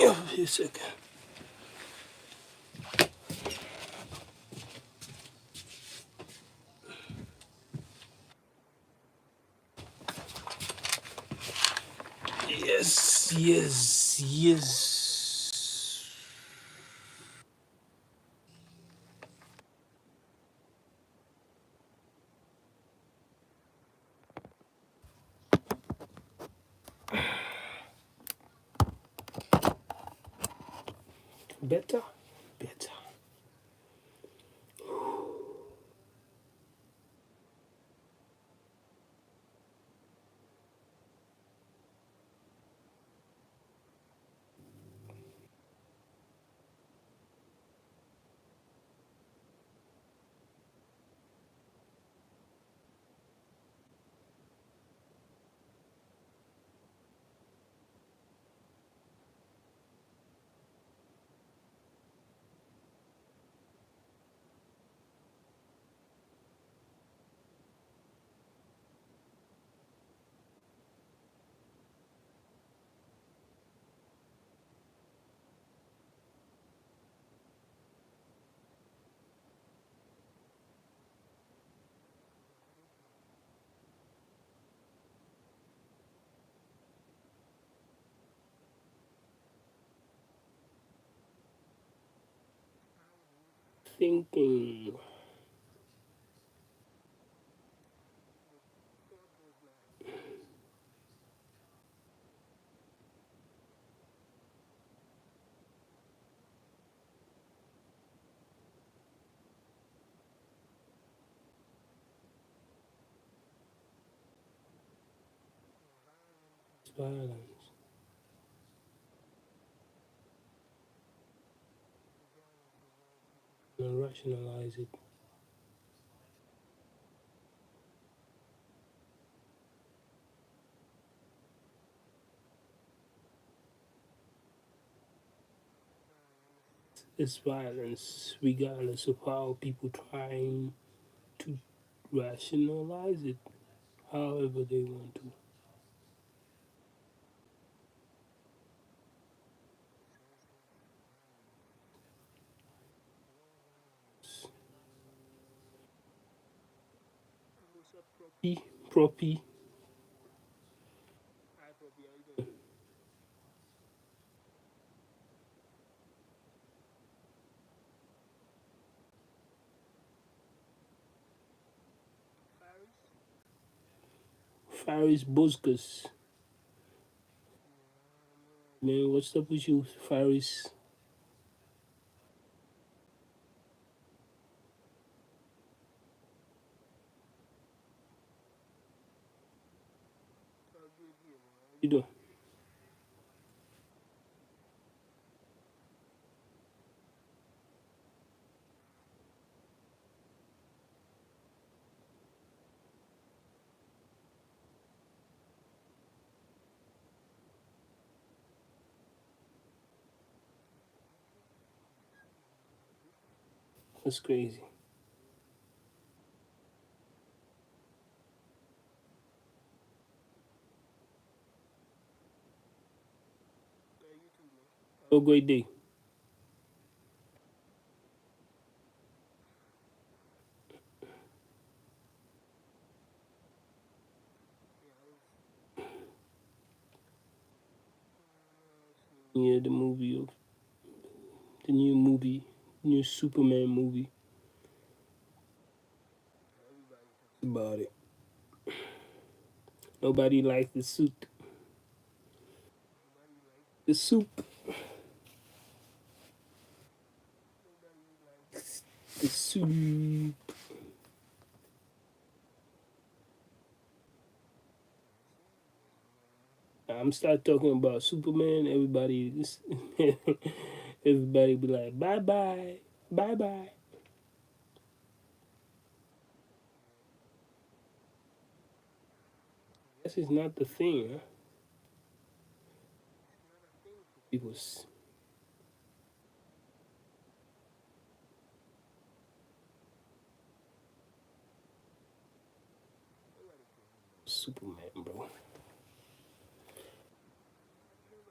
Wait a second. Yes, yes, yes. Better, better. Thinking. Violence. And rationalize it. It's violence, regardless of how people trying to rationalize it, however they want to. Proppy. Faris Boskus. Man, what's up with you, Faris? You doing? That's crazy. Have a great day. Yeah, the new movie, new Superman movie about it. Nobody likes the suit. The soup. The soup. I'm start talking about Superman. Everybody be like, bye bye, bye bye. This is not the thing, huh? People's Superman, bro.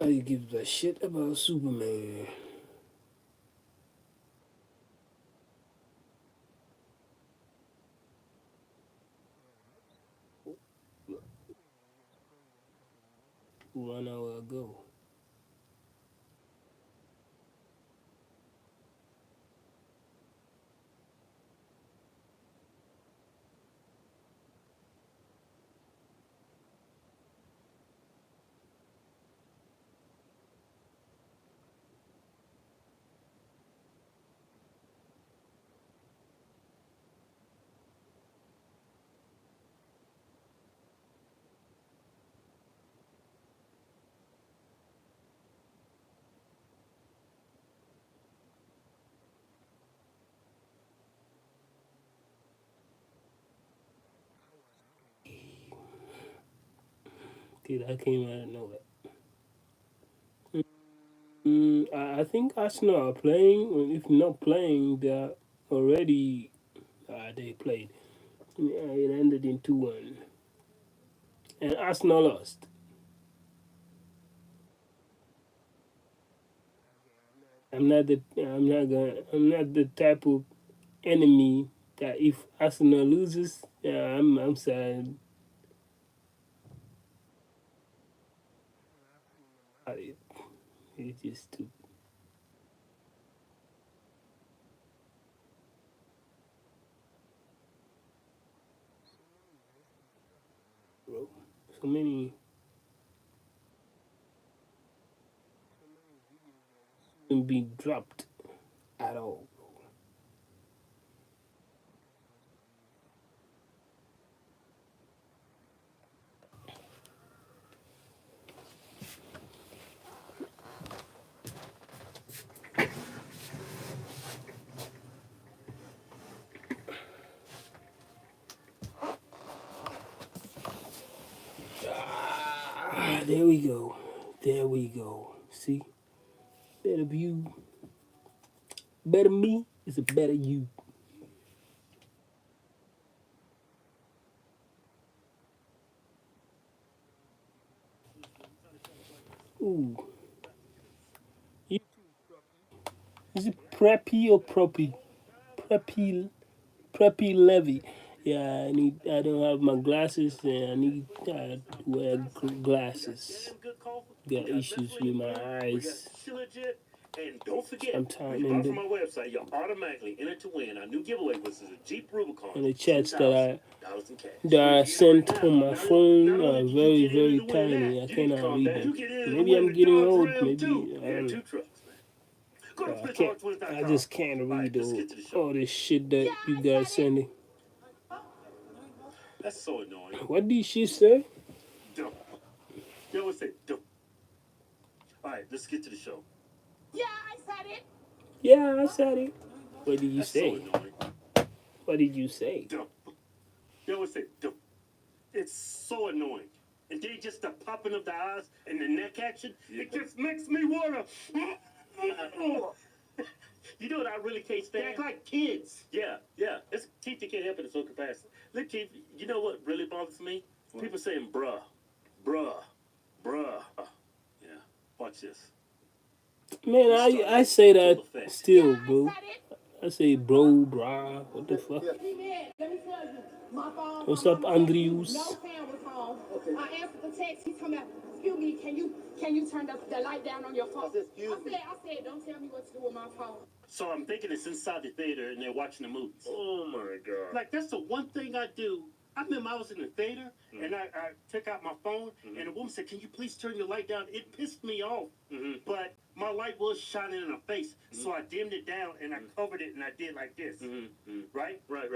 I give a shit about Superman. One hour ago. Dude, I came out of nowhere. I think Arsenal are playing. If not playing, they're already. They played. Yeah, it ended in 2-1. And Arsenal lost. I'm not the type of enemy that if Arsenal loses, yeah, I'm sad. It, it's just too, bro. So many shouldn't be dropped at all. There we go. There we go. See, better you, better me is a better you. Ooh, you, is it preppy or proppy? Preppy, preppy levy. Yeah, I need. I don't have my glasses, and I need to wear glasses. Got issues with my eyes. And don't forget, sometime you buy from our website, you're automatically entered to win our new giveaway, which is a Jeep Rubicon. And the chats that I sent on my phone are very, very tiny. I cannot read them. Maybe I'm getting old. Maybe I don't know. I can't. I just can't read all this shit that you guys sending. That's so annoying. What did she say? Dump. They always say dump. All right, let's get to the show. Yeah, I said it. Yeah, I said it. What did you say? So annoying. What did you say? Dump. They always say dump. It's so annoying. And then just the popping of the eyes and the neck action, it just makes me wanna. You know what I really can't stand? They act like kids. Yeah, yeah. It's teeth you can't help it in some capacity. Look, Keith, you know what really bothers me? What? People saying bruh, bruh, bruh. Yeah, watch this. Man, I say that still, bro. I say bro, brah, what the fuck? Let me tell you, my phone. What's up, Andrews? No fan was home. Okay. I answered the text. He's coming out. Excuse me, can you turn the light down on your phone? I said, don't tell me what to do with my phone. So I'm thinking it's inside the theater and they're watching the movies. Oh my god! Like that's the one thing I do. I remember I was in the theater and I took out my phone and the woman said, "Can you please turn your light down?" It pissed me off, but my light was shining in her face, so I dimmed it down and I covered it and I did like this, right? Right.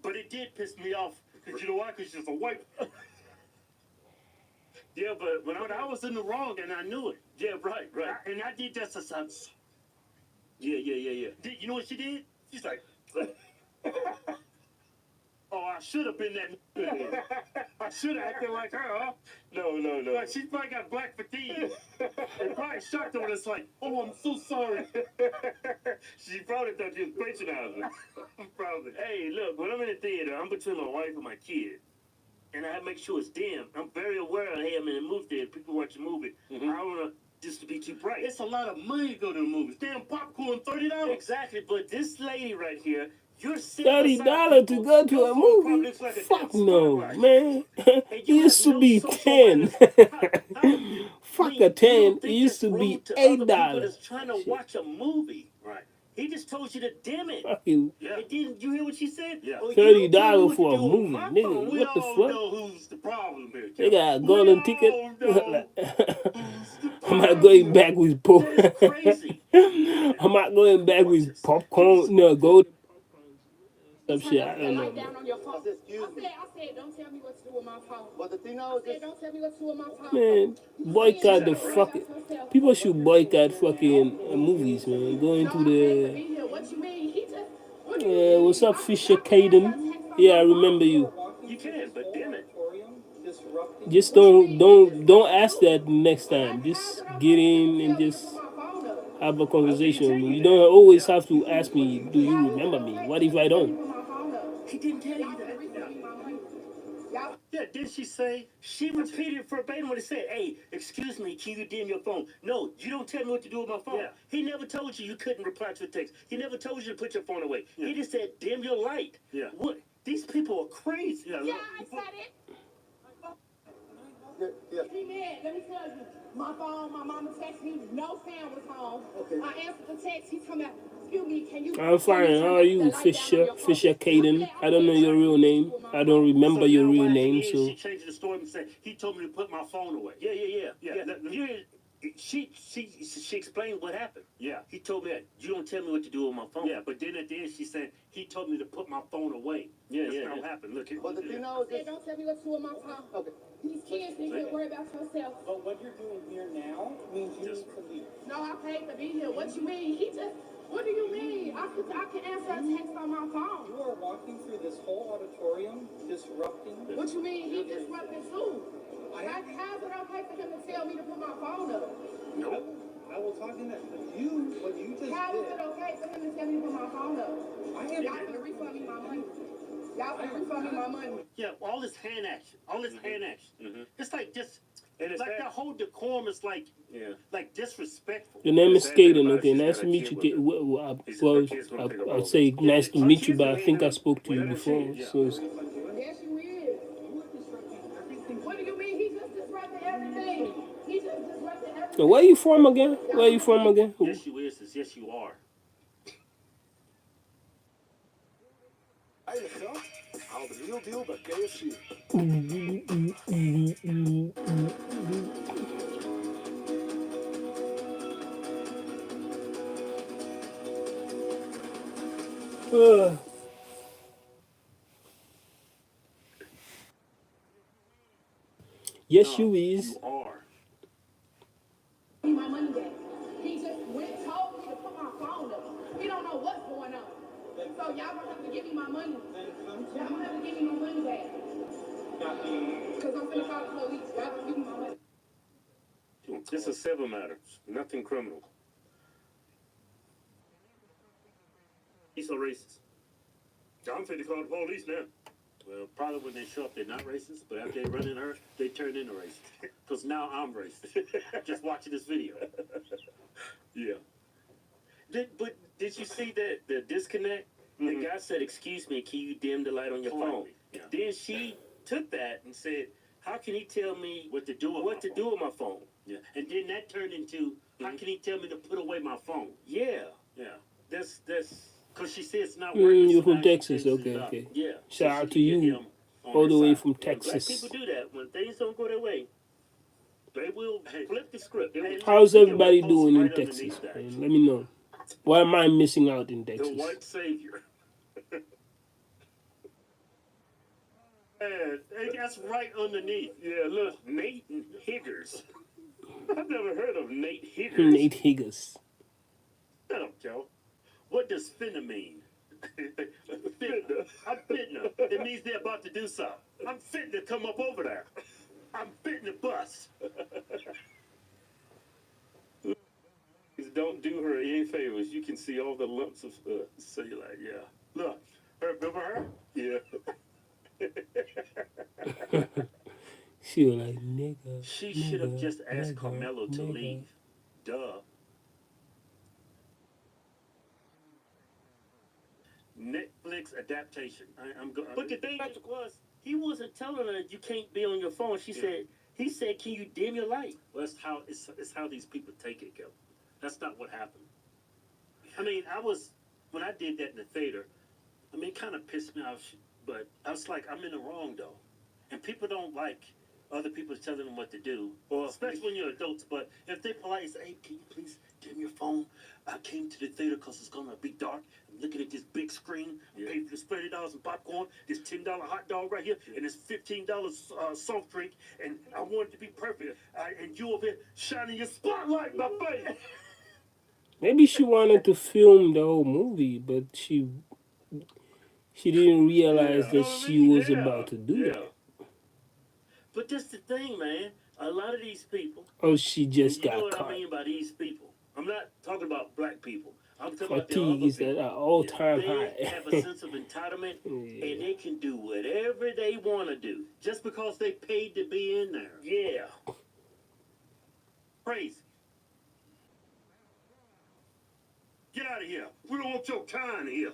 But it did piss me off because you know why? Because she's a white. Yeah, but I was in the wrong and I knew it. Yeah, right. And I did that to. Yeah. You know what she did? She's like, oh, I should have been that. I should have acted like her, huh? No. Like, she probably got black fatigue. And probably shocked her when it's like, oh, I'm so sorry. She probably thought you was patronizing. Probably. Hey, look, when I'm in the theater, I'm between my wife and my kid. and I make sure it's dim. I'm very aware of hey, I'm in a movie theater. People watch a movie. I don't want this to be too bright. It's a lot of money to go to the movies. Damn popcorn, $30. Exactly, but this lady right here, you're $30 to go to a movie? Like Fuck no, man. It used to be 10. Fuck a 10. It used to be $8. Trying to watch a movie. Right. He just told you to dim it. Fuck you. Yeah. And didn't you hear what she said? Yeah. $30 for a movie, nigga. What the fuck? Know who's the problem here. They got a golden ticket. I'm not going back with pop. Crazy. I'm not going back with popcorn. No, gold. Some shit. I don't know. I said, don't tell me what to do with my phone. But the thing I said, don't tell me what to do with my phone. Man, boycott the fucking. People should boycott fucking movies, man. Going to the. What you mean? He just. What's up, Fisher Caden? Yeah, I remember you. You can, but damn it. Just don't ask that next time. Just get in and just have a conversation. You don't always have to ask me, do you remember me? What if I don't? He didn't tell you that. Yeah, didn't she say? She repeated verbatim what he said. Hey, excuse me, can you dim your phone? No, you don't tell me what to do with my phone. Yeah. He never told you couldn't reply to a text. He never told you to put your phone away. Yeah. He just said, dim your light. Yeah. What? These people are crazy. Yeah, I said it. Hey man, let me tell you, my phone, my mama texted me, no Sam was home. Okay. I answered the text, he's coming out. Excuse me, can you? I'm fine. How are you, Fisher Caden? I don't know your real name. I don't remember your real name, so. She changed the story and said he told me to put my phone away. Yeah. She explained what happened. Yeah. He told me that you don't tell me what to do with my phone. Yeah, but then at the end she said he told me to put my phone away. Yeah, that's not what happened. Look, but the thing I said, don't tell me what to do with my phone. Okay. These kids need to worry about yourself. But what you're doing here now means you need to leave. No, I paid to be here. What you mean? What do you mean? I can answer a text on my phone. You are walking through this whole auditorium, disrupting. What you mean? He disrupted too. How's it okay for him to tell me to put my phone up? No. I will talk to that. But what you just How did. is it okay for him to tell me to put my phone up? Y'all gonna refund me my money. Y'all gonna refund me my money. Yeah, all this hand action. It's like just, it's like that whole decorum is like disrespectful. Your name is Caden, okay? Nice to meet you. Well, I'll say nice to meet you, but I think I spoke to you before. So. Yes, you is. What do you mean? He just disrupted everything. He just disrupted everything. So where are you from again? Yes, you is. Yes, you are. Aí então, hou de real deal bij KFC. Yes, you is. You are. My money back. He just told me to put my phone up. He don't know what's going on. So y'all gonna have to give me my money. Y'all gonna have to give me my money back. Because I'm finna call the police. Y'all gonna give me my money. It's a civil matter. Nothing criminal. He's so racist. I'm finna call the police now. Well, probably when they show up, they're not racist, but after they run in her, they turn into racist. Because now I'm racist. Just watching this video. Yeah. But did you see the disconnect? The guy said, excuse me, can you dim the light on your phone? Yeah. Then she took that and said, how can he tell me what to do with my phone? Yeah. And then that turned into, how can he tell me to put away my phone? Yeah. Yeah. That's because she said it's not working. You're from Texas, okay. Yeah. Shout out to you, all the way from Texas. Black people do that. When things don't go their way, they will flip the script. How's everybody doing in Texas, man? Let me know. Why am I missing out in Texas? The white savior. Man, that's right underneath. Yeah, look, Nate Higgers. I've never heard of Nate Higgers. Nate Higgers. Shut up, Joe. What does finna mean? Finna. I'm finna. It means they're about to do something. I'm fitting to come up over there. I'm fitting to bust. Don't do her any favors. You can see all the lumps of cellulite. Yeah. Look. Remember her? Yeah. She was like, nigga, She should have nigga, just asked nigga, Carmelo to nigga. leave. Duh. Netflix adaptation. I'm going. But the thing was, he wasn't telling her you can't be on your phone. He said, can you dim your light? Well, that's how it's how these people take it, Kelly. That's not what happened. I mean, when I did that in the theater. I mean, it kind of pissed me off, but I was like, I'm in the wrong though, and people don't like other people telling them what to do, or especially when you're adults. But if they're polite, say, "Hey, can you please dim your phone? I came to the theater because it's gonna be dark. I'm looking at this big screen. I paid for this $30 in popcorn, this $10 hot dog right here, and this $15 soft drink, and I want it to be perfect. And you over here shining your spotlight in my face." Maybe she wanted to film the whole movie, but she didn't realize that she was about to do that. But that's the thing, man. A lot of these people, Or she just you know got what caught. I mean by these people. I'm not talking about black people. I'm talking about the Fatigue other is at people. an all-time They high. have a sense of entitlement, Yeah. and they can do whatever they want to do just because they paid to be in there. Yeah. Crazy. Get out of here. We don't want your kind here.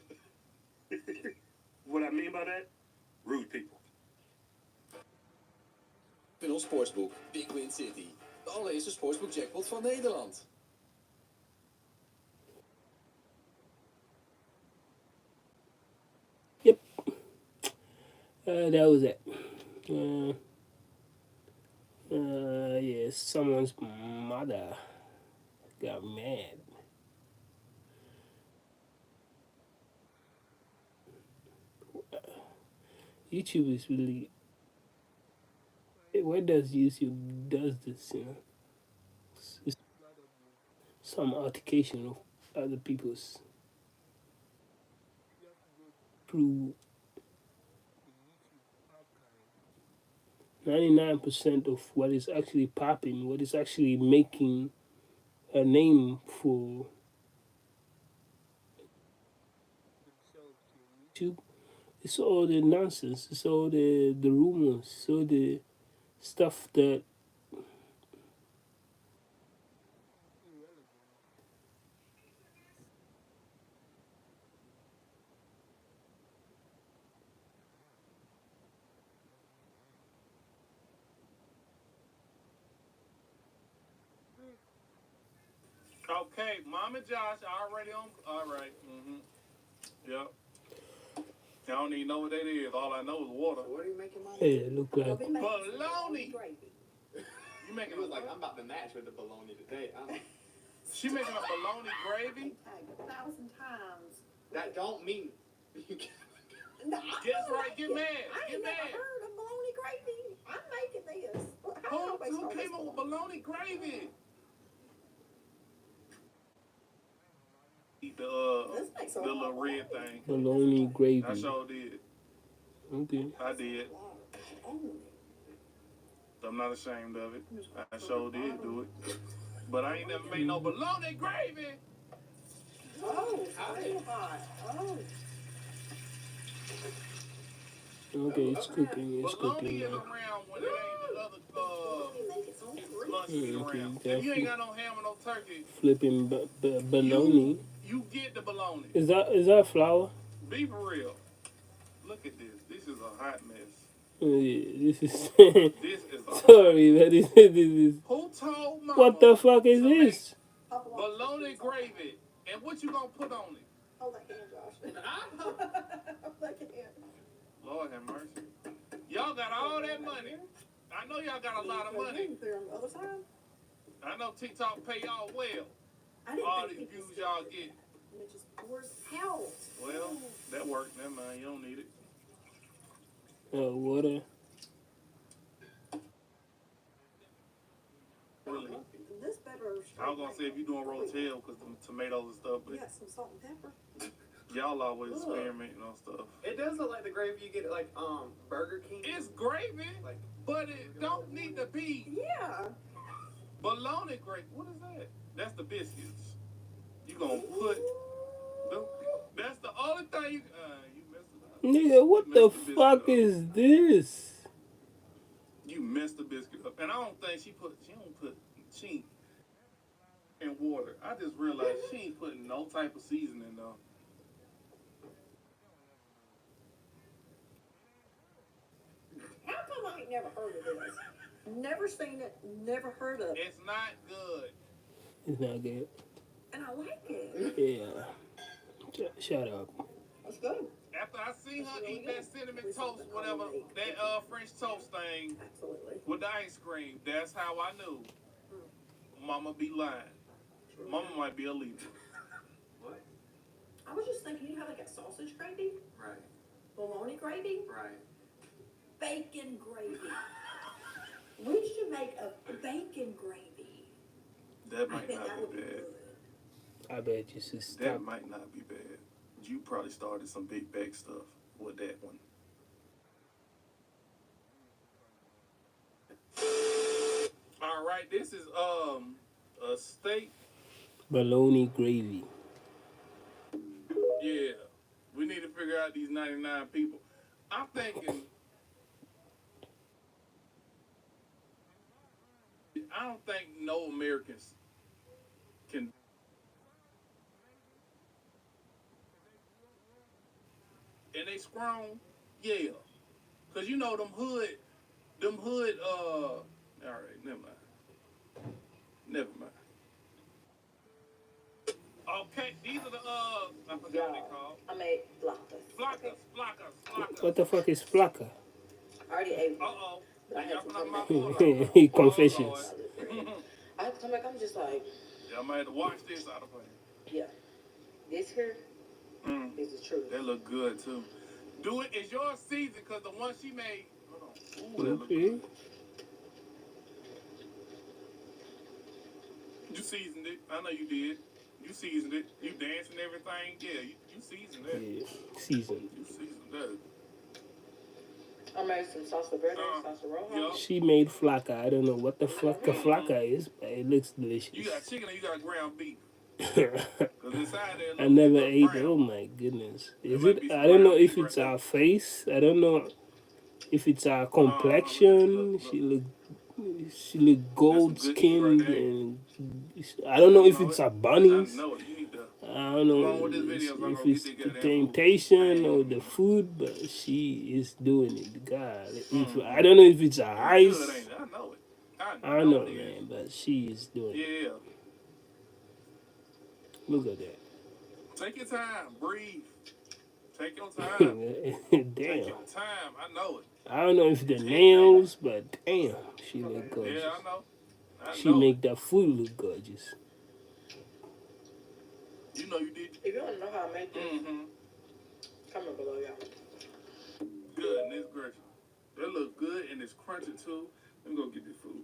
What I mean by that? Rude people. In ons sportsboek, Big Win City. De allereerste sportsboek jackpot van Nederland. Yep. That was it. Yes, someone's mother got mad. YouTube is really. Why does YouTube does this? You know, it's some altercation of other people's through 99% of what is actually popping, what is actually making a name for YouTube. It's all the nonsense. It's all the rumors. It's all the stuff that Okay, Mom and Josh already on. All right. Yep. I don't even know what that is. All I know is water. What are you making, Mom? yeah, look like Bologna. You making It was like, I'm about to match with the bologna today. She making a bologna gravy? 1,000 times. That don't mean you No, Guess right, get mad. I Get ain't never mad. heard of bologna gravy. I'm making this. Who came up with bologna gravy? Eat This makes a the lot little of red gravy. thing. bologna gravy. I sure did. Okay. I did. I'm not ashamed of it. I sure did do it. But I ain't never made no bologna gravy. Oh, too hot. Oh. Okay, it's cooking. It's Bologna cooking is now. around when it ain't the other You make it so greasy. lunch meat Okay, around. If you ain't got no ham or no turkey, flipping bologna. you get the bologna. Is that flour? Be for real. Look at this. This is a hot mess. Yeah, this is. This is a Sorry, but this is. Who told mama What the fuck is to make this? bologna gravy? And what you gonna put on it? Hold that hand, Josh. Hold that hand. Lord have mercy. Y'all got all that money. I know y'all got a lot of money. There on the other side. I know TikTok pay y'all well. I didn't All think these people views y'all get. And it just pours out. Well, that worked. Never mind. You don't need it. Water. Really. This better. I was gonna say if you doing rotel because the tomatoes and stuff, You but got some salt and pepper. y'all always experimenting on stuff. It does look like the gravy you get at like Burger King. It's gravy, Like, but it don't need to be Yeah. bologna gravy. What is that? That's the biscuits. You gonna put. That's the only thing you messed it up. Nigga, what You the messed the biscuit fuck up. is this? You messed the biscuit up, and I don't think she ain't in water. I just realized she ain't putting no type of seasoning though. How come I ain't never heard of this? Never seen it, never heard of it. It's not good. It's not good. And I like it. Yeah. Shut up. That's good. After I seen her Really eat good. that cinnamon It's toast, something whatever, I make. that French toast thing Absolutely. with the ice cream, that's how I knew. Mama be lying. Mama might be a leader. What? I was just thinking, you know how they got sausage gravy? Right. Bologna gravy? Right. Bacon gravy. We should make a bacon gravy. That I might think that not would be be bad. good. I bet you should stop. That might not be bad. You probably started some big bag stuff with that one. All right, this is a steak. Bologna gravy. Yeah, we need to figure out these 99 people. I'm thinking. I don't think no Americans can. And they scrum, yeah. Cause you know them hood, all right, never mind. Okay, these are the, I forgot what they called. I made flautas. Flockas. What the fuck is flaca? I already ate one. Uh-oh. But I had Y'all to put come my back. water. Confessions. I had to come back. I'm just like, Y'all might have to watch this out of play. yeah. This here is the truth. That look good, too. Do it, it's your season, because the one she made, hold on. Ooh, that look Okay. good. You seasoned it. I know you did. You seasoned it. You danced and everything. Yeah, you seasoned that. Yeah. Season. You seasoned that. I made some salsa verde, salsa roja. Yup. She made flaca. I don't know what the fuck a flaca is, but it looks delicious. You got chicken or you got ground beef? Because inside there, I look, never it's ate. brown. Oh my goodness! Is might it? be I don't know brown if meat it's right our there. face. I don't know if it's our complexion. Look. She look gold That's some good skinned, meat right and I don't know if Know it's it? our I bunnies. know it. You need to. I don't Come on with know this video so I if can it's get the that goddamn food. temptation or the food, but she is doing it. God, if Mm. I don't know if it's her It's eyes. good, ain't it? I know it. I don't know, it is. man, but she is doing it. Yeah. Look at that. Take your time. Breathe. Take your time. Take Damn. your time. I know it. I don't know if the nails, but damn, she look gorgeous. Yeah, I know. She make that food look gorgeous. You know you did. If you want to know how I made this, Mm-hmm. comment below, y'all. Goodness gracious. That look good and it's crunchy too. Let me go get this food.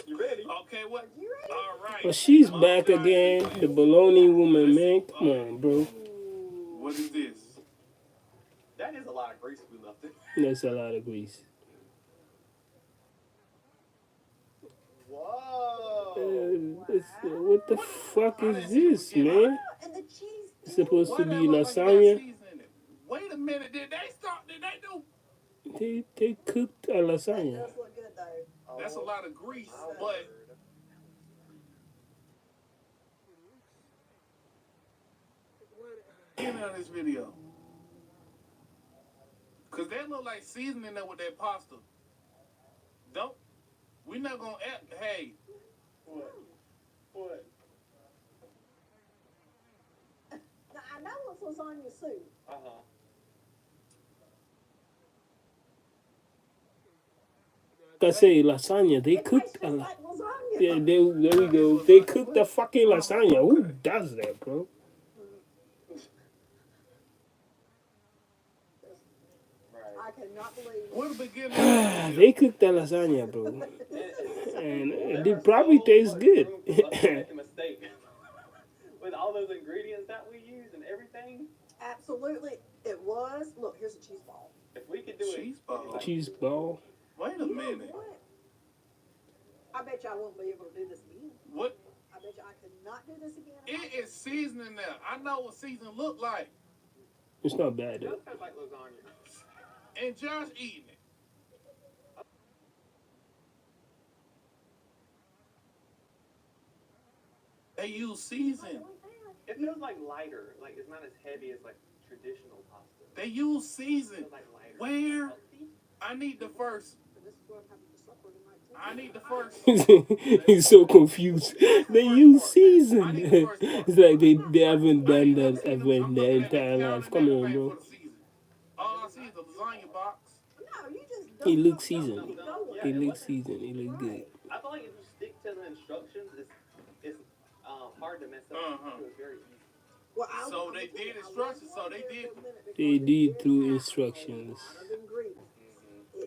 You ready? Okay, what? All right. But she's Mom back got again, this. the bologna woman, man. Come on, bro. What is this? That is a lot of grease we left in. That's a lot of grease. Whoa. What the fuck is this, man? And the cheese. It's supposed to Why that be look like it got lasagna. seasoning in it? Wait a minute. Did they start? Did they do? They cooked a lasagna. That does look good, though. That's a lot of grease, but get out of this video. Cause that look like seasoning there with that pasta. Don't. We not gonna. Hey. What? Now, I know what's lasagna soup. Uh-huh. Like I say, lasagna. They cooked a Like lasagna. Yeah, there we go. They cooked the fucking lasagna. Who does that, bro? I cannot believe What the beginning? Of They cooked the lasagna, bro. And it probably tastes good. Make a mistake. With all those ingredients that we use and everything, Absolutely, it was. Look, here's a cheese ball. if we could do it. Cheese ball. Cheese ball. Wait a minute. What? I bet you I won't be able to do this again. What? I bet you I could not do this again. It is seasoning there. I know what seasoning look like. It's not bad It though. does taste like lasagna. And Josh eating it. They use season. It feels like lighter. Like it's not as heavy as like traditional pasta. They use It season. feels like lighter. Where? Healthy? I need the first. I need the first. He's so confused. They use I season. need the first part. It's like they haven't I done ain't never that seen ever them. in I'm their looking at that entire counter life. in Come that on, thing bro. for the season. All I see is the lasagna box. No, you just He don't. looks Don't seasoned. keep going. He looks seasoned. He looks good. I feel like if you stick to the instructions, it's hard to mess up. Uh-huh. So it's very easy. Well, So they did instructions. So they did. They did through instructions. A lot of ingredients.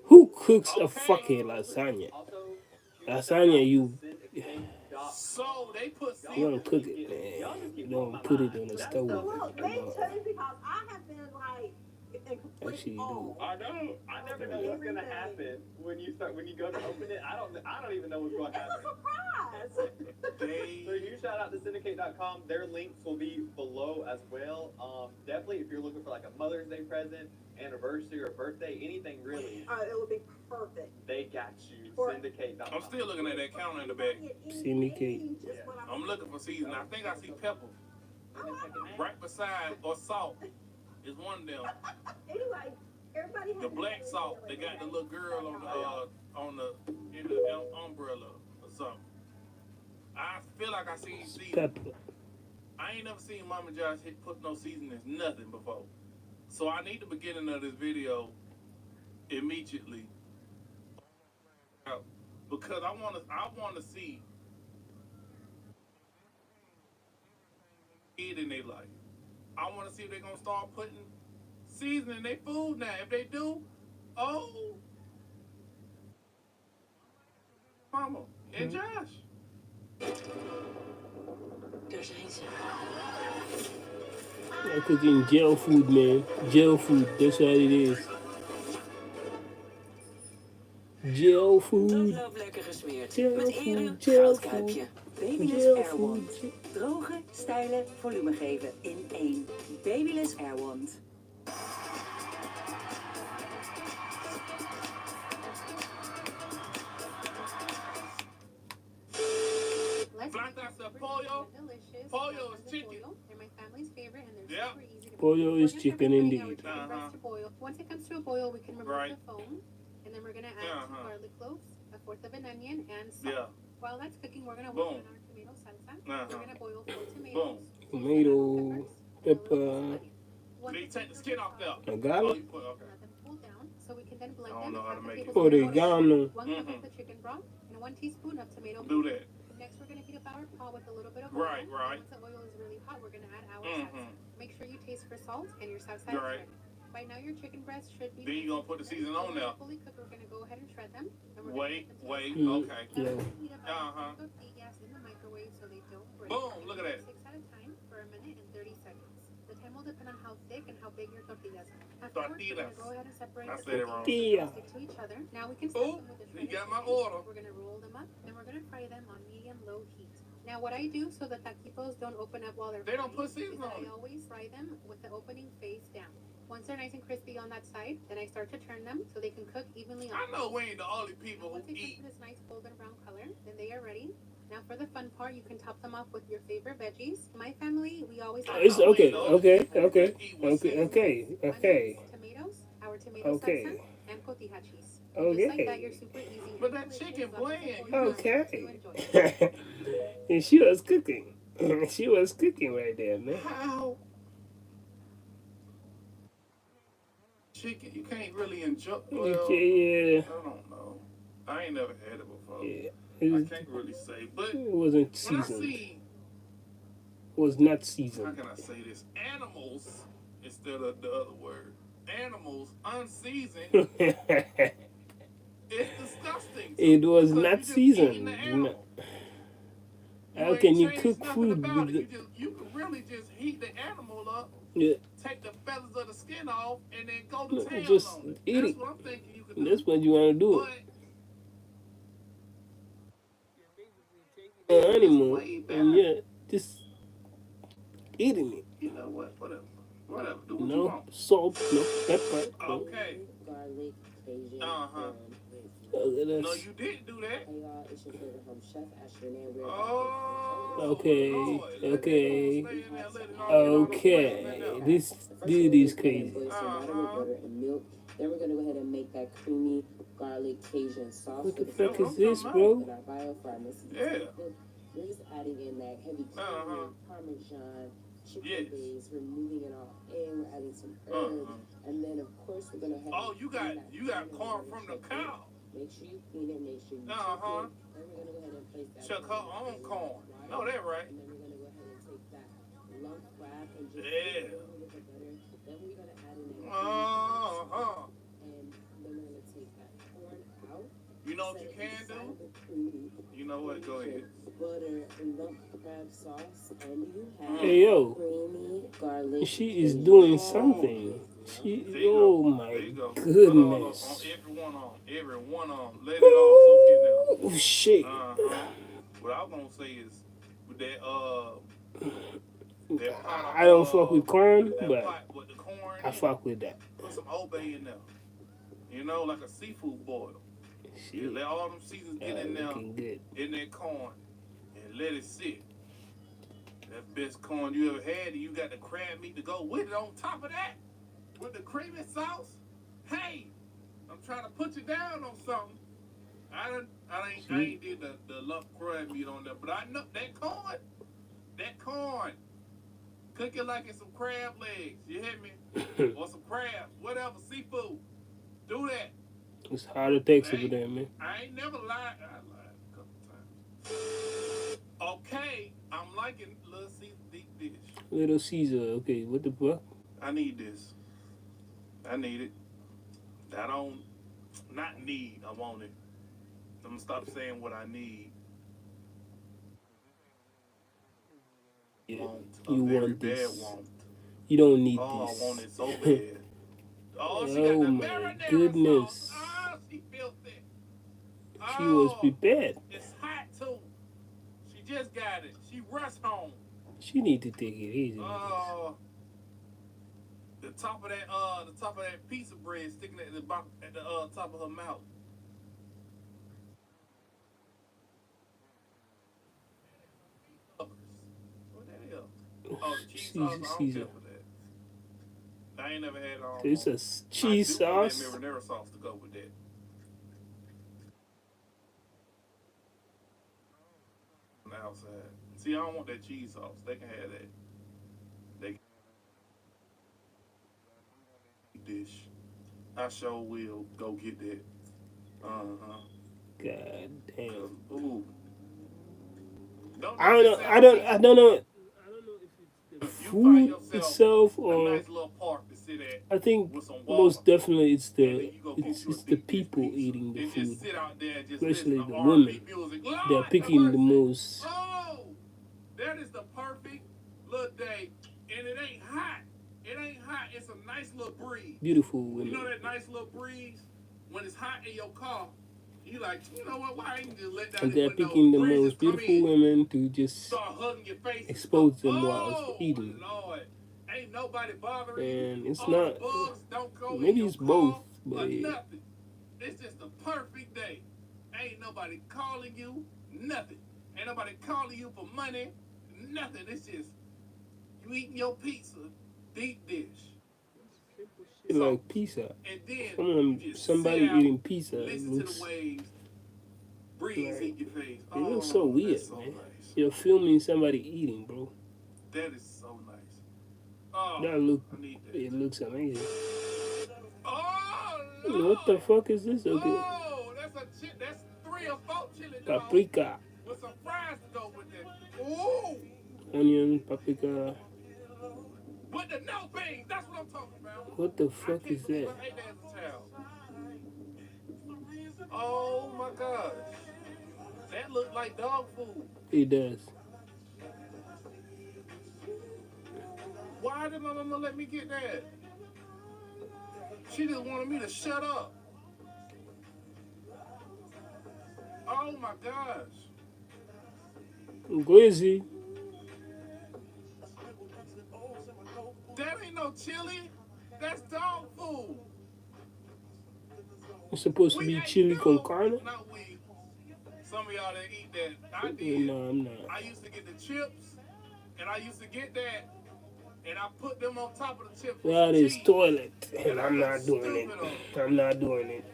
Who cooks a Okay. fucking lasagna? Also, Lasagna, you So they put you season. don't cook it, man. You don't put it on the stove. Look, You me know. too, because I have been like in complete Actually, you awe. I know. I never know what's gonna happen when you go to open it. I don't even know what's going to It's a happen. surprise. So huge shout out to syndicate.com. Their links will be below as well. Definitely if you're looking for like a Mother's Day present, anniversary or birthday, anything really, It would be perfect. they got you. Syndicate.com. I'm still looking at that counter in the back. Syndicate. I'm looking for season. I think I see pepper right beside or salt. Is one of them. Anyway, everybody has The black salt. They got the little girl on the in the umbrella or something. I feel like I seen season. Pepper. I ain't never seen Mama Josh put no seasonings, nothing before. So I need the beginning of this video immediately. Because I wanna see it in their life. I wanna see if they're gonna start putting seasoning in their food now. If they do, oh, Mama and Josh. Daar zijn ze. They're cooking jail food, man. Jail food. That's what it is. Jail food. Broodloop lekker gesmeerd. Jail Met food, Eru jail goudkuipje. food, Babyless jail Airwand. food. Drogen, stijlen, volume geven in één. Babyless Airwand. Flautas de pollo. Delicious. Pollo is chicken. They're my family's favorite, and they're Yep. super easy to Pollo make. is We're gonna chicken start putting our indeed. chicken breast to boil. Once it comes to a boil, we can remove Right. the foam, and then we're gonna add some garlic cloves, a fourth of an onion, and salt. Yeah. While that's cooking, we're gonna work Boom. on our tomato salsa. Uh-huh. We're gonna boil 4 tomatoes, Boom. Tomato, pepper, Once They it's take the skin off there. a Oh, garlic, you put okay. let them cool down, so we can then blend I them. don't know how to Half a make it. tablespoon of oil, oregano. 1 cup of the chicken broth, and 1 teaspoon of tomato Do paste. that. Next, we're gonna heat up our pot with a little bit of oil. Right, right. Once the oil is really hot, we're gonna add our Mhm. salsa. Make sure you taste for salt, and your salsa Right. is ready. By now, your chicken breast should be. Then you gonna put the season on there. Fully cooked. We're gonna go ahead and shred them. And we're Wait, gonna put them wait, Mm. okay. Now, Yeah. we're gonna heat up our Uh-huh. tortillas in the microwave so they don't break. Boom, And look at we that. do 6 at a time for a minute and 30 seconds. The time will depend on how thick and how big your tortillas are. Afterwards, we're gonna Tortillas. go ahead and separate I the said it wrong. tortillas so they stick to each other. Now we can stuff Oh, them with the you shredded got my chicken. order. We're gonna roll them up and we're gonna fry them on medium-low heat. Now, what I do so that taquitos don't open up while they're They don't frying put seasoning is that on I it. always fry them with the opening face down. Once they're nice and crispy on that side, then I start to turn them so they can cook evenly on I know both. we ain't the only people Once who they eat. come to this nice golden brown color, then they are ready. Now for the fun part, you can top them off with your favorite veggies. My family, we always It's okay, okay, okay, okay. tomatoes, our tomato Okay. salsa, and cotija cheese. And just like that, you're super easy. But that chicken bland. Okay. And she was cooking. She was cooking right there, man. How? Chicken, you can't really enjoy. Well, Yeah, I don't know. I ain't never had it before. yeah. I It can't really say, but wasn't when I seasoned. see, It was not how seasoned. can I say this? Animals instead of the other word. Animals unseasoned. It's disgusting. It was Because not you just eating the seasoned. animal. How ain't can you changed cook nothing food about with it. the, You can really just heat the animal up, yeah, take the feathers of the skin off, and then go to town just on it. eat That's it. what I'm thinking you can do. That's what you want to do. But An animal, way better. and yeah, just eating it. You know what? Whatever. Whatever. Do what you No want. salt, no pepper. No. Okay. Garlic, Cajun, Uh-huh. No, you didn't do that. Hey y'all, it's your favorite home chef, Ashley, and we're Oh, Okay, Lord. Let that okay, corn stay in there. Let it all get all those flavors in okay. there. This dude is crazy. boil some water with butter and milk. Then we're gonna go ahead and make that creamy garlic Cajun sauce What the with fuck That's what is I'm this, talking bro? with our biofriendly. Yeah. We're just adding in that heavy Uh-huh. cumin, parmesan, chicken Yes. base. We're moving it all in. We're adding some herbs, and then of course we're gonna have. Oh, you got corn from the cow. Make sure you clean it. Make sure you Uh-huh. check it. Then we're gonna go ahead and place that. Chuck her own corn. Know that right? And then we're gonna go ahead and take that lump wrap and just Yeah. with the butter. Then we're gonna add in that. Uh-huh. And then we're gonna take that corn out. You know what you can do? You know what? Go ahead. Butter, lump crab sauce, and you have Hey yo, creamy garlic. she is doing something. She, There you oh go. my There you go. goodness. Every one on. Let it all soak in there. Oh shit. What I was gonna say is with that that pot of, I don't fuck with corn, that but pot with the corn. I fuck with that. Put some Old Bay in there. You know, like a seafood boil. You Shit. let all them seasons get in there, Looking good. in that corn, and let it sit. That best corn you ever had, and you got the crab meat to go with it on top of that, with the creamy sauce. Hey, I'm trying to put you down on something. I ain't did the lump crab meat on there, but I know that corn, cook it like it's some crab legs. You hear me? Or some crabs, whatever, seafood. Do that. It's hard to text over there, man. I ain't never lied. I lied a couple times. Okay, I'm liking Little Caesar deep dish. Little Caesar. Okay, what the fuck? I need this. I need it. I don't, not need, I want it. I'm gonna stop saying what I need. Yeah, Want, you very want bad this. want. You don't need Oh, this. I want it so bad. Oh, she got Oh the my marinara goodness. sauce. Oh, she filthy. She was prepared. It's hot too. She just got it. She rushed home. She need to take it easy. The top of that pizza bread sticking at the top of her mouth. What the hell? Oh, the cheese sauce. I don't Caesar. care for that. I ain't never had It's a cheese sauce. I do want that marinara sauce to go with that. On the outside. See, I don't want that cheese sauce. They can have that. They dish. I sure will go get that. God damn. Ooh. I don't know if it's the food itself a or nice little park to sit at. I think With some most water. definitely it's And then the you go get you a it's the deep dish people pizza. eating the And food, just sit out there and just especially listen the to women. R&B music. Lord, They're picking the mercy. most Oh, that is the perfect little day, and it ain't hot. It ain't hot. It's a nice little breeze. beautiful You know women. that nice little breeze when it's hot in your car. You like, you know what? Why ain't you just let down And the they're window? picking the Breezes most come beautiful in, women to just start hugging your face. and expose stuff. them while Oh, eating. Lord. Ain't nobody bothering you. And it's All not, the bugs don't go in maybe your it's car both, or but nothing. It's just the perfect day. Ain't nobody calling you, nothing. Ain't nobody calling you for money, nothing. It's just you eating your pizza, deep dish. like pizza. And then you just Somebody sit out, eating pizza listen looks to the waves, breeze like, hit your face. it looks so weird, that's so man. nice. You're filming somebody eating, bro. That is so nice. Oh, I need that. It looks amazing. Oh, What the fuck is this? Okay, oh, that's 3 or 4 chili dogs paprika, with some fries to go with that. Ooh, onion, paprika. with the no beans. That's what I'm talking about. What the I fuck can't is believe that? I ate that as a child. Oh my gosh, that looked like dog food. It does. Why did my mama let me get that? She just wanted me to shut up. Oh my gosh. Glizzy. That ain't no chili. That's dog food. It's supposed to be chili con carne. Not we. Some of y'all that eat that. I did. No, I'm not. I used to get the chips, and I used to get that, and I put them on top of the chips with That some is cheese. toilet, and I I'm look not doing it. stupid on it. I'm not doing it.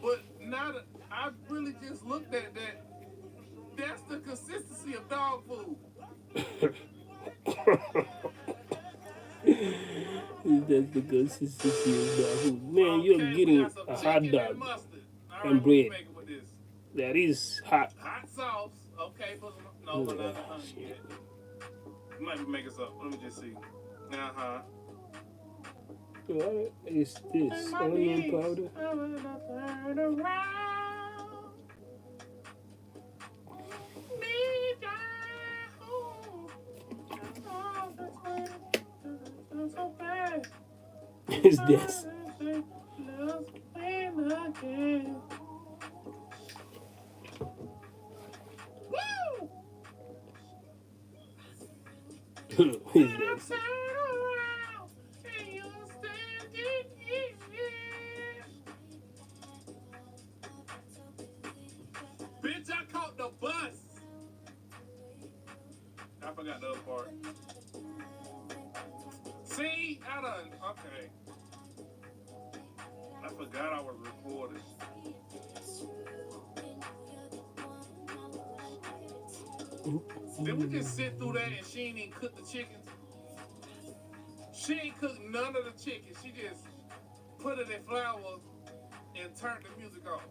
But now that I really just looked at that, that's the consistency of dog food. That's the consistency of dog food. Man, you're Okay, we getting got some a hot chicken and dog mustard. All right, and what we bread. making with this? That is hot. Hot sauce. Okay, put some. No, Oh, we're not onion shit. yet. We might be making something. Let me just see. Uh-huh. What is this? Onion powder? Is this? Is this? Bitch, I caught the bus. I forgot the other part. See, I done. Okay. I forgot I was recording. Did we just sit through that and she ain't even cook the chickens? She ain't cooked none of the chicken. She just put it in flour and turned the music off.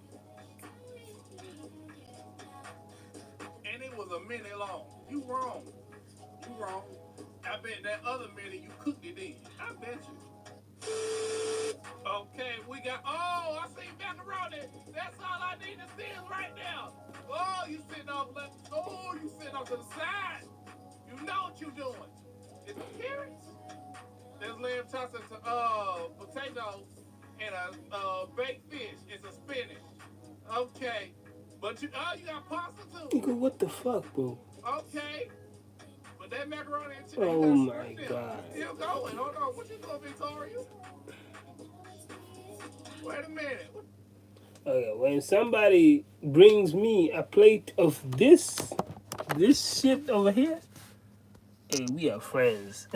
And it was a minute long. You wrong. You wrong. I bet that other minute you cooked it in. I bet you. Okay, we got. Oh, I see macaroni. That's all I need to see is right now. Oh, you sitting off left. Oh, you sitting off to the side. You know what you doing. It's carrots. There's lamb chops and potatoes and a baked fish. It's a spinach. Okay, but you got pasta too. Nigga, what the fuck, bro? Okay. But that macaroni and chicken, Oh you my got shrimp God. there. Still going. Hold on. What you doing, Victoria? Wait a minute. Okay, when somebody brings me a plate of this shit over here, hey, we are friends.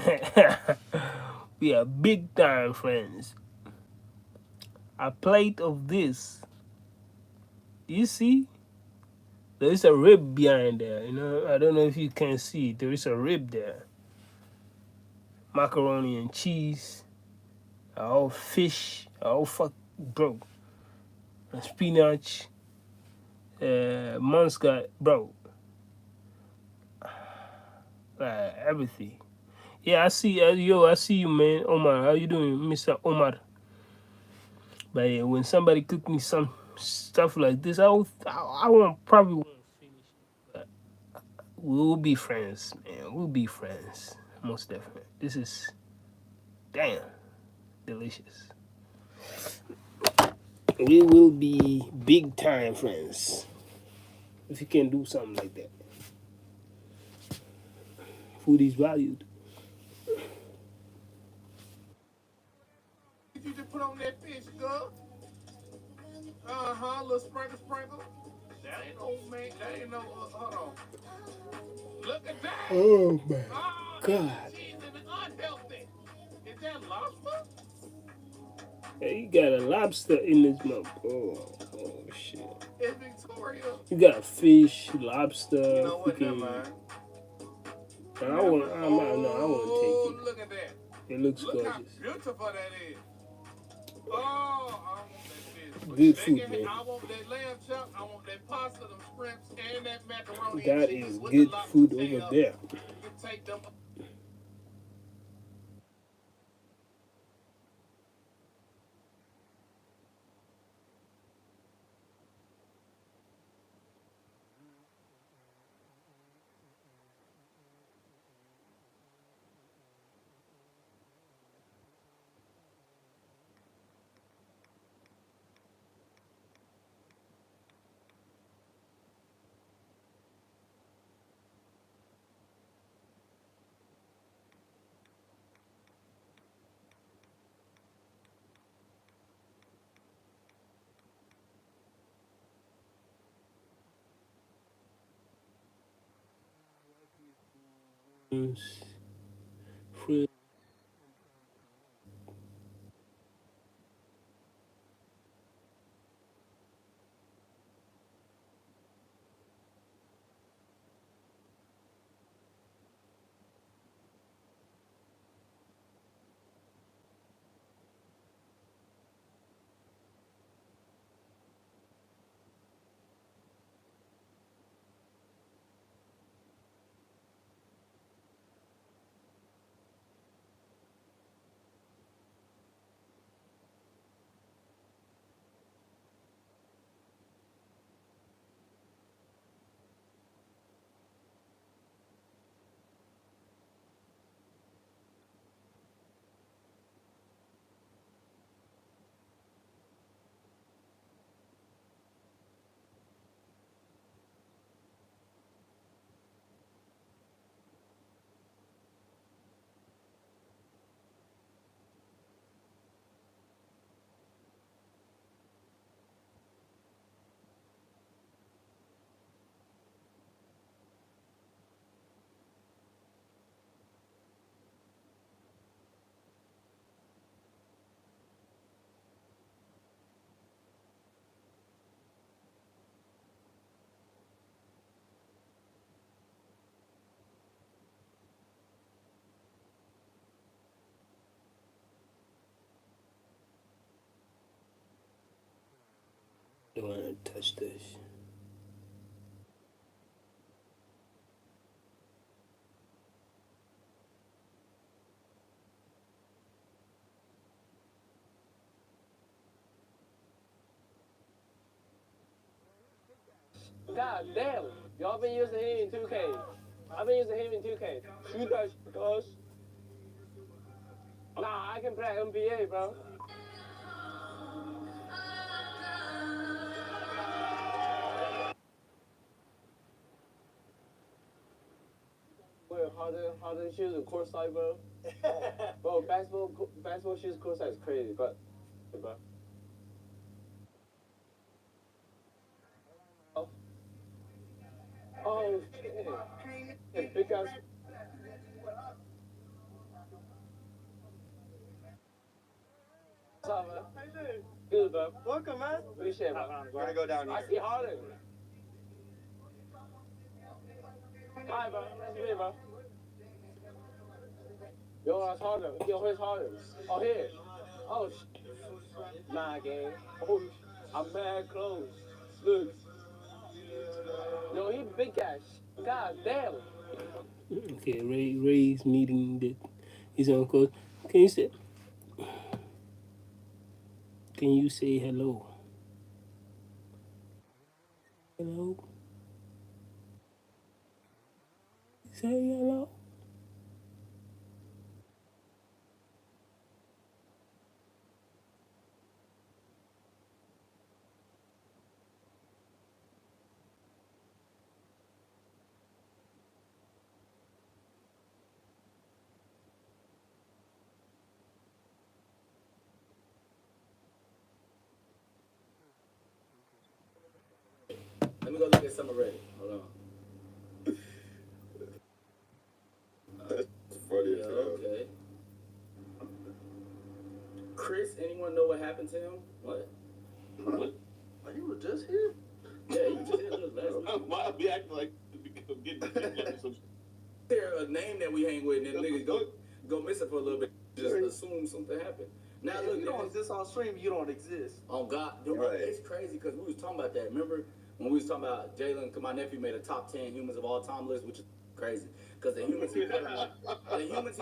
We are big time friends. A plate of this. You see? There is a rib behind there, you know. I don't know if you can see. There is a rib there. Macaroni and cheese. All fish. All fuck, bro. Spinach. Muscat, bro. Everything. Yeah, I see. I see you, man. Omar, how you doing, Mr. Omar? But yeah, when somebody cook me some stuff like this, I won't probably won't finish it. But we'll be friends, man. We'll be friends, most definitely. This is damn delicious. We will be big time friends if you can do something like that. Food is valued. Did you just put on that fish, girl? Little sprinkle. That ain't no man. That ain't no. Hold on. Look at that. Oh my God. Cheese and unhealthy. Is that lobster? Hey, you got a lobster in this mouth. Oh shit. It's Victoria. You got fish, lobster. You know what? Never freaking. mind. I won't take it. Look at that. It looks Look how gorgeous. beautiful that is. Oh, I want that fish. Good food, man. I want that lamb chop. I want that pasta, them shrimps, and that macaroni. That is good food over there. You can take them. Free. Don't want to touch this. God damn. Y'all been using him in 2K. I've been using him in 2K. Shoot that shit, cuz. Nah, I can play NBA, bro. Wait, harder shoes and courtside, bro. Bro, basketball shoes courtside is crazy, but, bro. Oh shit. Yeah, big ass. What's up, man? How you doing? Good, bro. Welcome, man. Appreciate it, man. We're gonna go down here. I see Harden. Hi, bro. Nice to meet you, bro. Yo, that's Harden. Yo, where's Harden? Oh, here. Oh, nah, gang. Oh, I'm mad close. Look. Yo, he big ass. God damn. Okay, Ray's meeting the his uncle. Can you say can you say hello? Hello? Say hello? Let me go look at some already. Hold on. Funny Yeah, as hell. okay. Chris, anyone know what happened to him? What? Are you just here? Yeah, you just said look last week. Why be acting like getting some There a name that we hang with, and then niggas go missing for a little bit. Just assume something happened. Now If look, you don't exist on stream, you don't exist. oh God, Right. it's crazy because we was talking about that. Remember when we was talking about Jalen? Because my nephew made a top 10 humans of all time list, which is crazy. Because the humans he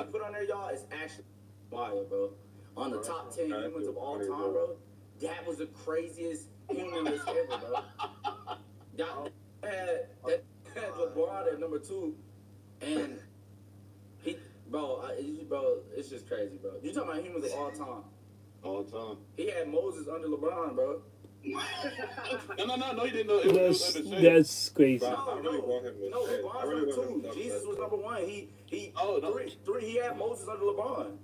put on there, y'all, is actually fire, bro. On the top 10 humans of all time, bro. That was the craziest human list ever, bro. Y'all that had LeBron at number 2, and he, bro, it's just crazy, bro. You talking about humans of all time? All the time. He had Moses under LeBron, bro. No, he didn't know. That's crazy. I really want him to say it. I LeBron's really number want him 2. to Jesus was number 1. Oh, no. Three. He had Moses under LeBron.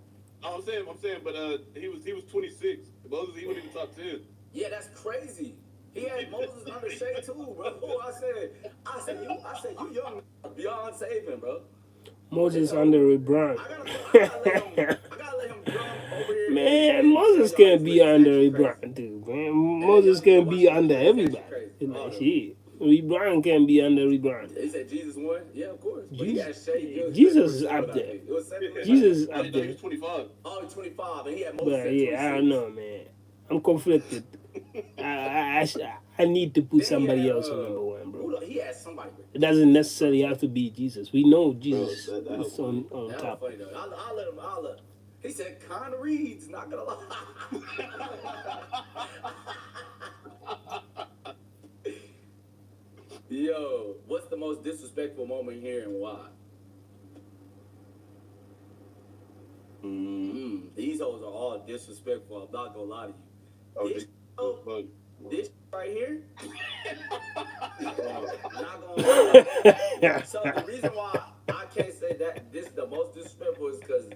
I'm saying, but he was 26. Moses, he wasn't even top 10. Yeah, that's crazy. He had Moses under Shea too, bro. I said, you young beyond saving, bro. Moses under LeBron. I gotta let him drum over here. Man, Moses can't be under LeBron, dude. Man, Moses can't be under everybody. Like shit. LeBron can't be under LeBron. They said Jesus won. Yeah, of course. But Jesus is up there. Jesus is up there. 25. Oh, he's 25, and he had Moses But at 26. yeah, I don't know, man. I'm conflicted. I need to put somebody else on number one, bro. He had somebody. It doesn't necessarily have to be Jesus. We know Jesus is on top. Funny, though. I'll let him. He said Connor Reed's not gonna lie. Yo, what's the most disrespectful moment here and why? These hoes are all disrespectful. I'm not gonna lie to you. This right here. Not gonna lie. So the reason why I can't say that this is the most disrespectful is because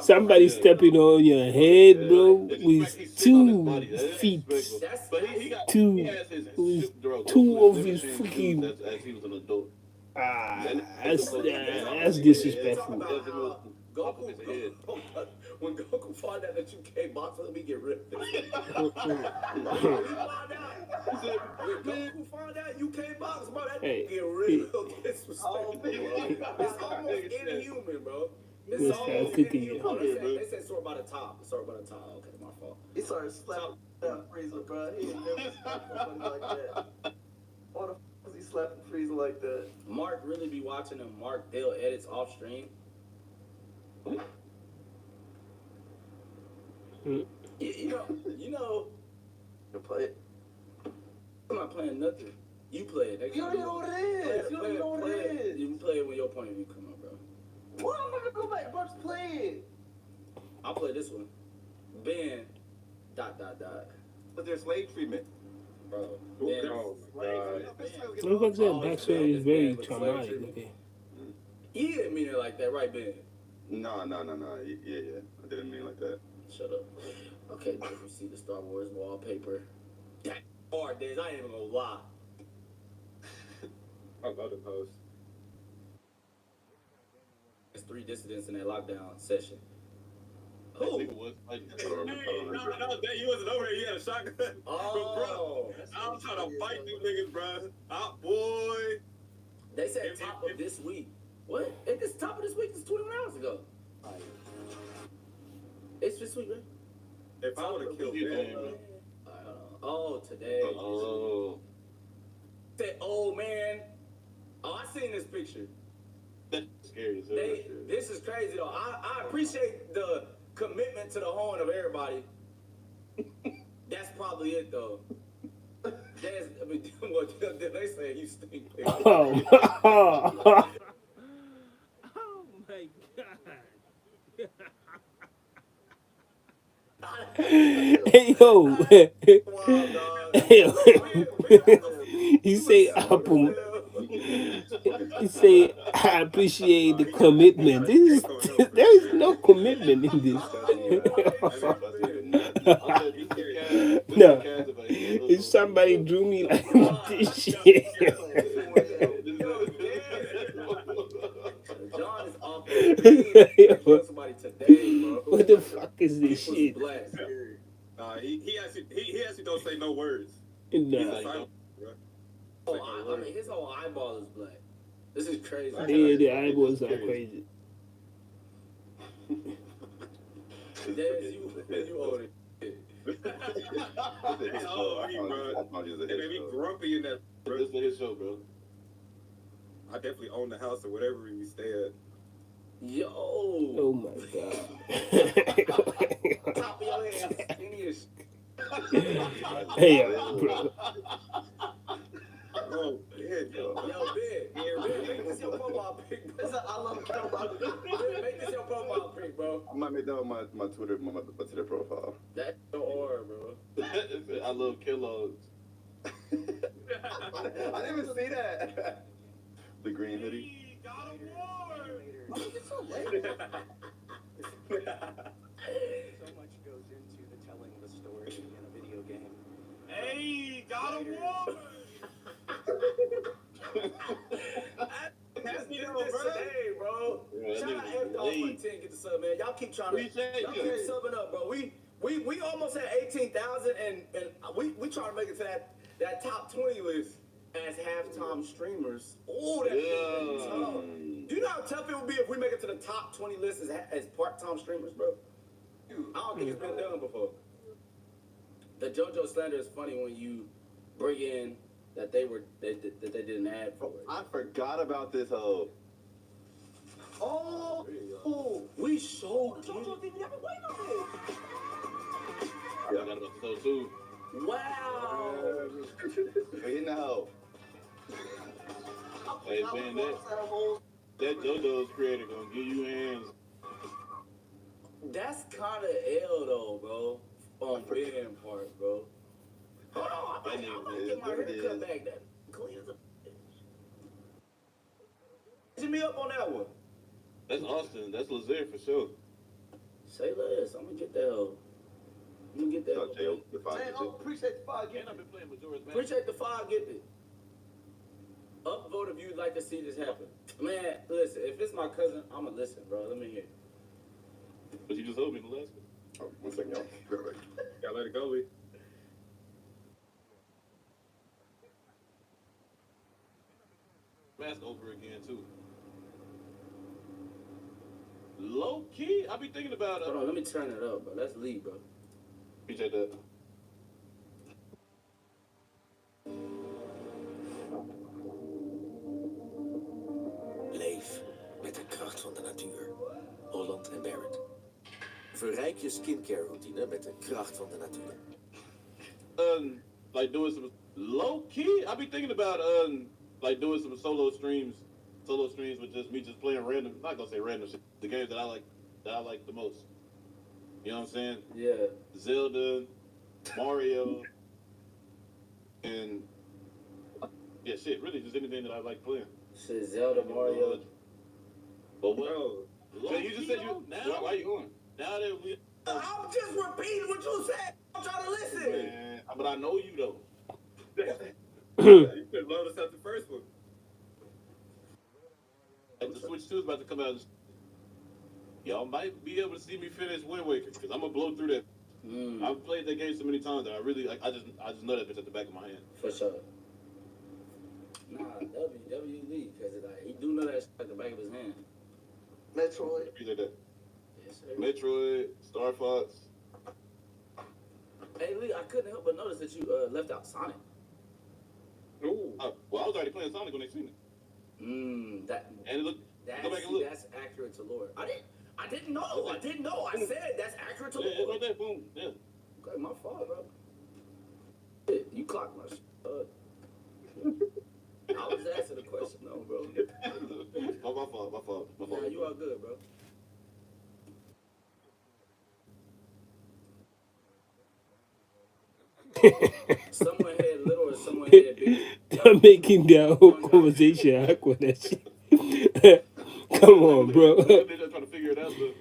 somebody stepping on your head, bro, with 2 feet. Two of his freaking. That's disrespectful. When Goku find out that you can't box, let me get ripped. When Goku find out you can't box, bro, that get real disrespectful. It's almost inhuman, bro. It's almost inhuman. They said sort by the top. Sort by the top. Okay, my fault. He started slapping that Freezer, bro. He ain't never slapped somebody like that. Why the f is he slapping Freezer like that? Mark really be watching him. Mark Dale edits off stream. You know. You play it. I'm not playing nothing. You play it. You don't even know what it is. You don't even know what it is. You can play it when your point of view come up, bro. What? I'm not gonna go back, bro. Just play it. I'll play this one. Ben. ... But there's slave treatment. Bro. Like I said, backstory is very traumatic. Okay. You didn't mean it like that, right, Ben? No. Yeah. I didn't mean it like that. Shut up. Okay, now you see the Star Wars wallpaper. That hard days, I ain't even gonna lie. I'll go to post. There's 3 dissidents in that lockdown session. Who? No, you wasn't over there. You had a shotgun. Oh. Bro, I'm trying to fight these niggas, bro. Boy. They said top of this week. What? It's top of this week. It's 21 hours ago. It's this week, right? If I would have killed him. Oh, today. Oh. Said, oh, man. Oh, I seen this picture. That's scary. This is crazy, though. I appreciate the commitment to the horn of everybody. That's probably it, though. What they say, you stink. Oh my God. Hey yo, he say apple. He say I appreciate the commitment. There is no commitment in this. No, if somebody drew me like this shit. John is off somebody today, bro. What the fuck is this shit? He actually don't say no words. Nah. I mean, his whole eyeball is black. This is crazy. Yeah, the eyeballs are crazy. You old it. Oh, bro. It made me grumpy in that. Bro. This is his show, bro. I definitely own the house or whatever we stay at. Yo. Oh my God. Top of your head. Hey, bro. Oh, yeah, Yo, Ben, make this your profile pic, bro. I love make this your profile pic, bro. I might make that on my Twitter, my Twitter profile. That's your aura, bro. I love kilos. I didn't even see that. The green hoodie. God of War. Oh, it's so late. So much goes into the telling of a story in a video game. Hey, God of War. Pass me the 10 get the sub, man. Y'all keep trying to Appreciate y'all you. keep subbing up, bro. We almost at 18,000 and we trying to make it to that top 20 list as halftime streamers. Oh, that's tough. Do you know how tough it would be if we make it to the top 20 list as part-time streamers, bro? I don't think it's been done before. The JoJo slander is funny when you bring in that they did an ad for it. I forgot about this hoe. Oh, we showed JoJo didn't ever wait on this. I got about so too. Wow. We're in the hoe. Hey, man, that JoJo's creator gonna give you hands. That's kind of L though, bro. On Ben part, bro. Hold on, I'm gonna get my haircut back. That clean as a. Hit me up on that one. That's Austin. That's Lazier for sure. Say less. I'm gonna get that hoe. I'm gonna get that hoe. Man, I appreciate the 5 And I've been playing Majora's Mask. Appreciate the 5 get it. Upvote if you'd like to see this happen. Man, listen, if it's my cousin, I'ma listen, bro. Let me hear. But you just told me the last one. Oh, 1 second, y'all. Gotta let it go, Lee. Mask over again too. Low key, I be thinking about Hold on, let me turn it up, bro. Let's leave, bro. Appreciate that. Leef met de kracht van de natuur. Holland en Barrett. Verrijk je skincare routine met de kracht van de natuur. Like doing some low key. I be thinking about like doing some solo streams with just me just playing random. Not gonna say random shit. The games that I like the most. You know what I'm saying? Yeah. Zelda, Mario, and yeah, shit. Really, just anything that I like playing. Shit, Zelda, Mario. But what? So you just said you now? Why you going? Now that we. I'm just repeating what you said. I'm trying to listen. Man, but I know you though. You could load us up the first one. Like the Switch 2 is about to come out. Y'all might be able to see me finish Wind Waker because I'm gonna blow through that. I've played that game so many times that I really like. I just know that bitch at the back of my hand. For sure. Nah, WWE, because like, he do know that shit at the back of his hand. Metroid. Appreciate that. Yes, sir. Metroid, Star Fox. Hey, Lee, I couldn't help but notice that you left out Sonic. Ooh. Well, I was already playing Sonic when they seen it. That And it look. Go back and look. that's accurate to lore. I didn't know. I didn't know. I said that's accurate to Yeah, lore. right there, boom. Yeah. Okay, my fault, bro. Shit, you clocked my shit. I was asking a question, though, bro. My fault. Nah, you all good, bro. Someone had little or someone had big. They're making their whole conversation awkward. That shit. Come on, bro. They're just trying to figure it out, though.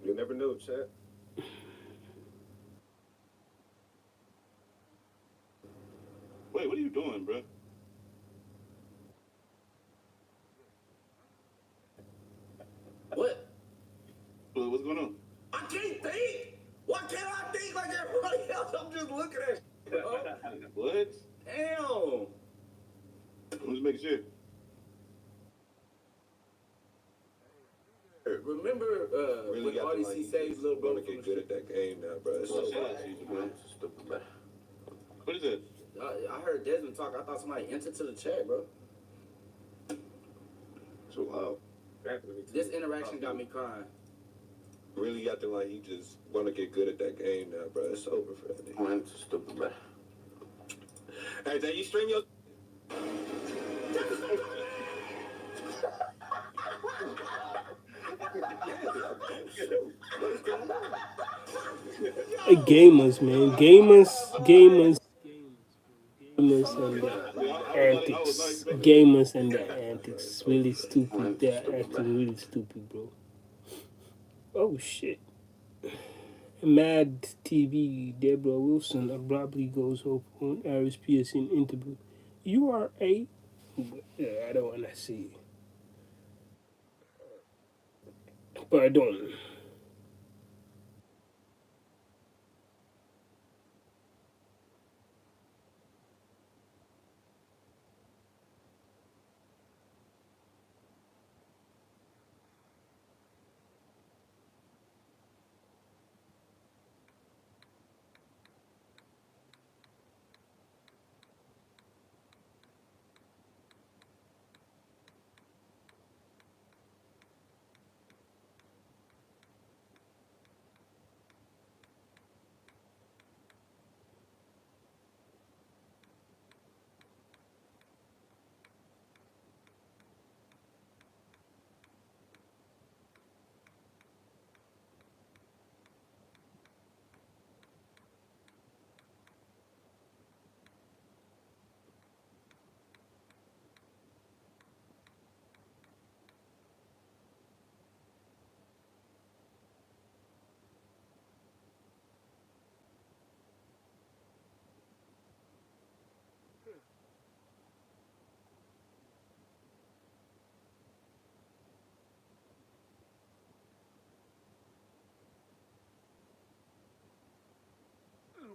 You never know, chat. Wait, what are you doing, bro? What? What's going on? I can't think. Why can't I think like everybody else? I'm just looking at shit, bro. What? Damn. I'm just making sure. Remember when RDC saves little brother from Get good at that game now, bro. It's Oh, so shout out to you, bro. stupid, man. What is it? I heard Desmond talk. I thought somebody entered to the chat, bro. So loud. This interaction got me crying. Really acting like he just want to get good at that game now, bro. It's over for that nigga. Man, it's stupid, man. Hey, then you stream your... Gamers, man. Gamers and their antics. Gamers and their antics. Really stupid. They're acting really stupid, bro. Oh, shit. Mad TV, Deborah Wilson abruptly goes off on Aris Pearson interview. You are a Yeah, I don't wanna see. Pardon.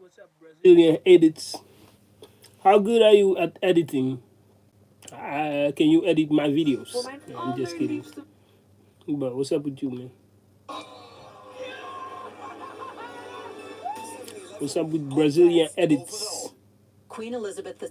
What's up, Brazilian edits? How good are you at editing? Can you edit my videos? No, I'm just kidding. But what's up with you, man? What's up with Brazilian edits? Queen Elizabeth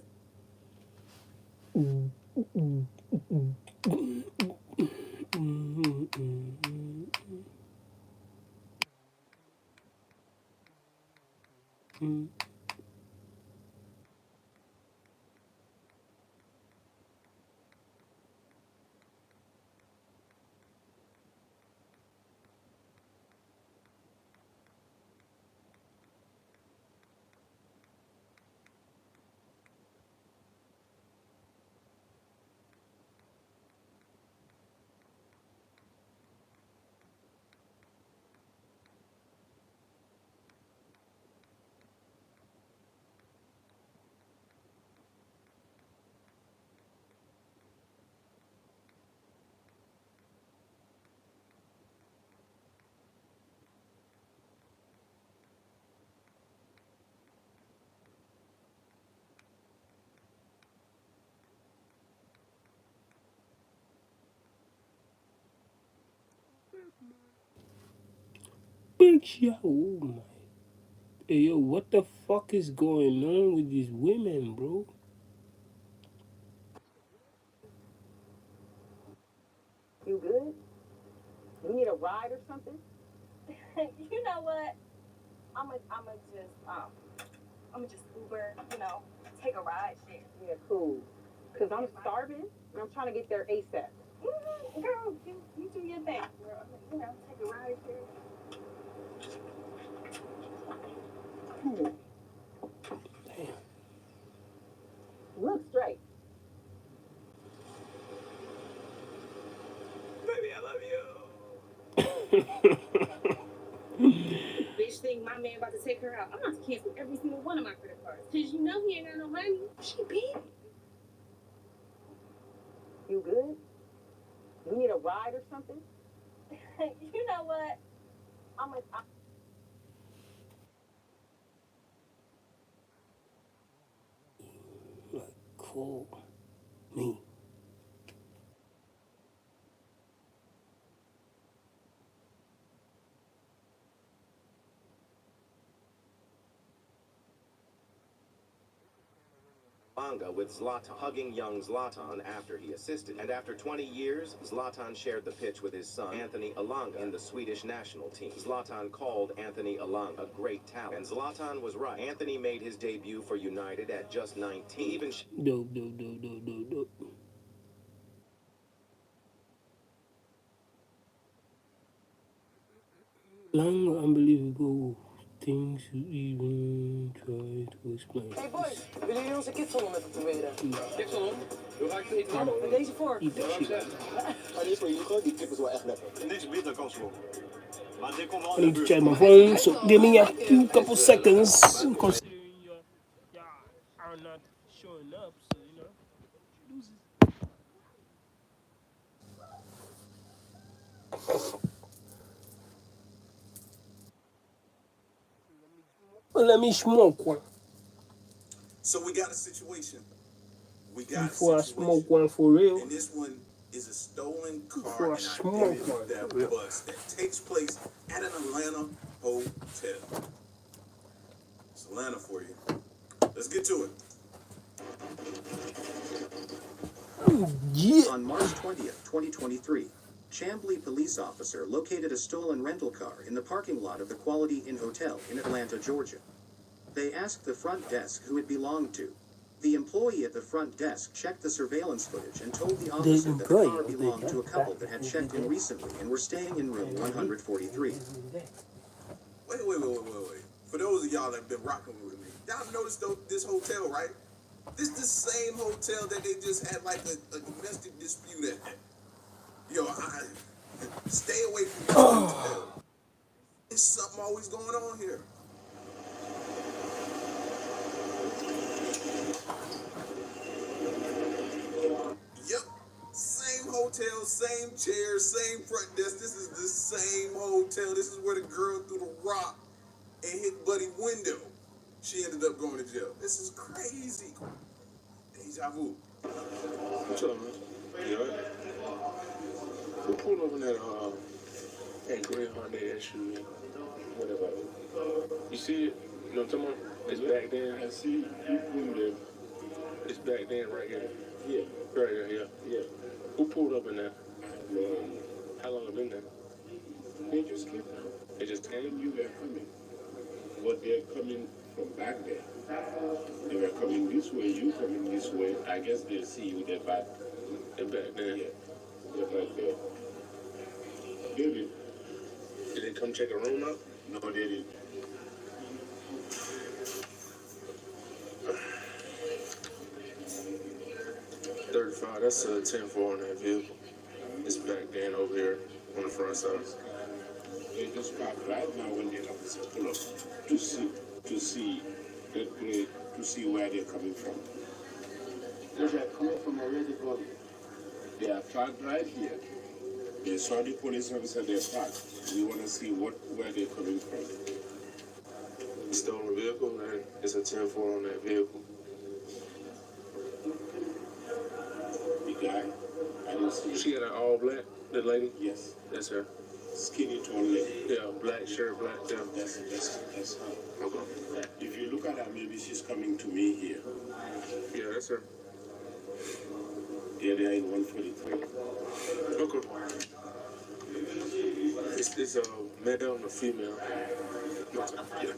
Big show. Oh my. Hey, yo, what the fuck is going on with these women, bro? You good? You need a ride or something? You know what? I'm just Uber, take a ride share. Yeah, cool. Cause I'm starving and I'm trying to get there ASAP. Girl, you do your thing. Girl, take a ride share. Look straight. Baby, I love you. Bitch think my man about to take her out. I'm about to cancel every single one of my credit cards. Cause you know he ain't got no money. She big. You good? You need a ride or something? You know what? I'm Cool. Me. Manga with Zlatan hugging young Zlatan after he assisted. And after 20 years, Zlatan shared the pitch with his son, Anthony Elanga, in the Swedish national team. Zlatan called Anthony Elanga a great talent. And Zlatan was right. Anthony made his debut for United at just 19. Even Dope, dope, dope, dope, dope, dope. Long, unbelievable things you even try to explain. Hey boys, willen jullie onze kipsalon even proberen? Kipsalon? Hoe ga ik het eten I don't met deze vork? eat that shit. Ga niet voor Hugo, die kip is wel echt lekker. Niks bitter kan ze. Maar dit komt wel I need to check my phone, so give me a few couple seconds. Considering you are not showing up, so Let me smoke one. So we got a situation. We got Before a I situation. smoke one for real. And this one is a stolen car Before I and smoke identity one theft for real. bust that takes place at an Atlanta hotel. It's Atlanta for you. Let's get to it. Yeah. On March 20th, 2023, Chamblee police officer located a stolen rental car in the parking lot of the Quality Inn Hotel in Atlanta, Georgia. They asked the front desk who it belonged to. The employee at the front desk checked the surveillance footage and told the officer that the car belonged to a couple that had checked in recently and were staying in room 143. Wait. For those of y'all that have been rocking with me, y'all noticed this hotel, right? This the same hotel that they just had like a domestic dispute at. Yo, stay away from this hotel. There's something always going on here. Yep. Same hotel, same chairs, same front desk. This is the same hotel. This is where the girl threw the rock and hit Buddy's window. She ended up going to jail. This is crazy. Deja vu. What's up, man? You all right? Who pulled over that gray Honda SUV? Whatever. You see it? You know what I'm talking about? It's back then. I see you pulled it. It's back then right here. Yeah. Right here, yeah. Yeah. Who pulled up in there? How long have been there? They just came. They just came? You were coming. But they're coming from back there. They were coming this way, you coming this way. I guess they'll see you, they're back. They're back there. Yeah. They're back there. David. Did they come check a room out? No, they didn't. $35, that's a 10-4 on that vehicle. It's back then over here on the front side. They just parked right now when they officer pull up to see where they're coming from. They're coming from already, but they are parked right here. They saw the police officer, they're parked. We want to see where they're coming from. Stolen vehicle, and it's a 10-4 on that vehicle. The guy, I don't see. She got an all black, the lady? Yes. That's her. Skinny tall lady. Yeah, black shirt, black down. That's her. Okay. If you look at her, maybe she's coming to me here. Yeah, that's her. Yeah, they are in 143. Okay. It's a male and a female. Yeah.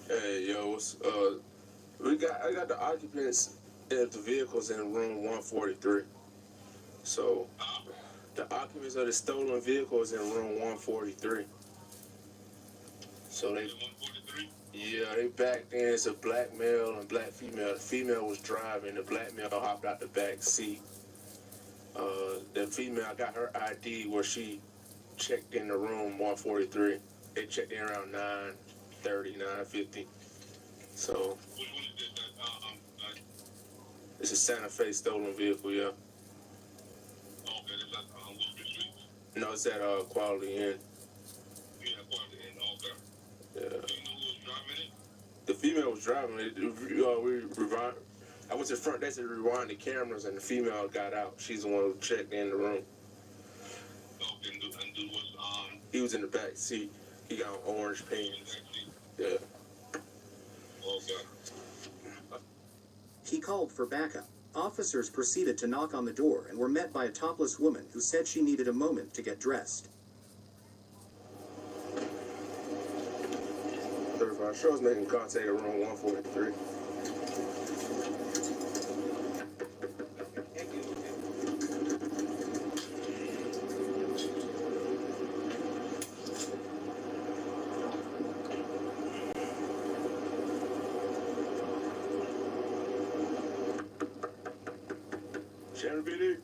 Hey, yo, I got the occupants of the vehicles in room 143. So, the occupants of the stolen vehicles in room 143. So they, yeah, they back then. It's a black male and black female. The female was driving. The black male hopped out the back seat. The female got her ID where she checked in the room 143. They checked in around 9:30, 9:50. So it's a Santa Fe stolen vehicle, yeah. No, it's at Quality Inn. Yeah. The female was driving it. I went to the front desk to rewind the cameras, and the female got out. She's the one who checked in the room. He was in the back seat. He got orange pants. Yeah. He called for backup. Officers proceeded to knock on the door and were met by a topless woman who said she needed a moment to get dressed. 35 shows making contact at room 143. Shannon BD.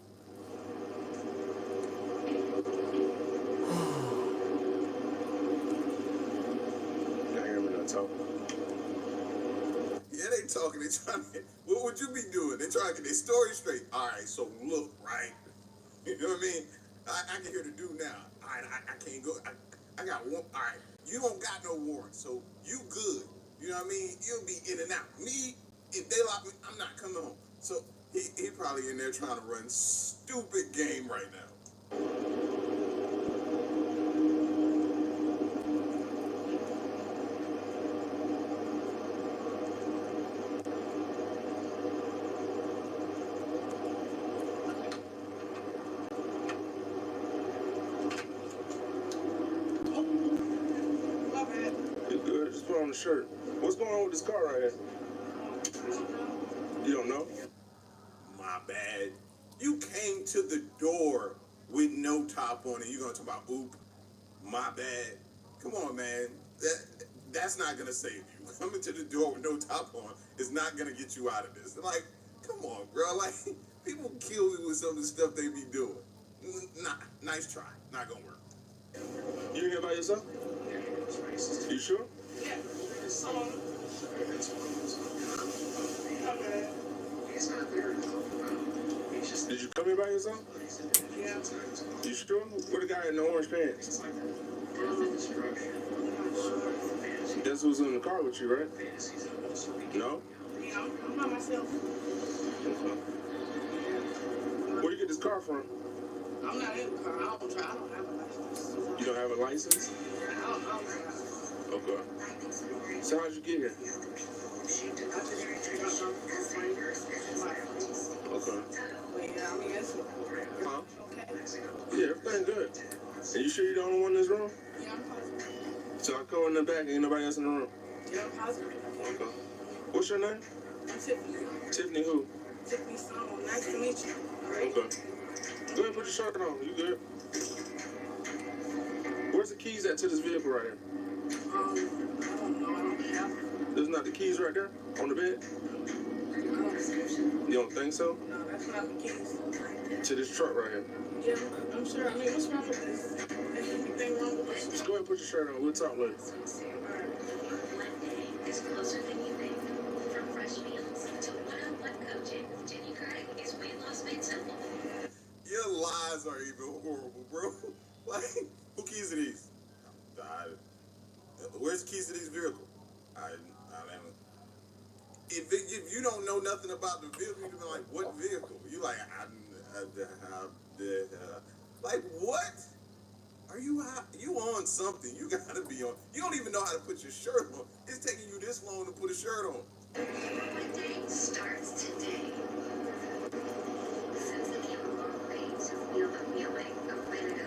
Yeah, they talking. They trying to. What would you be doing? They trying to get their story straight. All right, so look, right. You know what I mean? I can hear the dude now. All right, I can't go. I got one. All right, you don't got no warrant, so you good. You know what I mean? You'll be in and out. Me, if they lock me, I'm not coming home. So he probably in there trying to run stupid game right now. It's good. Just put on the shirt. What's going on with this car right here? You don't know? My bad. You came to the door with no top on it. You gonna talk about oop? My bad. Come on, man. That's not gonna save you. Coming to the door with no top on is not gonna get you out of this. Like, come on, bro. Like, people kill me with some of the stuff they be doing. Nah, nice try. Not gonna work. You here by yourself? You sure? Yeah. Did you come here by yourself? Yeah. You sure? What the guy in the orange pants? That's who's in the car with you, right? No? Yeah, I'm by myself. Okay. Where you get this car from? I'm not in the car. I don't have a license. You don't have a license? I don't drive. Okay. So how'd you get here? Okay. Huh? Yeah, everything good. And you sure you're the only one in this room? Yeah, I'm positive. So I go in the back and ain't nobody else in the room? Yeah, I'm positive. Okay. What's your name? I'm Tiffany. Tiffany who? Tiffany Stone. Nice to meet you. Okay. Go ahead and put your shirt on. You good? Where's the keys at to this vehicle right here? I don't know. I don't have them. There's not the keys right there on the bed? You don't think so? No, that's not the keys. To this truck right here? Yeah, I'm sure. I mean, what's wrong with this? Is anything wrong with this? Just go ahead and put your shirt on. We'll talk later. Is closer than you think. From fresh meals to one-on-one coaching, Jenny Craig is weight loss made simple. Your lies are even horrible, bro. Like, who keys are these? Where's the keys to these vehicles? If you don't know nothing about the vehicle, you'd be like, what vehicle? You like, like, what? Are you on something? You gotta be on. You don't even know how to put your shirt on. It's taking you this long to put a shirt on. The day starts today. Since it came a long way to feel the feeling of letting go.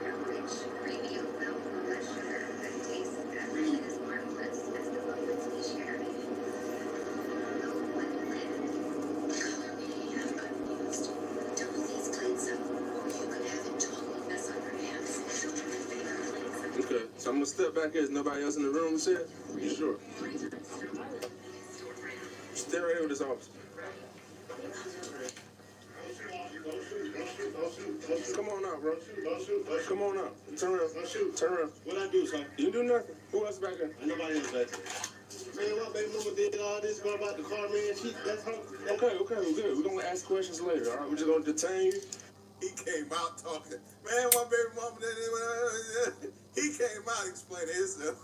A rich, premium milk with less sugar that tastes every bit as marvelous as the moments we share. The one lid. Color may have unused. Double these plates up, or you could have a total mess on your hands. Okay, so I'm gonna step back here. Is nobody else in the room, said? You sure? Stay right here with this officer. Come on out, bro. Come on out. Turn around. Turn around. What I do, son? You didn't do nothing. Who else back there? Ain't nobody else back there. Man, what baby mama did all this girl about the car, man? That's her. Okay, we're good. We're gonna ask questions later, all right? We're just gonna detain you. He came out talking. Man, my baby mama did it. He came out explaining himself.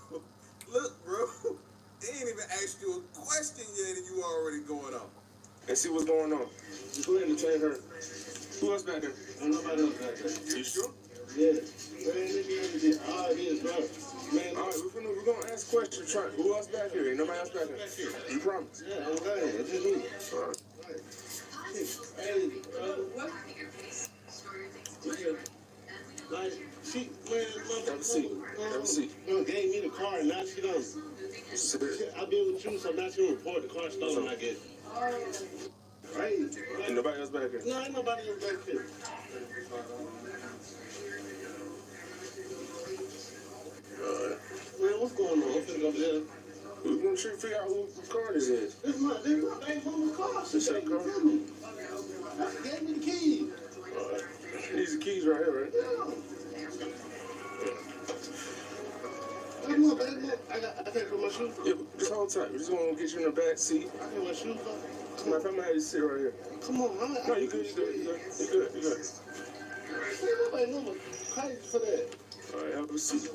Look, bro. They ain't even asked you a question yet and you already going on. And see what's going on. Just go ahead and detain her. Who else back there? Ain't nobody else back there. You sure? Yeah. Man, this all it is, bro. Man, all right, we're gonna ask questions. Who else back here? Ain't nobody else back here. You promise? Yeah, okay. It's just me. All right. Hey, like, she, man, have a seat. Have a seat. Gave me the car, and now she don't. I've been with you, so now she report the car stolen, I guess. Right? Ain't nobody else back here? No, ain't nobody else back here. Man, what's going on? I'm finna go there. We're gonna try to figure out whose car this is. This is my baby mama's car. She This your car? gave me the keys. These are keys right here, right? Yeah. Hey, look, baby, look. I I can't put my shoes on. Yeah, just hold tight. We just want to get you in the back seat. I can't put my shoes on. Come on, I'm gonna have you sit right here. Come on, man. No, you good, you good, you good. You good, you good. Nobody know crazy for that. All right, have a seat.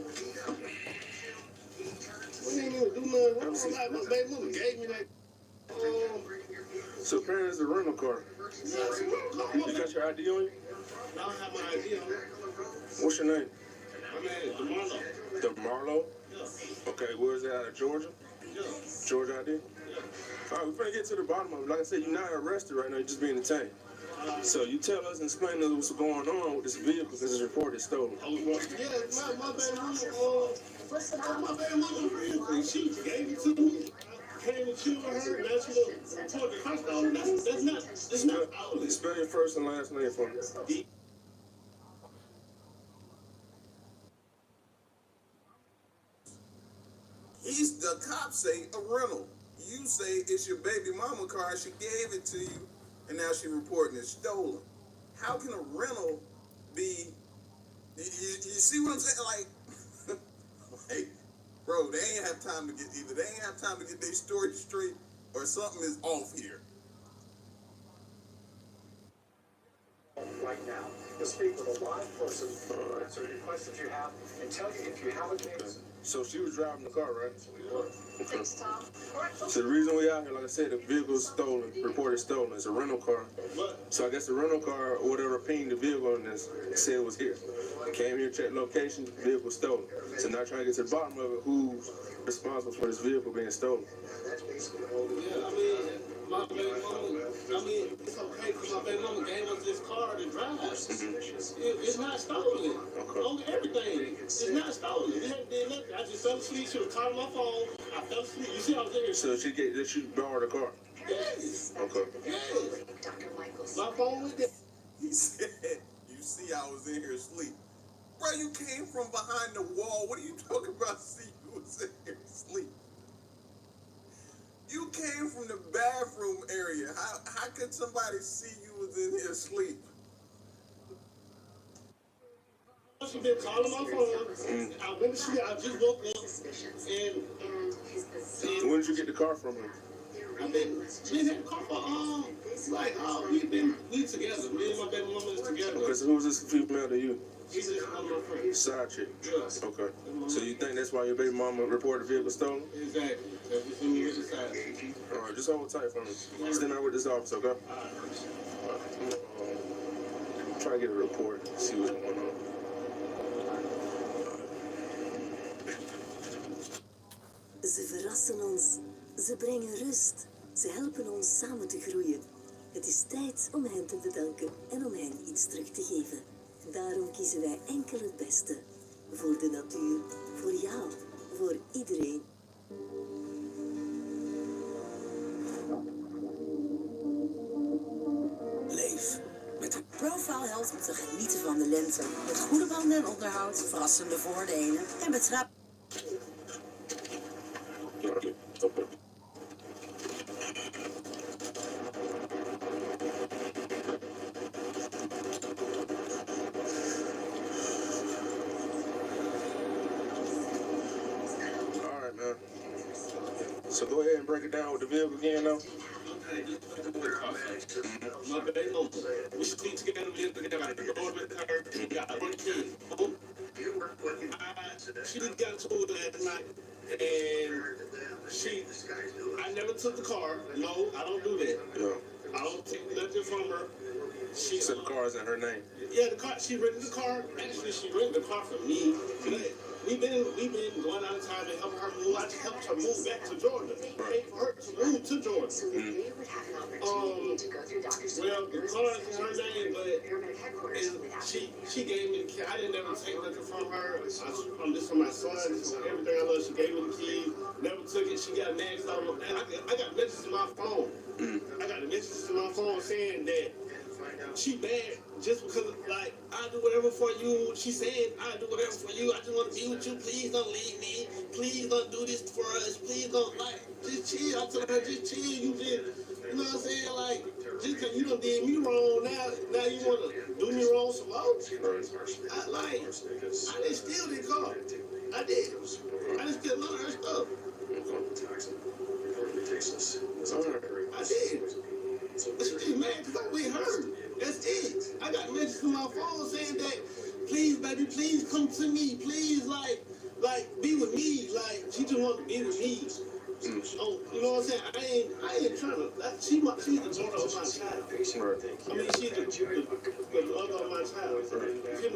We ain't even do nothing. Like, my baby mama gave me that. So apparently it's a rental car. You got your ID on you? I don't have my ID on. What's your name? My name is Dimanta. DeMarlo? Yeah. Okay, where's that out of Georgia? Yeah. Georgia ID? Yeah. All right, we're gonna get to the bottom of it. Like I said, you're not arrested right now, you're just being detained. So you tell us and explain to us what's going on with this vehicle because it's reported stolen. Yeah, my baby mama vehicle. She gave it to me. Came and chilled with her, and now she don't report the car stolen. That's not stolen. Spell your first and last name for me. The cops say a rental. You say it's your baby mama car. She gave it to you, and now she reporting it stolen. How can a rental be? You see what I'm saying? Like, bro, they ain't have time to get either. They ain't have time to get their story straight, or something is off here. Right now, you'll speak with a live person, answer any questions you have, and tell you if you have a case. So she was driving the car, right? Okay. So the reason we out here, like I said, the vehicle is stolen, reported stolen. It's a rental car. So I guess the rental car, or whatever pinged the vehicle on this, said it was here. Came here, checked location, vehicle stolen. So now trying to get to the bottom of it, who's responsible for this vehicle being stolen? Yeah, I mean, my baby mama, it's okay because my baby mama gave us this car to drive. It's not stolen. Only everything. It's not stolen. We haven't did nothing. I just fell asleep. She was calling my phone. I fell asleep. You see, I was in here. So she borrowed the car? Yes. Okay. Yes. My phone was there. He said, you see, I was in here asleep. Bro, you came from behind the wall. What are you talking about? See, you was in here asleep. You came from the bathroom area. How could somebody see you was in here asleep? She been calling my phone. I went to sleep. I just woke up. And when did you get the car from her? I've been in the car for we together. Me and my baby mama is together. Okay, so who's this female to you? She's just one of my friends. Side chick? Yeah. Okay. So you think that's why your baby mama reported the vehicle stolen? Exactly. All right, just hold tight for me. Stand out with this officer, okay? Try to get a report, see what's going on. Ze verrassen ons, ze brengen rust, ze helpen ons samen te groeien. Het is tijd om hen te bedanken en om hen iets terug te geven. Daarom kiezen wij enkel het beste. Voor de natuur, voor jou, voor iedereen. Leef met de Profile Health om te genieten van de lente. Met goede banden en onderhoud, verrassende voordelen en betrapt. So go ahead and break it down with the vehicle again, though. My baby mama, we sleep together, we live together. I go with her. We got one kid. She just got into it last night, and I never took the car. No, I don't do that. Yeah. I don't take nothing from her. So the car is in her name? Yeah, the car. She rented the car. Actually, she rented the car from me. We've been going out of time to help her move. I just helped her move back to Georgia. Paid for her to move to Georgia. Well, the car is in her name, but she gave me the key. I didn't ever take nothing from her. This is my son. This is everything I love. She gave me the key. Never took it. She got mad. I got messages in my phone. I got messages in my phone saying that she bad just because, like, I do whatever for you. She said, I do whatever for you. I just want to be with you. Please don't leave me. Please don't do this for us. Please don't, like, just chill. I told her, just chill. You just, you know what I'm saying? Like, just because you done did me wrong, now you want to do me wrong some more? I didn't steal the car. I did. I didn't steal none of her stuff. like be with me. Like she just want to be with me. Oh, you know what I'm saying? I ain't trying to. She's the daughter of my child. I mean, she's the mother of my child.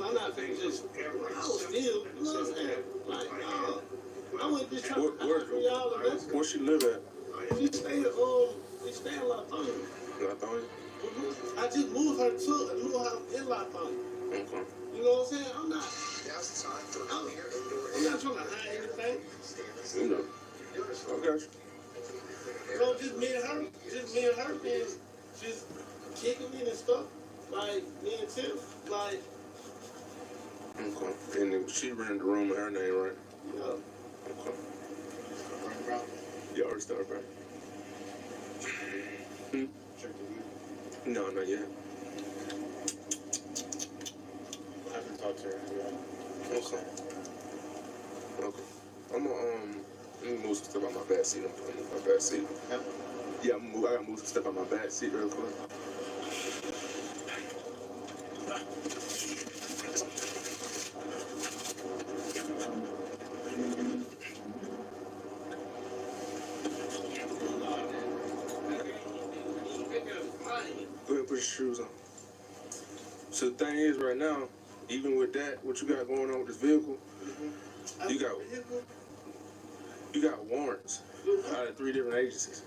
I'm not just. I was still. You know what I'm saying? Like, I went just trying to for y'all. Where she live at? She stay in La Tonya. La Tonya? I just moved her to a new house in La Tonya. Okay. You know what I'm saying? I'm not trying to hide anything. You know. I got you. No, just me and her being just kicking me and stuff. Like me and Tiff, like. Okay. And then she rented the room in her name, right? Yeah. Okay. You already started, right? No, not yet. I haven't talked to her yet. Okay. Okay. I'm gonna let me move some stuff out my back seat. I'm putting in my back seat. Yeah, I gotta move some stuff out my back seat real quick. Go ahead and put your shoes on. So the thing is, right now, even with that, what you got going on with this vehicle, you got warrants out of 3 different agencies.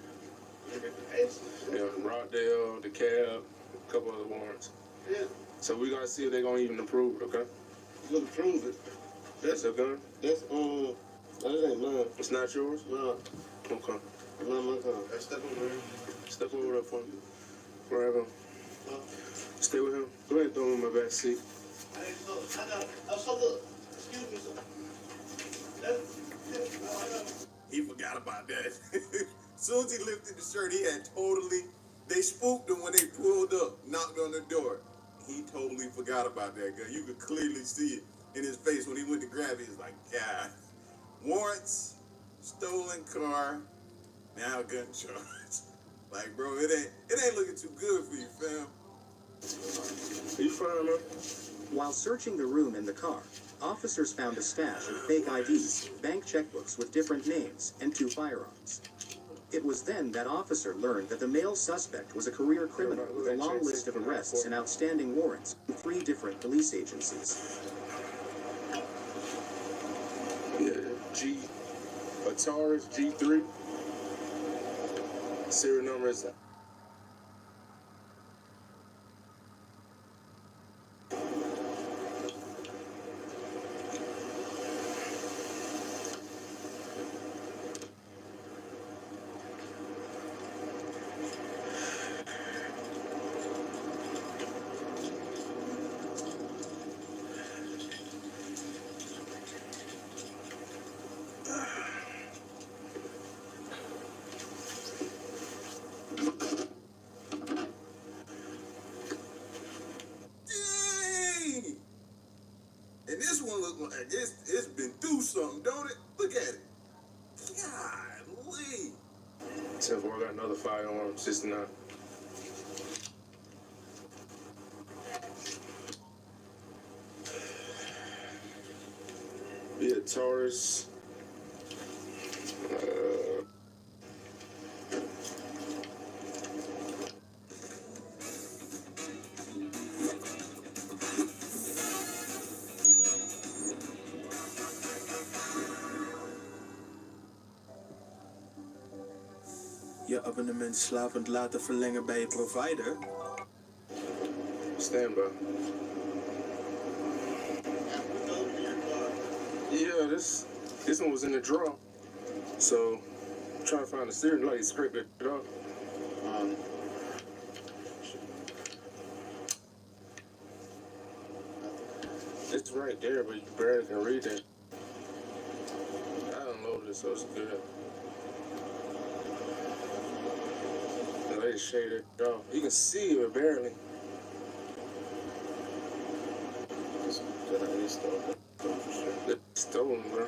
Yeah, Rockdale, the cab, a couple other warrants. Yeah. So we gotta see if they're gonna even approve it, okay? You gonna prove it? That's a gun? That's that ain't mine. It's not yours? No. Okay. Not my car. Step over there. Step over there for me. Grab him. Stay with him. Go ahead and throw him in my back seat. Excuse me, sir. He forgot about that. As soon as he lifted the shirt, he had they spooked him when they pulled up, knocked on the door. He totally forgot about that, girl. You could clearly see it in his face when he went to grab it. He was like, God. Warrants, stolen car, now gun charge. Like, bro, it ain't looking too good for you, fam. You fine, man? While searching the room and the car, officers found a stash of fake IDs, bank checkbooks with different names, and 2 firearms. It was then that officer learned that the male suspect was a career criminal with a long list of arrests and outstanding warrants from 3 different police agencies. Yeah, Taurus G3. Serial number is And this one looks like it's been through something, don't it? Look at it. Golly. 10-4, I got another firearm, 69. Yeah, Taurus. Je abonnement slavend laten verlengen bij je provider. Stand by. Yeah, this one was in the drawer. So I'm trying to find the steering light, scrape it off. It's right there, but you barely can read it. I unloaded it, so it's good. The lady shaded it off. You can see it, but barely. It's stolen, bro.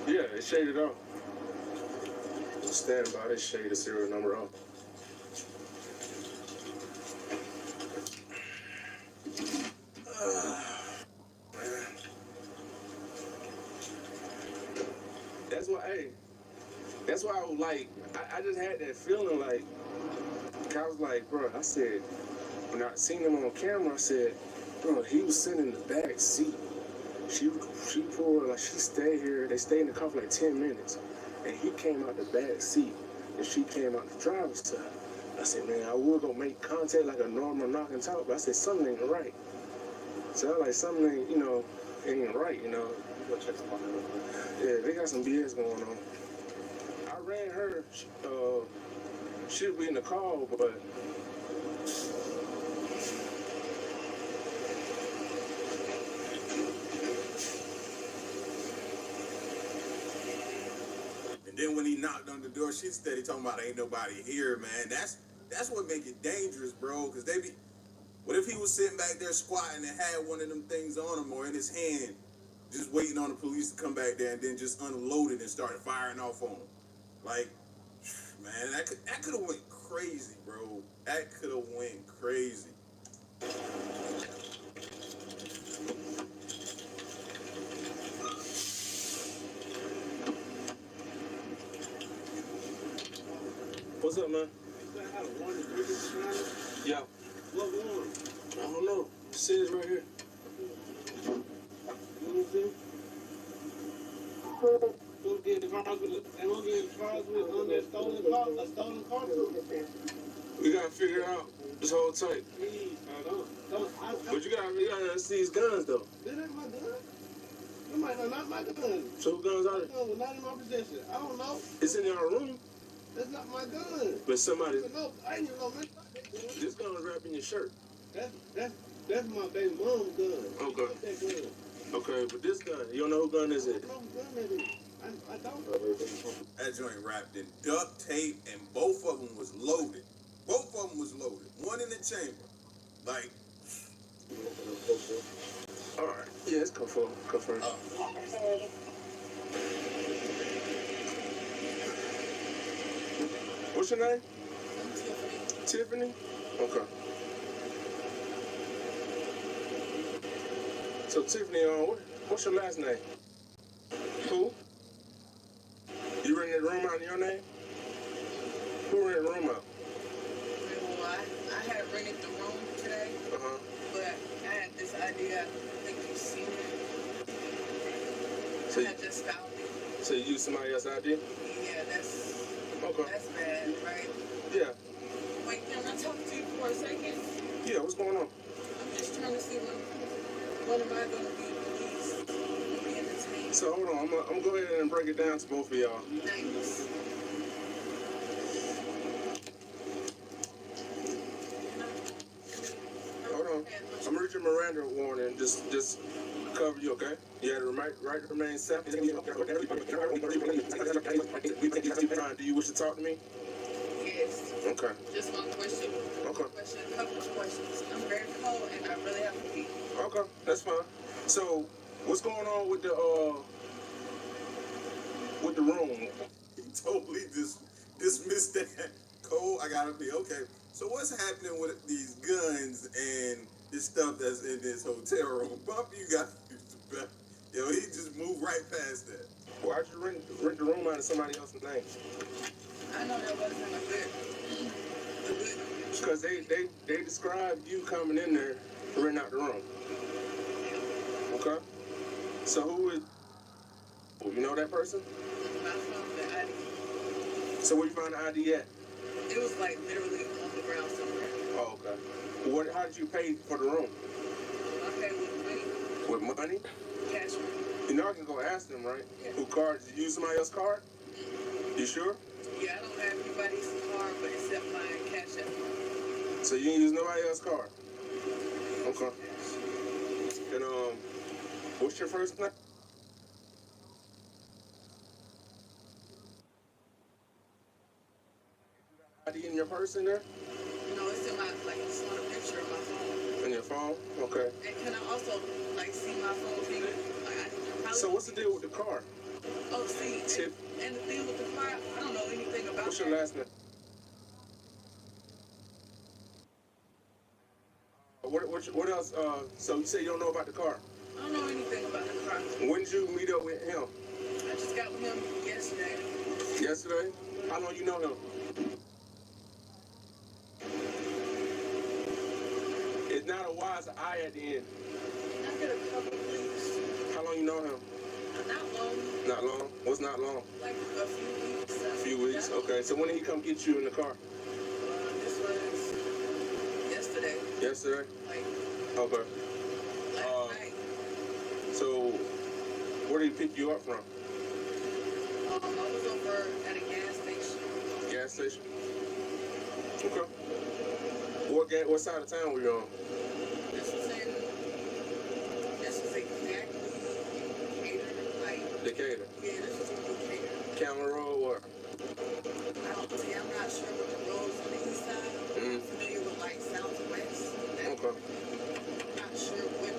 Yeah, it shaded off. Stand by, they shade the serial number off. hey, that's why I was like, I just had that feeling like, I was like, bro, I said, when I seen him on camera, I said, bro, he was sitting in the back seat. She pulled, like, she stayed here. They stayed in the car for like 10 minutes. And he came out the back seat, and she came out the driver's side. I said, man, I would go make contact like a normal knock and talk, but I said, something ain't right. So I like, something ain't, ain't right, Go check them out. Yeah, they got some BS going on. I ran her, she'll be in the car, but And then when he knocked on the door, she steady talking about ain't nobody here, man. That's what make it dangerous, bro. Cause they be, what if he was sitting back there squatting and had one of them things on him or in his hand, just waiting on the police to come back there and then just unloaded and started firing off on him? Like, man, that could have went crazy, bro. That could have went crazy. what's up, man? Yeah. What one? I don't know. It says right here. You know what I'm saying? Don't get the cars with that stolen car, a stolen car too. We gotta figure it out. Just hold tight. Please, But you gotta see these guns though. That ain't my gun. That might not my gun. So who guns are My they? gun was not in my possession. I don't know. It's in your room. That's not my gun. But somebody. No, I ain't even know, man. This gun was wrapped in your shirt. That's my baby mom's gun. Okay. That gun. Okay, but this gun, you don't know who gun is it? I don't know whose gun that is. I don't. That joint wrapped in duct tape and both of them was loaded. Both of them was loaded. One in the chamber. Like, All right. Yeah, it's confirmed. What's your name? Tiffany. Okay. So Tiffany, what's your last name? Who? You rented the room out in your name? Who rented the room out? Well, I had rented the room today, but I had this idea. I think you've seen it. So I just found it. So you used somebody else's idea? Yeah, that's bad, right? Yeah. Wait, can I talk to you for a second? Yeah, what's going on? I'm just trying to see when am I going to be released in the team. So hold on, I'm gonna go ahead and break it down to both of y'all. Thanks. Hold on. I'm gonna read your Miranda warning. Just cover you, okay? You had a right to remain separate. Do you wish to talk to me? Yes. Okay. Just one question. Okay. A couple of questions. I'm very cold and I really have to pee. Okay, that's fine. So, what's going on with the room? he totally dismissed that. Cole, I gotta be okay. So what's happening with these guns and this stuff that's in this hotel room? Bump, you got yo, he just moved right past that. Why'd you rent the room out of somebody else's name? I know that wasn't a good. Because they described you coming in there to rent out the room. Okay? So who is, you know that person? I found the ID. So where you find the ID at? It was like literally on the ground somewhere. Oh, okay. How did you pay for the room? I paid with money. With money? Cash money. You know I can go ask them, right? Yeah. Who card? Did you use somebody else's card? You sure? Yeah, I don't have anybody's card but except my Cash App. So you didn't use nobody else's card? Okay. And what's your first name? ID in your purse in there? No, it's in my it's on a picture of my phone. In your phone? Okay. And can I also see my phone thing? So what's the deal with the car? Oh, see, and the thing with the car, I don't know anything about What's your last name? What else? So you say you don't know about the car? I don't know anything about the car. When did you meet up with him? I just got with him yesterday. Yesterday? How long you know him? It's not a Y, it's an I at the end. I got a couple weeks. How long you know him? Not long. Not long? What's not long? Like a few weeks. A few weeks? Okay. So when did he come get you in the car? This was yesterday. Yesterday? Like Okay. last night. So where did he pick you up from? I was over at a gas station. Gas station? Okay. What side of town were you on? This was exactly Decatur. Like Decatur. yeah, this was in Decatur. Camel Road, what? I'm not sure what the roads on the east side. I'm familiar with like southwest. Okay. Not sure what.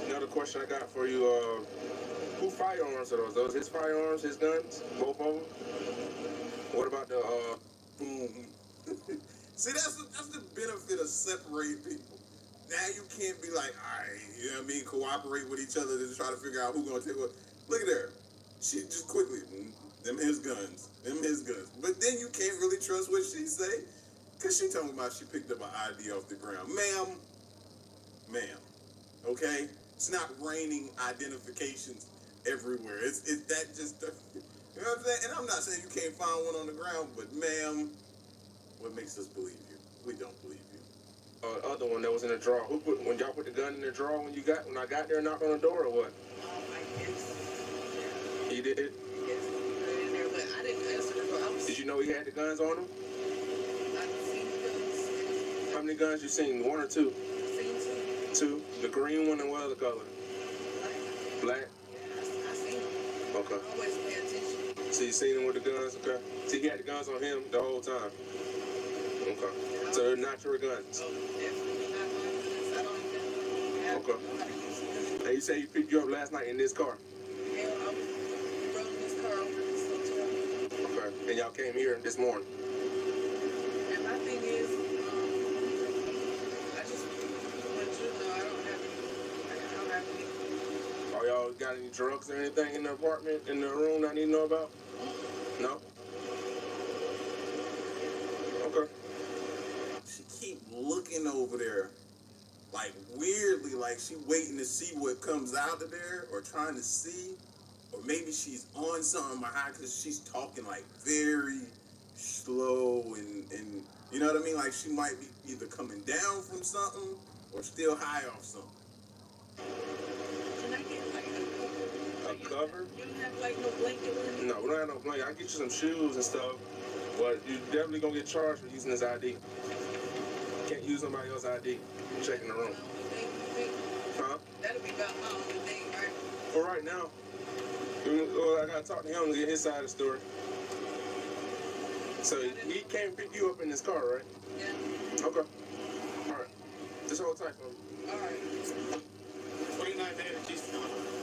Another question I got for you, who firearms are those? Those his firearms, his guns? Both of them? What about the, See, that's the benefit of separating people. Now you can't be like, all right, you know what I mean, cooperate with each other to try to figure out who's going to take what. Look at her. She just quickly, them his guns. But then you can't really trust what she say, because she talking about she picked up an ID off the ground. Ma'am, okay? It's not raining identifications everywhere. It's that just, you know what I'm saying? And I'm not saying you can't find one on the ground, but ma'am, what makes us believe you? We don't believe you. Other one that was in the drawer. When y'all put the gun in the drawer when I got there and knocked on the door or what? He did it? Yes, in there, but I didn't answer the door. Did you know he had the guns on him? I didn't see the guns. How many guns you seen? One or two? Seen Two? two. The green one and what other color? Black? I seen them. Okay. I always pay attention. So you seen him with the guns? Okay. So he had the guns on him the whole time? Okay. So they're not your guns? Definitely not my guns. I don't even have Okay. And you say he picked you up last night in this car? Yeah, I was rolling this car over to this hotel. Okay. And y'all came here this morning? And my thing is, I just want you to know I don't have any. Are y'all got any drugs or anything in the apartment, in the room I need to know about? No? Okay. She keep looking over there, like weirdly, like she waiting to see what comes out of there, or trying to see, or maybe she's on something behind, because she's talking like very slow and you know what I mean? Like she might be either coming down from something or still high off something. Can I get like A cover? You don't have like no blanket or anything? No, we don't have no blanket. I can get you some shoes and stuff, but you definitely gonna get charged for using his ID. Can't use somebody else's ID. Check in the room. Huh? That'll be about my only thing, right? For right now. Well, I gotta talk to him to get his side of the story. So he came pick you up in his car, right? Yeah. Okay. Alright. Just hold tight for me. Alright. 29 managers,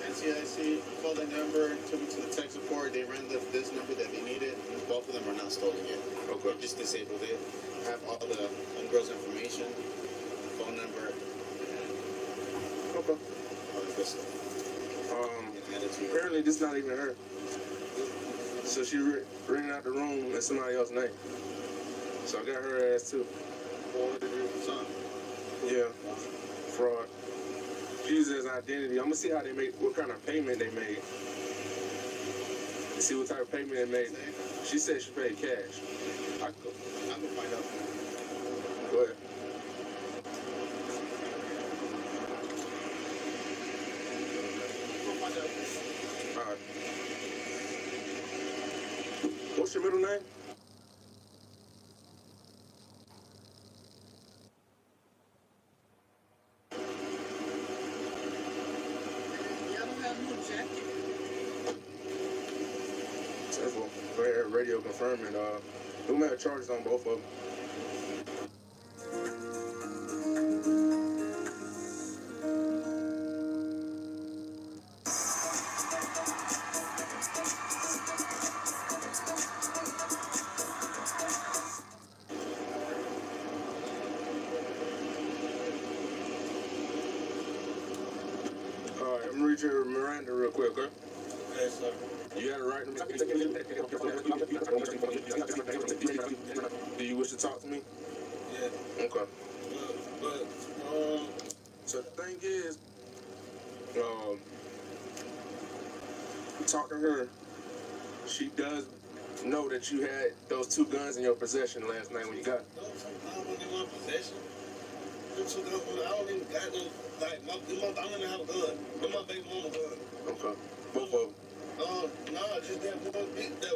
NCIC, called that number, took them to the tech support. They ran this number that they needed. Both of them are not stolen yet. Okay. Just disabled it. Have all the girl's information, phone number, Okay. all the good stuff. Apparently this not even her. So she ran out the room in somebody else's name. So I got her ass too. Yeah. Fraud. She uses his identity. I'm gonna see how they make, what kind of payment they made. See what type of payment they made. She said she paid cash. I'm gonna find out. Go ahead. Alright. What's your middle name? Y'all don't have no jacket. Simple. Go ahead, radio confirming. We might have charges on both of them. me read your Miranda real quick, okay? Hey, sir. You got it right. Do you wish to talk to me? Yeah. Okay. But so the thing is, talk to her. She does know that you had those 2 guns in your possession last night when you got. I don't in my possession. Them 2 guns, I don't even got them. Like, I don't even have a gun. They're my baby mama gun. Okay. Both of them. Nah, just that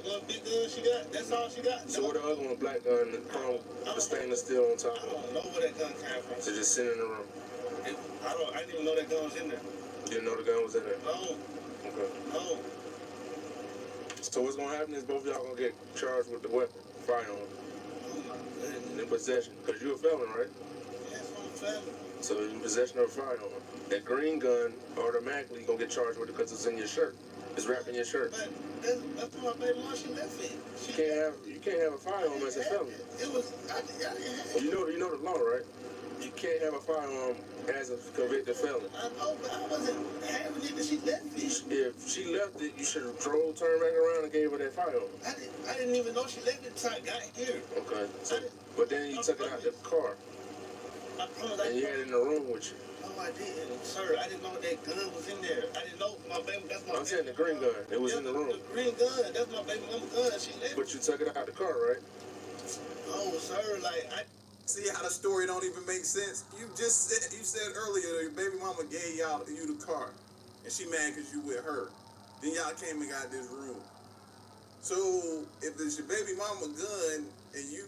one big gun she got. That's all she got. So what the other one, black gun, the chrome, the stainless steel on top? I don't know where that gun came from. So just sitting in the room. I didn't even know that gun was in there. You didn't know the gun was in there? No. Okay. No. So what's gonna happen is both of y'all gonna get charged with the weapon, firearm, in possession, because you're a felon, right? Yes, I'm a felon. So you're in possession of a firearm. That green gun automatically gonna get charged with it because it's in your shirt. It's wrapped in your shirt. But that's my baby mama. She left it. You can't have a firearm as a felon. It was. I didn't have it. You know the law, right? You can't have a firearm as a convicted felon. I know, but I wasn't having it. She left it. If she left it, you should have turned back around and gave her that firearm. I didn't even know she left it until I got here. Okay. So, but then you took it out the car. And you had it in the room with you. No, I didn't, sir. I didn't know that gun was in there. I didn't know my baby. That's my. I'm saying the green gun. It was in the room. The green gun. That's my baby mama gun. She left. But you took it out the car, right? Oh, sir. Like I. See how the story don't even make sense? You said earlier your baby mama gave you the car, and she mad because you with her. Then y'all came and got this room. So if it's your baby mama gun and you,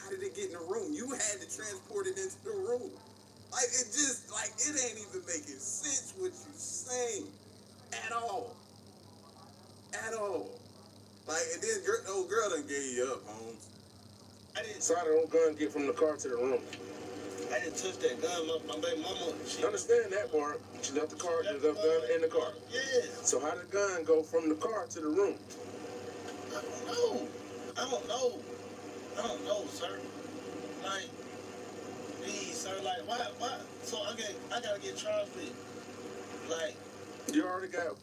how did it get in the room? You had to transport it into the room. Like it ain't even making sense what you saying at all. At all. Like and then old girl done gave you up, Holmes. So how did the gun get from the car to the room? I didn't touch that gun. My baby mama. I understand that part. She left the car. You left the gun in the car. Yes. So how did the gun go from the car to the room? I don't know, sir. Like, please, sir. Like, why? So I gotta get charged with, like. You already got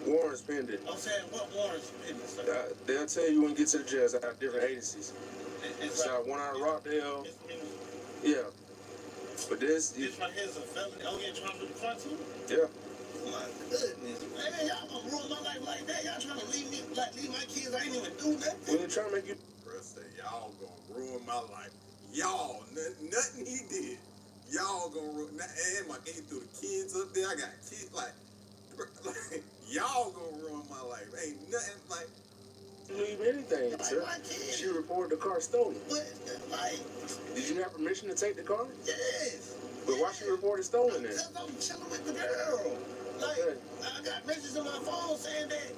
warrants pending. I'm saying, what warrants pending, sir? They'll tell you when you get to the jail. It's out different agencies. It's like one out of Rockdale. Yeah. But this right here is a felony. I'm getting charged with the car too? Yeah. Oh my goodness. Man, y'all gonna ruin my life like that? Y'all trying to leave my kids? I ain't even do nothing. We're trying to make you. Bruh say, y'all gonna ruin my life. Y'all, nothing he did. Y'all gonna ruin. And he threw the kids up there. I got kids. Like y'all gonna ruin my life. Ain't nothing like. Leave anything, sir. She reported the car stolen. What? Like? Did you have permission to take the car? Yes. But why she reported stolen then? Because I'm chilling with the girl. Like, okay. I got messages on my phone saying that.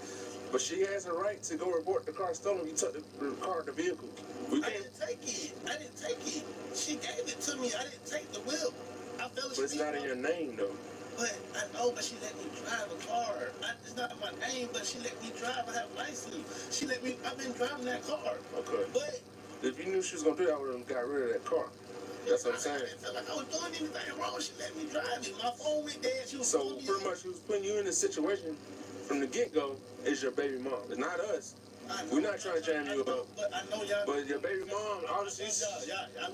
But she has a right to go report the car stolen. You took the car, the vehicle. I didn't take it. She gave it to me. I didn't take the whip. I fell asleep. But it's not in your name, though. But I know, but she let me drive a car. It's not my name, but she let me drive. I have a license. She let me. I've been driving that car. Okay. But if you knew she was gonna do that, I would have got rid of that car. That's what I'm saying. I didn't feel like I was doing anything wrong. She let me drive it. My phone went dead. She was so pretty much, she was putting you in a situation from the get-go. Is your baby mom? It's not us. We're not trying to jam you up. But I know y'all. But your baby mom, obviously,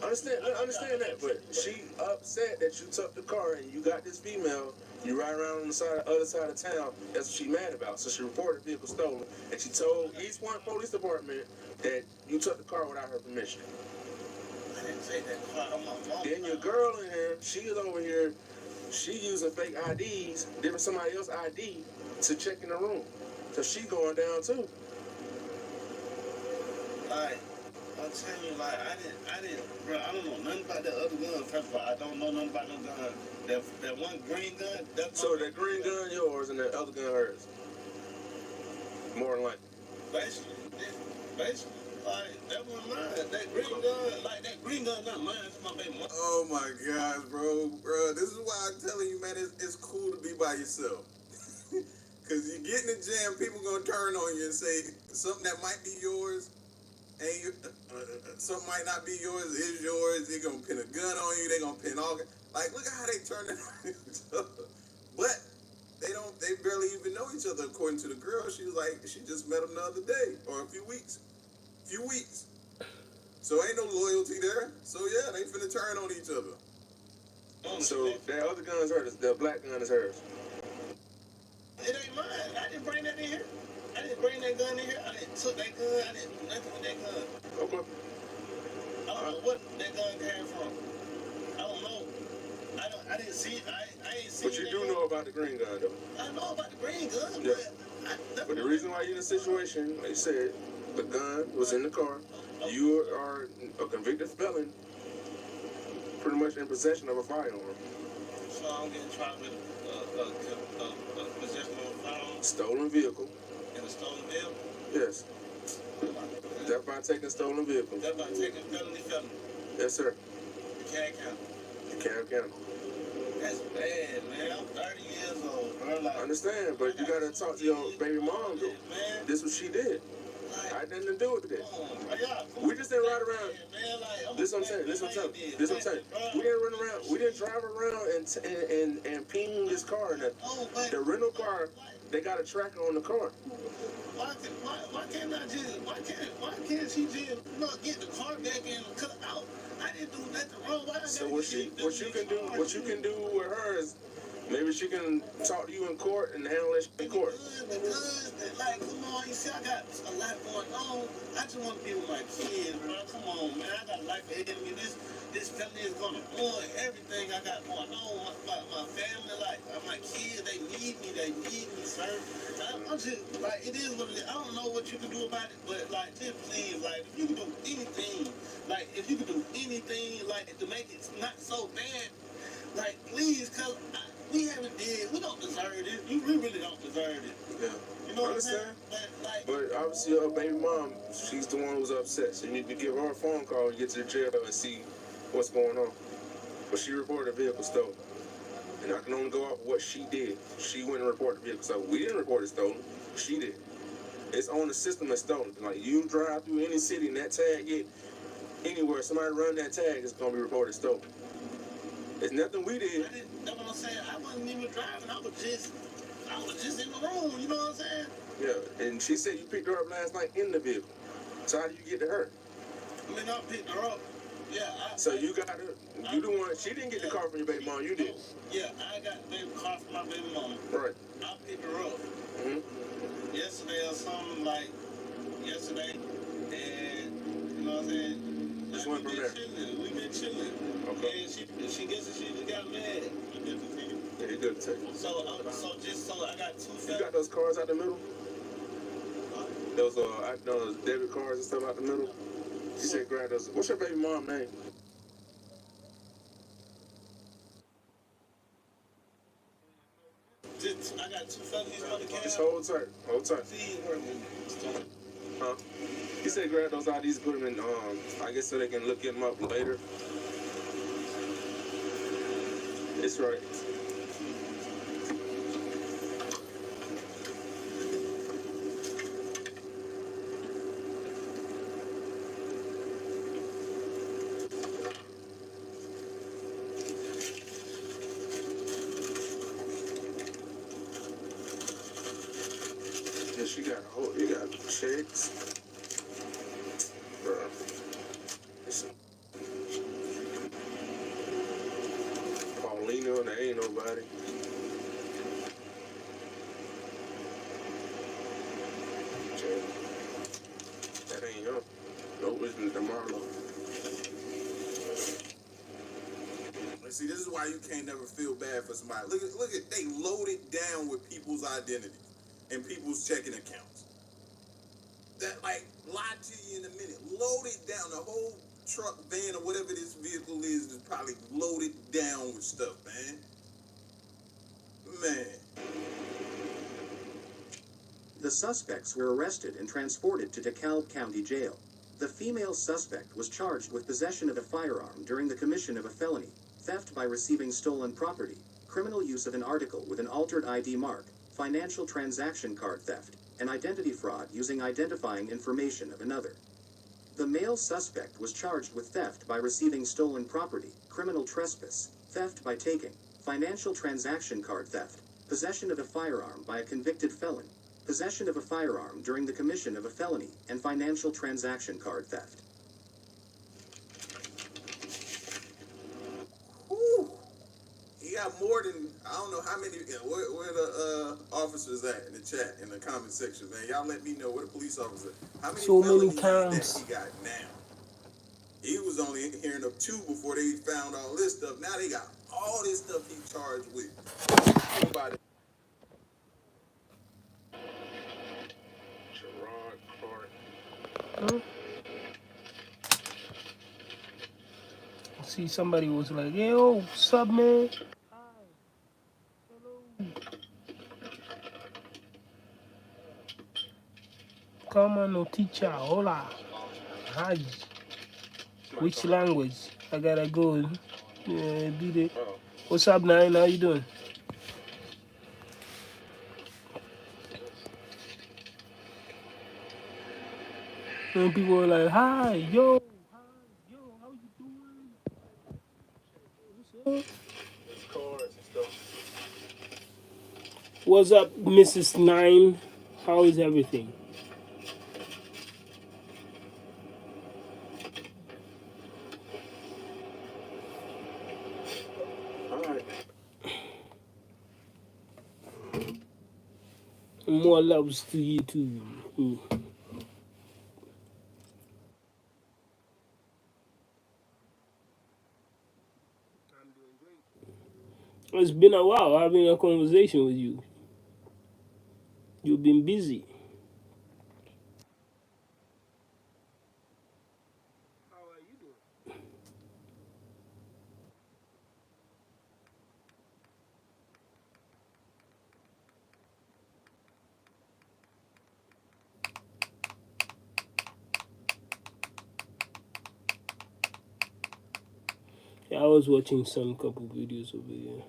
understand that. But she upset that you took the car and you got this female. You ride around on the other side of town. That's what she mad about. So she reported the vehicle stolen, and she told East Point Police Department that you took the car without her permission. I didn't take that car. I'm my mom. Then your girl in here, she is over here. She using fake IDs, giving somebody else ID to check in the room. So she going down too. Like, I'm telling you, like, I didn't, bro, I don't know nothing about that other gun. First of all, I don't know nothing about no gun. That one green gun, so that green gun yours and that other gun hers? More than likely. Basically, like, that one mine. That green gun, not mine. It's my baby mom. Oh my gosh, bro. This is why I'm telling you, man, it's cool to be by yourself. Because you get in the jam, people gonna turn on you and say something that might be yours, and something might not be yours, is yours. They're gonna pin a gun on you. They're gonna pin all. Like, look at how they turn it on. But They barely even know each other. According to the girl, she was like, she just met him the other day or a few weeks. So ain't no loyalty there. So yeah, they finna turn on each other. So that other gun is hers. The black gun is hers. It ain't mine. I didn't bring that in here. I didn't bring that gun in here. I didn't took that gun. I didn't do nothing with that gun. Okay. I don't know what that gun came from. I don't know. I didn't see it. I ain't seen it. But you do know about the green gun, though. I know about the green gun, Yeah. but But the reason why you're in the situation, like you said, the gun was in the car. You are a convicted felon, pretty much in possession of a firearm. So I'm getting tried with possession of a firearm. Stolen vehicle. In a stolen vehicle? Yes. Death by taking stolen vehicle. Death by taking felony. Yes, sir. Can't count. You can't count. That's bad, man. I'm 30 years old, bro. Like, I understand, but you gotta talk to your baby mom, though. man. This what she did. I had nothing to do with it. Yeah. We just didn't ride around. This what I'm saying. This what I'm saying. This what I'm saying. We didn't run around. We didn't drive around and ping this car. The rental car, they got a tracker on the car. Why can't she just not get the car back and cut out? I didn't do nothing wrong. So what you can do with her is maybe she can talk to you in court and handle it in court. Because, like, come on, you see, I got a lot going on. I just want to be with my kids, bro. Come on, man. I got life ahead of me. This family is gonna ruin everything I got going on. My family, like, my kids, they need me, sir. I'm just, like, it is what it is. I don't know what you can do about it, but, like, just please, like, if you can do anything, like, to make it not so bad, like, please, because we don't deserve it. We really don't deserve it. Yeah. You know what I'm saying? But obviously her baby mom, she's the one who's upset. So you need to give her a phone call and get to the jail and see what's going on. But she reported the vehicle stolen. And I can only go off what she did. She went and reported the vehicle stolen. We didn't report it stolen. She did. It's on the system that's stolen. Like, you drive through any city and that tag get anywhere, somebody run that tag, it's going to be reported stolen. It's nothing we did. That's what I'm saying. I wasn't even driving. I was just in the room. You know what I'm saying? Yeah, and she said you picked her up last night in the vehicle. So how did you get to her? I mean, I picked her up. Yeah. So you got her. You the one. She didn't get the car from your baby mom. You did. Yeah, I got the car from my baby mama. Right. I picked her up. Yesterday or something, like yesterday, and you know what I'm saying? Just went from there. We've been chilling. Okay. And she gets it. She just got mad. Yeah, you good to take it. So I got two. You got those cars out the middle? Those debit cards and stuff out the middle? She said grab those. What's your baby mom name? I got two felonies on the cab. Just hold tight. Hold tight. Huh? He said grab those IDs and put them in, I guess so they can look them up later. It's right. Yeah, she got a whole, you got checks. Bruh. Listen. Paulino, and there ain't nobody. Okay. That ain't him. Nope, it's DeMarlo. See, this is why you can't never feel bad for somebody. Look at, they loaded down with people's identities and people's checking accounts. That, like, lie to you in a minute. Loaded down. The whole truck, van, or whatever this vehicle is probably loaded down with stuff, man. Man. The suspects were arrested and transported to DeKalb County Jail. The female suspect was charged with possession of a firearm during the commission of a felony, theft by receiving stolen property, criminal use of an article with an altered ID mark, financial transaction card theft, and identity fraud using identifying information of another. The male suspect was charged with theft by receiving stolen property, criminal trespass, theft by taking, financial transaction card theft, possession of a firearm by a convicted felon, possession of a firearm during the commission of a felony, and financial transaction card theft. Whew. He got more than, I don't know how many, where the officers at in the chat, in the comment section, man. Y'all let me know where the police officer, how many So many felonies times. that he got now. He was only hearing of 2 before they found all this stuff. Now they got all this stuff he charged with. Think about it. Gerard Clark. See, somebody was like, yo, what's up, man? Come on, no teacher, hola. Hi. Which language? I gotta go do the. What's up, Nine? How you doing? And people were like, hi, yo, how you doing? What's up? Cards and stuff. What's up, Mrs. Nine? How is everything? All right. More loves to you too. It's been a while having a conversation with you. You've been busy. Yeah, I was watching some couple videos over here.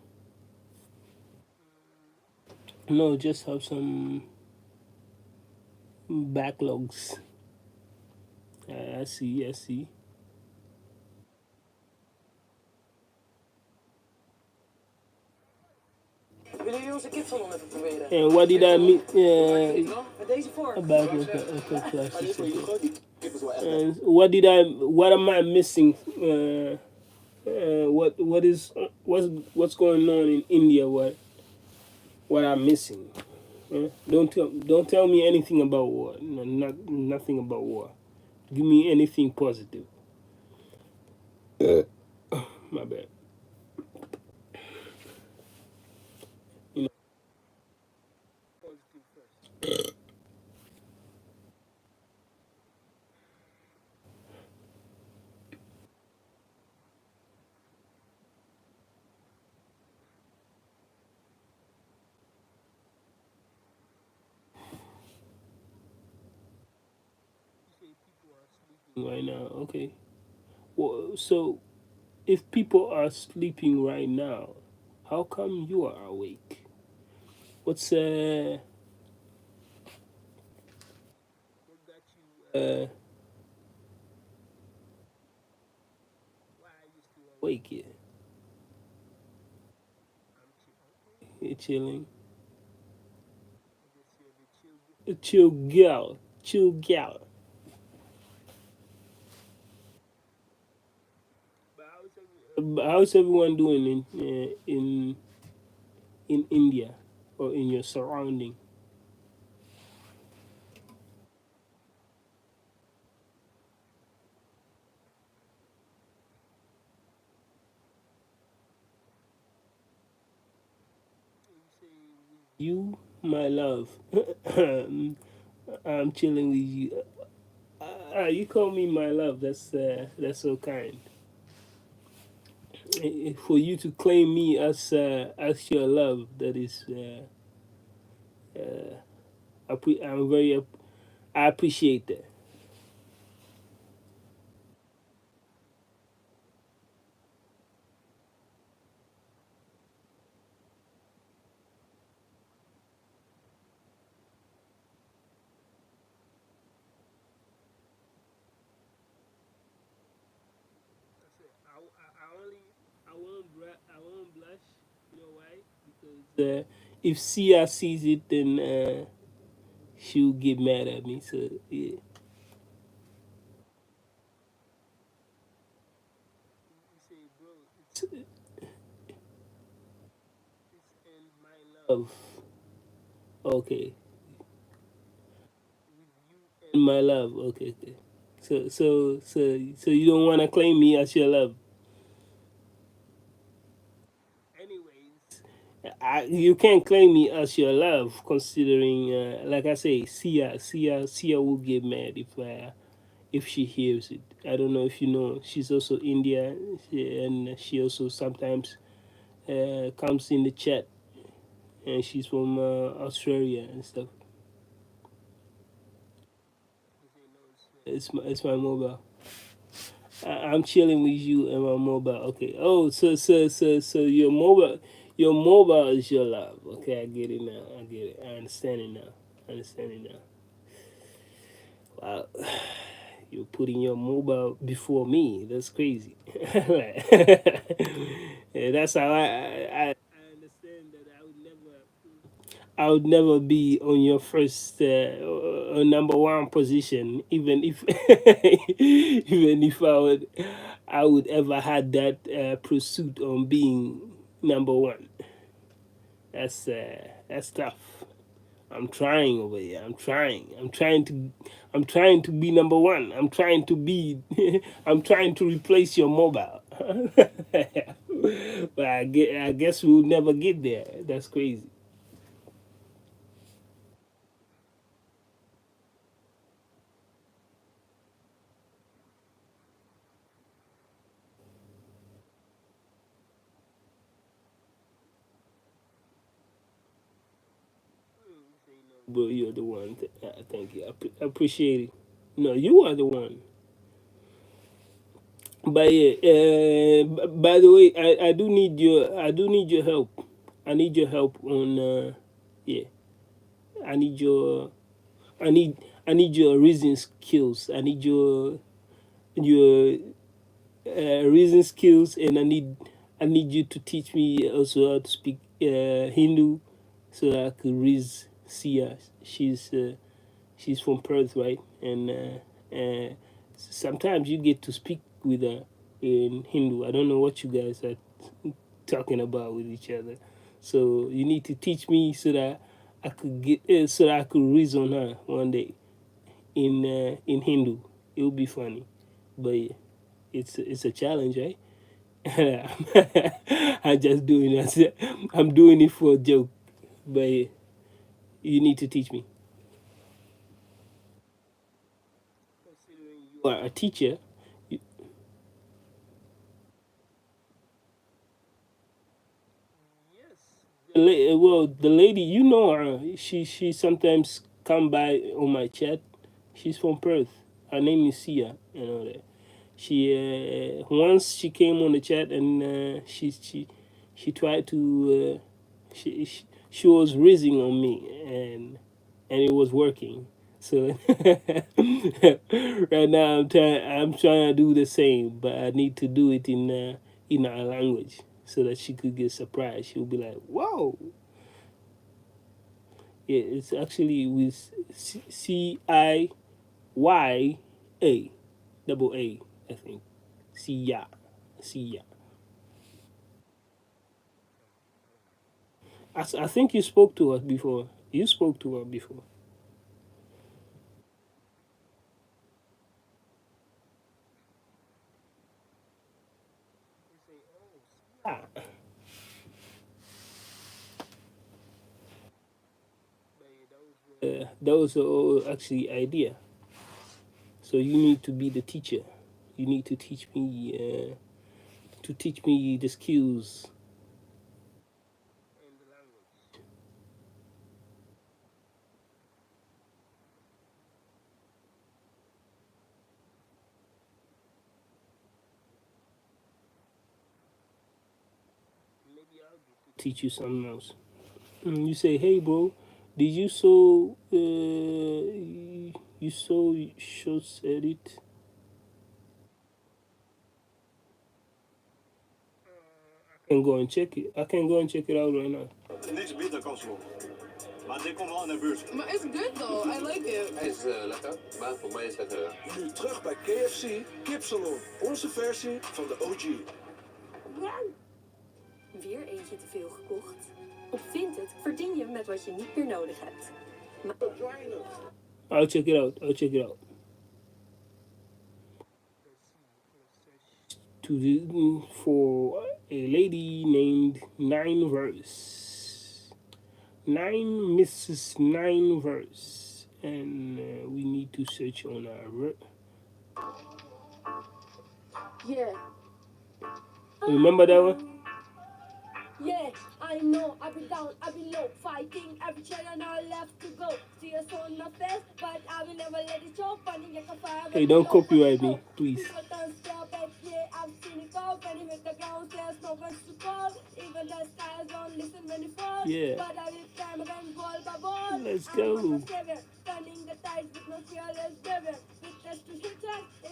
No, just have some backlogs. I see, I see. Willen jullie onze kip nog even proberen? And what did I mean? Met deze vork. And what am I missing? What's going on in India? What I'm missing? Don't tell me anything about war. No, nothing about war. Give me anything positive. My bad. You know. Right now, okay. Well, so if people are sleeping right now, how come you are awake? What's awake here? You're chilling. Chill gal. Chill gal. How's everyone doing in India or in your surrounding? You, my love. I'm chilling with you. You call me my love. That's so kind. For you to claim me as your love, that is I'm very I appreciate that. I won't blush. You know why? Because if Sia sees it, then she'll get mad at me. So yeah. Love. Okay. My love. Okay. Okay. So you don't want to claim me as your love. You can't claim me as your love, considering, like I say, Sia will get mad if she hears it. I don't know if you know, she's also Indian, and she also sometimes comes in the chat, and she's from Australia and stuff. It's my mobile. I'm chilling with you and my mobile. Okay. Oh, so your mobile is your love. Okay, I get it now. I get it. I understand it now. I understand it now. Wow. You're putting your mobile before me. That's crazy. Yeah, that's how I understand that I would never be on your first number one position, even if even if I would ever had that pursuit on being number one. That's tough. I'm trying over here. I'm trying to be number one. I'm trying to be I'm trying to replace your mobile. But I guess we'll never get there. That's crazy. But you're the one. Thank you. I appreciate it. No, you are the one. But yeah, by the way, I do need your help. I need your help on yeah. I need your I need I need your reason skills. I need your reason skills, and I need you to teach me also how to speak Hindu, so that I could raise Sia. She's from Perth, right? And sometimes you get to speak with her in Hindu. I don't know what you guys are talking about with each other. So you need to teach me so that I could reason her one day in Hindu. It would be funny, but yeah, it's a challenge, right? I'm just doing it. I'm doing it for a joke, but yeah, you need to teach me. You are a teacher. Well, the lady, you know her. She sometimes come by on my chat. She's from Perth. Her name is Sia. You know that. She once she came on the chat, and she tried to she was raising on me, and it was working. So right now I'm trying to do the same, but I need to do it in our language so that she could get surprised. She'll be like, "Whoa!" Yeah, it's actually with Ciya, double A, I think. Ciya, Ciya. I think you spoke to her before. You spoke to her before. Ah, that was actually idea. So you need to be the teacher. You need to teach me the skills. Teach you something else. You say, "Hey, bro, did you sew? You sew shorts edit?" I can go and check it. I can go and check it out right now. Oslo. Maar dit komt wel in de buurt. But it's good though. I like it. Hij is lekker, maar voor mij is het Nu terug bij KFC Kipsalon. Onze versie van de OG. Weer eentje te veel gekocht? Op Vinted verdien je met wat je niet meer nodig hebt. I'll check it out. I'll check it out. For a lady named Nine Verse. Mrs. Nine Verse. And we need to search on our... Yeah. Remember that one? Yeah, I know, I've been down, I've been low, fighting every chair and I left to go. See us on my face, but I will never let it show. Finding like a fire. Hey, don't copyright me, please. People don't stop it, yeah, I've seen it go. When you hit the ground, there's no one to call. Even the stars don't listen when you fall. Yeah. But I will climb again, ball by ball. Let's go. Turning the tides with no fearless driven. Witness to hit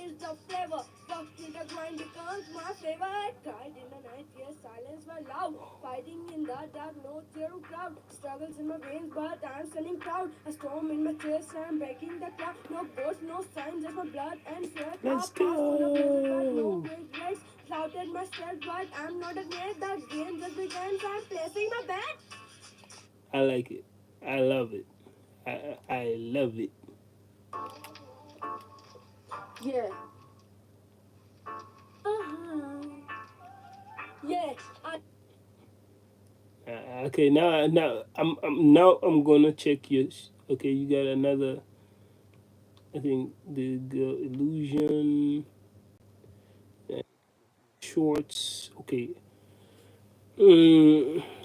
is the flavor. Walking the grind becomes my favorite. Cried in the night, yes, silence my loud. Fighting in the dark, no tear or crowd. Struggles in my veins, but I'm standing proud. A storm in my chest, I'm breaking the cloud. No ghost, no sign, just my blood and sweat. Let's go. Clouded my strength, but I'm not against the game. Just begins, I'm placing my bet. I like it. I love it. I love it. Yeah. Yeah. Okay, now I'm gonna check your. Okay, you got another. I think the illusion shorts. Okay.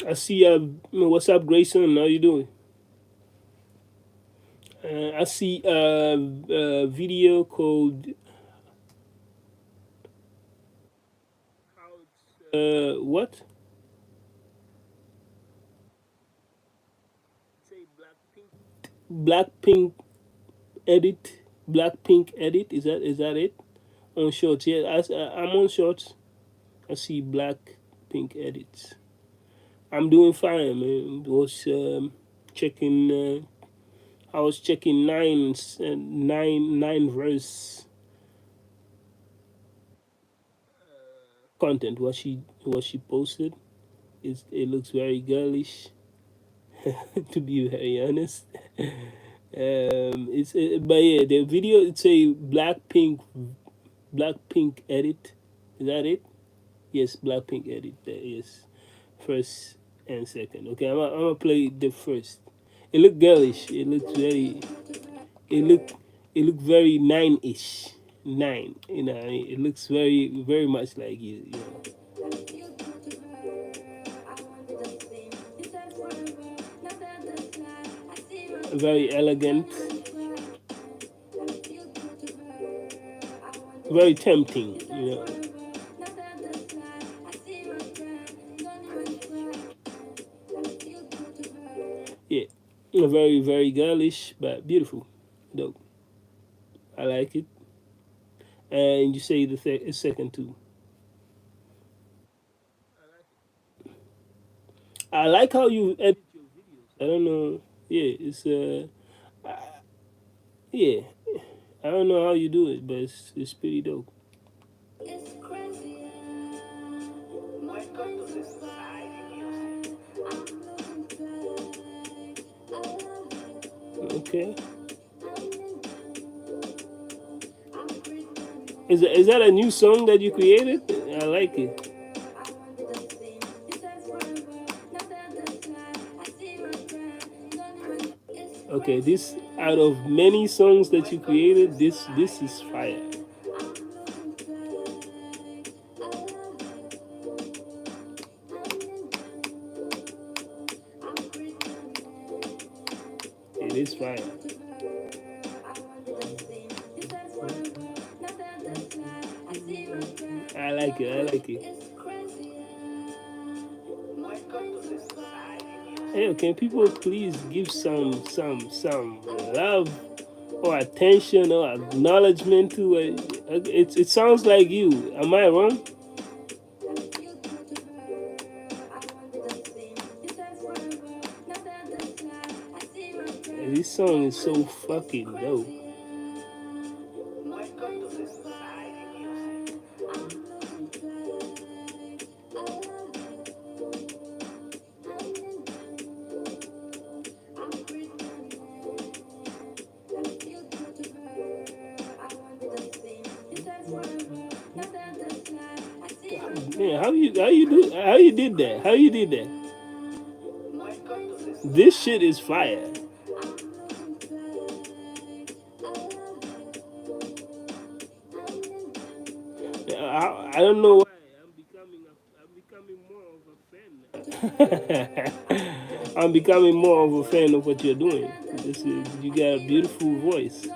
I see. What's up, Grayson? How you doing? I see a video called what? Blackpink edit. Blackpink edit. Is that it? On shorts, yeah. I'm on shorts. I see Blackpink edits. I'm doing fine, man. Was checking. I was checking nine verse content. What she posted. It looks very girlish. To be very honest. But yeah, the video, it's a Blackpink edit. Is that it? Yes, Blackpink edit. Yes, first and second. Okay, I'm gonna play the first. It looked girlish. It looked very. It looked very nine-ish. Nine. You know, it looks very much like you. You know. Very elegant. Very tempting. You know. Yeah, very girlish, but beautiful, dope. I like it. And you say the second too. I like how you edit your videos. I don't know. Yeah, it's yeah. I don't know how you do it, but it's pretty dope. Okay. Is that a new song that you created? I like it. Okay, this out of many songs that you created, this is fire. It is fire. I like it. I like it. Hey, can people please give some love or attention or acknowledgement to it? It sounds like you. Am I wrong? this song is so fucking dope. Yeah, how you did that? How you did that? This shit is fire. I don't know why I'm becoming more of a fan. I'm becoming more of a fan of what you're doing. You got a beautiful voice.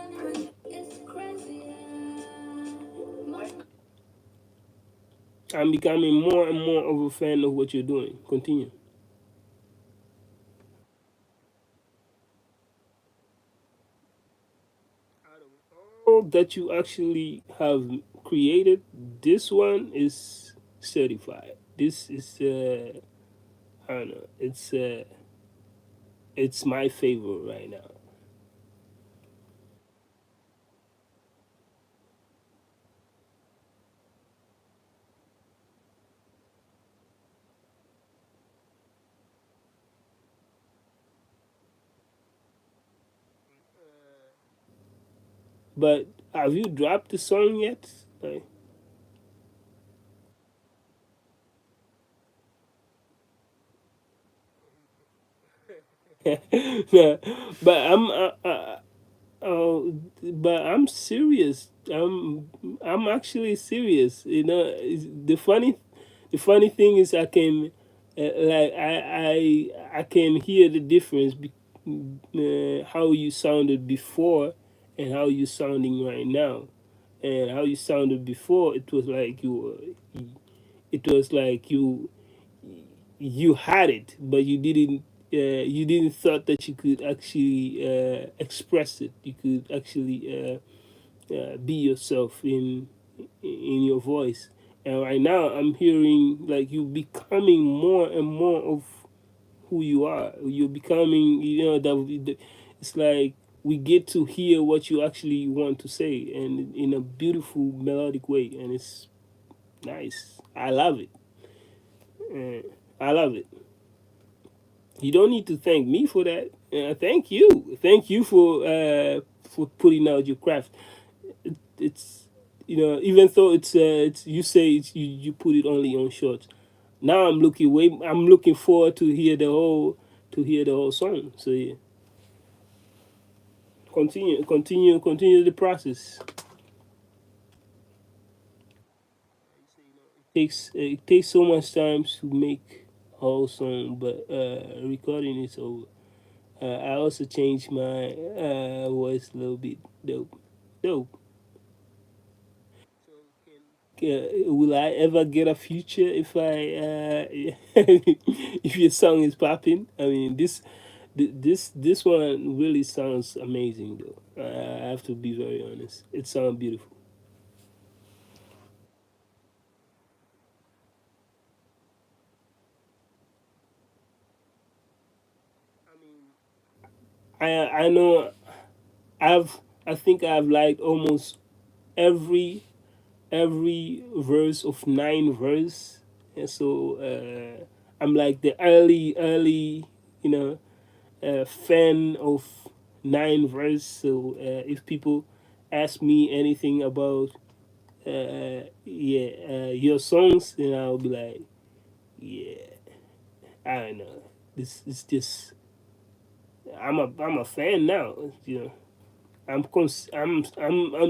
I'm becoming more and more of a fan of what you're doing. Continue. All that you actually have created, this one is certified. This is I don't know. It's my favorite right now. But have you dropped the song yet? Like, yeah, but I'm serious. I'm actually serious. You know, the funny thing is like I can hear the difference how you sounded before and how you sounding right now. And how you sounded before, it was like it was like you had it, but you didn't thought that you could actually express it. You could actually be yourself in your voice. And right now, I'm hearing like you becoming more and more of who you are. You're becoming, you know, it's like we get to hear what you actually want to say, and in a beautiful melodic way, and it's nice. I love it. I love it. You don't need to thank me for that. Thank you. Thank you for putting out your craft. It's you know, even though it's you say you put it only on shorts. Now I'm looking forward to hear the whole song. So yeah, continue the process. It takes so much time to make a whole song, but recording is over. I also changed my voice a little bit. Dope, dope. Will I ever get a future if if your song is popping? I mean, this one really sounds amazing, though. I have to be very honest. It sounds beautiful. I know I've I think I've liked almost every verse of 9 verse, and so I'm like the early you know fan of 9 verse. So if people ask me anything about your songs, then I'll be like, yeah, I don't know. This is just I'm a fan now. You know, I'm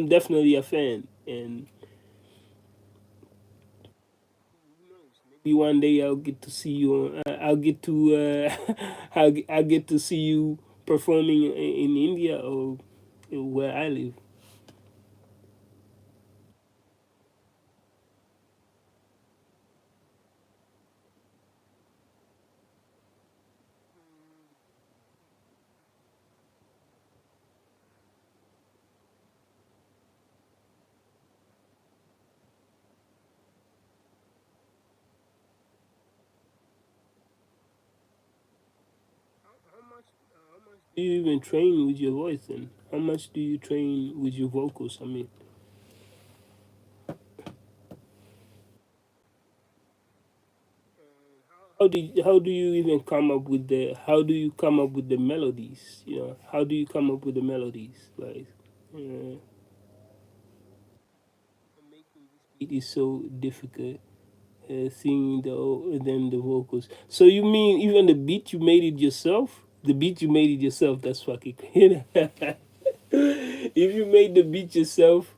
definitely a fan, and maybe one day I'll get to see you. I'll get to I'll get to see you performing in India or where I live. Do you even train with your voice then? How much do you train with your vocals? I mean, how do you even come up with the how do you come up with the melodies? You know, how do you come up with the melodies? Like, uh, it is so difficult. Singing then the vocals. So you mean even the beat you made it yourself? The beat you made it yourself. That's fucking. If you made the beat yourself,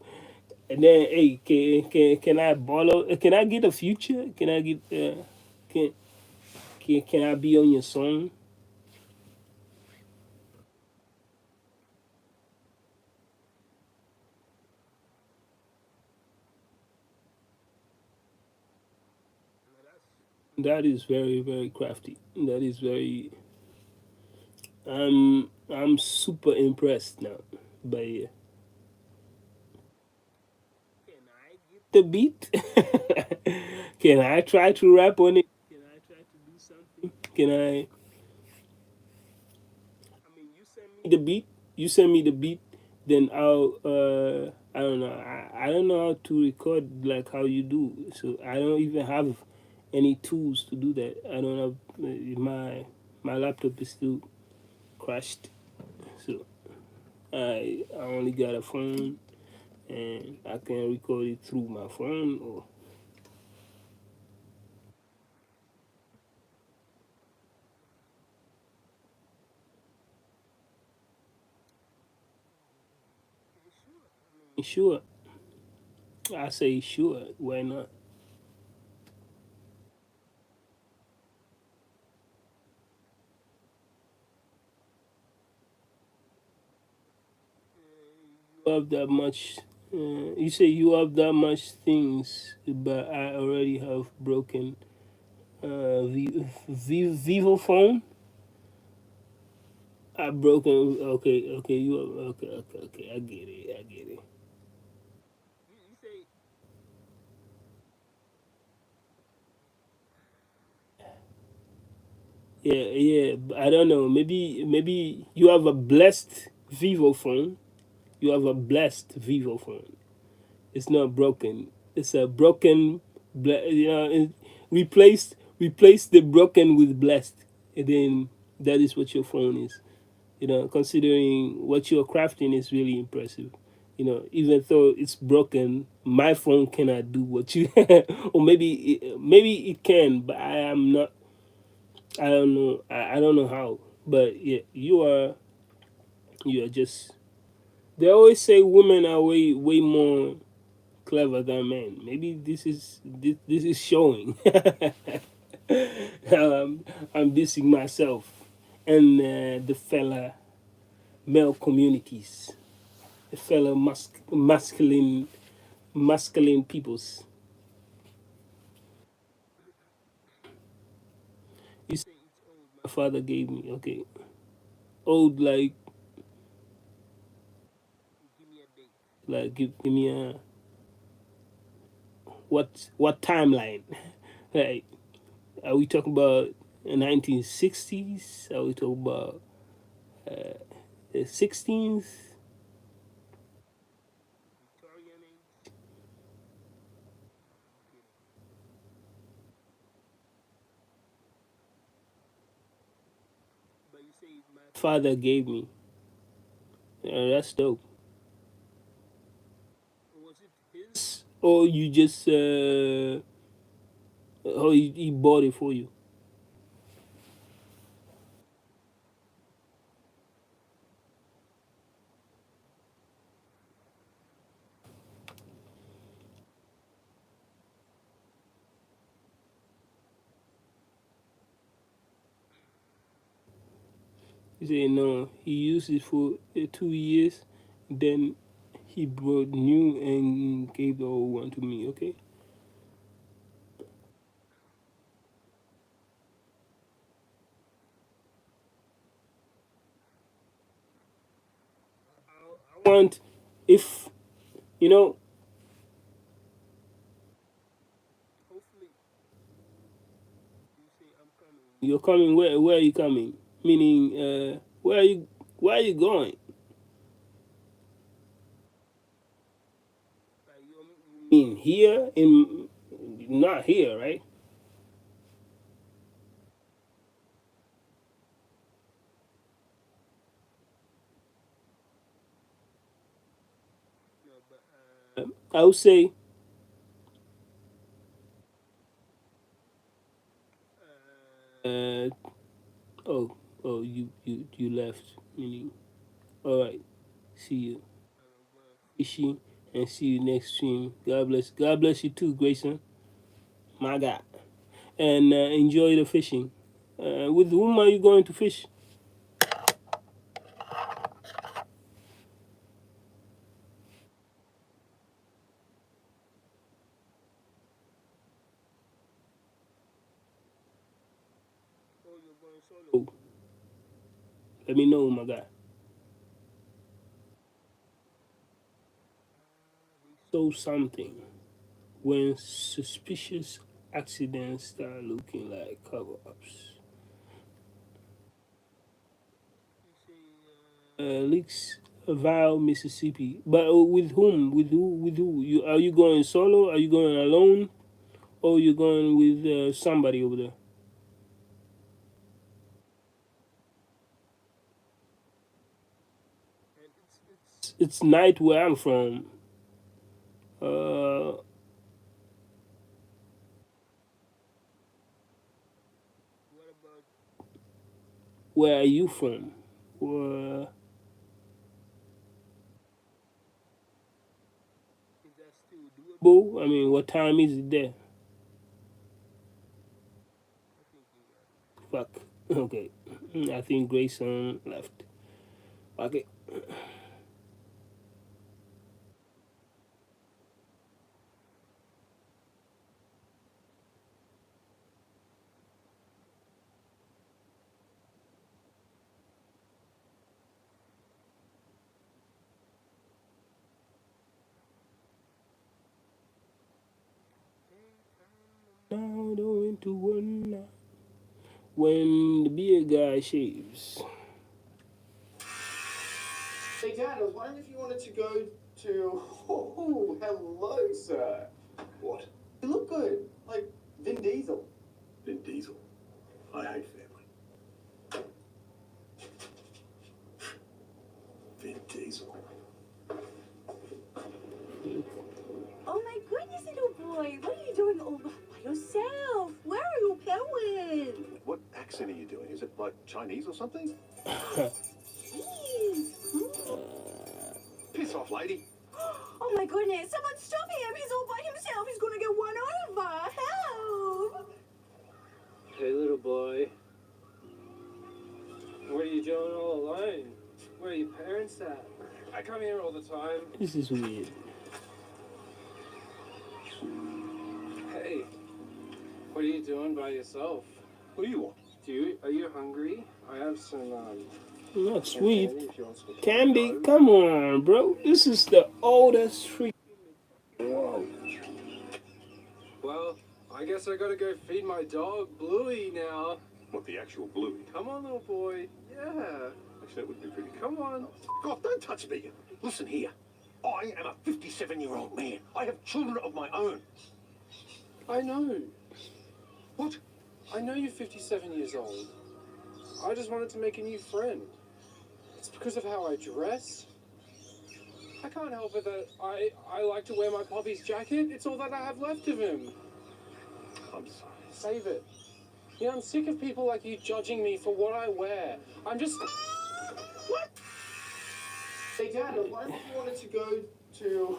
and then hey, can I borrow? Can I get a future? Can I get? Can can I be on your song? That is very crafty. That is very. I'm super impressed now by the beat. Can I try to rap on it? Can I try to do something? Can I? The beat. You send me the beat, then I'll. I don't know. I don't know how to record like how you do. So I don't even have any tools to do that. I don't have my laptop is still crashed. So I only got a phone and I can record it through my phone or sure. I say sure. Why not? You have that much. You say you have that much things, but I already have broken Vivo phone. I broken. Okay, okay. You have, okay. I get it. I get it. Yeah. I don't know. Maybe you have a blessed Vivo phone. You have a blessed Vivo phone. It's not broken. It's a broken. Replace the broken with blessed, and then that is what your phone is. Considering what you're crafting is really impressive. Even though it's broken, my phone cannot do what you, or maybe it can, but I am not. I don't know. I don't know how. But yeah, you are just. They always say women are way more clever than men. Maybe this is showing. I'm dissing myself and the fella male communities, the fellow masculine peoples. You say my father gave me, okay, old give me a what timeline? Like, are we talking about the 1960s? Are we talking about the 16th? Father gave me. That's dope. Or you just oh he bought it for you. He said no, he used it for 2 years, then he brought new and gave the old one to me. Okay. I want if you know you're coming. Where are you coming? Meaning, where are you? Where are you going? In here? In not here, right? I would say uh oh you left. Meaning, all right. See you, Fishy, and see you next stream. God bless. God bless you too, Grayson. My God, and enjoy the fishing. With whom are you going to fish? Oh, let me know, my guy. So something when suspicious accidents start looking like cover-ups. Leaks Val, Mississippi. But with whom? With who? With who? You are you going solo? Are you going alone? Or you going with somebody over there? It's night where I'm from. Uh, where are you from? Where, I mean, what time is it there? Fuck. Okay. I think Grayson left. Okay. Now going to one night when the beer guy shaves. Hey, Dad, I was wondering if you wanted to go to... Oh, hello, sir. What? You look good. Like Vin Diesel. Vin Diesel. I hate family. Vin Diesel. Oh my goodness, little boy. What are you doing all by yourself? Where are your parents? What accent are you doing? Is it like Chinese or something? Jeez. Piss off, lady. Oh my goodness, someone stop him. He's all by himself. He's going to get one over. Help. Hey, little boy. What are you doing all alone? Where are your parents at? I come here all the time. This is weird. Hey, what are you doing by yourself? What do you want? Are you hungry? I have some, Not some sweet. candy if you want some Candy? dough. Come on, bro. This is the oldest freak. Whoa. Well, I guess I gotta go feed my dog, Bluey, now. What, the actual Bluey? Come on, little boy. Yeah. Actually, that would be pretty good. Come on. God, don't touch me. Listen here. I am a 57-year-old man. I have children of my own. I know. What? I know you're 57 years old. I just wanted to make a new friend. It's because of how I dress. I can't help it that I like to wear my puppy's jacket. It's all that I have left of him. I'm sorry. Save it. You know, I'm sick of people like you judging me for what I wear. I'm just... What? Hey, Dad, I was wondering if you wanted to go to...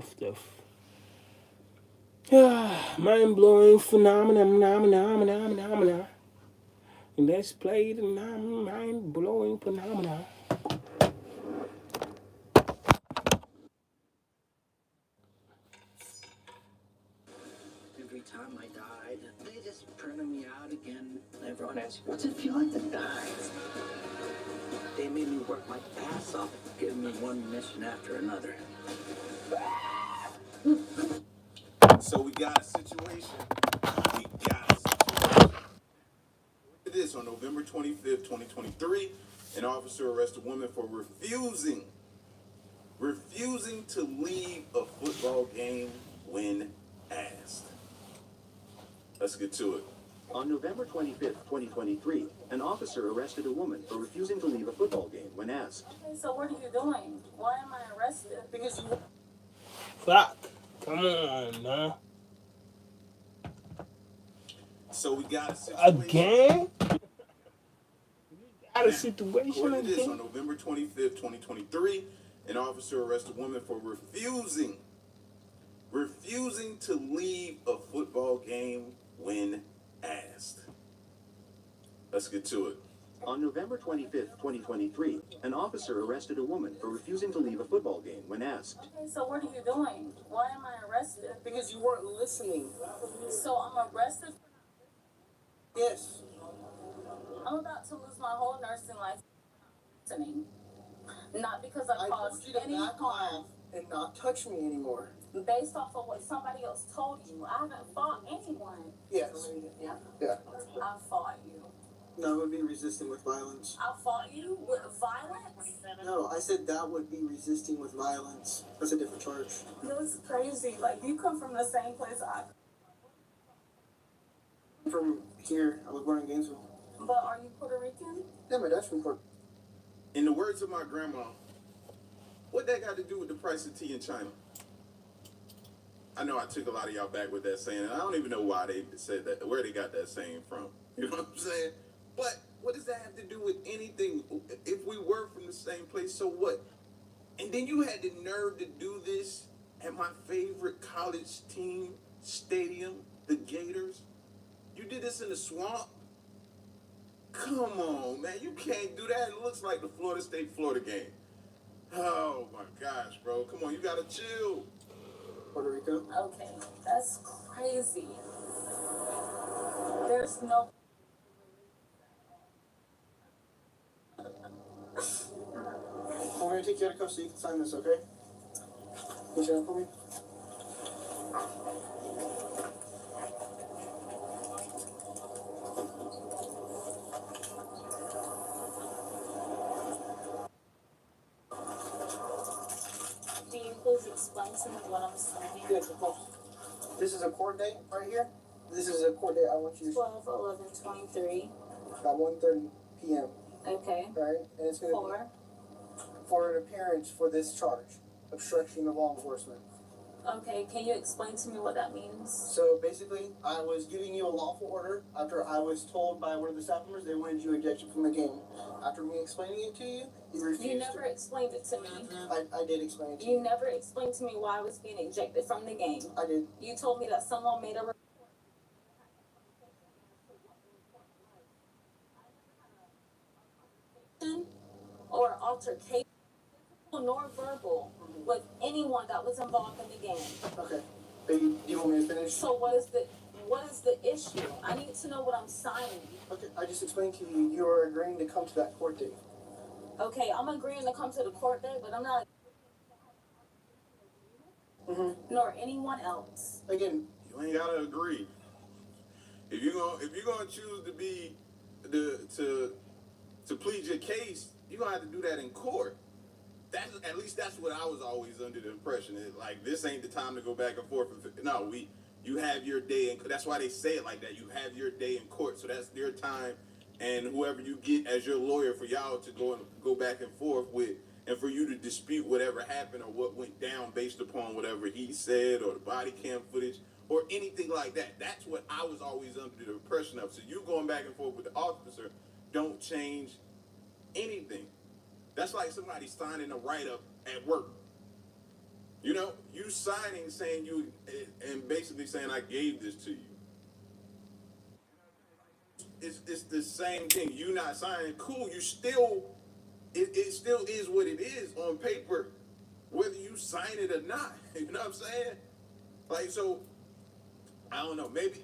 Stuff. Mind-blowing phenomena. Let's play the mind-blowing phenomena. Every time I died, they just printed me out again. Everyone asks, what's it feel like to die? They made me work my ass off, giving me one mission after another. So we got a situation. Look at this. this, on November 25th, 2023, an officer arrested a woman for refusing to leave a football game when asked. Let's get to it. On November 25th, 2023, an officer arrested a woman for refusing to leave a football game when asked. Okay, so what are you doing? Why am I arrested? Because you... Fuck. Come on, man. So we got a situation. Again? Got a Now, situation according to this, again? on November 25th, 2023, an officer arrested a woman for refusing to leave a football game when asked. Let's get to it. On November 25th, 2023, an officer arrested a woman for refusing to leave a football game when asked. Okay, so what are you doing? Why am I arrested? Because you weren't listening. So I'm arrested for... Yes. I'm about to lose my whole nursing license for not listening. Not because I told caused you to any back harm. off and not touch me anymore. Based off of what somebody else told you. I haven't fought anyone. Yes. Yeah. Yeah. I fought you. That would be resisting with violence. I fought you with violence? No, I said that would be resisting with violence. That's a different charge. That's crazy. Like, you come from the same place I come. From here, I was born in Gainesville. But are you Puerto Rican? Yeah, my dad's from Puerto Rico. In the words of my grandma, what that got to do with the price of tea in China? I know I took a lot of y'all back with that saying, and I don't even know why they said that, where they got that saying from. You know what I'm saying? But what does that have to do with anything? If we were from the same place, so what? And then you had the nerve to do this at my favorite college team stadium, the Gators. You did this in the swamp? Come on, man. You can't do that. It looks like the Florida State-Florida game. Oh, my gosh, bro. Come on, you got to chill. Puerto Rico. Okay, that's crazy. There's no... I'm going to take you out of cuffs so you can sign this, okay? Can you sign it for me? Do you please explain to me what I'm signing? Yes, of course. This is a court date right here. This is a court date I want you to... 12/11/23. At 1:30 p.m. Okay. Right? And it's going to be for an appearance for this charge, obstruction of law enforcement. Okay, can you explain to me what that means? So basically, I was giving you a lawful order after I was told by one of the staff members they wanted you ejected from the game. After me explaining it to you, you refused. You never explained it to me. I did explain it to you. You never explained to me why I was being ejected from the game. I did. You told me that someone made a report or altercation, nor verbal, with anyone that was involved in the game. Okay. Baby, do you want me to finish? So what is the issue? I need to know what I'm signing. Okay, I just explained to you, you are agreeing to come to that court date. Okay, I'm agreeing to come to the court date, but I'm not nor anyone else. Again, you ain't gotta agree. If you're gonna choose to be to plead your case, you're gonna have to do that in court. At least that's what I was always under the impression. Like, this ain't the time to go back and forth. No, you have your day, and that's why they say it like that. You have your day in court, so that's their time, and whoever you get as your lawyer for y'all to go back and forth with, and for you to dispute whatever happened or what went down based upon whatever he said or the body cam footage or anything like that. That's what I was always under the impression of. So you going back and forth with the officer don't change anything. That's like somebody signing a write-up at work. You know, you signing saying you, and basically saying I gave this to you. It's the same thing. You not signing, cool. You still, it still is what it is on paper, whether you sign it or not. You know what I'm saying? Like, so, I don't know. Maybe,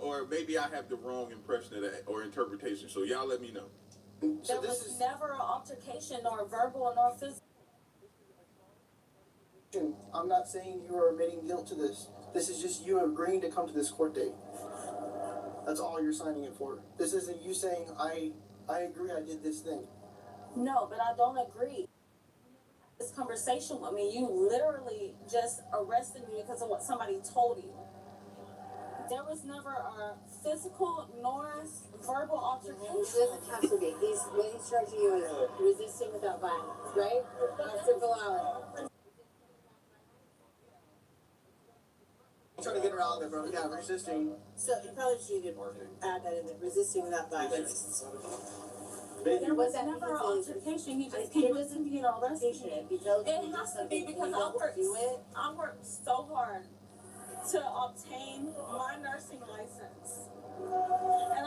or maybe I have the wrong impression of that or interpretation. So y'all let me know. There was never an altercation, nor verbal, nor physical. I'm not saying you are admitting guilt to this. This is just you agreeing to come to this court date. That's all you're signing it for. This isn't you saying, I agree I did this thing. No, but I don't agree. This conversation with me, you literally just arrested me because of what somebody told you. There was never a physical nor verbal altercation. It doesn't have to be. What he's charging you is resisting without violence, right? That's the violence. I'm trying to get around it, bro. Yeah, resisting. So you probably should add that in there. Resisting without violence. There was never an altercation. He just came with me, arrested me. It has to be because I worked so hard to obtain my nursing license. And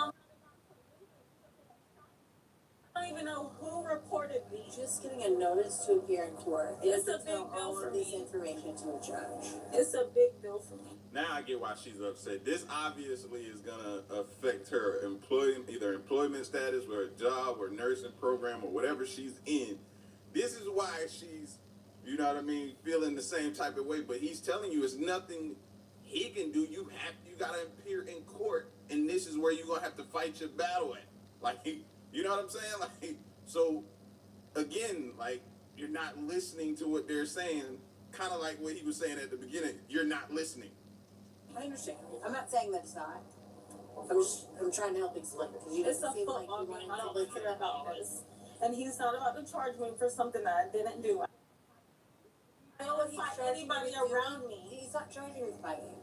I don't even know who reported me. Just getting a notice to appear in court. It's a big deal all for of this me. information to a judge. It's a big deal for me. Now I get why she's upset. This obviously is gonna affect her either employment status or a job or nursing program or whatever she's in. This is why she's, you know what I mean, feeling the same type of way. But he's telling you it's nothing he can do. You gotta appear in court, and this is where you're gonna have to fight your battle at. Like, you know what I'm saying? Like, so again, like, you're not listening to what they're saying. Kind of like what he was saying at the beginning. You're not listening. I understand. I'm not saying that it's not. I'm trying to help explain it. It's a football game. I don't care about this. And he's not about to charge me for something that I didn't do. I don't fight anybody around me. He's not charging you with fighting.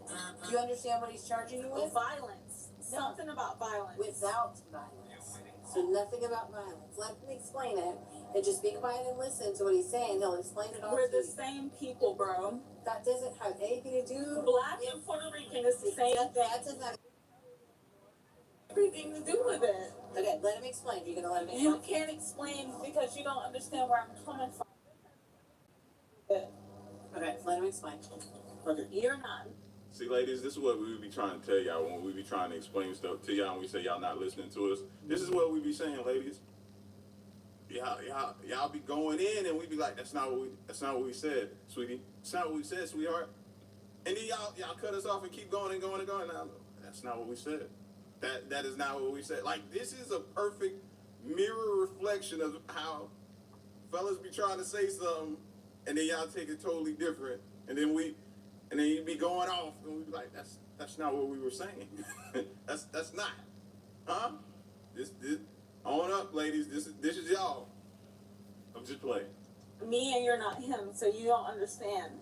Do you understand what he's charging you with? Violence. Something about violence. Without violence. So nothing about violence. Let him explain it. And just be quiet and listen to what he's saying. He'll explain it all to you. We're the same people, bro. That doesn't have anything to do. Black and Puerto Rican is the same thing. That doesn't have everything to do with it. Okay, let him explain. You're gonna let him explain? You can't explain because you don't understand where I'm coming from. Okay, let him explain. Okay. You're not. See, ladies, this is what we be trying to tell y'all when we be trying to explain stuff to y'all and we say y'all not listening to us. This is what we be saying, ladies. Y'all be going in and we be like, that's not what we said, sweetie. That's not what we said, sweetheart. And then y'all cut us off and keep going and going and going. Now, that's not what we said. That is not what we said. Like, this is a perfect mirror reflection of how fellas be trying to say something and then y'all take it totally different. And then you be going off and we be like, that's not what we were saying. that's not. Huh? This own up, ladies. This is y'all. I'm just playing. Me and you're not him, so you don't understand.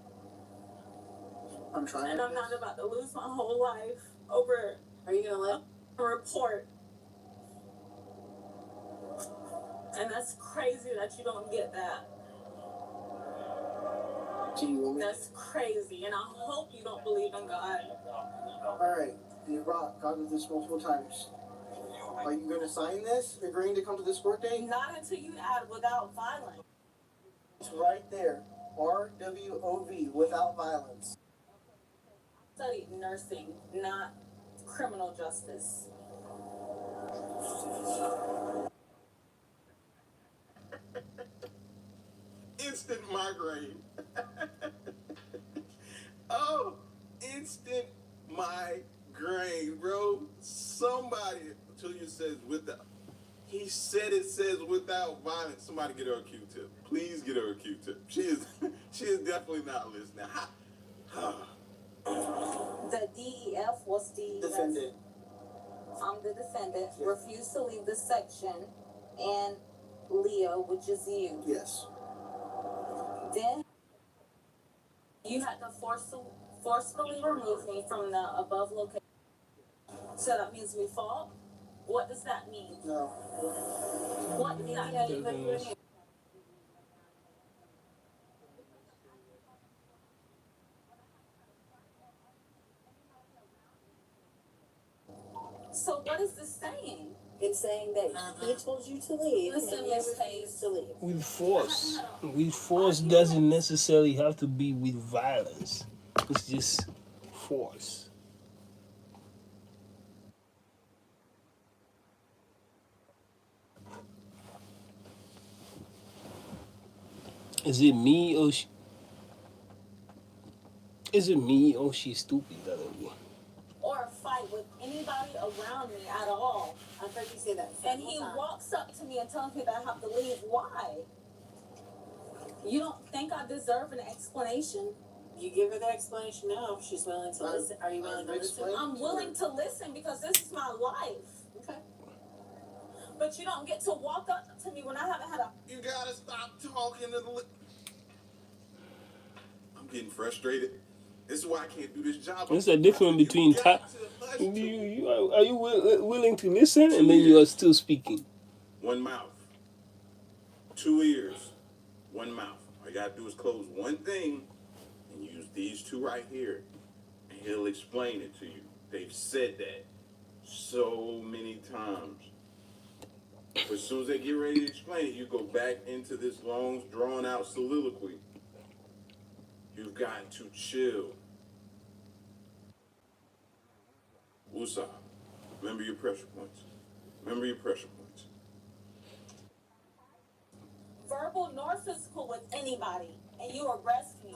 I'm trying. And I'm not about to lose my whole life over. Are you gonna let a report? And that's crazy that you don't get that. Do you want me? That's crazy, and I hope you don't believe in God. Alright, you brought God with this multiple times. Are you going to sign this, agreeing to come to this court date? Not until you add without violence. It's right there. RWOV, without violence. I studied nursing, not criminal justice. Instant migraine. Oh, instant migraine, bro. Somebody, Julia says he said it says without violence. Somebody get her a Q-tip. Please get her a Q-tip. She is definitely not listening. The DEF was the defendant. I'm the defendant. Yes. Refused to leave the section, and Leo, which is you. Yes. Then you had to forcefully remove me from the above location. So that means we fought? What does that mean? No. What does that mean? So what is this saying? It's saying that he told you to leave. Listen, and you refused to leave. With force. With force doesn't necessarily have to be with violence. It's just force. Is it me or she's stupid? That way? or fight with anybody around me at all. I've heard you say that. And he walks up to me and tells me that I have to leave. Why? You don't think I deserve an explanation? You give her the explanation now. If she's willing to listen. Are you willing to listen? I'm willing to listen because this is my life. Okay. But you don't get to walk up to me when I haven't had a... You gotta stop talking to the... I'm getting frustrated. This is why I can't do this job. There's a difference between are you willing to listen and then you are still speaking? One mouth, 2 ears, one mouth. All you gotta do is close one thing and use these two right here, and he'll explain it to you. They've said that so many times. As soon as they get ready to explain it, you go back into this long, drawn-out soliloquy. You've got to chill. Woosah. Remember your pressure points. Remember your pressure points. Verbal nor physical with anybody, and you arrest me.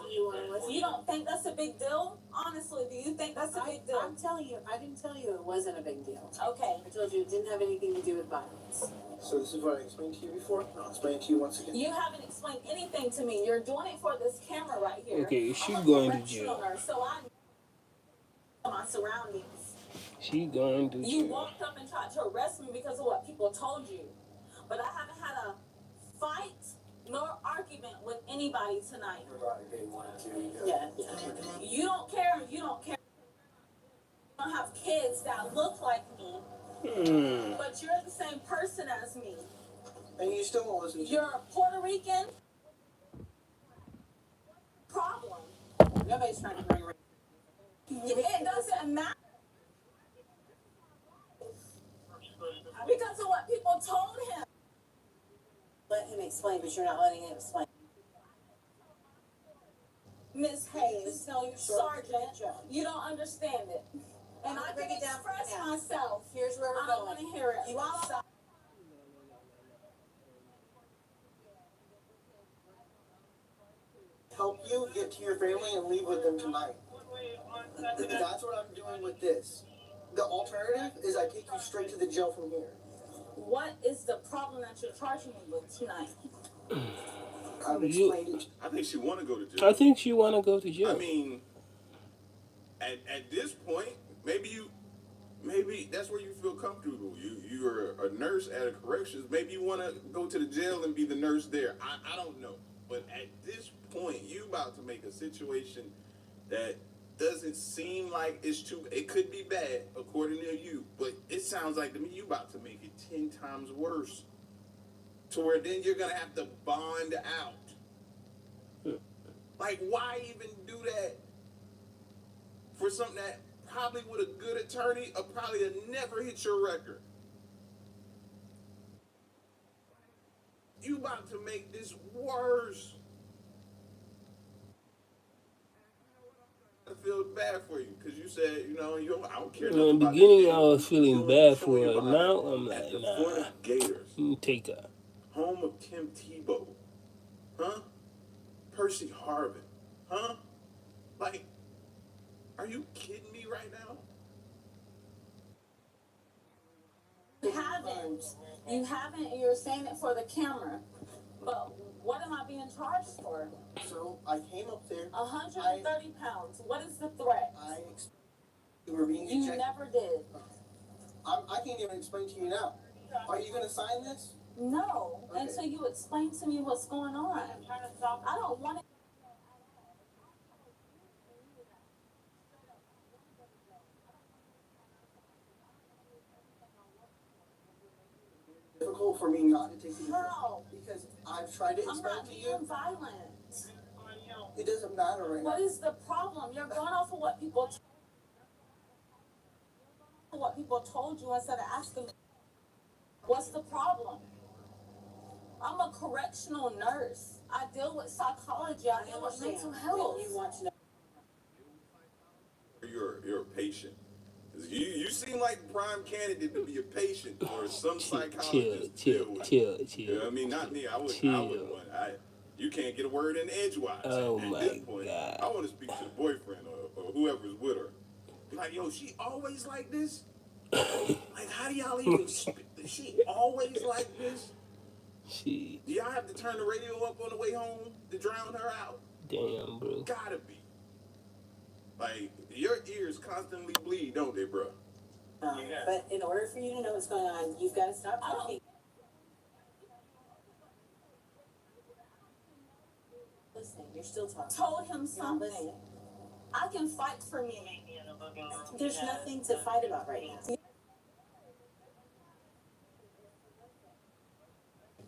You don't think that's a big deal? Honestly, do you think that's a big deal? I'm telling you, I didn't tell you it wasn't a big deal. Okay. I told you it didn't have anything to do with violence. So this is what I explained to you before. I'll explain it to you once again. You haven't explained anything to me. You're doing it for this camera right here. Okay, she's going to jail. So I know my surroundings. She going to jail. You walked up and tried to arrest me because of what people told you. But I haven't had a fight nor argument with anybody tonight. Yeah. You don't care. You don't care. You don't have kids that look like me. But you're the same person as me. And you still won't listen to me. You're a Puerto Rican. Problem. Nobody's trying to bring her. It doesn't matter. Because of what people told him. Let him explain, but you're not letting him explain. Miss Hayes, Sergeant, you don't understand it. And I can express myself. Here's where we're going. I don't want to hear it. Help you get to your family and leave with them tonight. That's what I'm doing with this. The alternative is I take you straight to the jail from here. What is the problem that you're charging me with tonight? I've explained it. I think she want to go to jail. I think she want to go to jail. I mean, at this point, maybe that's where you feel comfortable. You're a nurse at a corrections. Maybe you want to go to the jail and be the nurse there. I don't know. But at this point, you about to make a situation that doesn't seem like it could be bad according to you, but it sounds like to me you about to make it 10 times worse. To where then you're gonna have to bond out. Like, why even do that for something that probably with a good attorney probably have never hit your record? You about to make this worse. I feel bad for you because you said, I don't care. In the beginning, I was feeling bad for her. Now I'm like, nah. Gators. Take her. Home of Tim Tebow. Huh? Percy Harvin. Huh? Like, are you kidding me right now? You haven't, you're saying it for the camera. But what am I being charged for? So I came up there. 130 pounds. What is the threat? You were being You ejected. never did. I can't even explain to you now. Are you going to sign this? No, Okay. until you explain to me what's going on. I don't want it. Difficult for me not to take you. How? Because I've tried to I'm explain not to being you. violent. It doesn't matter right now. What is the problem? You're going off of what people told you instead of asking me, what's the problem? I'm a correctional nurse. I deal with psychology. I deal with mental health. You want to know. You're a patient. You seem like prime candidate to be a patient or some psychologist. Chill. You know what I mean? Not me. I wouldn't want. You can't get a word in edgewise. Oh at my this point, God. I want to speak to the boyfriend or whoever's with her. Like, yo, she always like this? Like, how do y'all even, she always like this? She. Do y'all have to turn the radio up on the way home to drown her out? Damn, bro. Gotta be. Like, your ears constantly bleed, don't they, bro? But in order for you to know what's going on, you've got to stop talking. Listening, you're still talking. Told him something. I can fight for me. There's nothing to fight about right now.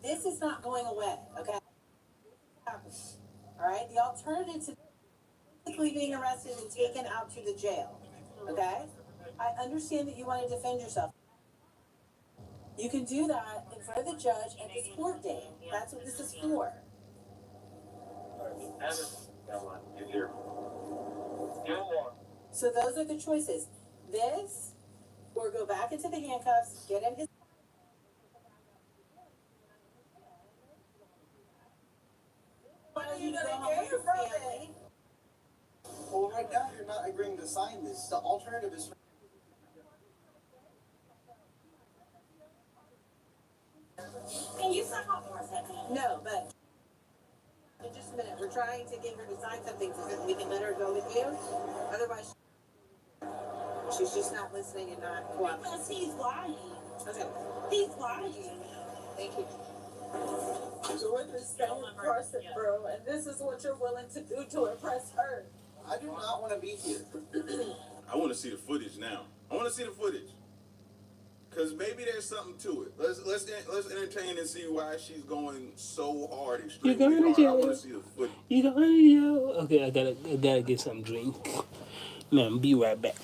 This is not going away, okay? All right? The alternative to physically being arrested and taken out to the jail, okay? I understand that you want to defend yourself. You can do that in front of the judge at this court date. That's what this is for. So those are the choices. This, or go back into the handcuffs, get in his... When are you gonna hear from it? Well, right now you're not agreeing to sign this. The alternative is... Can you stop talking for a second? No, but in just a minute, we're trying to get her to sign something so that we can let her go with you. Otherwise, she's just not listening and not cooperating. Because he's lying. Okay. He's lying. Thank you. So we're the same person, bro, and this is what you're willing to do to impress her. I do not want to be here. I want to see the footage now. I want to see the footage. Cause maybe there's something to it. Let's entertain and see why she's going so hard, extremely hard. I want to see the footage. You going to jail? Okay, I gotta get some drink. Man, be right back.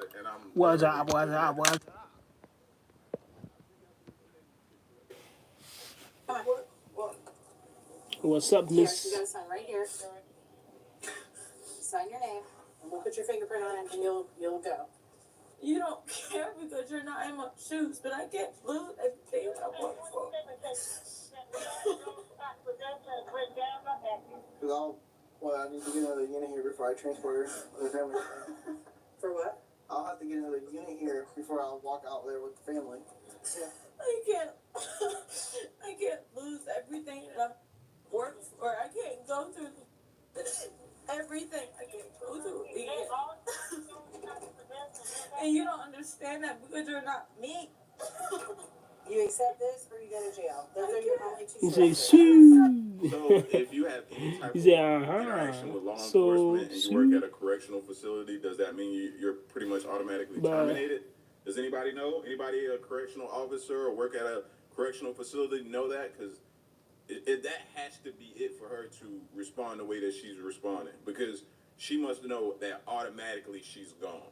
it, and I'm What's literally up? What's looking up? at What's What's up, Here, you Miss? gotta sign right here. Sign your name, and we'll put your fingerprint on it, and you'll go. You don't care because you're not in my shoes, but I can't lose everything I work for. Because I need to get another unit here before I transport her with the family. For what? I'll have to get another unit here before I walk out there with the family. Yeah. I can't lose everything that I work for. I can't go through everything I can't go through again. And you don't understand that because you're not me. You accept this or you go to jail. Those are your only two He say, choices. "Sue." So, if you have any type He of say, interaction with law So, enforcement and you work at a correctional facility, does that mean you're pretty much automatically but terminated? Does anybody know? Anybody, a correctional officer or work at a correctional facility, know that? Because that has to be it for her to respond the way that she's responding. Because she must know that automatically she's gone.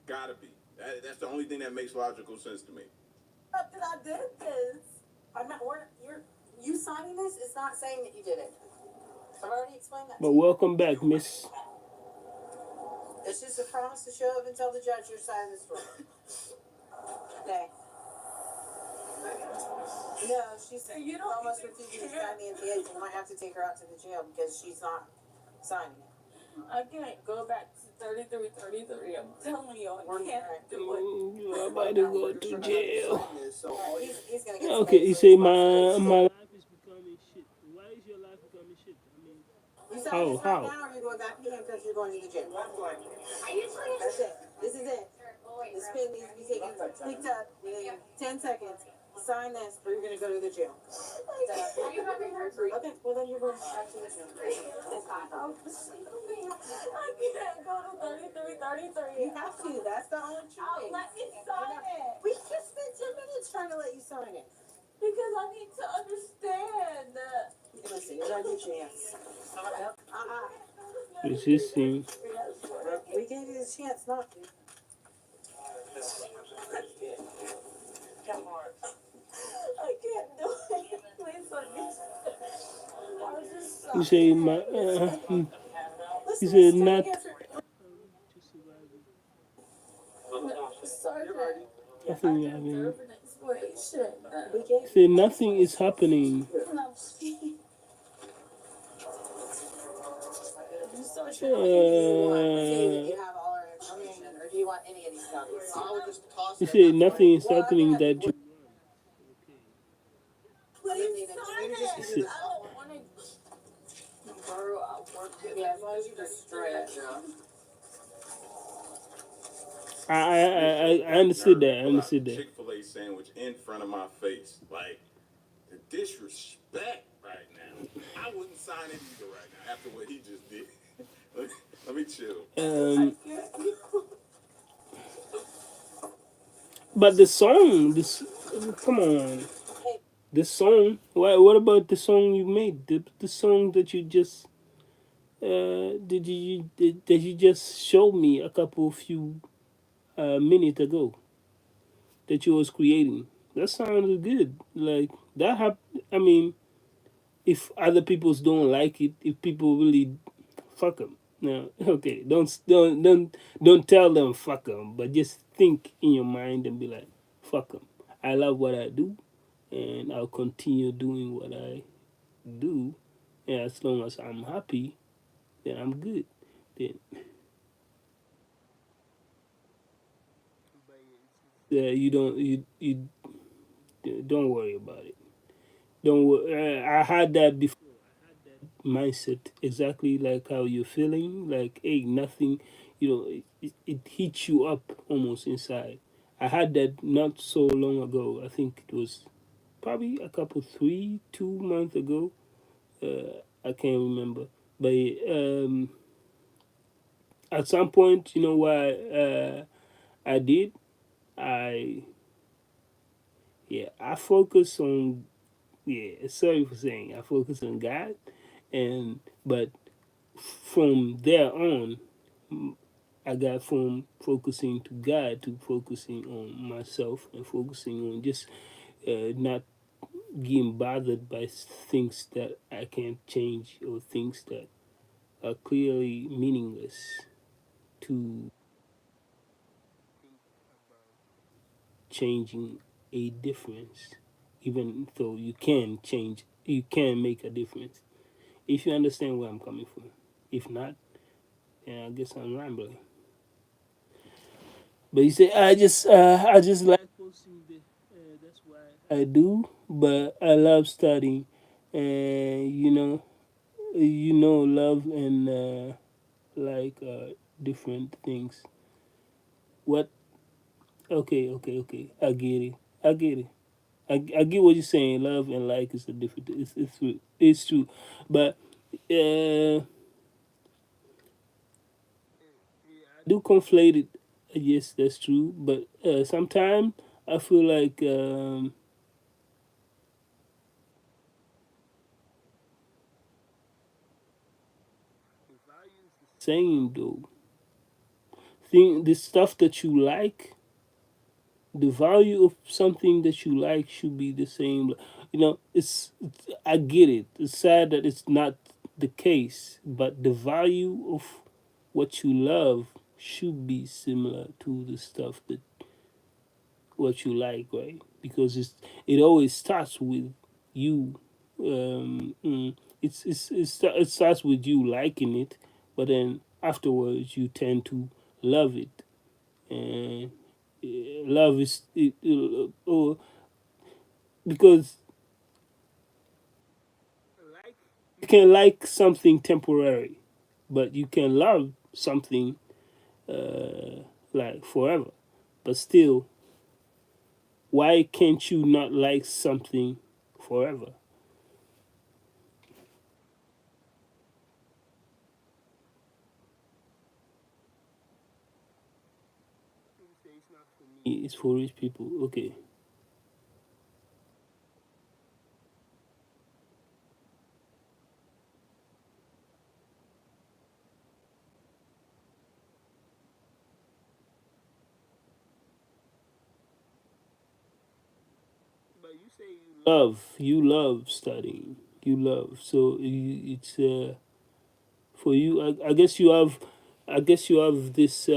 Gotta be. That's the only thing that makes logical sense to me. Not that I did this. You signing this is not saying that you did it. I've already explained that to but you. welcome back, Miss. It's just a promise to show up and tell the judge you're signing this for. Okay. No, she's You don't almost even refusing to care. sign the NTA, so we might have to take her out to the jail because she's not signing it. I can't go back to 3333. I'm telling you, I can't do it. You're about to go to jail. He's gonna get Okay, he say my life is becoming shit. Why is your life becoming shit? I mean, You sign how this right how? now, or you're going back to him because you're going to the jail. That's it. This is it. This pin needs to be taken, picked up in 10 seconds. Sign this, or you're going to go to the jail. Okay, well then you're going back to the jail. I can't go to 3333. You have to. That's the only choice. Let me sign it. We just spent 10 minutes trying to let you sign it. Because I need to understand. Listen, you're not your chance. It's his thing. We gave you the chance not to. I can't do it. Please let me. You say my he said not. Sergeant, Nothing happening. an explanation. Say nothing is happening. Do you have all our information, or do you want any of these copies? I would just toss He it. said nothing is happening that you. Please sign it. He said, I don't want to. Bro, I work with Yeah, as long as you just straight. I understood that. I understood that. Chick-fil-A sandwich in front of my face. Like, the disrespect right now. I wouldn't sign it either right now after what he just did. Let me chill. But the song, this, come on, the song. What about the song you made? The song that you just that you just showed me a few minutes ago that you was creating. That sounded good. Like that I mean, if other people's don't like it, if people really fuck them. No, okay, don't tell them fuck them, but just think in your mind and be like, fuck them. I love what I do, and I'll continue doing what I do, and as long as I'm happy, then I'm good. Then you don't worry about it. Don't worry. I had that before. Mindset exactly like how you're feeling. Like hey, nothing. It hits you up almost inside. I had that not so long ago. I think it was probably 2 months ago. I can't remember, but at some point, you know what I did? I I focus on sorry for saying I focus on God, and but from there on, I got from focusing to God to focusing on myself and focusing on just not getting bothered by things that I can't change or things that are clearly meaningless to changing a difference, even though you can change, you can make a difference. If you understand where I'm coming from. If not, then I guess I'm rambling. But you say I just like posting the that's why I do, but I love studying, and love and like different things. What? Okay, okay, okay. I get it. I get it. I get what you're saying. Love and like is a different. It's true, but I do conflate it. Yes, that's true. But sometimes I feel like same though. Think the stuff that you like, the value of something that you like should be the same. I get it. It's sad that it's not the case, but the value of what you love should be similar to the stuff that what you like, right? Because it always starts with you. It starts with you liking it, but then afterwards you tend to love it, and love is because you can like something temporary, but you can love something like forever. But still, why can't you not like something forever? It's for rich people. Okay. You love studying. You love so it's for you. I guess you have. I guess you have this.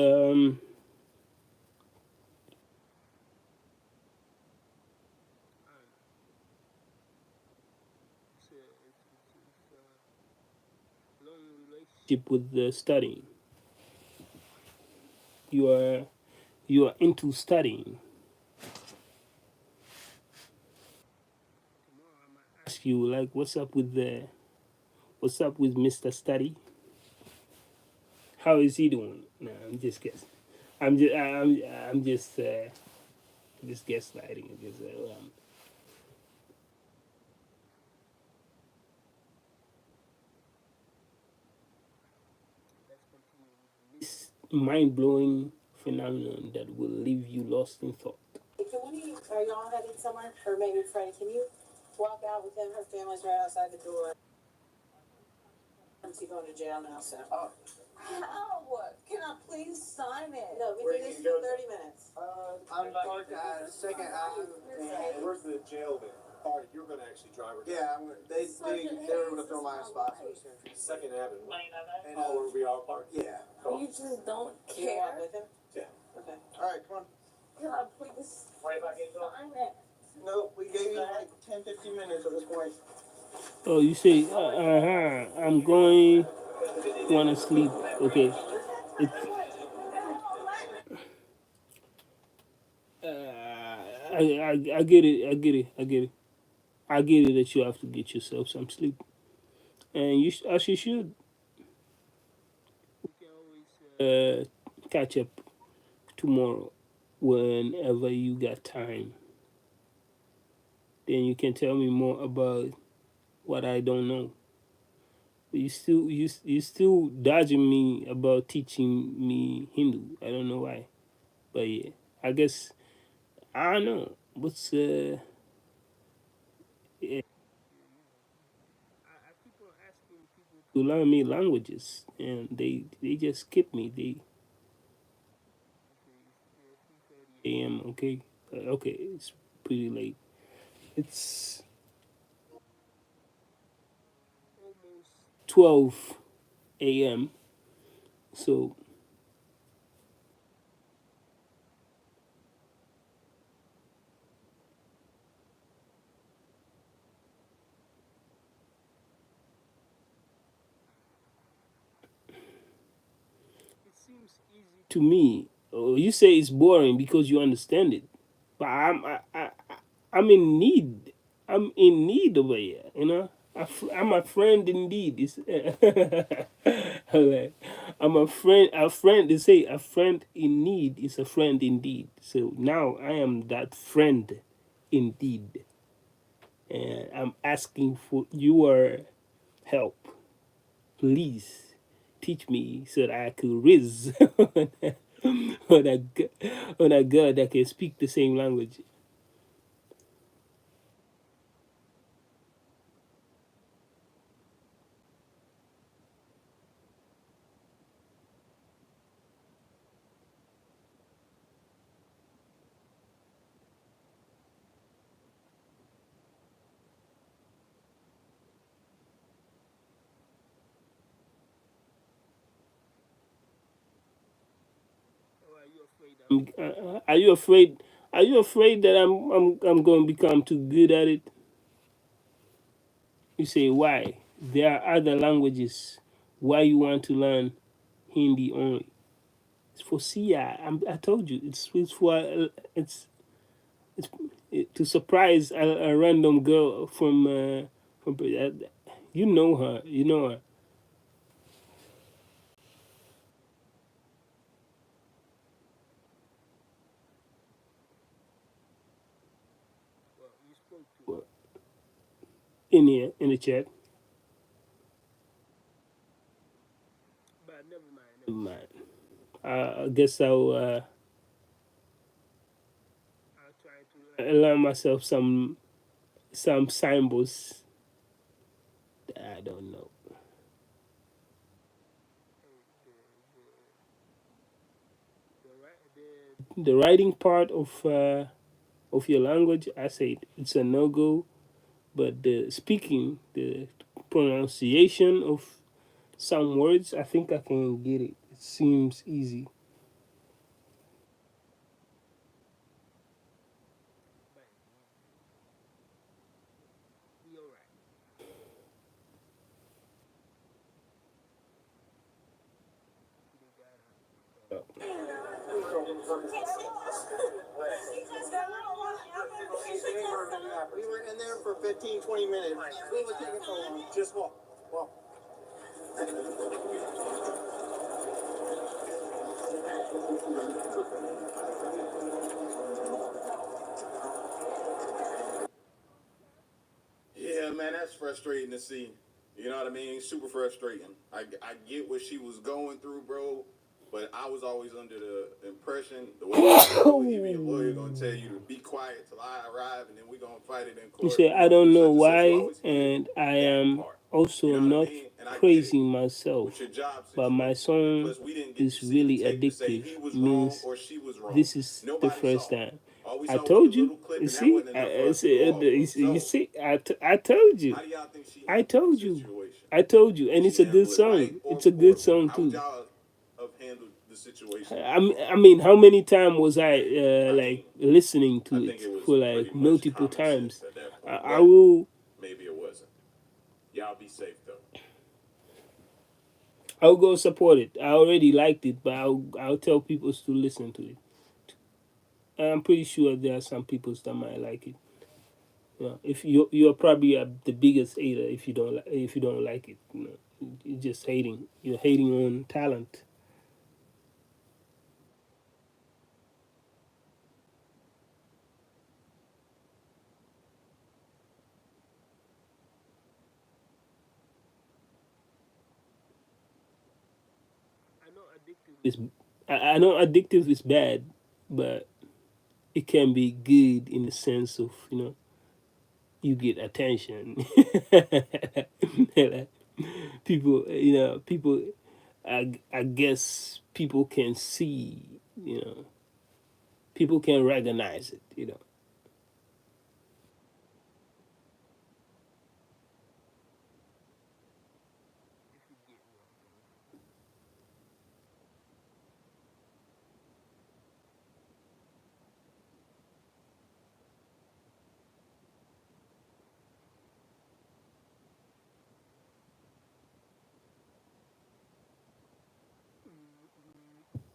Relationship with the studying. You are you are into studying. Ask you like, what's up with Mister Study? How is he doing? No, I'm just guessing. I'm just gaslighting. This mind blowing phenomenon that will leave you lost in thought. Are y'all headed somewhere? Or maybe Freddie, can you walk out with them? Her family's right outside the door. She's going to jail now, so. Oh. How? Can I please sign it? No, we do this for 30 minutes. I'm parked at Second Avenue. Where's the jail then? All right, you're gonna actually drive her. Yeah, they were gonna throw my spot. So it's gonna be Second Avenue. And, Oh, where we all parked? yeah. You just don't You wanna walk care? with him? Yeah. Okay. All right, come on. Can I please sign it? Nope, we gave you like 10, 15 minutes at this point. Oh, you say, I'm going, want to sleep. Okay. It's, I get it. I get it. I get it. I get it that you have to get yourself some sleep, and as you should uh, catch up tomorrow whenever you got time. Then you can tell me more about what I don't know. You still dodging me about teaching me Hindu. I don't know why, but yeah, I guess I don't know. What's yeah, to learn me languages, and they just skip me. Okay, okay, it's pretty late. It's 12 a.m. So to me, you say it's boring because you understand it, but I'm in need. I'm in need over here. You know, I'm a friend indeed. It's like, I'm a friend. A friend. They say a friend in need is a friend indeed. So now I am that friend indeed, and I'm asking for your help. Please teach me so that I could riz on on a girl that can speak the same language. Are you afraid? Are you afraid that I'm going to become too good at it? You say why? There are other languages. Why you want to learn Hindi only? It's for Sia. I told you. It's for it's to surprise a random girl from you know her. You know her. In here in the chat. Never mind. I guess I'll learn myself some symbols. I don't know. The writing part of your language, I say it's a no go. But the speaking, the pronunciation of some words, I think I can get it. It seems easy. We were in there for 15, 20 minutes. We were taking so long. Just walk. Walk. Yeah, man, that's frustrating to see. You know what I mean? Super frustrating. I get what she was going through, bro. But I was always under the impression the way even your lawyer gonna tell you to be quiet till I arrive, and then we gonna fight it in You court. say We I gonna do don't know such and such. You why, always hear and I that am part. You also know what I not mean? And I get it praising with myself. your job But my situation. And song plus, we didn't get to is see the really tape to say addictive. he was wrong Means or she was wrong. this is the Nobody first saw it. time. All we I saw was the told you. little clip, You and that see, wasn't enough for us to go off you of. see, you So, see, I told you. how do y'all think she I handled the told you. situation? I told you, and Did it's she a good handle it right song. or It's a good poorly? song How would too. y'all have handled the situation? I mean, how many times was I I like mean, listening I to think it it was for pretty like much multiple common sense times? at that I, point, I but will maybe it wasn't. Y'all be safe though. I'll go support it. I already liked it, but I'll tell people to listen to it. I'm pretty sure there are some people that might like it. Yeah, if you're probably the biggest hater if you don't if you don't like it. You know, you're just hating. You're hating on talent. It's, I know addictive is bad, but it can be good in the sense of you get attention. Like, people, people. I guess people can see. People can recognize it, you know.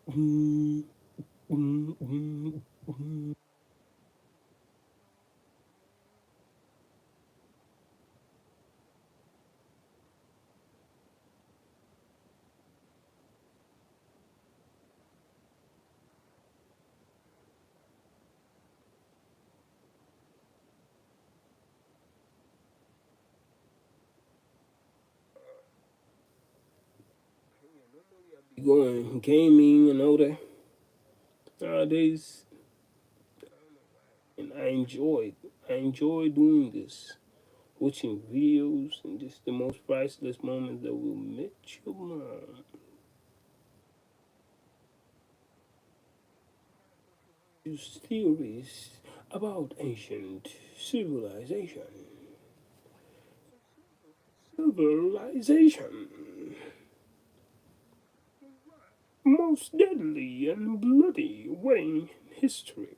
Mm, mm, mm, mm. Going gaming and all that nowadays, and I enjoy doing this, watching videos, and this the most priceless moment that will meet your mom. Use theories about ancient civilization. Civilization. Most deadly and bloody wedding in history.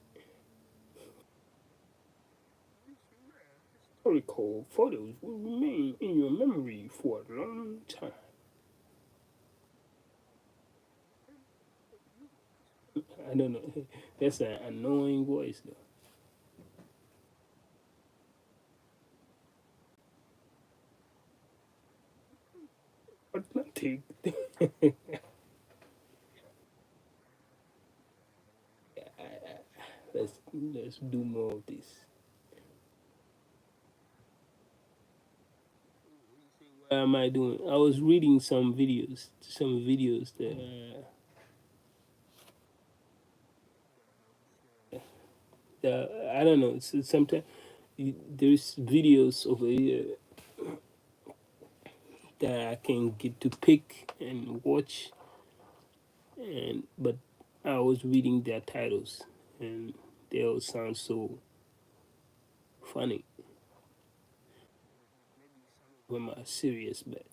Historical photos will remain in your memory for a long time. I don't know. That's an annoying voice, though. Atlantic. Let's do more of this. What am I doing? I was reading some videos that I don't know. It's sometimes there's videos over here that I can get to pick and watch, and but I was reading their titles, and they all sound so funny. When I'm serious, but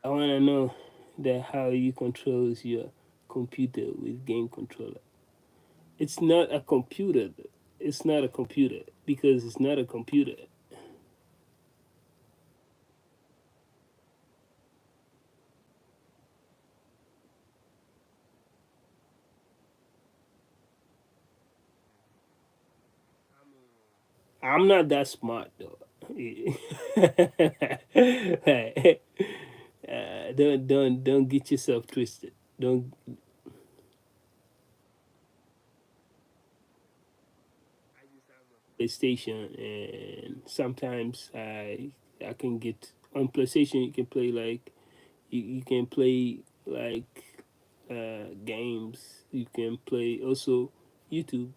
I want to know that how you controls your computer with game controller. It's not a computer. It's not a computer because it's not a computer. I'm not that smart though. Don't get yourself twisted. Don't PlayStation, and sometimes I can get on PlayStation. You can play like you can play like games. You can play also YouTube.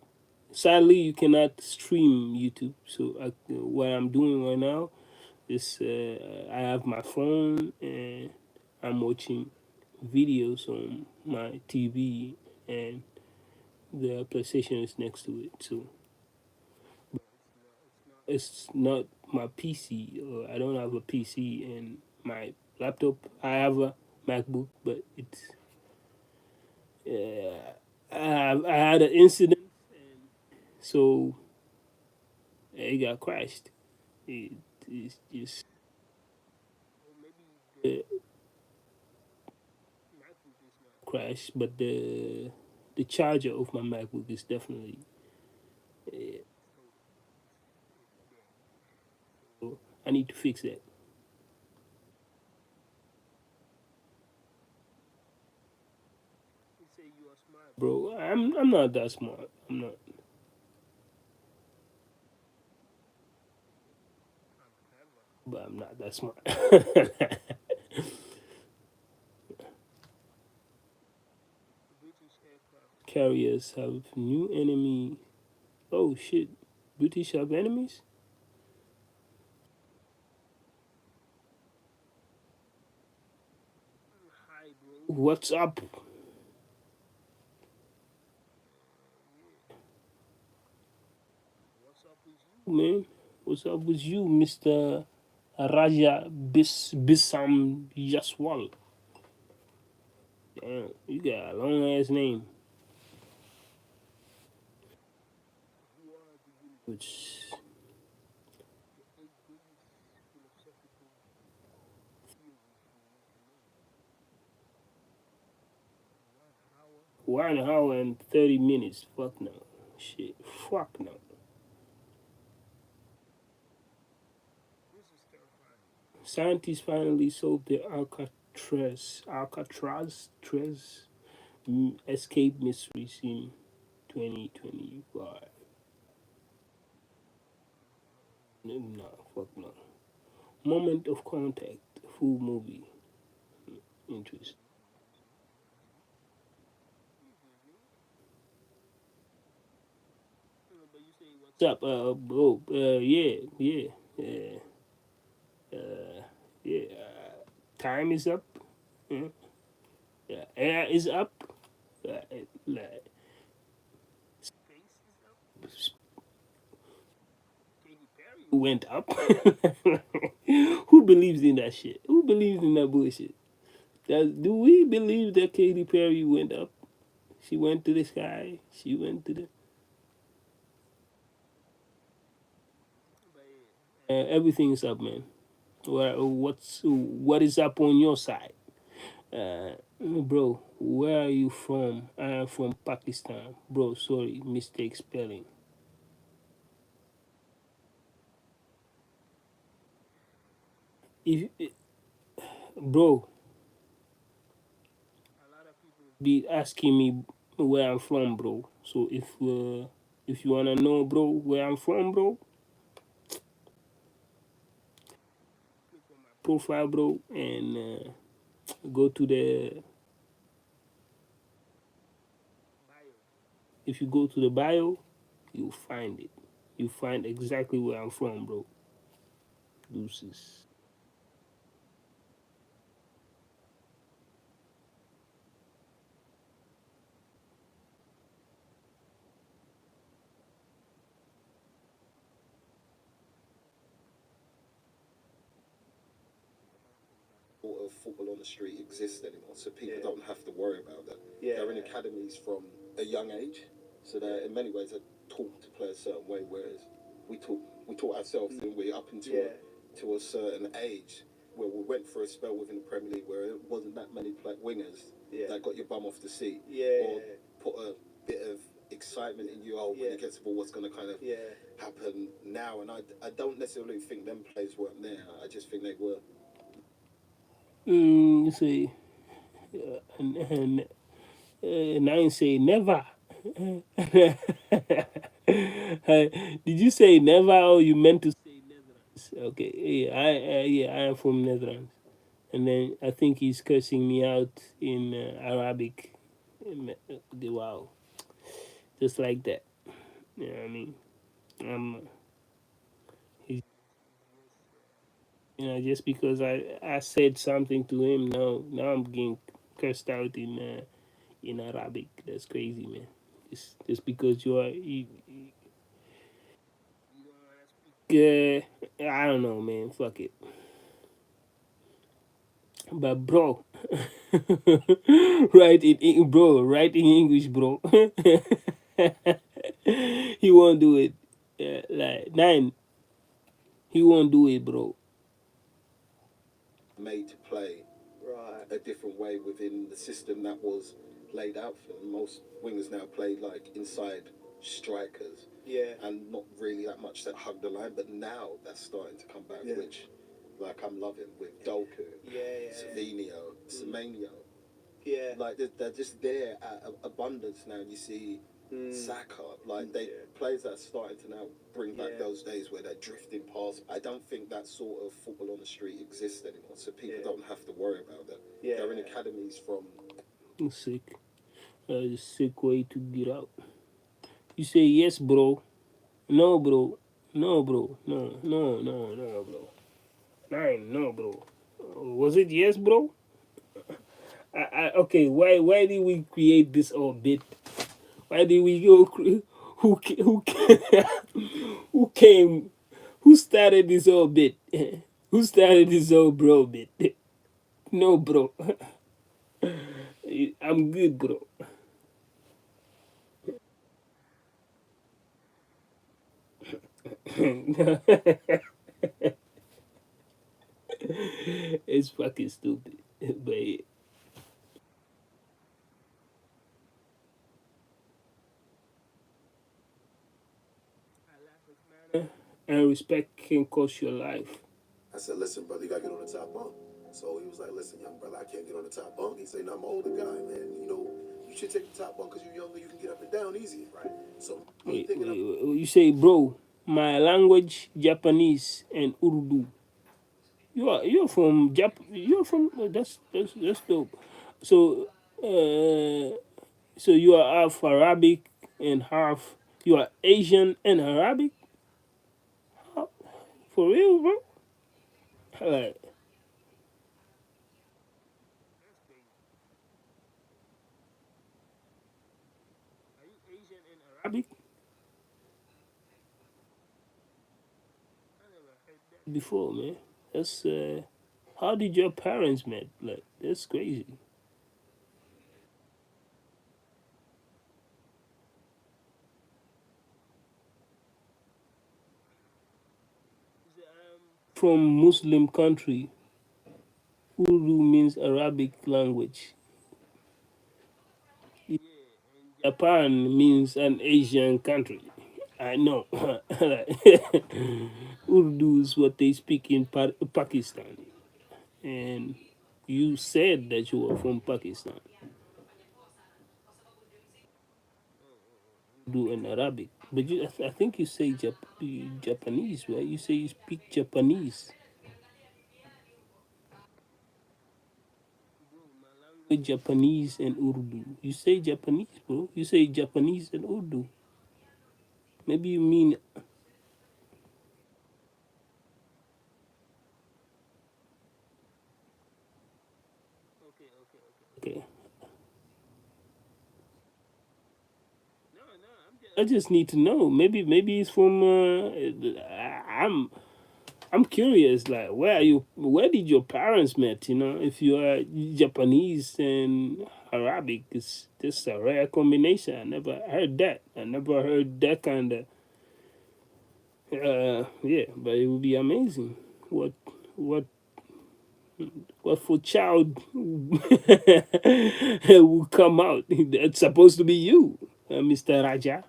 Sadly, you cannot stream YouTube. So what I'm doing right now is I have my phone and I'm watching videos on my TV, and the PlayStation is next to it. So it's not my PC, or I don't have a PC, and my laptop. I have a MacBook, but it's I had an incident, so it got crashed. It's just uh, crashed, but the charger of my MacBook is definitely. So I need to fix that, bro. I'm not that smart. I'm not, but I'm not that smart. Carriers have new enemy. Oh shit! British have enemies. What's up, man? What's up with you, Mr. Raja Bisam Jaswal? Damn, you got a long ass name. Which 1 hour and 30 minutes. Fuck no. Shit. Fuck no. Scientists finally solved the Alcatraz escape mysteries in 2025. No, fuck no. Moment of contact. Full movie. Interest. What's up, bro? Yeah. Yeah. Time is up. Yeah. Air is up. Like, went up. Who believes in that shit? Who believes in that bullshit? Do we believe that Katy Perry went up? She went to the sky. She went to the. Everything's up, man. What is up on your side, bro? Where are you from? I am from Pakistan, bro. Sorry, mistake spelling. If bro be asking me where I'm from, bro. So if you wanna know, bro, where I'm from, bro, profile, bro, and go to the. If you go to the bio, you'll find it. You find exactly where I'm from, bro. Deuces. Of football on the street exists anymore, so people don't have to worry about that. They're in academies from a young age, so they're in many ways are taught to play a certain way. Whereas we taught ourselves, didn't we, up until to a certain age, where we went for a spell within the Premier League where it wasn't that many wingers that got your bum off the seat, or put a bit of excitement in you. When you get to the ball, what's going to kind of happen now? And I don't necessarily think them players weren't there. I just think they were. You say, and I ain't say never. Did you say never or you meant to say Netherlands? Okay, yeah, I am from Netherlands, and then I think he's cursing me out in Arabic. Wow, just like that. You know what I mean? He's, just because I said something to him, now I'm getting cursed out in Arabic. That's crazy, man. Just because uh, I don't know, man. Fuck it. But bro, write in English, bro. He won't do it. Like nine, he won't do it, bro. Made to play a different way within the system that was laid out for them. Most wingers now play like inside strikers, and not really that much that hug the line. But now that's starting to come back, which like I'm loving with Doku, Savinio, Semenyo. Like they're just there at abundance now. You see Saka, like players that are starting to now bring back those days where they're drifting past. I don't think that sort of football on the street exists anymore, so people don't have to worry about that. They're in academies from. Sick. A sick way to get out. You say yes, bro. No, bro. No, bro. No, bro. Nine, no, bro. Was it yes, bro? Okay, why did we create this orbit? Why did we go? Who came? Who started this orbit? Who started this whole bro bit? No, bro. I'm good, bro. It's fucking stupid, but and respect can cost your life. I said, listen, brother, you gotta get on the top bunk. So he was like, listen, young brother, I can't get on the top bunk. He said, no, I'm an older guy, man. You know, you should take the top bunk because you're younger, you can get up and down easier. Right. So me thinking of You say, bro, my language Japanese and Urdu. You're from You're from that's dope. So so you are half Arabic and half you are Asian and Arabic for real, bro. Like Arabic before, man. That's how did your parents met? Like that's crazy. From Muslim country, Urdu means Arabic language. Japan means an Asian country. I know. Urdu is what they speak in Pakistan. And you said that you were from Pakistan. Urdu and Arabic. But I think you say Japanese, right? You say you speak Japanese. With Japanese and Urdu. You say Japanese, bro. You say Japanese and Urdu. Maybe you mean okay. I just need to know. Maybe it's from. I'm curious. Like, where are you? Where did your parents met? You know, if you are Japanese and Arabic, it's just a rare combination. I never heard that. I never heard that kind of. Yeah, but it would be amazing. What what what for child will come out? That's supposed to be you, Mr. Raja.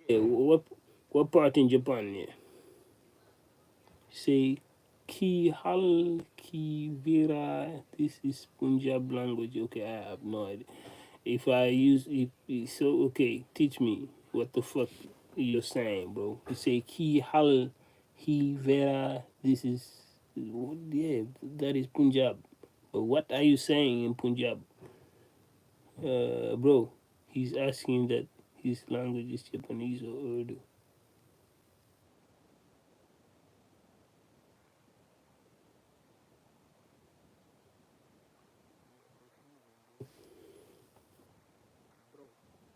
Yeah, what part in Japan? Yeah, say ki hal ki vira. This is Punjab language. Okay, I have no idea. If I use so okay, teach me what the fuck you're saying, bro. You say ki hal he vera. This is yeah, that is Punjab. But what are you saying in Punjab, bro? He's asking that his language is Japanese or Urdu.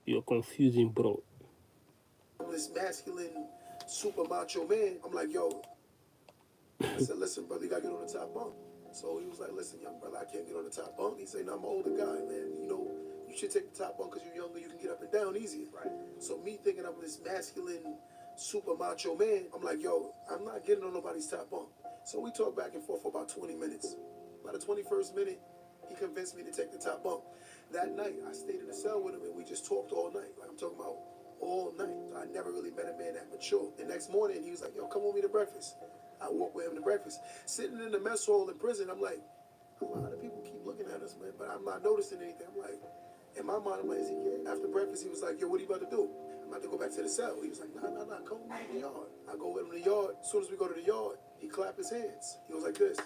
You're confusing, bro. this masculine, super macho man. I'm like, yo, I said, listen, brother, you gotta get on the top bunk. So he was like, listen, young brother, I can't get on the top bunk. He said, no, I'm an older guy, man. You know, you should take the top bunk because you're younger, you can get up and down easier. Right. So me thinking I'm this masculine, super macho man, I'm like, yo, I'm not getting on nobody's top bunk. So we talked back and forth for about 20 minutes. By the 21st minute, he convinced me to take the top bunk. That night, I stayed in the cell with him and we just talked all night. Like I'm talking about all night. I never really met a man that mature. The next morning, he was like, yo, come with me to breakfast. I walk with him to breakfast. Sitting in the mess hall in prison, I'm like, a lot of people keep looking at us, man, but I'm not noticing anything. I'm like, In my mind, I'm like, yeah. After breakfast, he was like, yo, what are you about to do? I'm about to go back to the cell. He was like, nah, come with me to the yard. I go with him to the yard. As soon as we go to the yard, he clapped his hands. He was like this.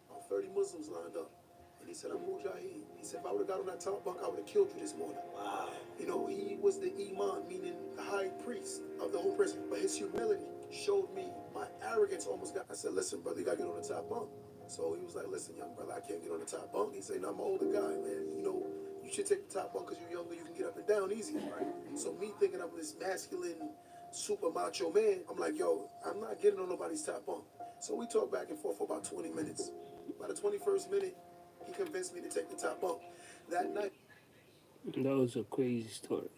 About 30 Muslims lined up. And he said, I'm Mujahid. He said, if I would have got on that top bunk, I would have killed you this morning. Wow. You know, he was the imam, meaning the high priest of the whole prison. But his humility showed me my arrogance almost got. I said, listen, brother, you got to get on the top bunk. So he was like, listen, young brother, I can't get on the top bunk. He said, no, I'm an older guy, man. You know, you should take the top bunk because you're younger. You can get up and down easy. Right? So me thinking I'm this masculine, super macho man, I'm like, yo, I'm not getting on nobody's top bunk. So we talked back and forth for about 20 minutes. By the 21st minute, he convinced me to take the top bunk. That night. That was a crazy story.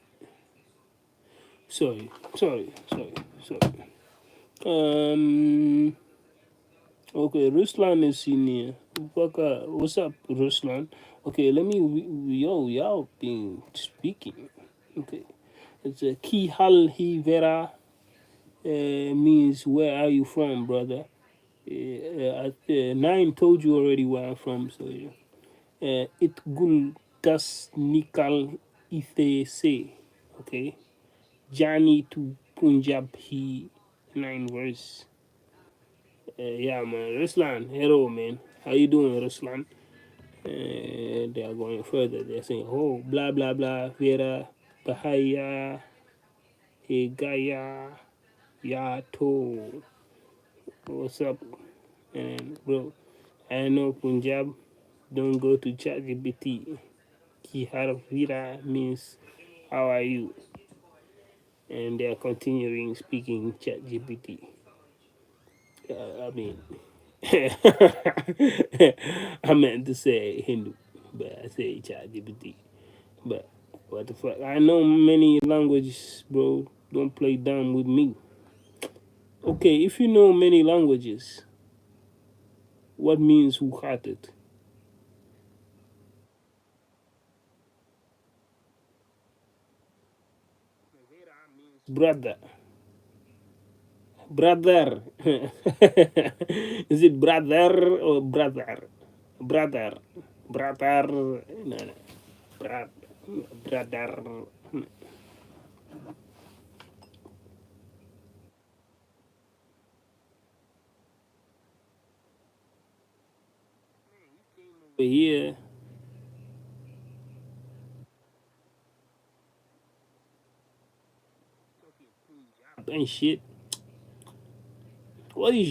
Sorry. Um. Okay, Ruslan is in here. What's up, Ruslan? Okay, let me. Yo, y'all been speaking. Okay, it's a Kihal Hivera means where are you from, brother? Nine told you already where I'm from, so yeah. It gul das nikal ithe say. Okay, Johnny to Punjab he 9 verse. Yeah, man, Ruslan, hello, man. How you doing, Ruslan? And they are going further. They're saying, oh, blah, blah, blah, Vera, Bahaya, Hegaya, Yato. What's up? And, bro, I know Punjab, don't go to ChatGPT. Kihar Vira means, how are you? And they are continuing speaking ChatGPT. I mean, I meant to say Hindu, but I say ChatGPT. But what the fuck? I know many languages, bro. Don't play dumb with me. Okay, if you know many languages, what means who had it? Brother. Brother. Is it brother or brother? Brother. Brother. No, no. Brother. Brother. Here and shit. What is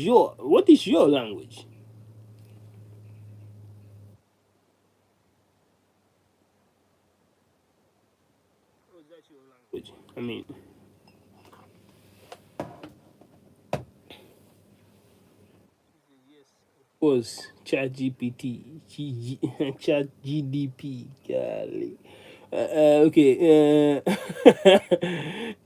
your language? I mean, was ChatGPT, ChatGDP, golly. Okay,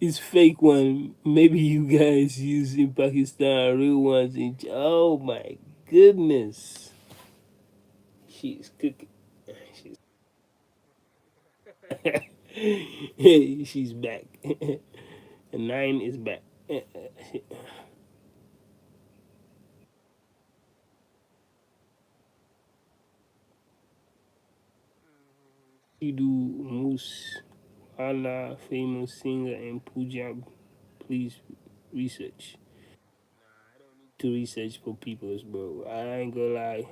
it's fake one. Maybe you guys use in Pakistan, real ones in. Oh my goodness, she's cooking. She's she's back. And nine is back. Sidhu Moose, Allah, famous singer and Punjab. Please research. To research for peoples, bro. I ain't gonna lie.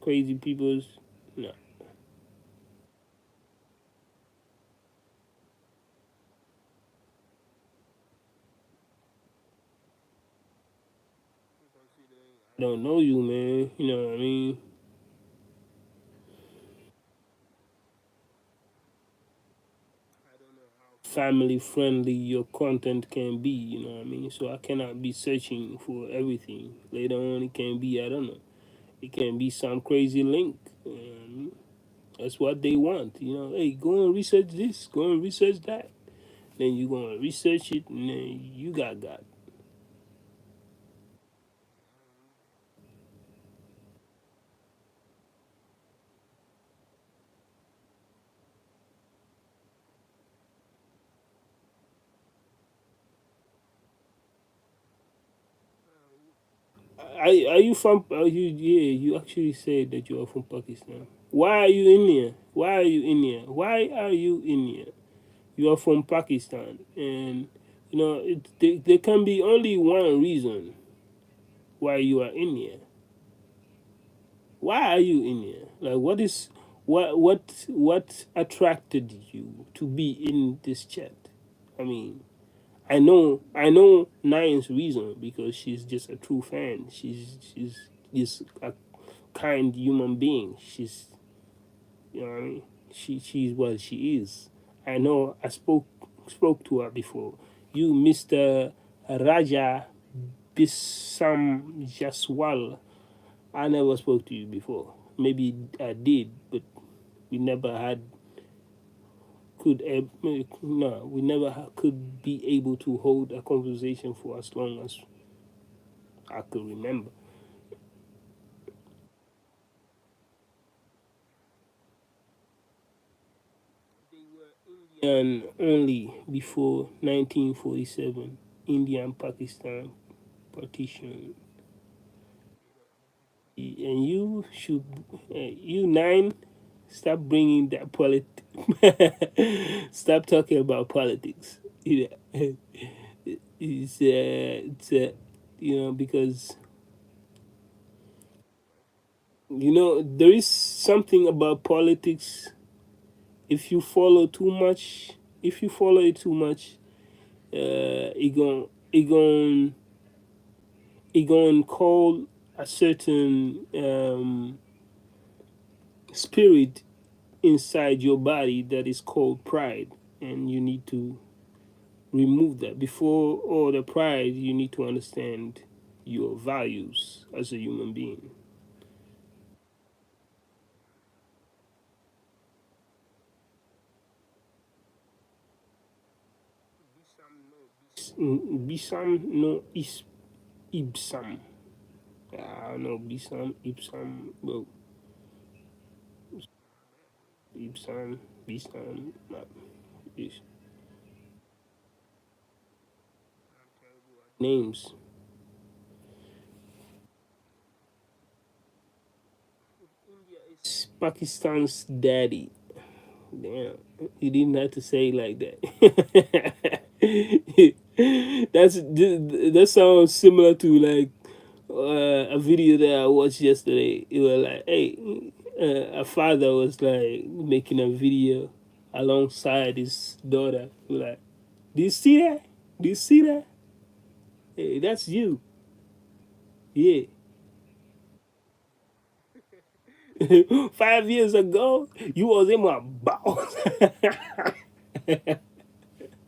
Crazy peoples, no. I don't know you, man. You know what I mean? Family friendly your content can be, you know what I mean? So I cannot be searching for everything. Later on, it can be, I don't know. It can be some crazy link. You know what I mean? That's what they want, you know. Hey, go and research this, go and research that. Then you go and research it, and then you got God. Are you from? Are you, yeah, you actually said that you are from Pakistan. Why are you in here? Why are you in here? Why are you in here? You are from Pakistan, and there can be only one reason why you are in here. Why are you in here? Like, what attracted you to be in this chat? I mean, I know Nine's reason, because she's just a true fan. She's just a kind human being. You know what I mean? She's what she is. I know. I spoke to her before. You, Mr. Raja Bisam Jaswal. I never spoke to you before. Maybe I did, but we never had no, we never could be able to hold a conversation for as long as I could remember. And only before 1947, India and Pakistan partition. And you should, you Nine, stop bringing that stop talking about politics. Yeah. Because there is something about politics. If you follow too much, if you follow it too much, it gon' call a certain spirit inside your body that is called pride, and you need to remove that. Before all the pride, you need to understand your values as a human being. Bisam no is ibsam. I don't know, Bisam, Ibsam, well, Ibsam, Bisam, names. It's Pakistan's daddy. Damn, you didn't have to say it like that. That sounds similar to like a video that I watched yesterday. It was like, hey, a father was like making a video alongside his daughter. Like, do you see that? Do you see that? Hey, that's you. Yeah. 5 years ago, you was in my boss.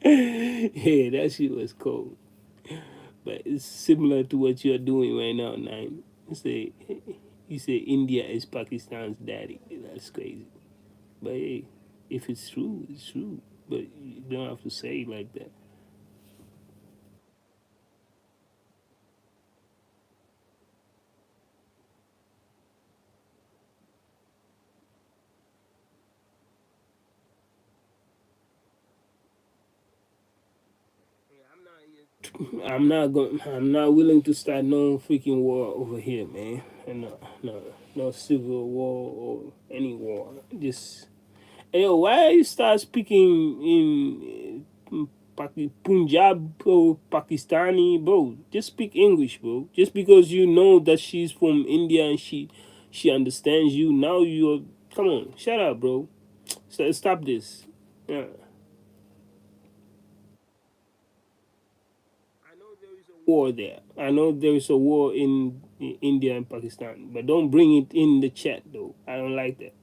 Yeah, that shit was cold. But it's similar to what you're doing right now, Nine. You say India is Pakistan's daddy. That's crazy. But hey, if it's true, it's true. But you don't have to say it like that. I'm not willing to start no freaking war over here, man. And no civil war or any war. Just, hey, yo, why you start speaking in Punjab or Pakistani, bro? Just speak English, bro. Just because you know that she's from India and she understands you. Now you're, come on, shut up, bro. Stop this. Yeah. War there. I know there is a war in India and Pakistan, but don't bring it in the chat though. I don't like that.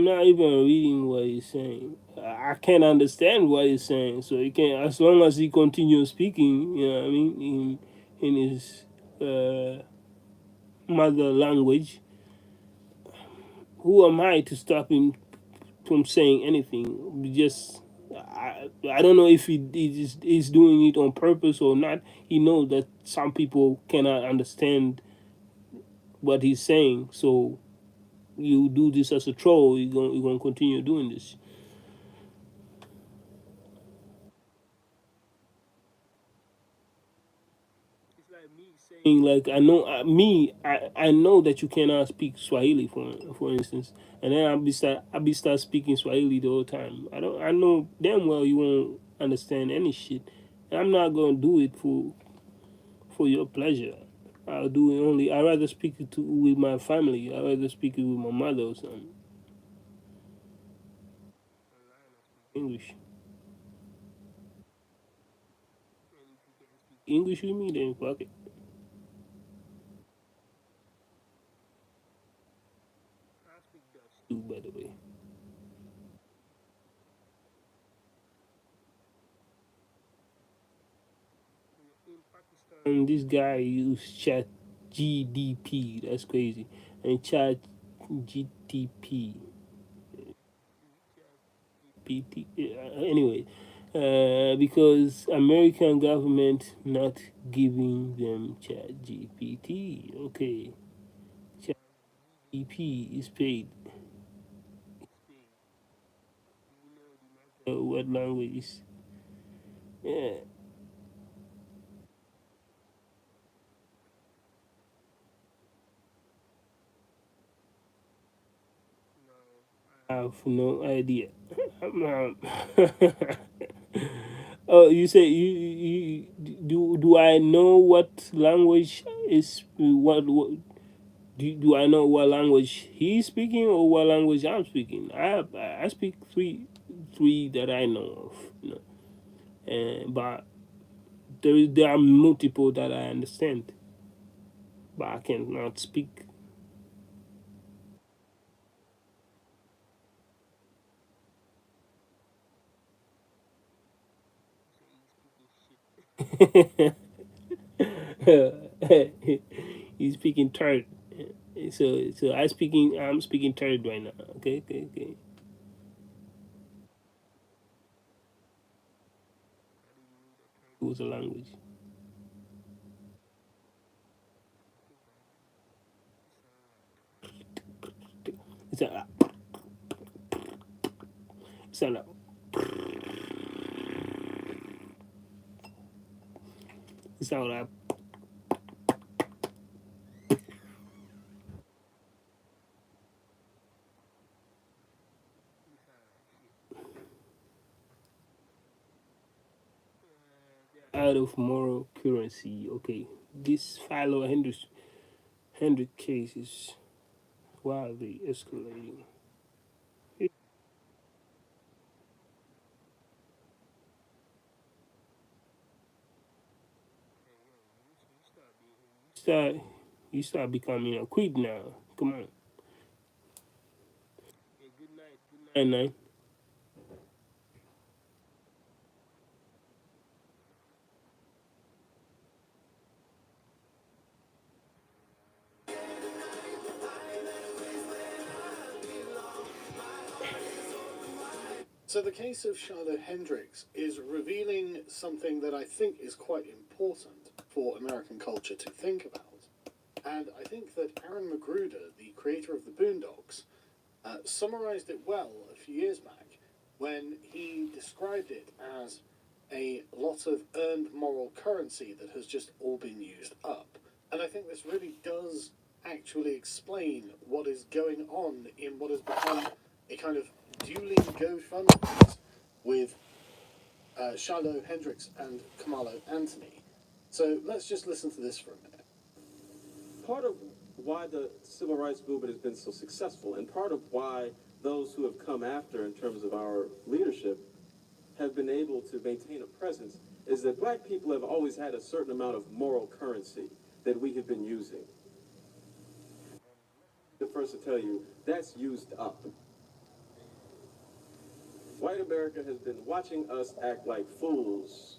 I'm not even reading what he's saying. I can't understand what he's saying. So he can, as long as he continues speaking, you know what I mean, in his mother language, who am I to stop him from saying anything? Just I don't know if he's doing it on purpose or not. He knows that some people cannot understand what he's saying, so you do this as a troll. You're gonna continue doing this. Saying like I know I know that you cannot speak Swahili for instance, and then I'll be start speaking Swahili the whole time. I know damn well you won't understand any shit. I'm not gonna do it for your pleasure. I'll do it only. I rather speak it with my family. I rather speak it with my mother or something. English. English with me, then fuck it. Too, by the way. And this guy used Chat GDP. That's crazy. And Chat GTP. PT. Anyway, because American government not giving them Chat GPT. Okay, Chat GPT is paid. What language? Yeah, I have no idea. Um, oh, you say you do I know what language is what do I know what language he's speaking or what language I'm speaking? I speak three that I know of, you know, but there are multiple that I understand, but I cannot speak. He's speaking third, so I'm speaking third right now. Okay, okay, okay. It was a language. It's a it's a it's a out of moral currency. Okay, this Philo 100 cases wildly escalating. Start you start becoming a creep now. Come on. Good night. So the case of Charlotte Hendricks is revealing something that I think is quite important for American culture to think about. And I think that Aaron Magruder, the creator of the Boondocks, summarized it well a few years back when he described it as a lot of earned moral currency that has just all been used up. And I think this really does actually explain what is going on in what has become a kind of dueling GoFundMes with Shiloh Hendricks and Kamalo Anthony. So let's just listen to this for a minute. Part of why the civil rights movement has been so successful, and part of why those who have come after in terms of our leadership have been able to maintain a presence, is that black people have always had a certain amount of moral currency that we have been using. The first to tell you, that's used up. White America has been watching us act like fools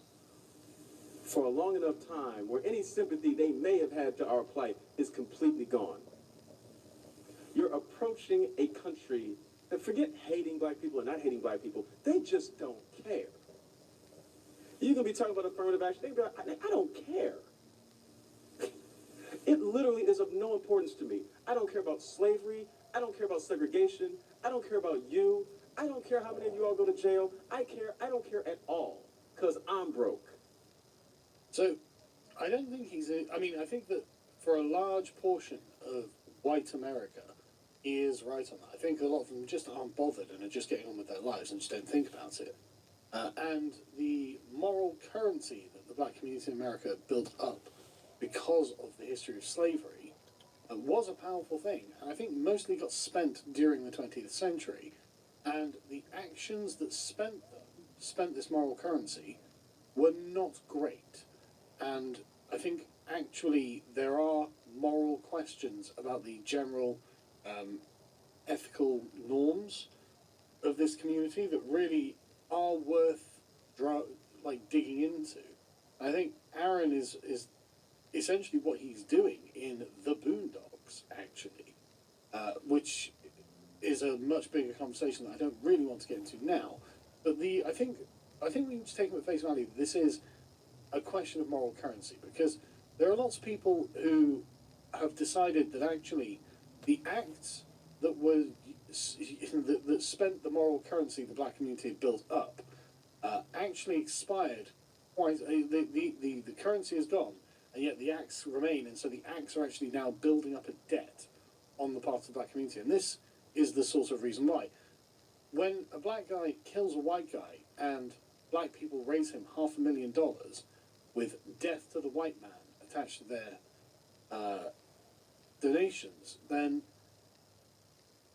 for a long enough time where any sympathy they may have had to our plight is completely gone. You're approaching a country that, forget hating black people or not hating black people, they just don't care. You're going to be talking about affirmative action, they be like, I don't care. It literally is of no importance to me. I don't care about slavery. I don't care about segregation. I don't care about you. I don't care how many of you all go to jail. I don't care at all, because I'm broke. So, I don't think I think that for a large portion of white America, he is right on that. I think a lot of them just aren't bothered and are just getting on with their lives and just don't think about it. And the moral currency that the black community in America built up because of the history of slavery was a powerful thing. And I think mostly got spent during the 20th century. And the actions that spent this moral currency were not great. And I think actually there are moral questions about the general ethical norms of this community that really are worth digging into. I think Aaron is essentially what he's doing in The Boondocks, actually, which is a much bigger conversation that I don't really want to get into now. But I think we need to take him at face value. This is a question of moral currency, because there are lots of people who have decided that actually the acts that were that spent the moral currency the black community had built up actually expired. The currency is gone, and yet the acts remain, and so the acts are actually now building up a debt on the part of the black community, and this is the sort of reason why. When a black guy kills a white guy and black people raise him $500,000 with death to the white man attached to their donations, then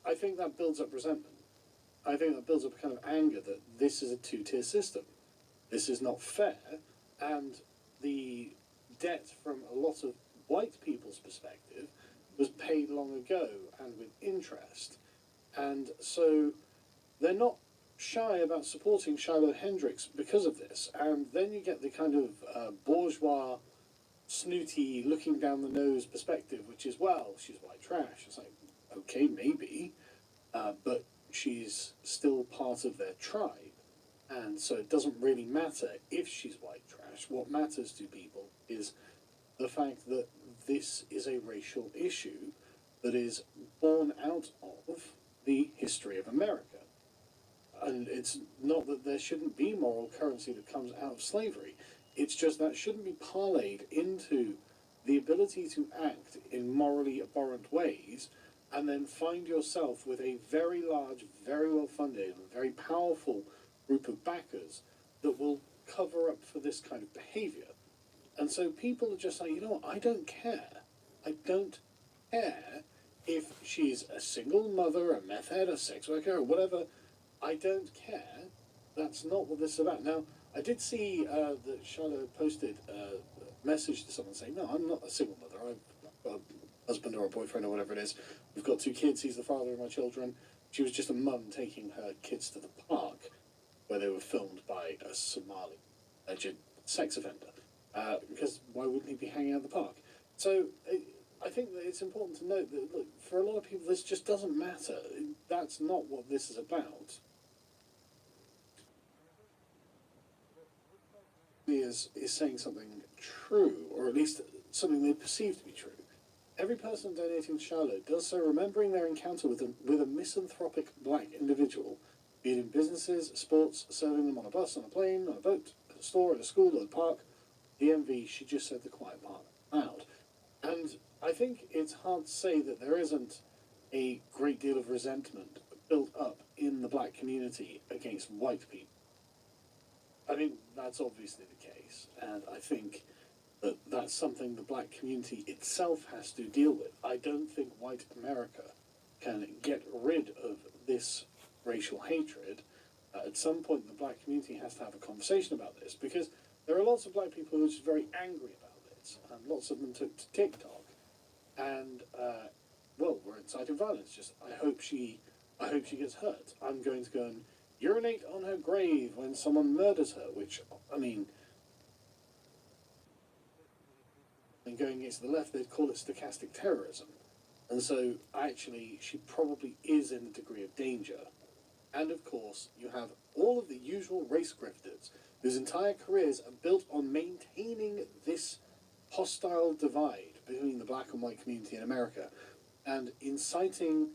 I think that builds up resentment. I think that builds up a kind of anger that this is a two-tier system. This is not fair, and the debt from a lot of white people's perspective was paid long ago and with interest. And so they're not shy about supporting Shiloh Hendricks because of this. And then you get the kind of bourgeois, snooty, looking down the nose perspective, which is, well, she's white trash. It's like, okay, maybe, but she's still part of their tribe. And so it doesn't really matter if she's white trash. What matters to people is the fact that this is a racial issue that is born out of the history of America. And it's not that there shouldn't be moral currency that comes out of slavery. It's just that shouldn't be parlayed into the ability to act in morally abhorrent ways and then find yourself with a very large, very well-funded, very powerful group of backers that will cover up for this kind of behavior. And so people are just like, you know what, I don't care. I don't care if she's a single mother, a meth head, a sex worker, or whatever. I don't care. That's not what this is about. Now, I did see that Shiloh posted a message to someone saying, no, I'm not a single mother. I've got a husband or a boyfriend or whatever it is. We've got 2 kids. He's the father of my children. She was just a mum taking her kids to the park where they were filmed by a Somali alleged sex offender. Because why wouldn't he be hanging out in the park? So I think that it's important to note that, look, for a lot of people, this just doesn't matter. That's not what this is about. Is saying something true, or at least something they perceive to be true. Every person donating to Shiloh does so remembering their encounter with a misanthropic black individual, be it in businesses, sports, serving them on a bus, on a plane, on a boat, at a store, at a school, or a park. DMV, she just said the quiet part out. And I think it's hard to say that there isn't a great deal of resentment built up in the black community against white people. I think that's obviously the case, and I think that that's something the black community itself has to deal with. I don't think white America can get rid of this racial hatred. At some point, the black community has to have a conversation about this, because there are lots of black people who are just very angry about this, and lots of them took to TikTok, and were inciting violence. Just I hope she gets hurt. I'm going to go and urinate on her grave when someone murders her, which, I mean, and going against the left, they'd call it stochastic terrorism. And so, actually, she probably is in a degree of danger. And, of course, you have all of the usual race grifters whose entire careers are built on maintaining this hostile divide between the black and white community in America and inciting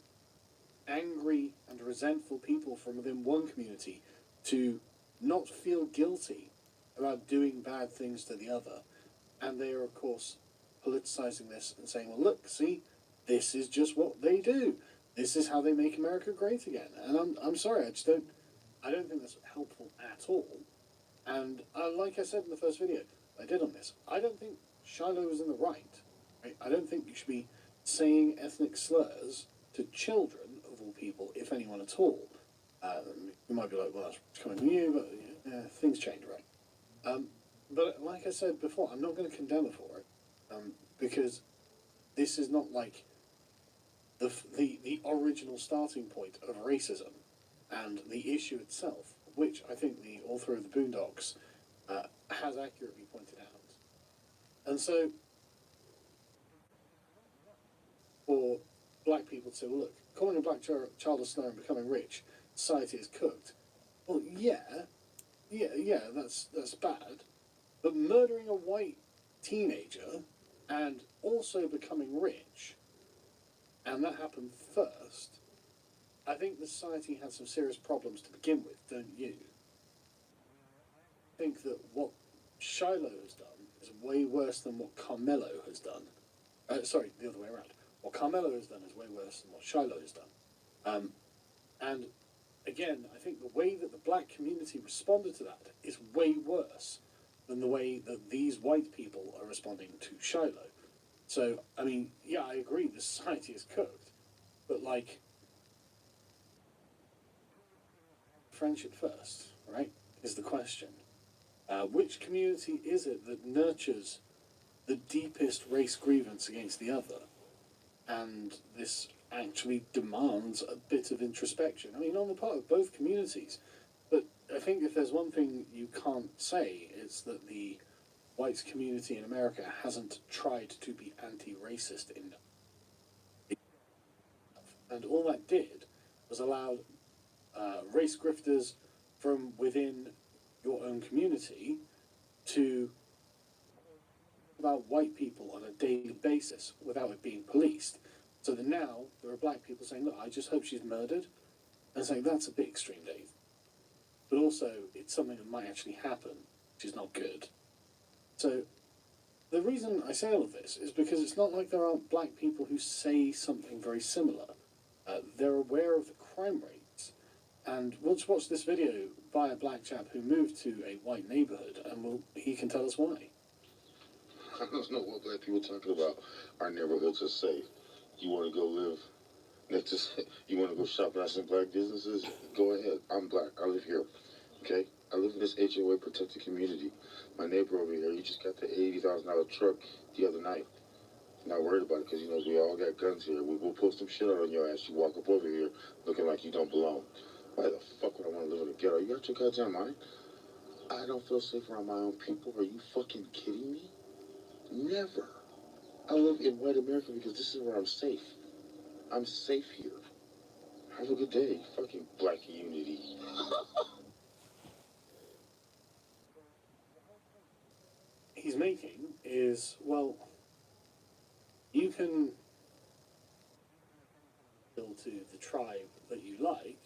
angry and resentful people from within one community to not feel guilty about doing bad things to the other. And they are, of course, politicizing this and saying, well, look, see, this is just what they do. This is how they make America great again. And I'm sorry, I don't think that's helpful at all. And like I said in the first video I did on this, I don't think Shiloh is in the right. I don't think you should be saying ethnic slurs to children, of all people, if anyone at all. You might be like, well, that's coming from you, but things change, right? But like I said before, I'm not going to condemn her for it, because this is not like the original starting point of racism and the issue itself, which I think the author of the Boondocks has accurately pointed out. And so, for black people to say, well, look, calling a black child a slur and becoming rich, society is cooked. Well, yeah, that's bad. But murdering a white teenager and also becoming rich, and that happened first, I think the society had some serious problems to begin with, don't you? I think that what Shiloh has done is way worse than what Carmelo has done. Sorry, the other way around. What Carmelo has done is way worse than what Shiloh has done. And again, I think the way that the black community responded to that is way worse than the way that these white people are responding to Shiloh. So, I mean, yeah, I agree, the society is cooked, but like, friendship first, right, is the question. Which community is it that nurtures the deepest race grievance against the other? And this actually demands a bit of introspection. I mean, on the part of both communities. But I think if there's one thing you can't say, it's that the white community in America hasn't tried to be anti-racist enough. And all that did was allow race grifters from within your own community to about white people on a daily basis without it being policed. So that now there are black people saying, look, I just hope she's murdered, and saying that's a bit extreme, Dave. But also, it's something that might actually happen, which is not good. So the reason I say all of this is because it's not like there aren't black people who say something very similar. They're aware of the crime rates. And we'll just watch this video by a black chap who moved to a white neighborhood, and he can tell us why. I don't know what black people talking about. Our neighborhoods are safe. You want to go live next to, you want to go shop at some black businesses? Go ahead. I'm black. I live here. Okay? I live in this HOA protected community. My neighbor over here, he just got the $80,000 truck the other night. Not worried about it because, we all got guns here. We'll pull some shit out on your ass. You walk up over here looking like you don't belong. Why the fuck would I want to live in a ghetto? You got your goddamn mind? I don't feel safe around my own people. Are you fucking kidding me? Never. I live in white America because this is where I'm safe. I'm safe here. Have a good day. Fucking black unity. He's making is, well, you can go to the tribe that you like.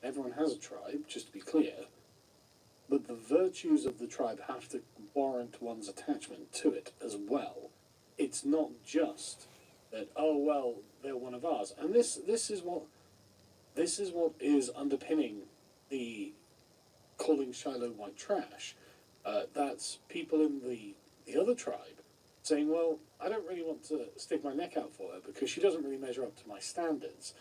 Everyone has a tribe, just to be clear. But the virtues of the tribe have to warrant one's attachment to it as well. It's not just that, oh, well, they're one of ours. And this is what is underpinning the calling Shiloh white trash. That's people in the other tribe saying, well, I don't really want to stick my neck out for her because she doesn't really measure up to my standards.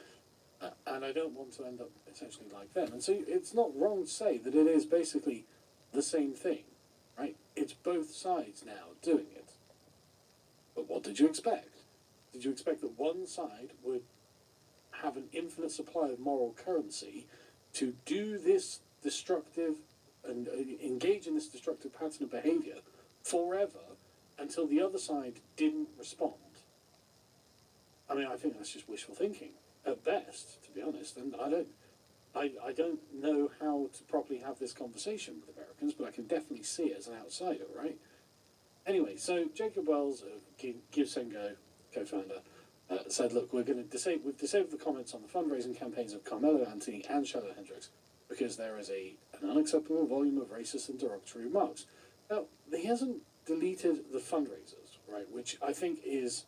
And I don't want to end up essentially like them. And so it's not wrong to say that it is basically the same thing, right? It's both sides now doing it. But what did you expect? Did you expect that one side would have an infinite supply of moral currency to do this destructive and engage in this destructive pattern of behavior forever until the other side didn't respond. I mean, I think that's just wishful thinking at best, to be honest. And I don't know how to properly have this conversation with Americans, but I can definitely see it as an outsider, right? Anyway, so Jacob Wells of Give Send Go, co-founder, said, look, we've disabled the comments on the fundraising campaigns of Carmelo Anthony and Shallow Hendricks because there is an unacceptable volume of racist and derogatory remarks. Now, he hasn't deleted the fundraisers, right, which I think is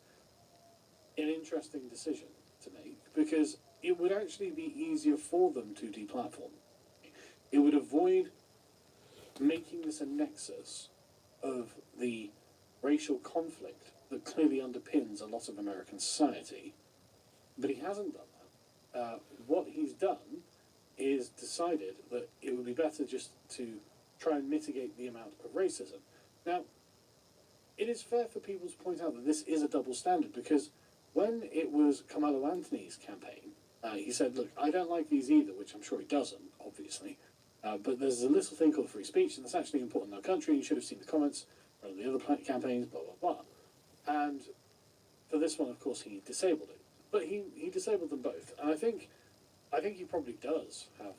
an interesting decision to make because it would actually be easier for them to deplatform. It would avoid making this a nexus of the racial conflict that clearly underpins a lot of American society. But he hasn't done that. What he's done is decided that it would be better just to try and mitigate the amount of racism. Now, it is fair for people to point out that this is a double standard because when it was Carmelo Anthony's campaign, he said, look, I don't like these either, which I'm sure he doesn't, obviously. But there's a little thing called free speech, and that's actually important in our country. You should have seen the comments from the other campaigns, blah, blah, blah. And for this one, of course, he disabled it. But he disabled them both. And I think he probably does have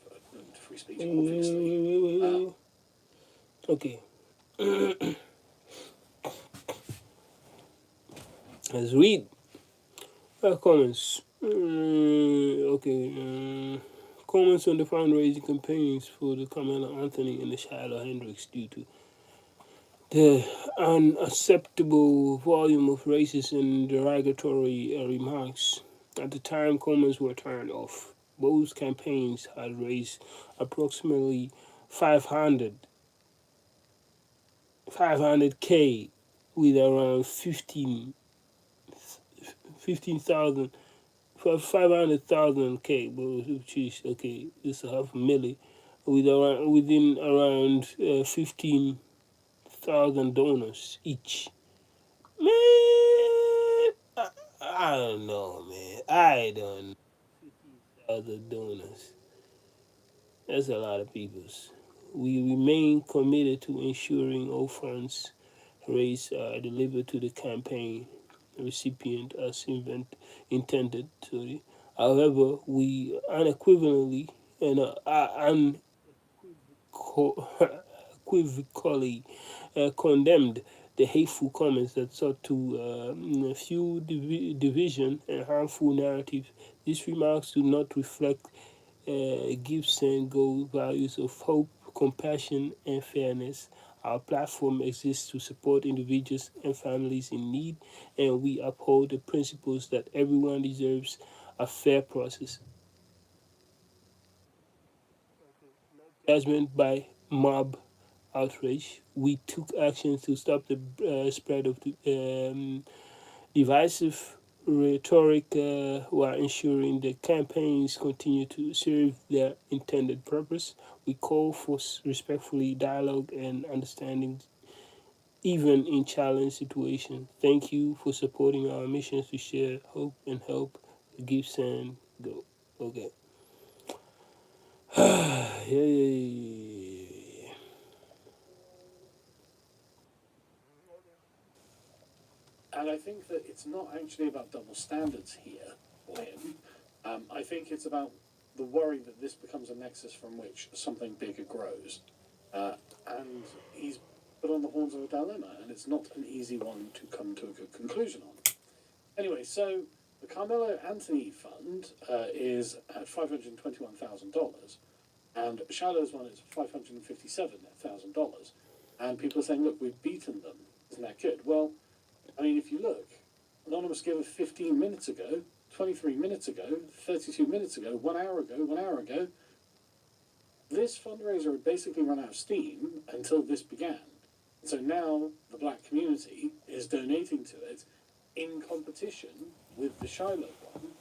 free speech, obviously. Okay. Let's read comments. Comments on the fundraising campaigns for the Carmelo Anthony and the Shiloh Hendricks due to the unacceptable volume of racist and derogatory remarks. At the time, comments were turned off. Both campaigns had raised approximately 500K with around 15,000 for 500,000K, which is okay. It's a half a million within around 15,000 donors each. Man, I don't know, man. I don't know. 15,000 donors. That's a lot of peoples. We remain committed to ensuring all funds raised are delivered to the campaign recipient as intended. Sorry. However, we unequivocally and unequivocally condemned the hateful comments that sought to fuel division and harmful narratives. These remarks do not reflect Give Send Go values of hope, compassion, and fairness. Our platform exists to support individuals and families in need, and we uphold the principles that everyone deserves a fair process. Judgment by mob outrage. We took action to stop the spread of divisive rhetoric while ensuring the campaigns continue to serve their intended purpose. We call for respectfully dialogue and understanding even in challenging situations. Thank you for supporting our missions to share hope and help. Give, send, go. Okay. Yay. And I think that it's not actually about double standards here for him. I think it's about the worry that this becomes a nexus from which something bigger grows. And he's put on the horns of a dilemma, and it's not an easy one to come to a good conclusion on. Anyway, so the Carmelo Anthony Fund is at $521,000, and Shiloh's one is $557,000. And people are saying, look, we've beaten them. Isn't that good? Well, I mean, if you look, Anonymous gave 15 minutes ago, 23 minutes ago, 32 minutes ago, 1 hour ago. This fundraiser had basically run out of steam until this began. So now the black community is donating to it in competition with the Shiloh one,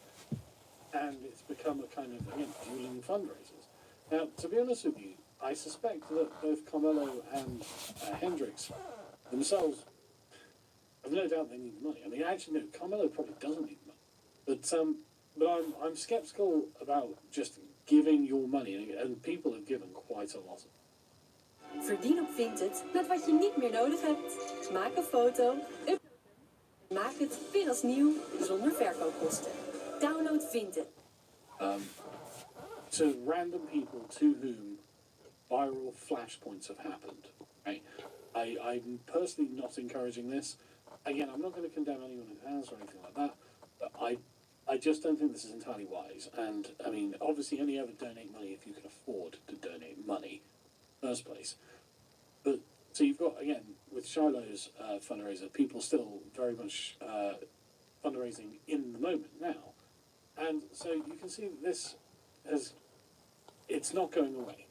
and it's become a kind of, again, dueling fundraisers. Now, to be honest with you, I suspect that both Carmelo and Hendricks themselves I've no doubt they need the money. I mean, actually, no, Carmelo probably doesn't need the money. But I'm skeptical about just giving your money, and people have given quite a lot. Verdien op Vinted met wat je niet meer nodig hebt. Maak een foto, maak het weer als nieuw zonder verkoopkosten. Download Vinted. To random people to whom viral flashpoints have happened. Right? I'm personally not encouraging this. Again, I'm not going to condemn anyone who has or anything like that, but I just don't think this is entirely wise. And, I mean, obviously only ever donate money if you can afford to donate money in the first place. But, so you've got, again, with Shiloh's fundraiser, people still very much fundraising in the moment now. And so you can see that this has, it's not going away.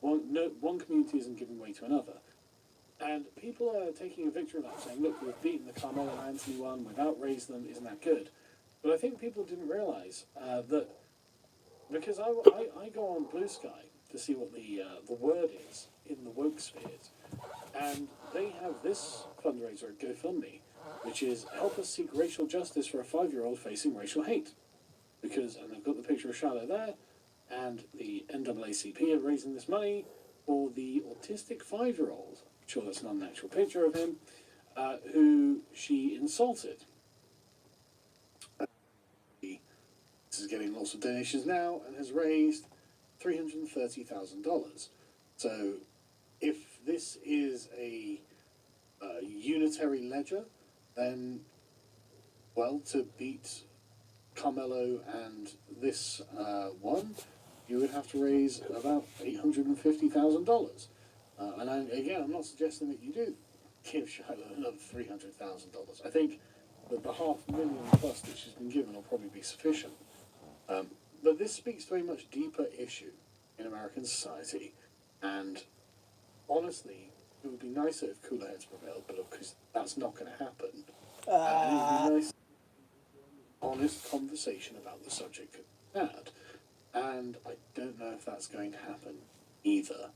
One community isn't giving way to another. And people are taking a victory lap, saying, look, we've beaten the Carmelo Anthony one, we've outraised them, isn't that good? But I think people didn't realise that, because I go on Blue Sky to see what the word is in the woke spheres, and they have this fundraiser at GoFundMe, which is help us seek racial justice for a 5-year-old facing racial hate. Because, and they've got the picture of Shiloh there, and the NAACP are raising this money for the autistic 5-year-old, sure that's not an actual picture of him, who she insulted. This is getting lots of donations now and has raised $330,000. So if this is a unitary ledger, then, well, to beat Carmelo and this one, you would have to raise about $850,000. And I'm not suggesting that you do give Shiloh another $300,000. I think that the $500,000 plus that she's been given will probably be sufficient. But this speaks to a much deeper issue in American society, and honestly, it would be nicer if cooler heads prevailed, but of course that's not going to happen. And it would be nice, honest conversation about the subject could be had, and I don't know if that's going to happen either.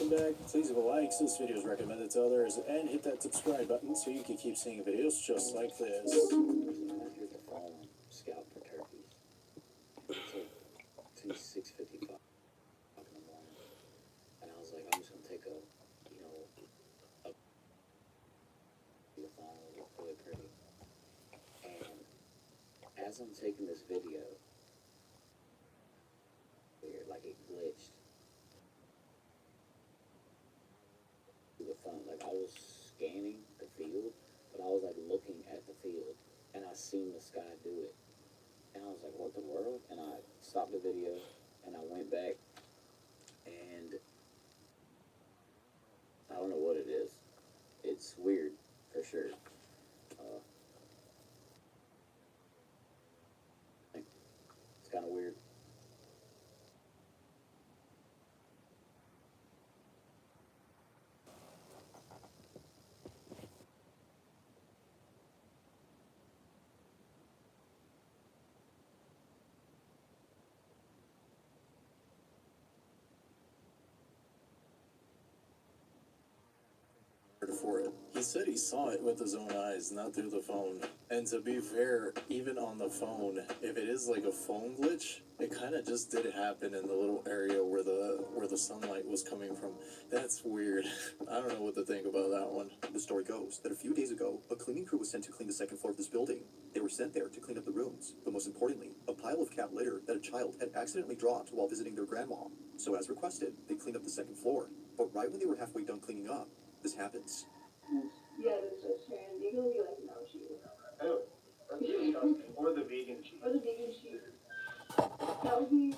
Back, please leave a like so this video is recommended to others, and hit that subscribe button so you can keep seeing videos just like this. Scout for turkeys. It's like 6:55 in the morning, and I was like, I'm just gonna take the phone will look really pretty. And as I'm taking this video, like it glitched. The phone, like I was scanning the field, but I was like looking at the field, and I seen the sky do it, and I was like, what the world? And I stopped the video, and I went back, and I don't know what it is. It's weird, for sure. It's kind of weird. For it. He said he saw it with his own eyes, not through the phone. And to be fair, even on the phone, if it is like a phone glitch, it kind of just did happen in the little area where the sunlight was coming from. That's weird. I don't know what to think about that one. The story goes that a few days ago, a cleaning crew was sent to clean the second floor of this building. They were sent there to clean up the rooms, but most importantly, a pile of cat litter that a child had accidentally dropped while visiting their grandma. So as requested, they cleaned up the second floor. But right when they were halfway done cleaning up, this happens. Yeah, there's a trans. You're gonna be like, no, she is. Oh, that's disgusting. Or the vegan cheese. Or the vegan cheese. That would be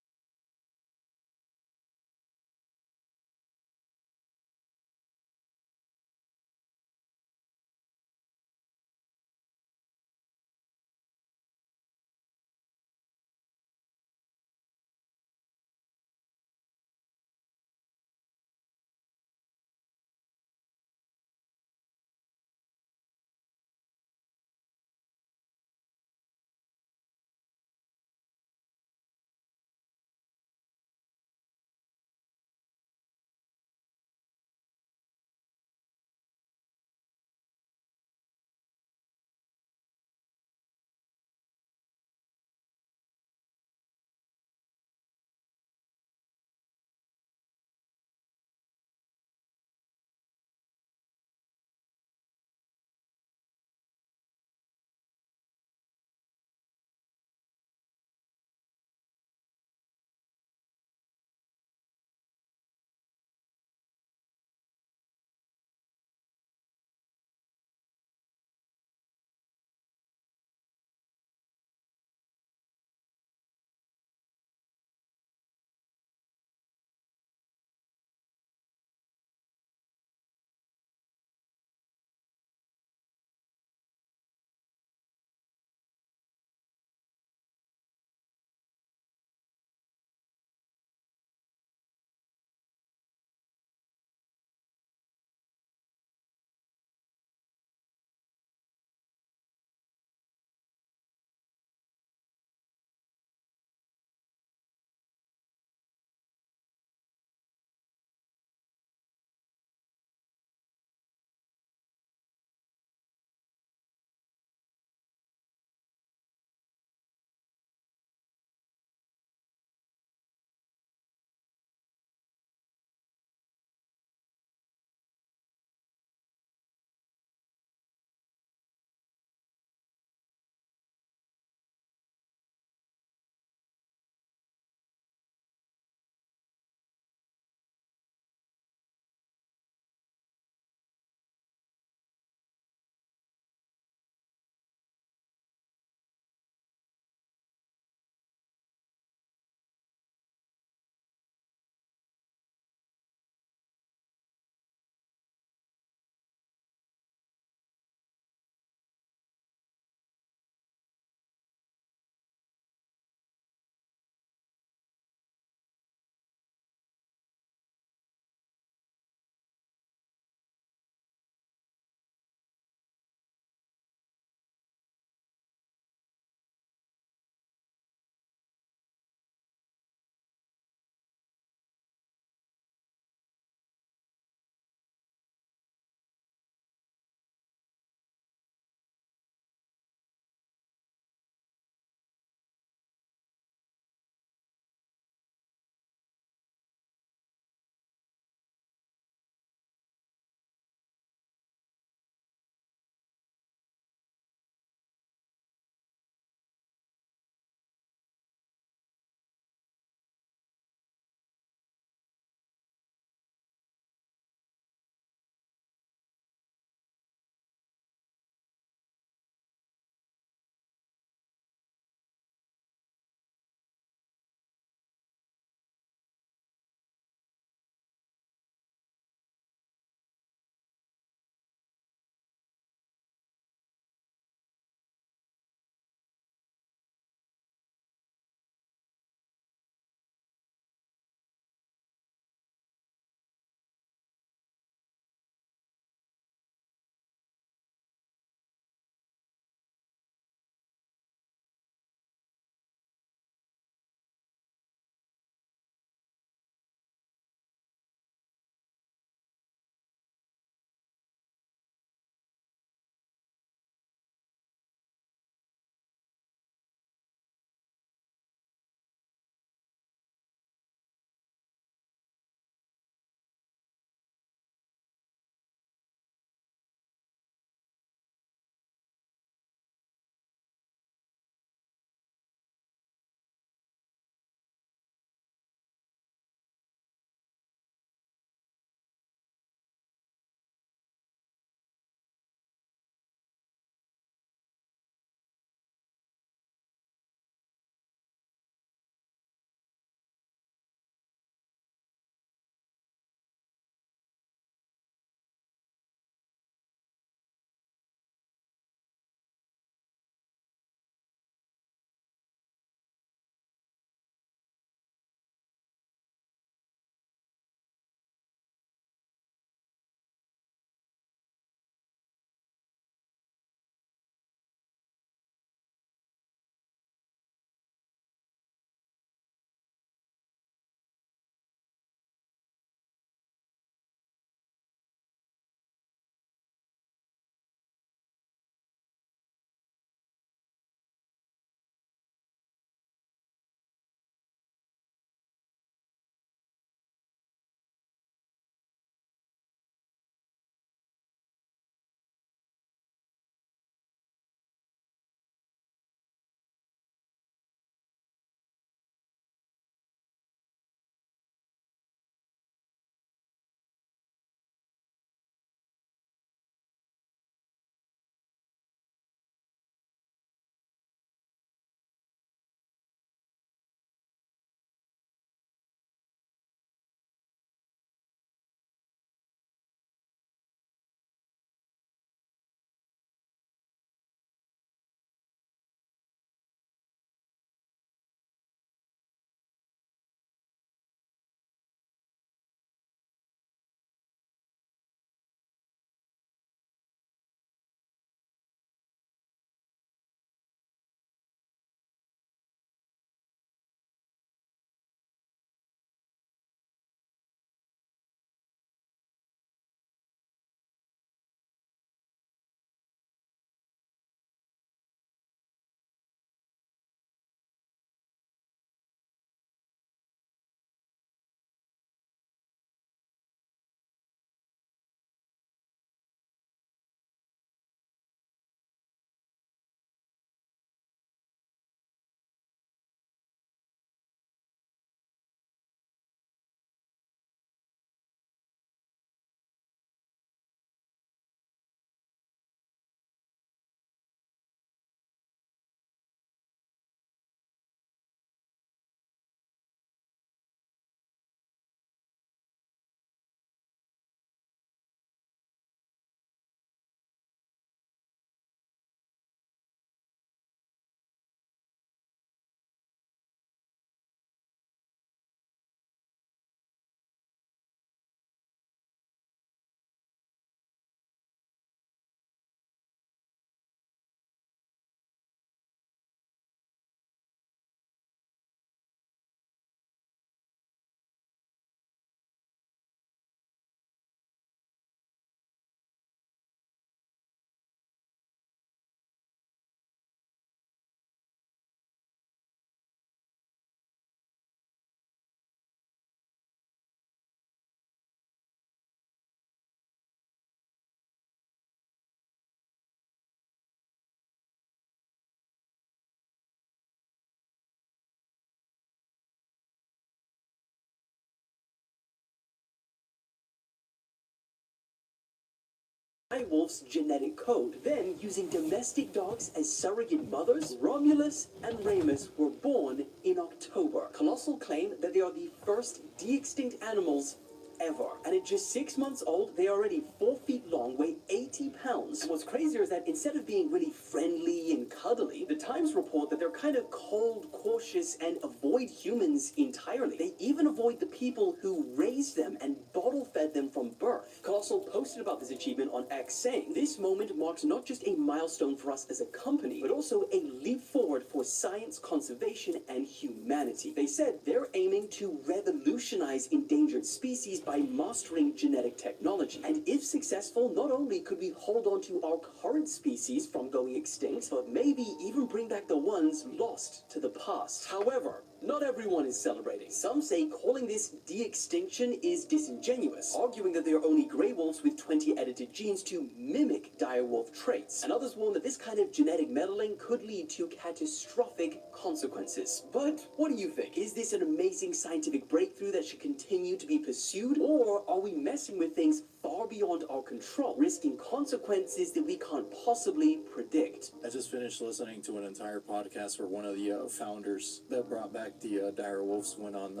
Wolf's genetic code. Then, using domestic dogs as surrogate mothers, Romulus and Remus were born in October. Colossal claim that they are the first de-extinct animals ever. And at just 6 months old, they are already 4 feet long, weigh 80 pounds. What's crazier is that instead of being really friendly and cuddly, the Times report that they're kind of cold, cautious, and avoid humans entirely. They even avoid the people who raised them and bottle-fed them from birth. Colossal posted about this achievement on X, saying, "This moment marks not just a milestone for us as a company, but also a leap forward for science, conservation, and humanity." They said they're aiming to revolutionize endangered species by mastering genetic technology. And if successful, not only could we hold on to our current species from going extinct, but maybe even bring back the ones lost to the past. However, not everyone is celebrating. Some say calling this de-extinction is disingenuous, arguing that they are only grey wolves with 20 edited genes to mimic direwolf traits. And others warn that this kind of genetic meddling could lead to catastrophic consequences. But what do you think? Is this an amazing scientific breakthrough that should continue to be pursued? Or are we messing with things far beyond our control, risking consequences that we can't possibly predict? I just finished listening to an entire podcast where one of the founders that brought back the dire wolves went on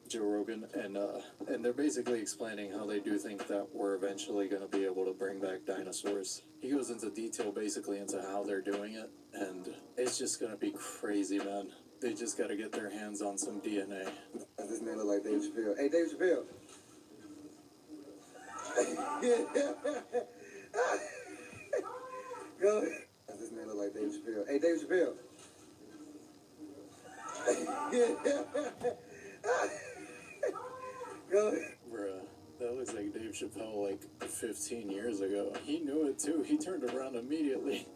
Joe Rogan, and they're basically explaining how they do think that we're eventually going to be able to bring back dinosaurs. He goes into detail basically into how they're doing it, and it's just going to be crazy, man. They just got to get their hands on some DNA. This man look like Dave Chappelle. Hey, Dave Chappelle. Go ahead. This man look like Dave Chappelle. Hey, Dave Chappelle. Go ahead. Bruh, that looks like Dave Chappelle like 15 years ago. He knew it too. He turned around immediately.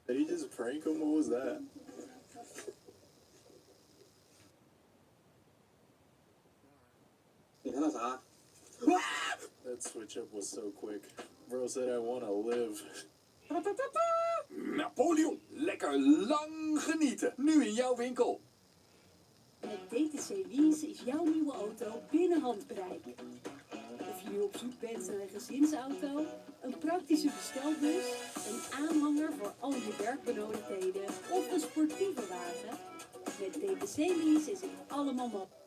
Did he just prank him? What was that? That switch up was so quick. Bro said, I want to live. Napoleon, lekker lang genieten. Nu in jouw winkel. Met DTC Lease is jouw nieuwe auto binnen handbereik. Of je nu op zoek bent naar een gezinsauto, een praktische bestelbus, een aanhanger voor al je werkbenodigdheden of een sportieve wagen, met DTC Lease is het allemaal mogelijk.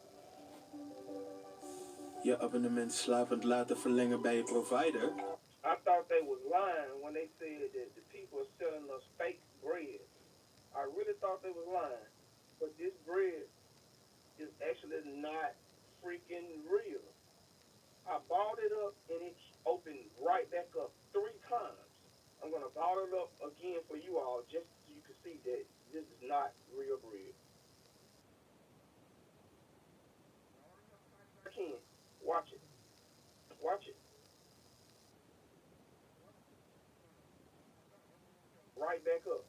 Je abonnement slapend laten verlengen bij je provider? I thought they was lying when they said that the people are selling us fake bread. I really thought they was lying. But this bread is actually not freaking real. I balled it up and it opened right back up 3 times. I'm going to ball it up again for you all just so you can see that this is not real bread. I can. Watch it. Watch it. Right back up.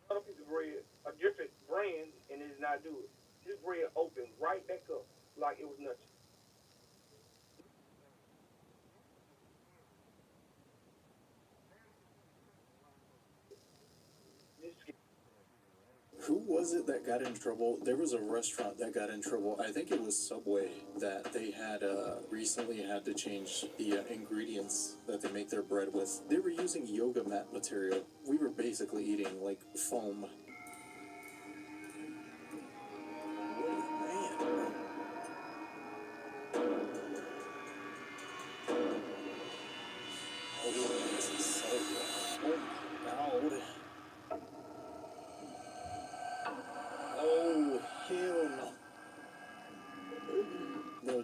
Another piece of bread, a different brand, and it did not do it. This bread opened right back up like it was nothing. Who was it that got in trouble? There was a restaurant that got in trouble. I think it was Subway that they had recently had to change the ingredients that they make their bread with. They were using yoga mat material. We were basically eating like foam.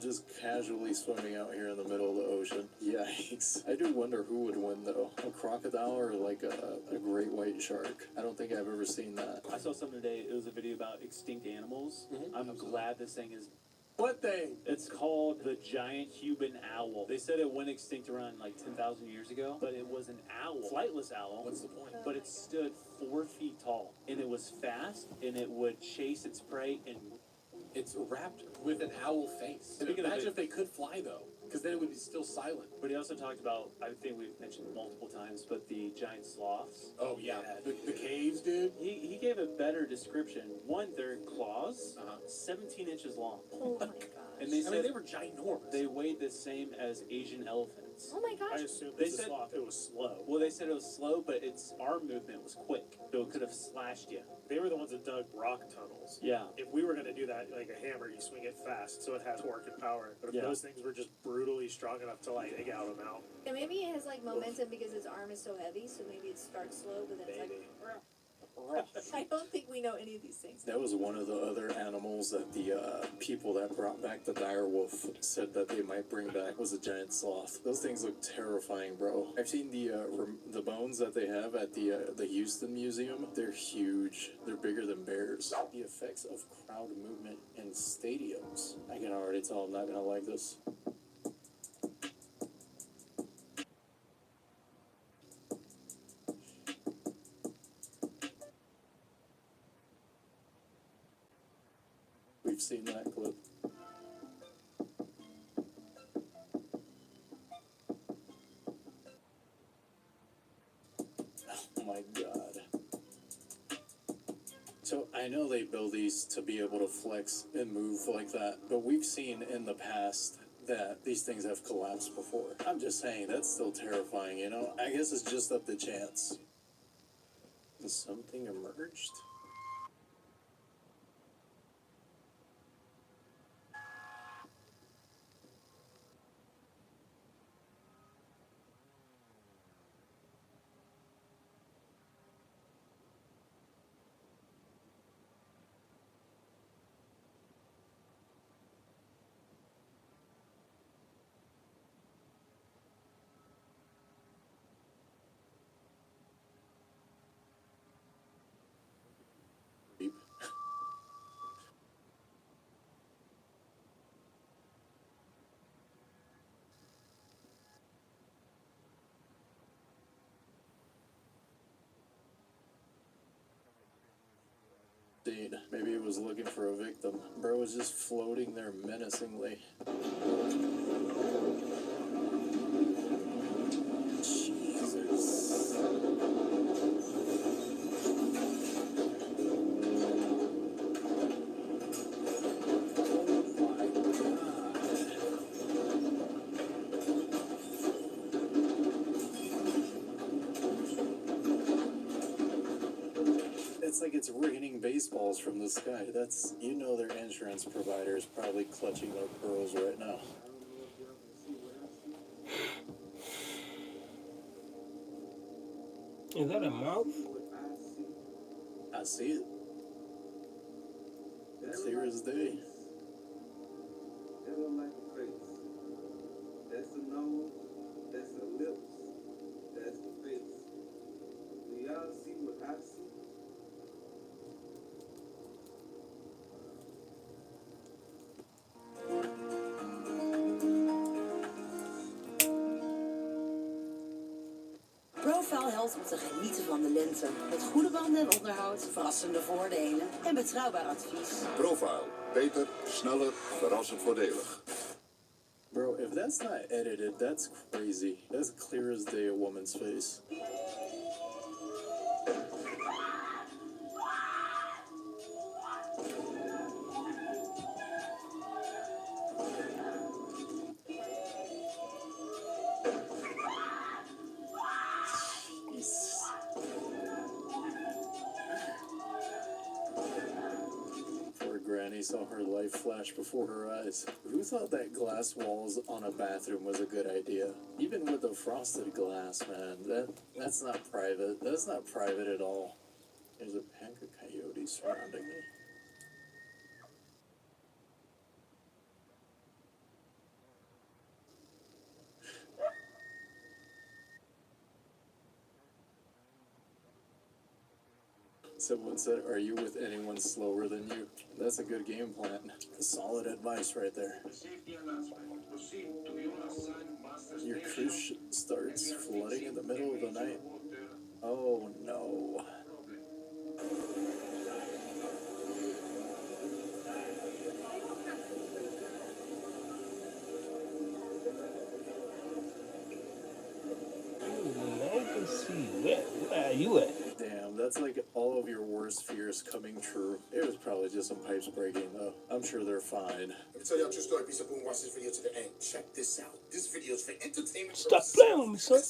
Just casually swimming out here in the middle of the ocean. Yikes. I do wonder who would win though. A crocodile or like a great white shark. I don't think I've ever seen that. I saw something today. It was a video about extinct animals. I'm glad this thing is What thing? It's called the giant Cuban owl. They said it went extinct around like 10,000 years ago, but it was an owl, flightless owl. What's the point? But it stood 4 feet tall, and it was fast, and it would chase its prey and. It's a raptor with an owl face. Imagine if they could fly though, because then it would be still silent. But he also talked about, I think we've mentioned multiple times, but the giant sloths. Oh yeah, the caves, dude. He gave a better description. One, their claws, 17 inches long. Oh my gosh. And they said they were ginormous. they weighed the same as Asian elephants. Oh my gosh. I assume They it's a said- sloth. It was slow. Well, they said it was slow, but its arm movement was quick, so it could have slashed you. They were the ones that dug rock tunnels. Yeah. If we were going to do that, like a hammer, you swing it fast, so it has torque and power. But if Yeah. those things were just brutally strong enough to like dig out a mountain, And maybe it has like momentum because his arm is so heavy, so maybe it starts slow, but then it's maybe. like. I don't think we know any of these things. That was one of the other animals that the people that brought back the dire wolf said that they might bring back was a giant sloth. Those things look terrifying, bro. I've seen the bones that they have at the Houston Museum. They're huge. They're bigger than bears. The effects of crowd movement in stadiums. I can already tell I'm not gonna like this. We've seen that clip. Oh my god. So I know they build these to be able to flex and move like that, but we've seen in the past that these things have collapsed before. I'm just saying, that's still terrifying, you know? I guess it's just up to chance. Has something emerged? Maybe it was looking for a victim. Bro was just floating there menacingly. Jesus. It's like it's raining baseballs from the sky. That's, you know, their insurance provider is probably clutching their pearls right now. Is that a mouth? I see it. Clear as day. That look like a face. That's the nose. That's the lips. That's the face. Do y'all see what I see? Profile helpt om te genieten van de lente. Met goede banden en onderhoud, verrassende voordelen en betrouwbaar advies. Profile. Beter, sneller, verrassend voordelig. Bro, if that's not edited, that's crazy. That's clear as day a woman's face. Poor Granny saw her life flash before her eyes. Who thought that glass walls on a bathroom was a good idea? Even with the frosted glass, man, that's not private. That's not private at all. There's a pack of coyotes surrounding me. Someone said, "Are you with anyone slower than you?" That's a good game plan. Solid advice right there. Your cruise starts flooding in the middle of the night. Oh no. I can see. Where are you at? Damn, that's like all of your worst fears coming true. It was probably just some pipes breaking, though. I'm sure they're fine. Let me tell y'all a true story. Piece of boom. Watch this video to the end. Check this out. This video is for entertainment Stop purposes. playing with me, son.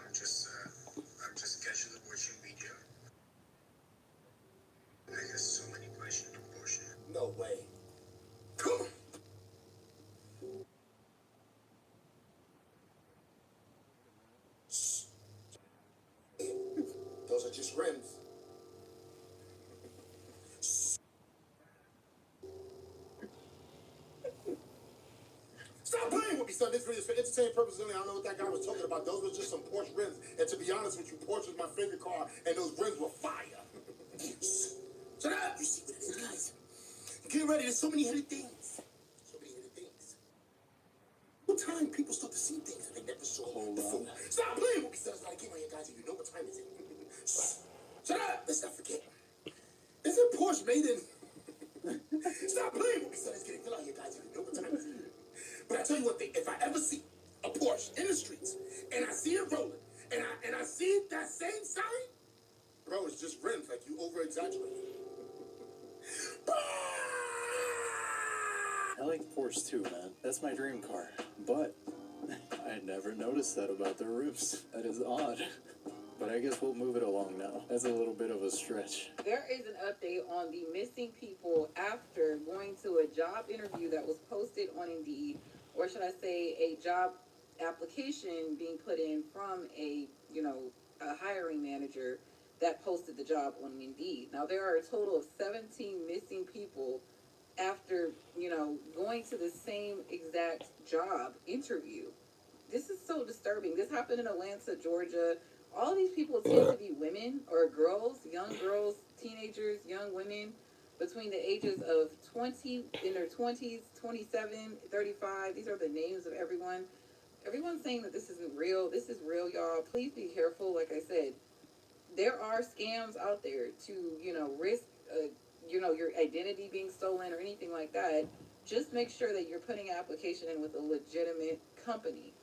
I'm just casually watching video. I got so many questions on abortion. No way. Come on. Those are just rims. Stop playing with me, son. This video is for entertainment purposes only. I don't know what that guy was talking about. Those were just some Porsche rims. And to be honest with you, Porsche was my favorite car, and those rims were fire. Shut up! You see what it is, guys? Get ready. There's so many hidden things. So many hidden things. What time people start to see things that they never saw before? Stop playing with me, son. It's not a game right here, guys. And you know what time it is. Shut up! Let's not forget. Is it Porsche made in... Stop playing with me, son. It's getting real out here, guys. You know what time it is. But I tell you one thing, if I ever see a Porsche in the streets and I see it rolling and I see that same sign, bro, it's just rims, like you over exaggerating. I like Porsche too, man. That's my dream car. But I never noticed that about the roofs. That is odd. But I guess we'll move it along now. That's a little bit of a stretch. There is an update on the missing people after going to a job interview that was posted on Indeed, or should I say a job application being put in from a hiring manager that posted the job on Indeed. Now there are a total of 17 missing people after, going to the same exact job interview. This is so disturbing. This happened in Atlanta, Georgia. All these people tend to be women or young girls, teenagers, young women between the ages of 20, in their 20s, 27, 35. These are the names of everyone. Everyone's saying that this isn't real. This is real, y'all. Please be careful. Like I said, there are scams out there to, risk, your identity being stolen or anything like that. Just make sure that you're putting an application in with a legitimate company.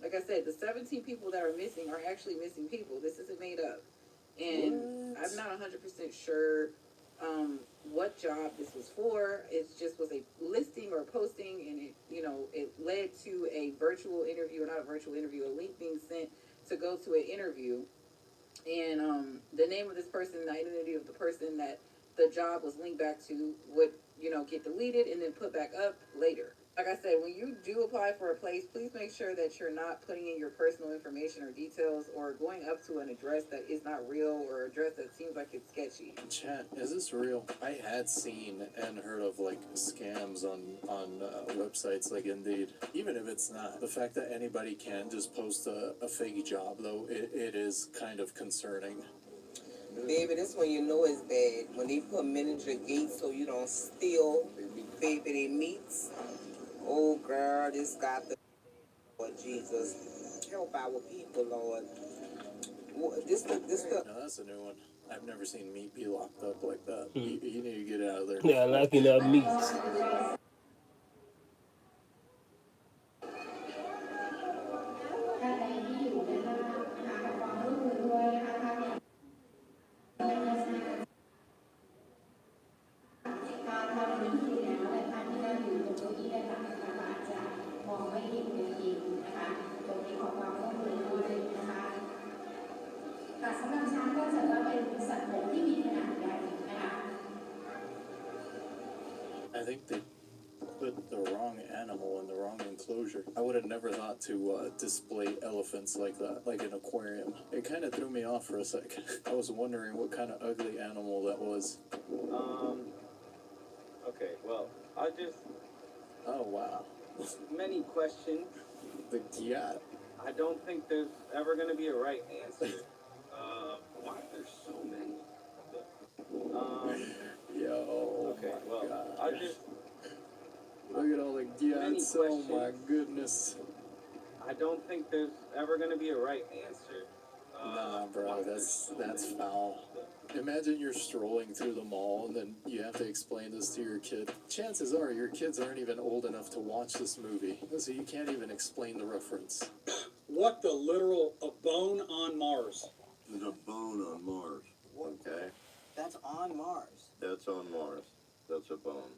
Like I said, the 17 people that are missing are actually missing people. This isn't made up. And I'm not 100% sure what job this was for. It just was a listing or posting, and it led to a virtual interview, or not a virtual interview, a link being sent to go to an interview. And the name of this person, the identity of the person that the job was linked back to would, get deleted and then put back up later. Like I said, when you do apply for a place, please make sure that you're not putting in your personal information or details or going up to an address that is not real or an address that seems like it's sketchy. Chat, is this real? I had seen and heard of scams on websites like Indeed. Even if it's not, the fact that anybody can just post a fake job, though, it is kind of concerning. Baby, this one you know is bad. When they put men in your gate so you don't steal, baby, they meats. Oh, girl, this got the... Lord Jesus. Help our people, Lord. No, that's a new one. I've never seen meat be locked up like that. You need to get out of there. Yeah, locking up meats. I think they put the wrong animal in the wrong enclosure. I would have never thought to display elephants like that, like an aquarium. It kind of threw me off for a sec. I was wondering what kind of ugly animal that was. Okay, well, I just... Oh, wow. Many questions. Yeah. I don't think there's ever going to be a right answer. Why are there so many? That's, oh my goodness. I don't think there's ever gonna be a right answer. Nah, bro, that's foul. Imagine you're strolling through the mall and then you have to explain this to your kid. Chances are your kids aren't even old enough to watch this movie, so you can't even explain the reference. What the literal a bone on Mars? There's a bone on Mars. Okay, That's on Mars. that's on Mars. That's a bone.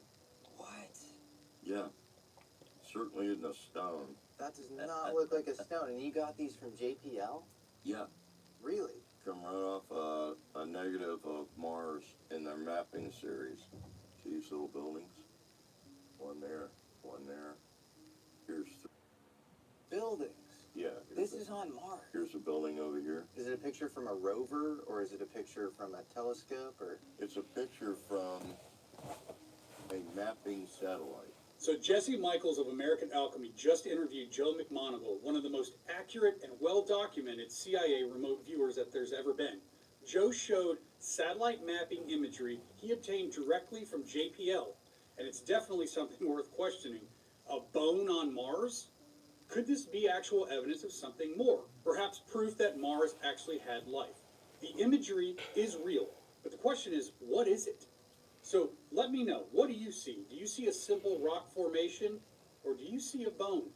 What? Yeah, certainly isn't a stone. That does not look like a stone. And you got these from JPL? Yeah, Really? come right off a negative of Mars in their mapping series. See these little buildings? One there, one there. Here's Buildings. yeah. This is on Mars. Here's a building over here. Is it a picture from a rover, or is it a picture from a telescope, or? It's a picture from a mapping satellite. So Jesse Michaels of American Alchemy just interviewed Joe McMoneagle, one of the most accurate and well-documented CIA remote viewers that there's ever been. Joe showed satellite mapping imagery he obtained directly from JPL, and it's definitely something worth questioning. A bone on Mars? Could this be actual evidence of something more? Perhaps proof that Mars actually had life. The imagery is real, but the question is, what is it? So let me know, what do you see? Do you see a simple rock formation, or do you see a bone?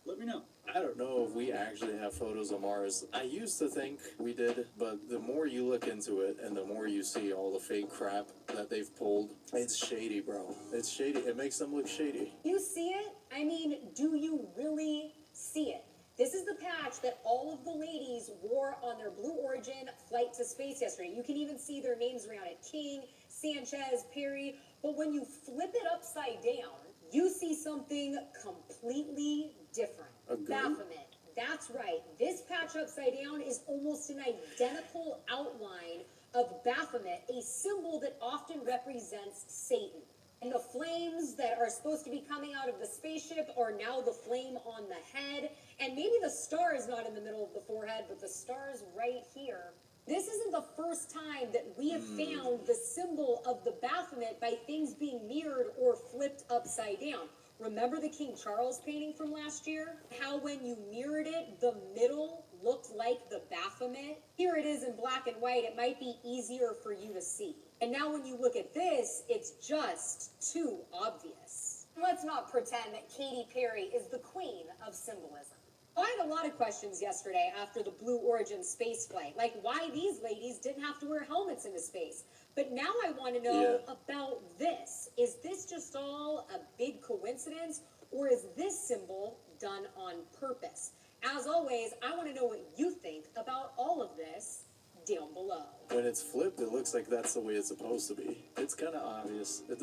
Let me know. I don't know if we actually have photos of Mars. I used to think we did, but the more you look into it and the more you see all the fake crap that they've pulled, it's shady, bro. It's shady. It makes them look shady. You see it? I mean, do you really see it? This is the patch that all of the ladies wore on their Blue Origin flight to space yesterday. You can even see their names around it. King, Sanchez, Perry. But when you flip it upside down, you see something completely different. Agreed. Baphomet. That's right. This patch upside down is almost an identical outline of Baphomet, a symbol that often represents Satan. And the flames that are supposed to be coming out of the spaceship are now the flame on the head. And maybe the star is not in the middle of the forehead, but the star is right here. This isn't the first time that we have found the symbol of the Baphomet by things being mirrored or flipped upside down. Remember the King Charles painting from last year? How when you mirrored it, the middle looked like the Baphomet? Here it is in black and white. It might be easier for you to see. And now when you look at this, it's just too obvious. Let's not pretend that Katy Perry is the queen of symbolism. I had a lot of questions yesterday after the Blue Origin space flight, like why these ladies didn't have to wear helmets into space. But now I want to know about this. Is this just all a big coincidence, or is this symbol done on purpose? As always, I want to know what you think about all of this down below. When it's flipped, it looks like that's the way it's supposed to be. It's kind of obvious. It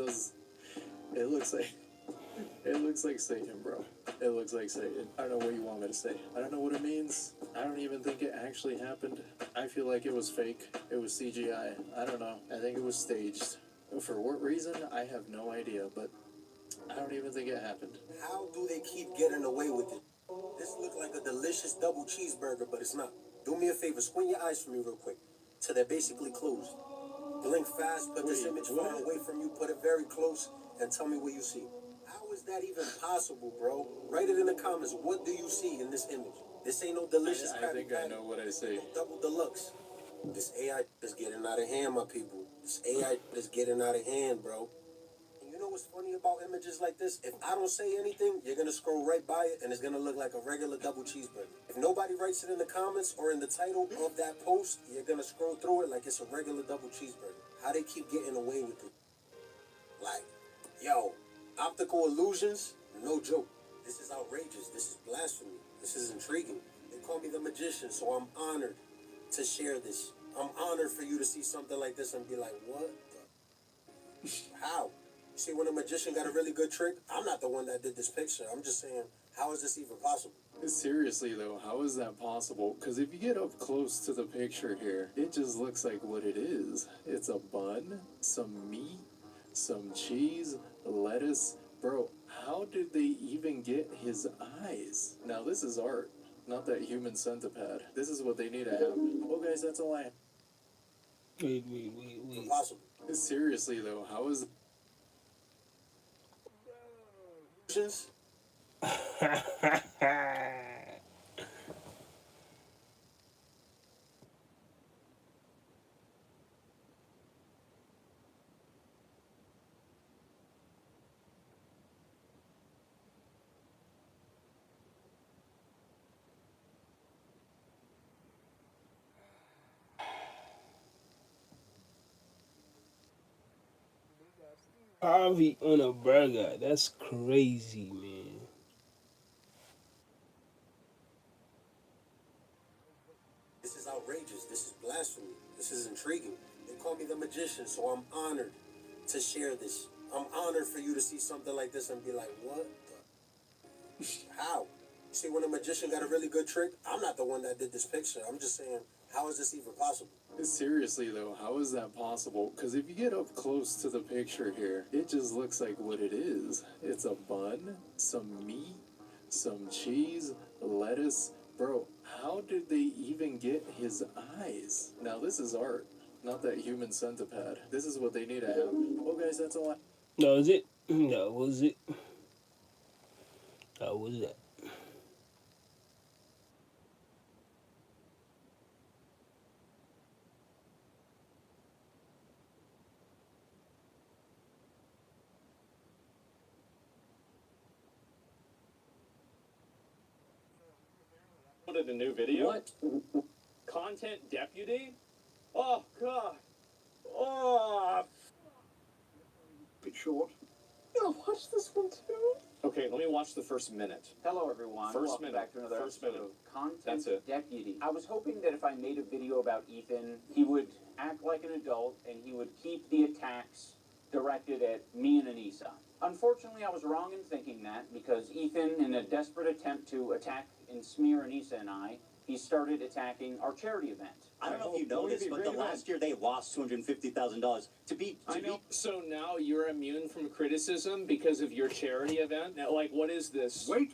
looks like Satan, bro. It looks like Satan. I don't know what you want me to say. I don't know what it means. I don't even think it actually happened. I feel like it was fake. It was CGI. I don't know. I think it was staged. For what reason, I have no idea, but I don't even think it happened. How do they keep getting away with it? This looks like a delicious double cheeseburger, but it's not. Do me a favor, squint your eyes for me real quick. Till they're basically closed. Blink fast, put this image far away from you, put it very close, and tell me what you see. How is that even possible, bro? Write it in the comments. What do you see in this image? This ain't no delicious I think I know what I see. double deluxe. This AI is getting out of hand, my people. This AI is getting out of hand, bro. And you know what's funny about images like this? If I don't say anything, you're gonna scroll right by it and it's gonna look like a regular double cheeseburger. If nobody writes it in the comments or in the title of that post, you're gonna scroll through it like it's a regular double cheeseburger. How they keep getting away with it? Like, yo, optical illusions? No joke. This is outrageous. This is blasphemy. This is intriguing. They call me the magician, so I'm honored to share this. I'm honored for you to see something like this and be like, what the? How? You see, when a magician got a really good trick, I'm not the one that did this picture. I'm just saying, how is this even possible? Seriously though, how is that possible? Because if you get up close to the picture here, it just looks like what it is. It's a bun, some meat, some cheese, lettuce. Bro, how did they even get his eyes? Now this is art, not that human centipede. This is what they need to have. Oh guys, that's all I have. Wait. Impossible. Seriously though, how is... Harvey on a burger. That's crazy, man. This is outrageous. This is blasphemy. This is intriguing. They call me the magician, so I'm honored to share this. I'm honored for you to see something like this and be like, what the? How? See, when a magician got a really good trick, I'm not the one that did this picture. I'm just saying, how is this even possible? Seriously though, how is that possible? Because if you get up close to the picture here, it just looks like what it is. It's a bun, some meat, some cheese, lettuce. Bro, how did they even get his eyes? Now this is art, not that human centipede. This is what they need to have. Well guys, that's all I... That was it. That was it. That was it. Wanted a new video? What? Content deputy? Oh, God. Oh. Bit short. No, watch this one too. Okay, let me watch the first minute. Hello, everyone. First Welcome minute. back to another First episode minute. of Content That's it. Deputy. I was hoping that if I made a video about Ethan, he would act like an adult and he would keep the attacks directed at me and Anissa. Unfortunately, I was wrong in thinking that because Ethan, in a desperate attempt to attack and smear Anissa and I, he started attacking our charity event. I don't know if you know this, but the last year they lost $250,000. So now you're immune from criticism because of your charity event? Now, like, what is this? Wait.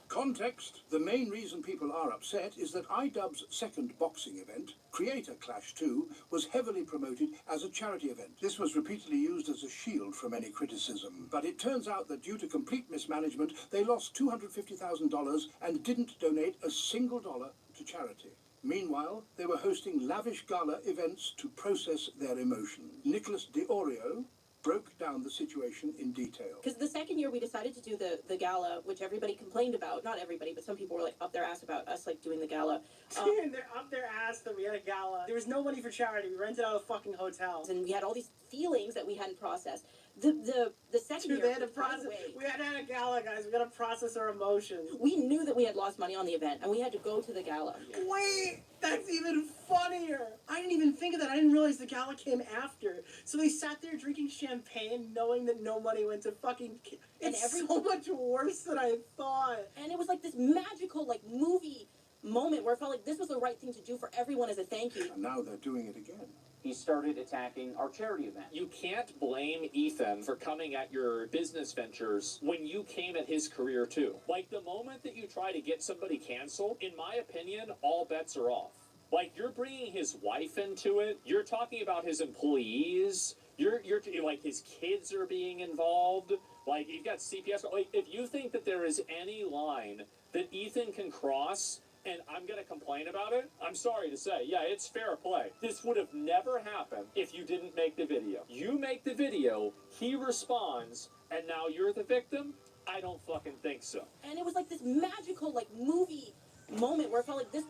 Context. The main reason people are upset is that iDubbbz's second boxing event, Creator Clash 2, was heavily promoted as a charity event. This was repeatedly used as a shield from any criticism. But it turns out that due to complete mismanagement, they lost $250,000 and didn't donate a single dollar to charity. Meanwhile, they were hosting lavish gala events to process their emotions. Nicholas DeOrio broke down the situation in detail. Because the second year we decided to do the gala, which everybody complained about, not everybody, but some people were like up their ass about us like doing the gala. They're up their ass that we had a gala. There was no money for charity. We rented out a fucking hotel. And we had all these feelings that we hadn't processed. The second year, they had to process. We had to have a gala, guys. We got to process our emotions. We knew that we had lost money on the event, and we had to go to the gala. Wait, that's even funnier. I didn't even think of that. I didn't realize the gala came after. So they sat there drinking champagne, knowing that no money went to fucking. It's so much worse than I thought. And it was like this magical, like movie moment where it felt like this was the right thing to do for everyone as a thank you. And now they're doing it again. He started attacking our charity event. You can't blame Ethan for coming at your business ventures when you came at his career too. Like, the moment that you try to get somebody canceled, in my opinion, all bets are off. Like, you're bringing his wife into it. You're talking about his employees. You're like, his kids are being involved. Like, you've got CPS. Like, if you think that there is any line that Ethan can cross and I'm going to complain about it, I'm sorry to say, yeah, it's fair play. This would have never happened if you didn't make the video. You make the video, he responds, and now you're the victim? I don't fucking think so. And it was like this magical, like, movie moment where it felt like this.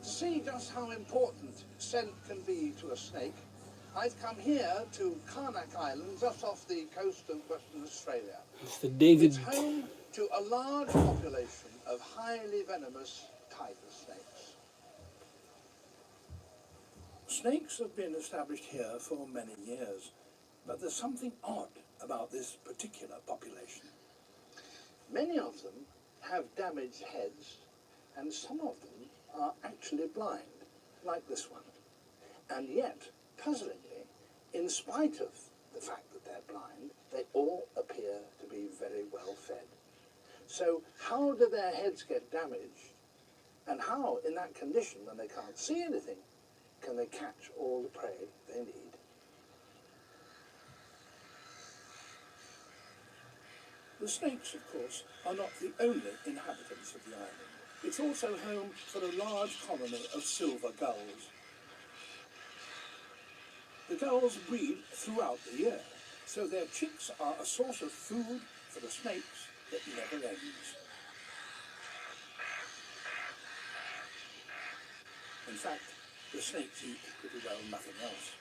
To see just how important scent can be to a snake, I've come here to Karnak Island, just off the coast of Western Australia. Mr. David. It's home to a large population of highly venomous tiger snakes. Snakes have been established here for many years, but there's something odd about this particular population. Many of them have damaged heads, and some of them are actually blind, like this one. And yet, puzzlingly, in spite of the fact that they're blind, they all appear to be very well fed. So how do their heads get damaged? And how, in that condition, when they can't see anything, can they catch all the prey they need? The snakes, of course, are not the only inhabitants of the island. It's also home for a large colony of silver gulls. The gulls breed throughout the year, so their chicks are a source of food for the snakes that never ends. In fact, the snakes eat pretty well nothing else.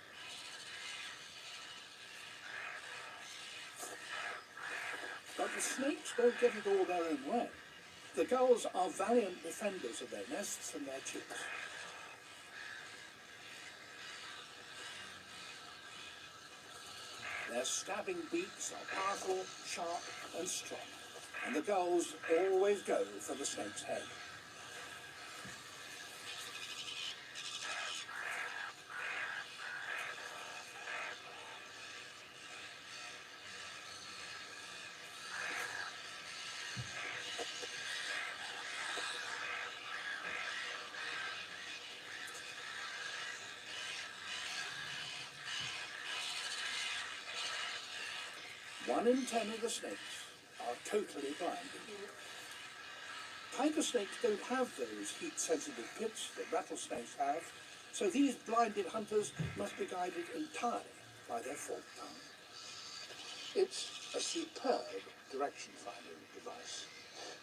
But the snakes don't get it all their own way. The gulls are valiant defenders of their nests and their chicks. Their stabbing beaks are powerful, sharp and strong, and the gulls always go for the snake's head. One in 10 of the snakes are totally blinded. Tiger snakes don't have those heat-sensitive pits that rattlesnakes have, so these blinded hunters must be guided entirely by their forked tongue. It's a superb direction-finding device.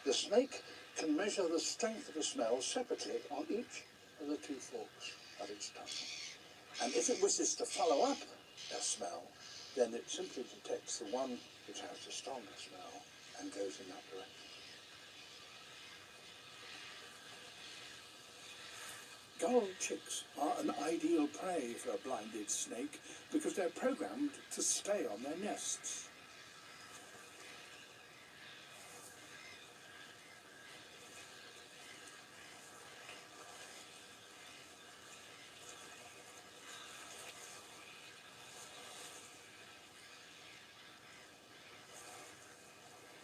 The snake can measure the strength of a smell separately on each of the two forks of its tongue. And if it wishes to follow up a smell, then it simply detects the one which has the stronger smell and goes in that direction. Gull chicks are an ideal prey for a blinded snake because they're programmed to stay on their nests.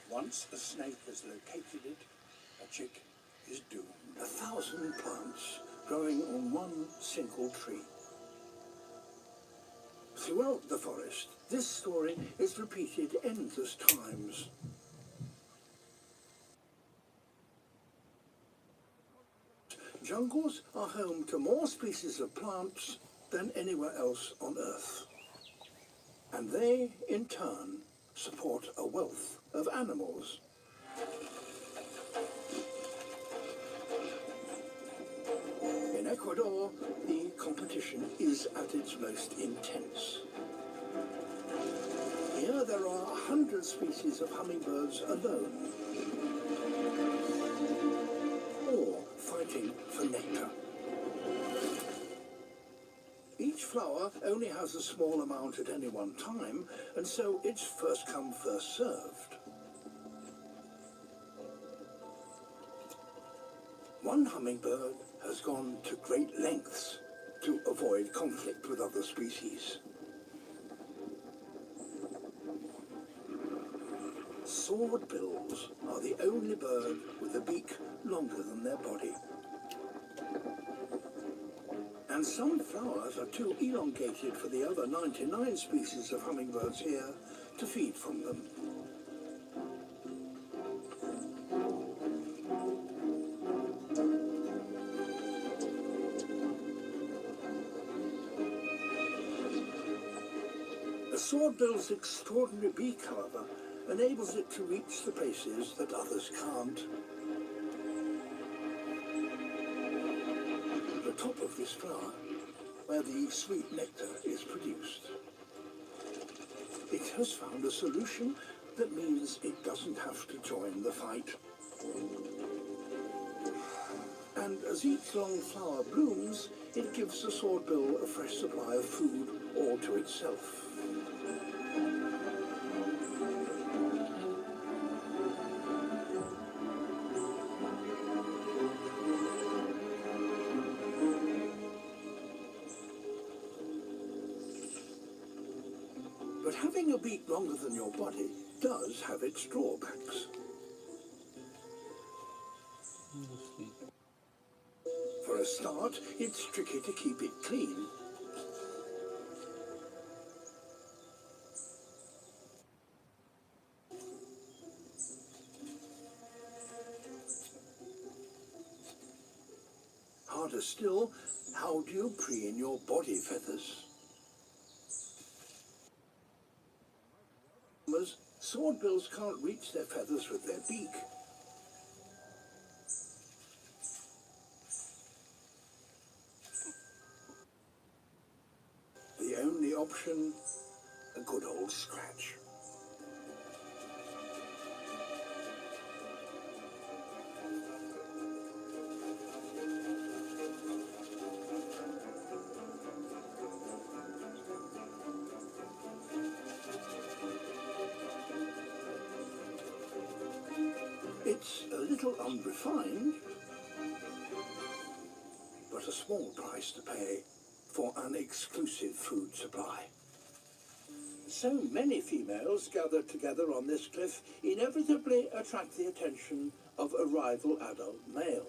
Once a snake has located it, a chick is doomed. 1,000 plants growing on one single tree. Throughout the forest, this story is repeated endless times. Jungles are home to more species of plants than anywhere else on Earth. And they, in turn, support a wealth of animals. In Ecuador, the competition is at its most intense. Here there are 100 species of hummingbirds alone, all fighting for nectar. Each flower only has a small amount at any one time, and so it's first come, first served. One hummingbird has gone to great lengths to avoid conflict with other species. Swordbills are the only bird with a beak longer than their body. And some flowers are too elongated for the other 99 species of hummingbirds here to feed from them. A swordbill's extraordinary beak, however, enables it to reach the places that others can't. The top of this flower, where the sweet nectar is produced. It has found a solution that means it doesn't have to join the fight. And as each long flower blooms, it gives the swordbill a fresh supply of food all to itself. having a beak longer than your body does have its drawbacks. For a start, it's tricky to keep it clean. Harder still, how do you preen your body feathers? Swordbills can't reach their feathers with their beak. The only option, a good old scratch. It's a little unrefined, but a small price to pay for an exclusive food supply. So many females gathered together on this cliff inevitably attract the attention of a rival adult male.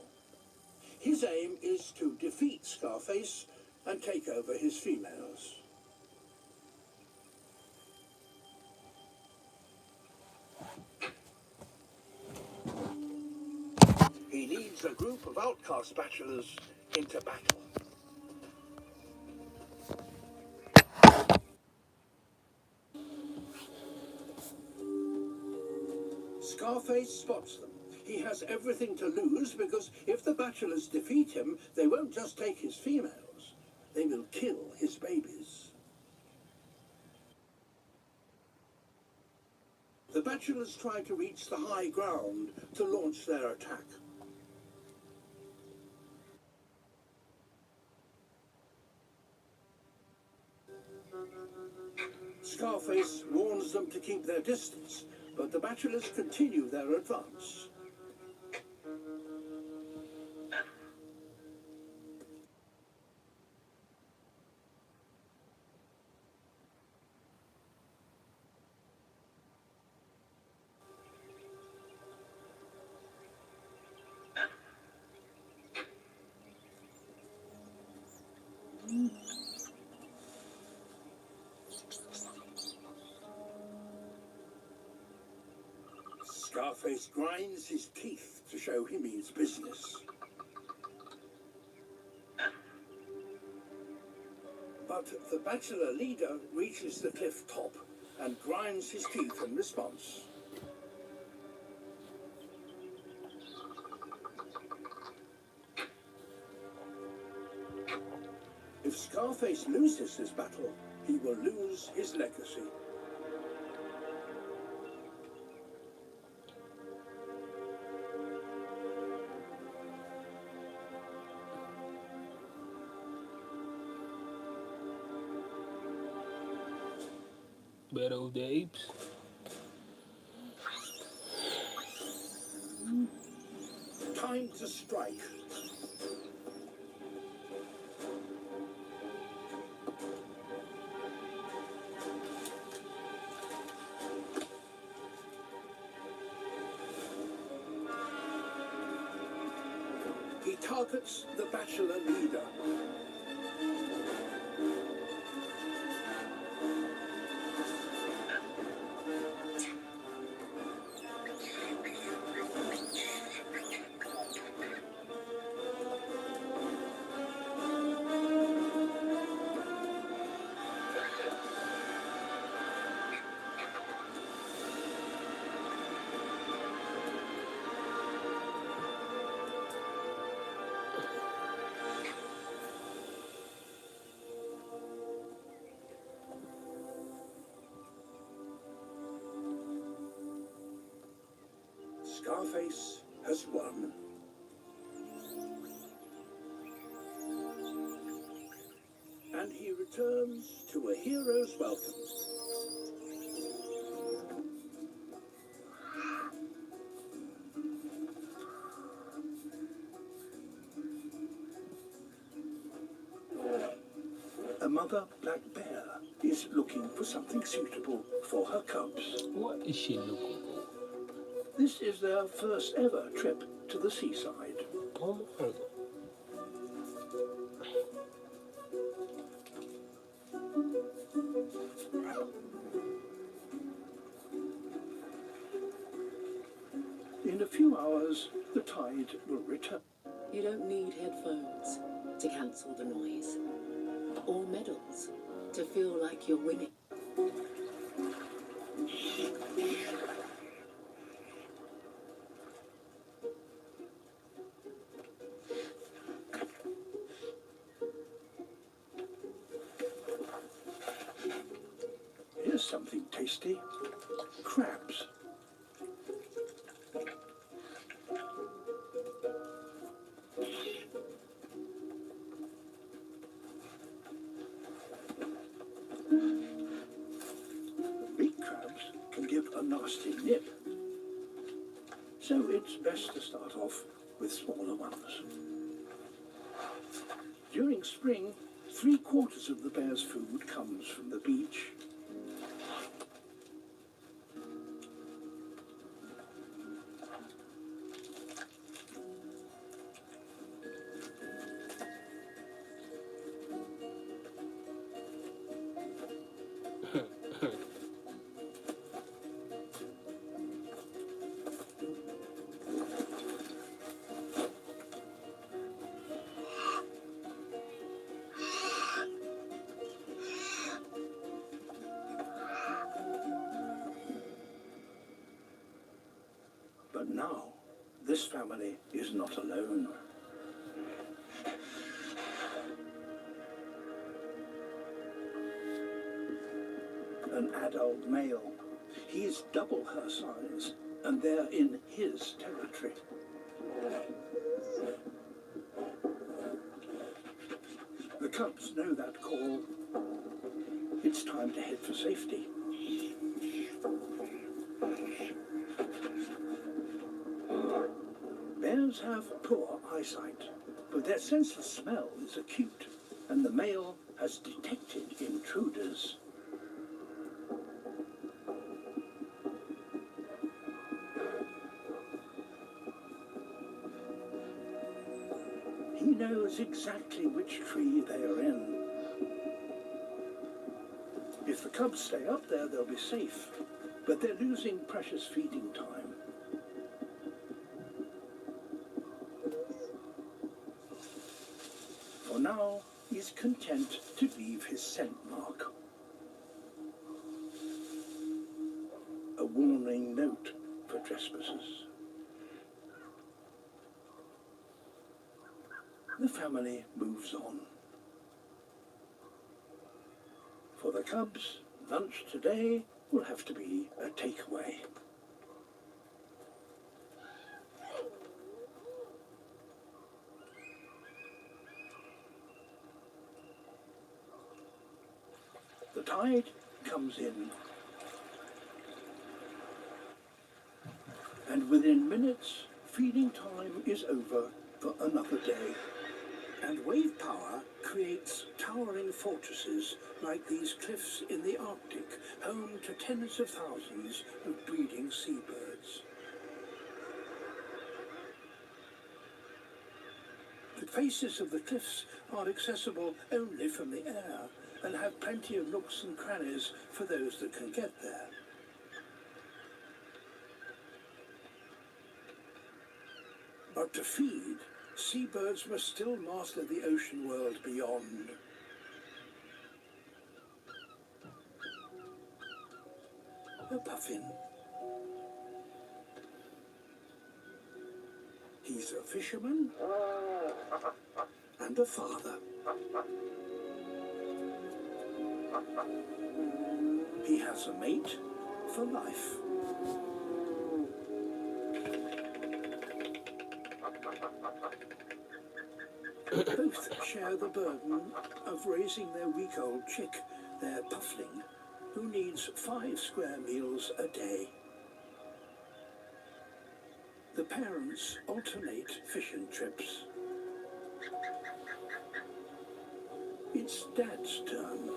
His aim is to defeat Scarface and take over his females. He leads a group of outcast bachelors into battle. Scarface spots them. He has everything to lose because if the bachelors defeat him, they won't just take his females, they will kill his babies. The bachelors try to reach the high ground to launch their attack. Scarface warns them to keep their distance, but the bachelors continue their advance. Scarface grinds his teeth to show he means business. But the bachelor leader reaches the cliff top and grinds his teeth in response. If Scarface loses this battle, he will lose his legacy. Battle of the Apes. Time to strike. He targets the bachelor leader. Scarface has won. And he returns to a hero's welcome. A mother black bear is looking for something suitable for her cubs. What is she looking for? This is their first ever trip to the seaside. Oh my God. In a few hours, the tide will return. You don't need headphones to cancel the noise, or medals to feel like you're winning. Here's something tasty. Crabs. Big crabs can give a nasty nip, so it's best to start off with smaller ones. During spring, 3/4 of the bear's food comes from the beach. But now, this family is not alone. An adult male. He's double her size, and they're in his territory. The cubs know that call. It's time to head for safety. Bears have poor eyesight, but their sense of smell is acute, and the male has detected intruders. He knows exactly which tree they are in. If the cubs stay up there, they'll be safe, but they're losing precious feeding time. For now, he's content to leave his scent mark. A warning note for trespassers. The family moves on. For the cubs, lunch today will have to be a takeaway. The tide comes in, and within minutes, feeding time is over for another day. And wave power creates towering fortresses like these cliffs in the Arctic, home to tens of thousands of breeding seabirds. The faces of the cliffs are accessible only from the air and have plenty of nooks and crannies for those that can get there. But to feed, seabirds must still master the ocean world beyond. A puffin. He's a fisherman and a father. He has a mate for life. Both share the burden of raising their week-old chick, their puffling, who needs 5 square meals a day. The parents alternate fishing trips. It's Dad's turn.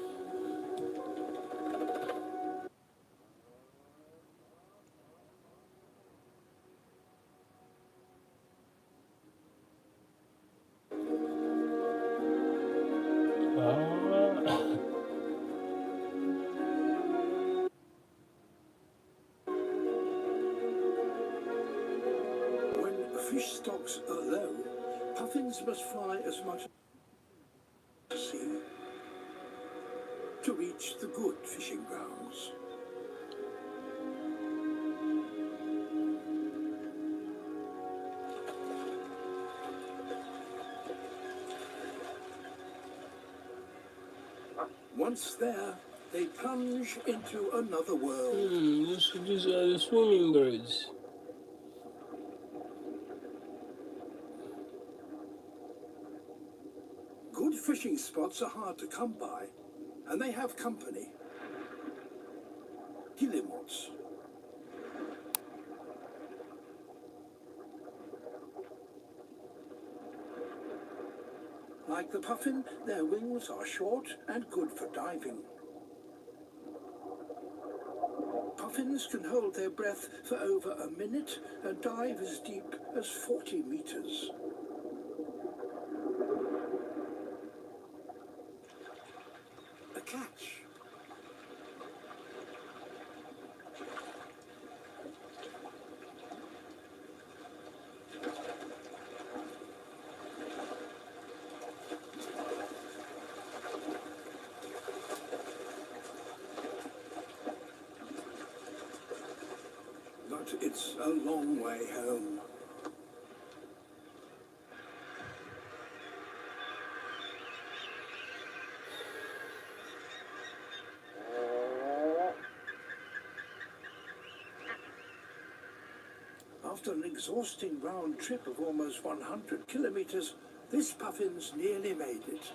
fish stocks are low, puffins must fly as much as sea to reach the good fishing grounds. Once there, they plunge into another world. These are the swimming birds. Good fishing spots are hard to come by, and they have company. Guillemots. Like the puffin, their wings are short and good for diving. Puffins can hold their breath for over a minute and dive as deep as 40 meters. A catch. But it's a long way home. After an exhausting round trip of almost 100 kilometers, this puffin's nearly made it.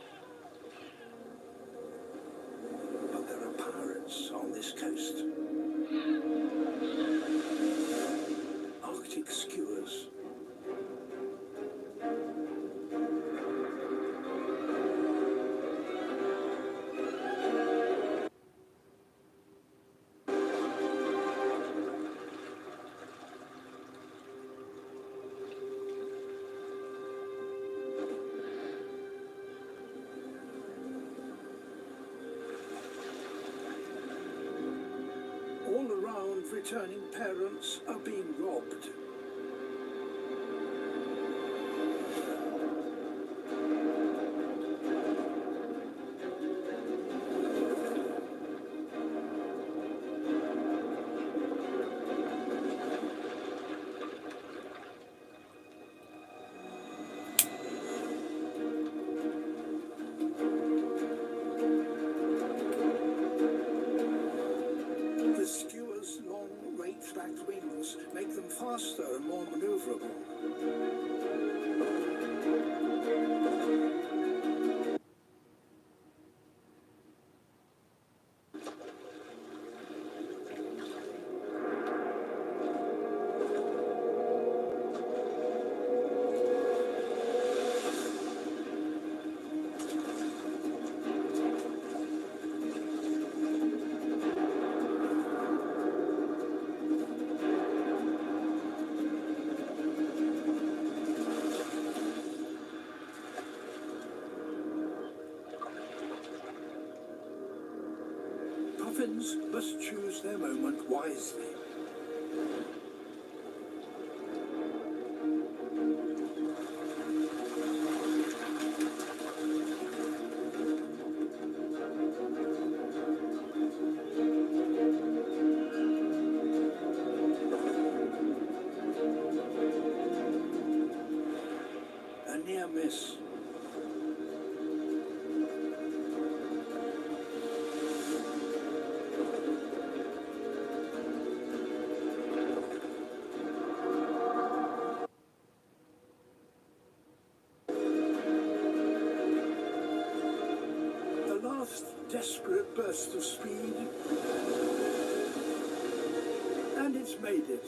But there are pirates on this coast. Arctic skuas. All around, returning parents are being robbed. The skuas' long, right-backed wings make them faster and more maneuverable. Puffins must choose their moment wisely. A near miss. The last desperate burst of speed, and it's made it.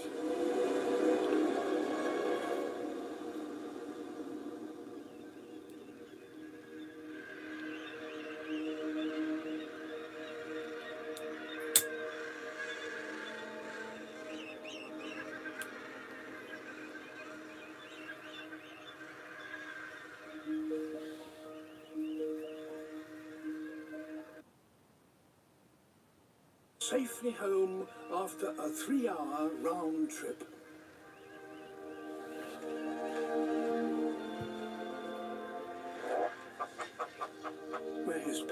Safely home after a 3-hour round trip.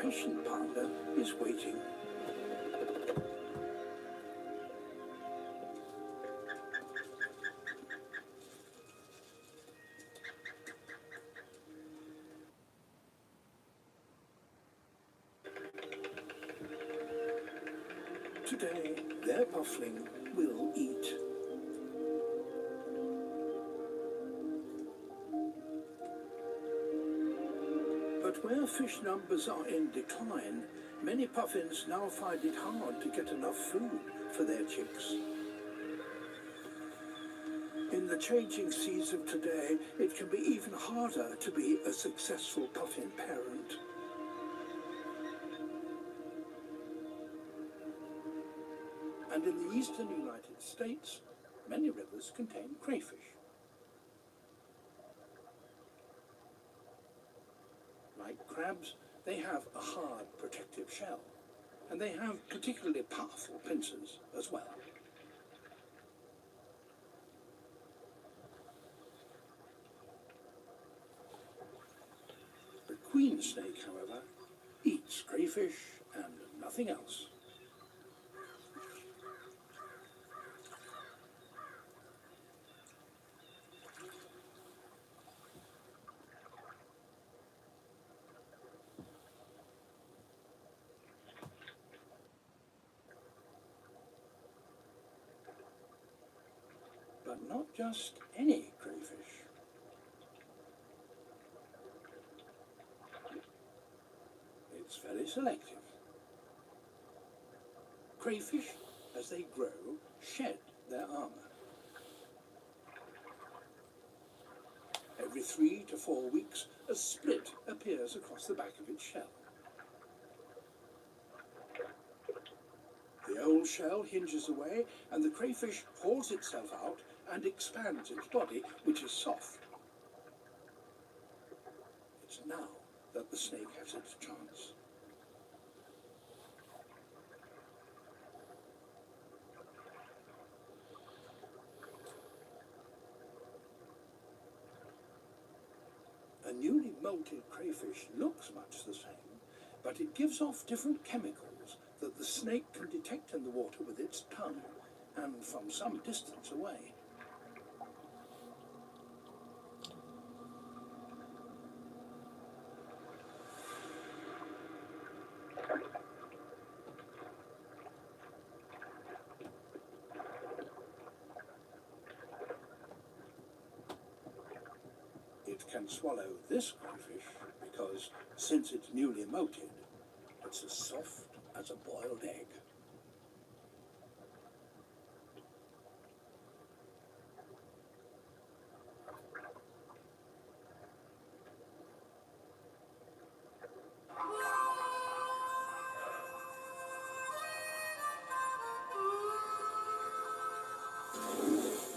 patient partner is waiting. Today, their puffling will eat. But where fish numbers are in decline, many puffins now find it hard to get enough food for their chicks. In the changing seas of today, it can be even harder to be a successful puffin parent. And in the eastern United States, many rivers contain crayfish. Like crabs, they have a hard protective shell, and they have particularly powerful pincers as well. The queen snake, however, eats crayfish and nothing else. But not just any crayfish. It's very selective. Crayfish, as they grow, shed their armor. Every 3 to 4 weeks, a split appears across the back of its shell. The old shell hinges away, and the crayfish hauls itself out and expands its body, which is soft. It's now that the snake has its chance. A newly molted crayfish looks much the same, but it gives off different chemicals that the snake can detect in the water with its tongue and from some distance away. It can swallow this crayfish because, since it's newly molted, it's as soft as a boiled egg.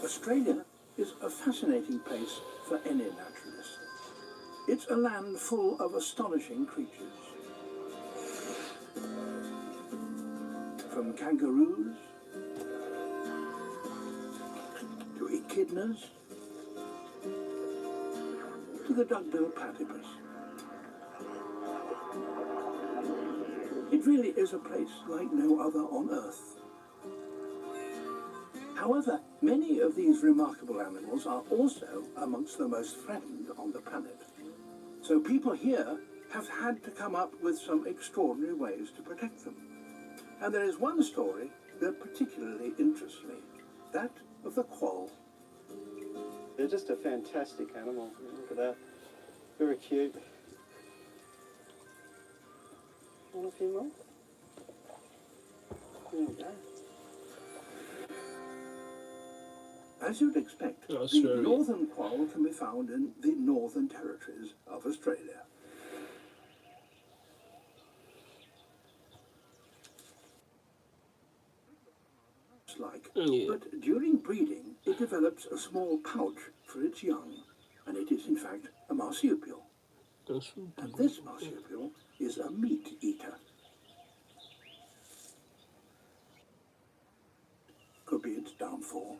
Australia is a fascinating place for any naturalist. It's a land full of astonishing creatures. From kangaroos to echidnas to the duck-billed platypus. It really is a place like no other on Earth. However, many of these remarkable animals are also amongst the most threatened on the planet. So people here have had to come up with some extraordinary ways to protect them. And there is one story that particularly interests me, that of the quoll. They're just a fantastic animal. Look at that. Very cute. Want a few more? There we go. As you'd expect, the northern quoll can be found in the Northern Territories of Australia. But during breeding, it develops a small pouch for its young, and it is in fact a marsupial. And this marsupial is a meat eater. Could be its downfall.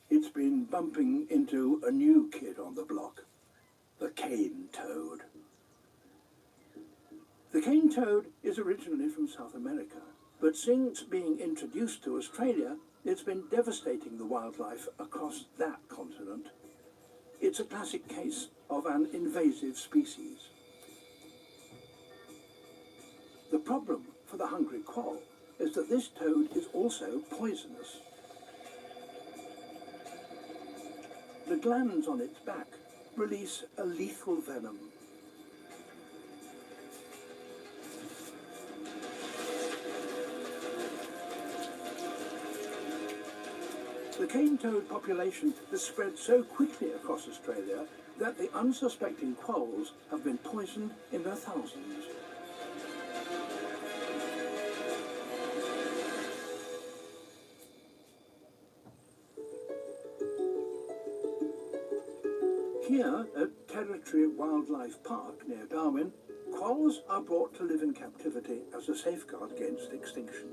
It It's been bumping into a new kid on the block, the cane toad. The cane toad is originally from South America, but since being introduced to Australia, it's been devastating the wildlife across that continent. It's a classic case of an invasive species. The problem for the hungry quoll is that this toad is also poisonous. The glands on its back release a lethal venom. The cane toad population has spread so quickly across Australia that the unsuspecting quolls have been poisoned in their thousands. Here at Territory Wildlife Park near Darwin, quolls are brought to live in captivity as a safeguard against extinction.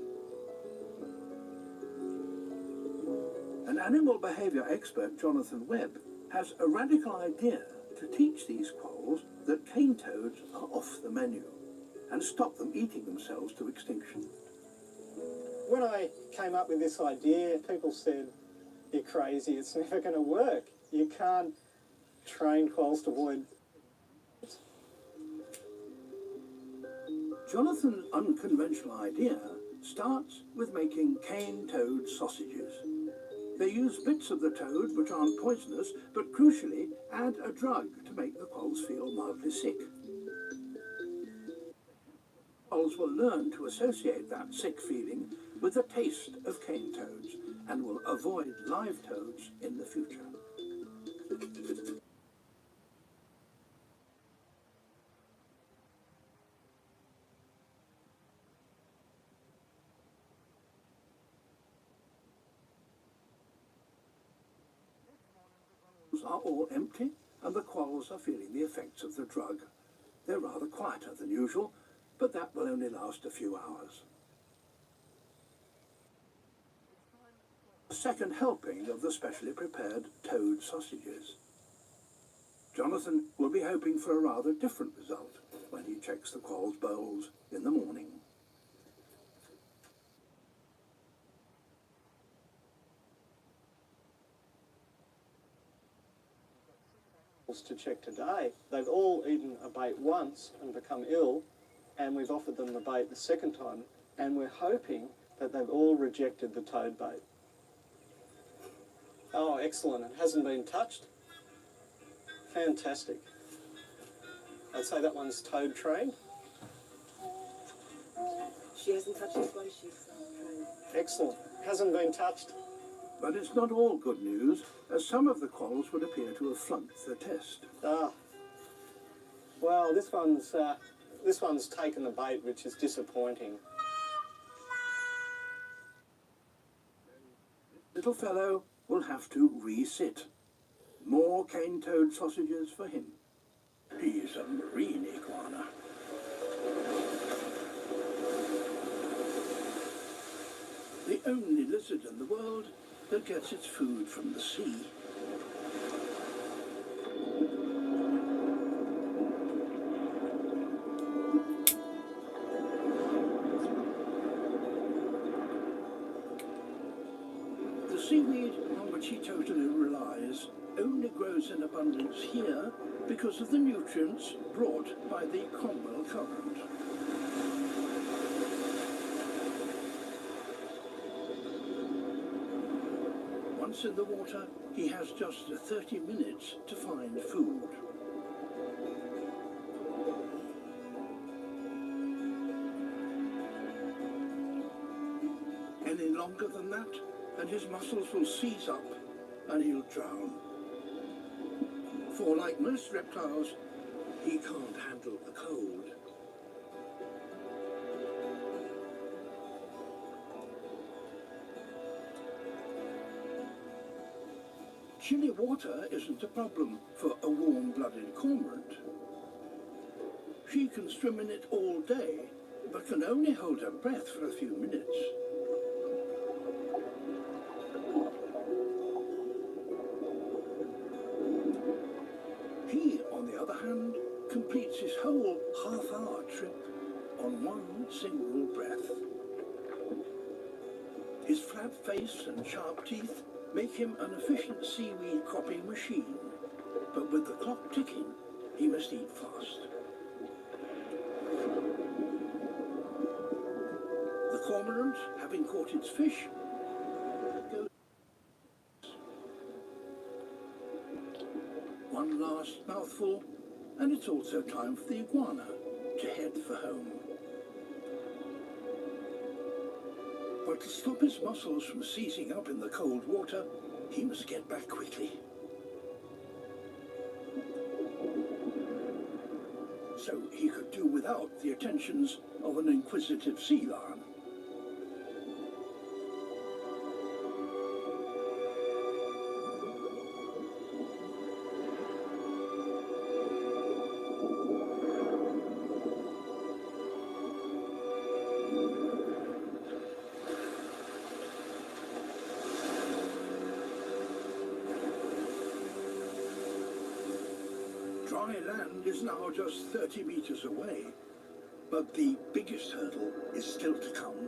An animal behaviour expert, Jonathan Webb, has a radical idea to teach these quolls that cane toads are off the menu and stop them eating themselves to extinction. When I came up with this idea, people said, "You're crazy, it's never going to work. You can't train quolls to avoid." Jonathan's unconventional idea starts with making cane toad sausages. They use bits of the toad which aren't poisonous, but crucially add a drug to make the quolls feel mildly sick. Quolls will learn to associate that sick feeling with the taste of cane toads and will avoid live toads in the future. Are all empty and the quolls are feeling the effects of the drug. They're rather quieter than usual, but that will only last a few hours. A second helping of the specially prepared toad sausages. Jonathan will be hoping for a rather different result when he checks the quolls' bowls in the morning. To check today, they've all eaten a bait once and become ill, and we've offered them the bait the second time, and we're hoping that they've all rejected the toad bait. Oh, excellent. It hasn't been touched. Fantastic. I'd say that one's toad trained. She hasn't touched this one, she's trained. Excellent. Hasn't been touched. But it's not all good news, as some of the quolls would appear to have flunked the test. Well, this one's taken the bait, which is disappointing. Little fellow will have to re-sit. More cane toad sausages for him. He's a marine iguana. The only lizard in the world that gets its food from the sea. The seaweed on which he totally relies only grows in abundance here because of the nutrients brought by the Cromwell current. Once in the water, he has just 30 minutes to find food. Any longer than that, and his muscles will seize up and he'll drown. For like most reptiles, he can't handle the cold. Chilly water isn't a problem for a warm-blooded cormorant. She can swim in it all day, but can only hold her breath for a few minutes. completes his whole half-hour trip on one single breath. His flat face and sharp teeth make him an efficient seaweed cropping machine, but with the clock ticking, he must eat fast. The cormorant, having caught its fish, goes one last mouthful, and it's also time for the iguana to head for home. But to stop his muscles from seizing up in the cold water, he must get back quickly. So he could do without the attentions of an inquisitive sea lion. Dry land is now just 30 meters away, but the biggest hurdle is still to come.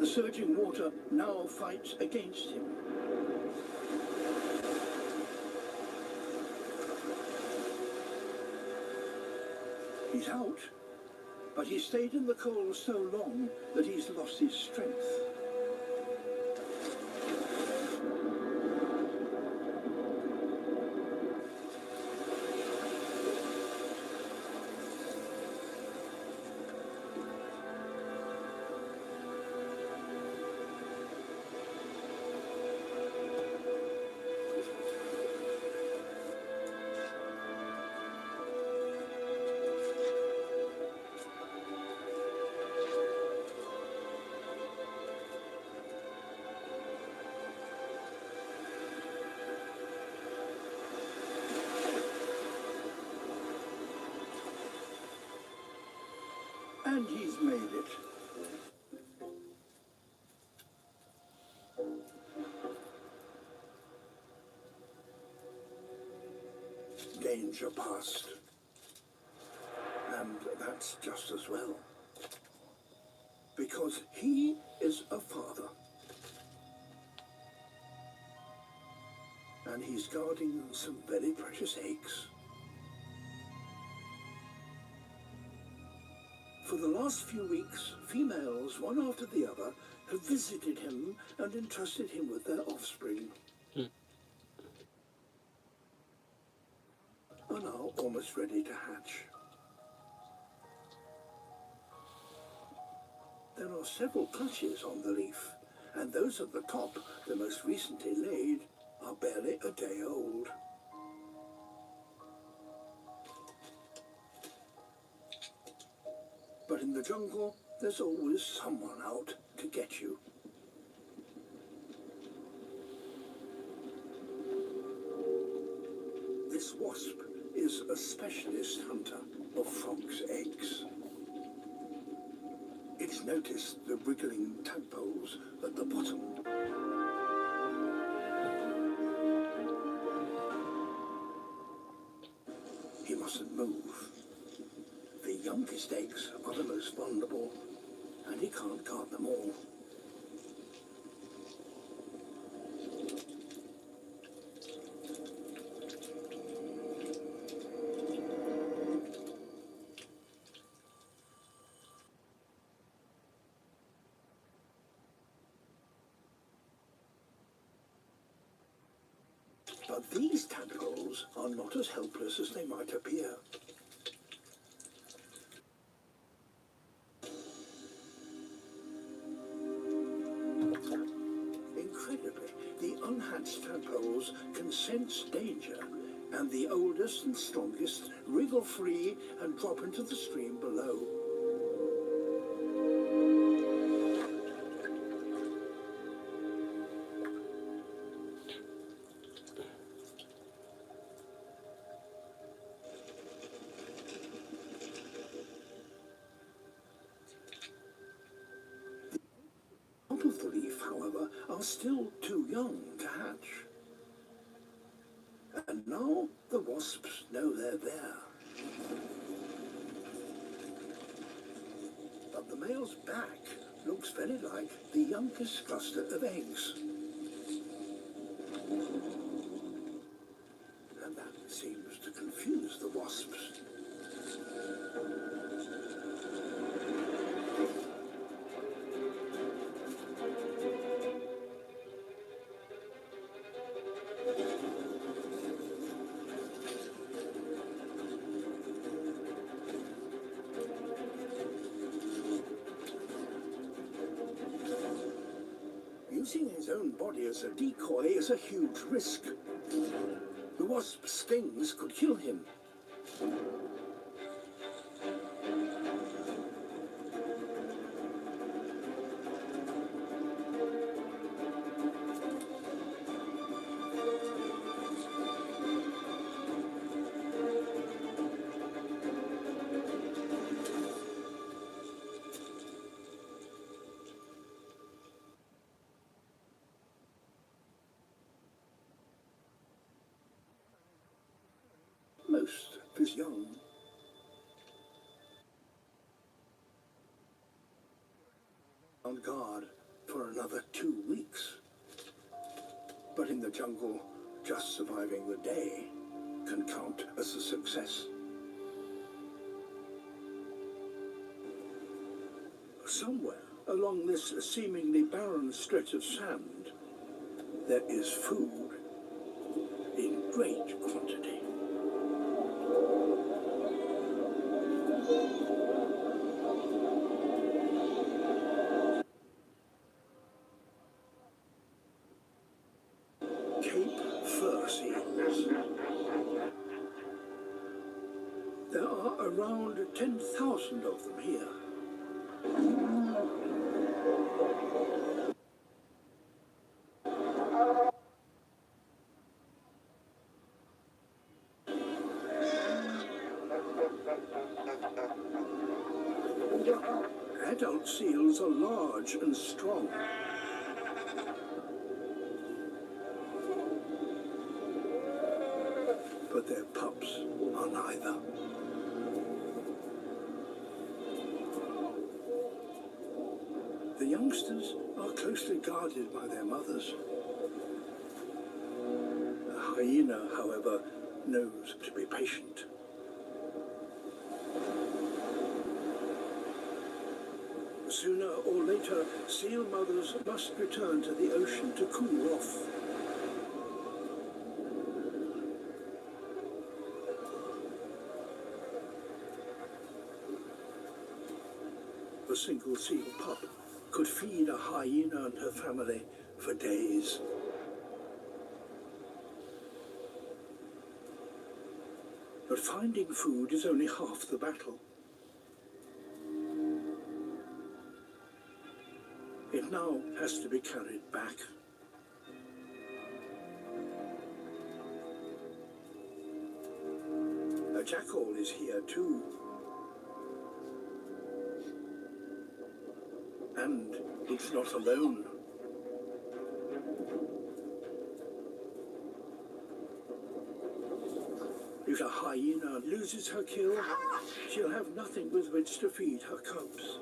The surging water now fights against him. He's out, but he stayed in the cold so long that he's lost his strength. And he's made it. Danger past. And that's just as well. Because he is a father. And he's guarding some very precious eggs. For the last few weeks, females, one after the other, have visited him and entrusted him with their offspring. Are now almost ready to hatch. There are several clutches on the leaf, and those at the top, the most recently laid, are barely a day old. But in the jungle, there's always someone out to get you. This wasp is a specialist hunter of frogs' eggs. It's noticed the wriggling tadpoles at the bottom. He mustn't move. The youngest eggs are the most vulnerable, and he can't guard them all. But these tadpoles are not as helpless as they might appear. Incredibly, the unhatched tadpoles can sense danger, and the oldest and strongest wriggle free and drop into the stream below. are still too young to hatch. And now the wasps know they're there. But the male's back looks very like the youngest cluster of eggs. And that seems to confuse the wasps. Using his own body as a decoy is a huge risk. The wasp's stings could kill him. Most of his young on guard for another 2 weeks. But in the jungle, just surviving the day can count as a success. Somewhere along this seemingly barren stretch of sand, there is food in great quantity. Cape fur seals. There are around 10,000 of them here. Adult seals are large and strong. But their pups are neither. The youngsters are closely guarded by their mothers. The hyena, however, knows to be patient. Sooner or later, seal mothers must return to the ocean to cool off. A single seal pup could feed a hyena and her family for days. But finding food is only half the battle. It now has to be carried back. A jackal is here too. And it's not alone. If a hyena loses her kill, she'll have nothing with which to feed her cubs.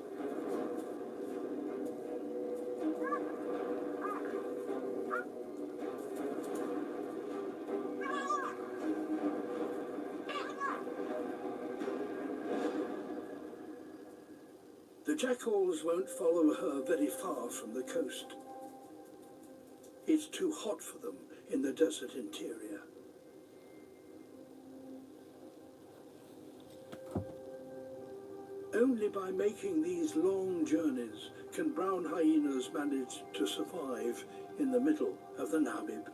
The jackals won't follow her very far from the coast. It's too hot for them in the desert interior. Only by making these long journeys can brown hyenas manage to survive in the middle of the Namib.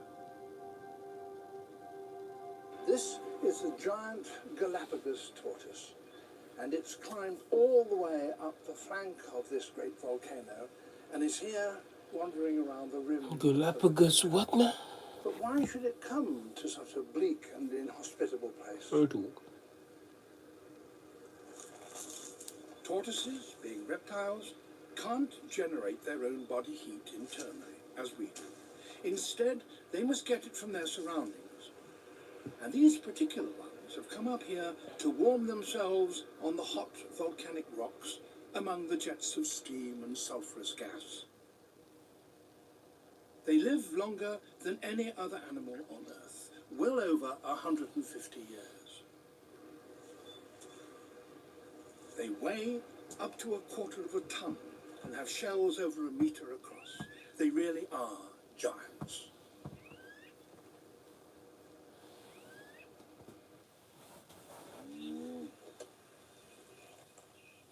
This is the giant Galapagos tortoise, and it's climbed all the way up the flank of this great volcano and is here wandering around the rim. Galapagos what now? But why should it come to such a bleak and inhospitable place? Tortoises, being reptiles, can't generate their own body heat internally. as we do. Instead, they must get it from their surroundings. And these particular ones have come up here to warm themselves on the hot volcanic rocks among the jets of steam and sulfurous gas. They live longer than any other animal on Earth, well over 150 years. They weigh up to 1/4 of a ton and have shells over 1 meter across. They really are giants.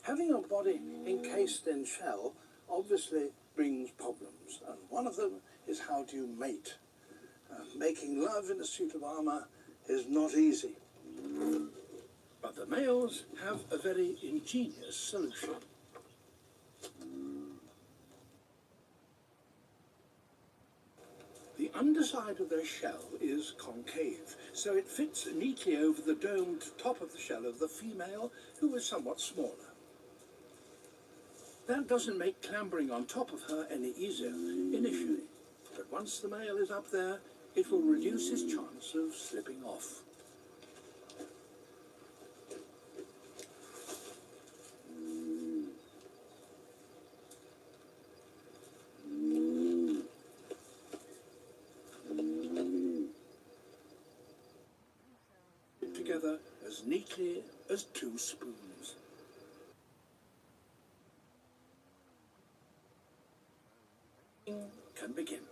Having a body encased in shell obviously brings problems, and one of them is how do you mate? Making love in a suit of armor is not easy. But the males have a very ingenious solution. The underside of their shell is concave, so it fits neatly over the domed top of the shell of the female, who is somewhat smaller. That doesn't make clambering on top of her any easier initially, but once the male is up there, it will reduce his chance of slipping off. Together as neatly as 2 spoons. Can begin,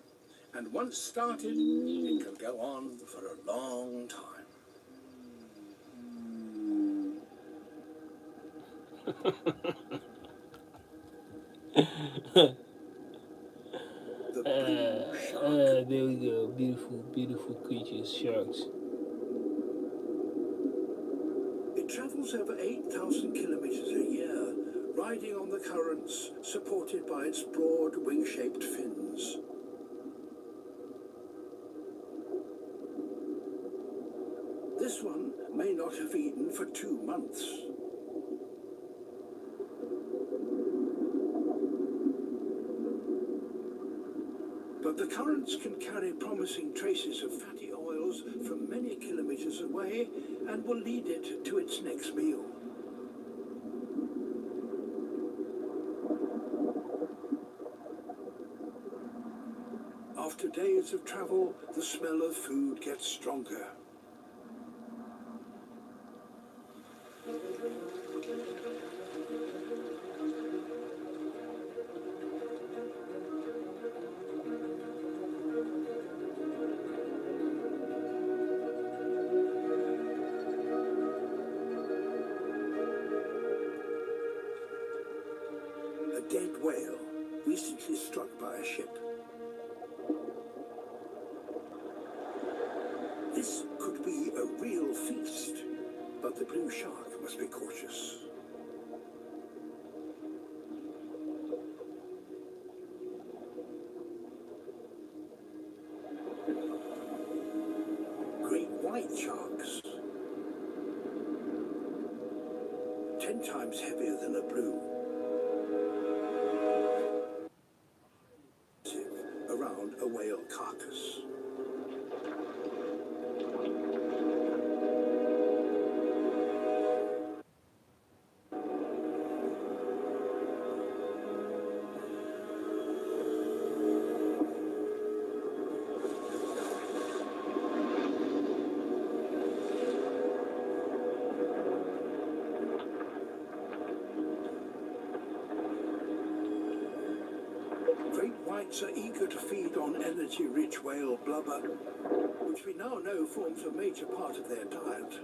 and once started, it can go on for a long time. There we go. Beautiful, beautiful creatures, sharks. It travels over 8,000 kilometers a year, riding on the currents, supported by its broad wing-shaped fins. This one may not have eaten for 2 months. But the currents can carry promising traces of fatty oils from many kilometers away and will lead it to its next meal. After days of travel, the smell of food gets stronger. A dead whale recently struck by a ship. This could be a real feast, but the blue shark must be cautious. Great white sharks, 10 times heavier than a blue. Around a whale carcass. Great whites are eager to feed on energy-rich whale blubber, which we now know forms a major part of their diet.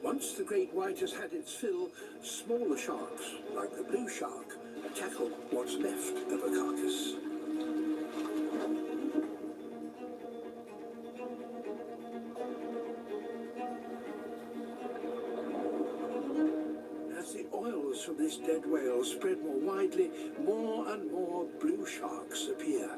Once the great white has had its fill, smaller sharks, like the blue shark, tackle what's left of a carcass. As the oils from this dead whale spread more widely, more and more blue sharks appear.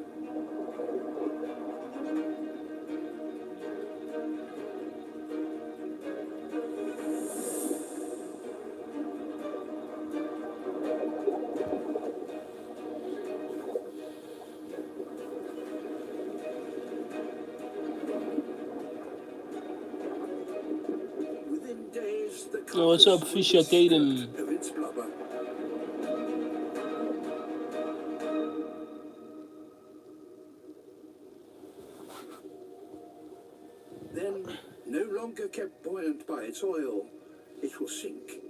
What's up, Fisher Tatum? of its blubber. Then, no longer kept buoyant by its oil, it will sink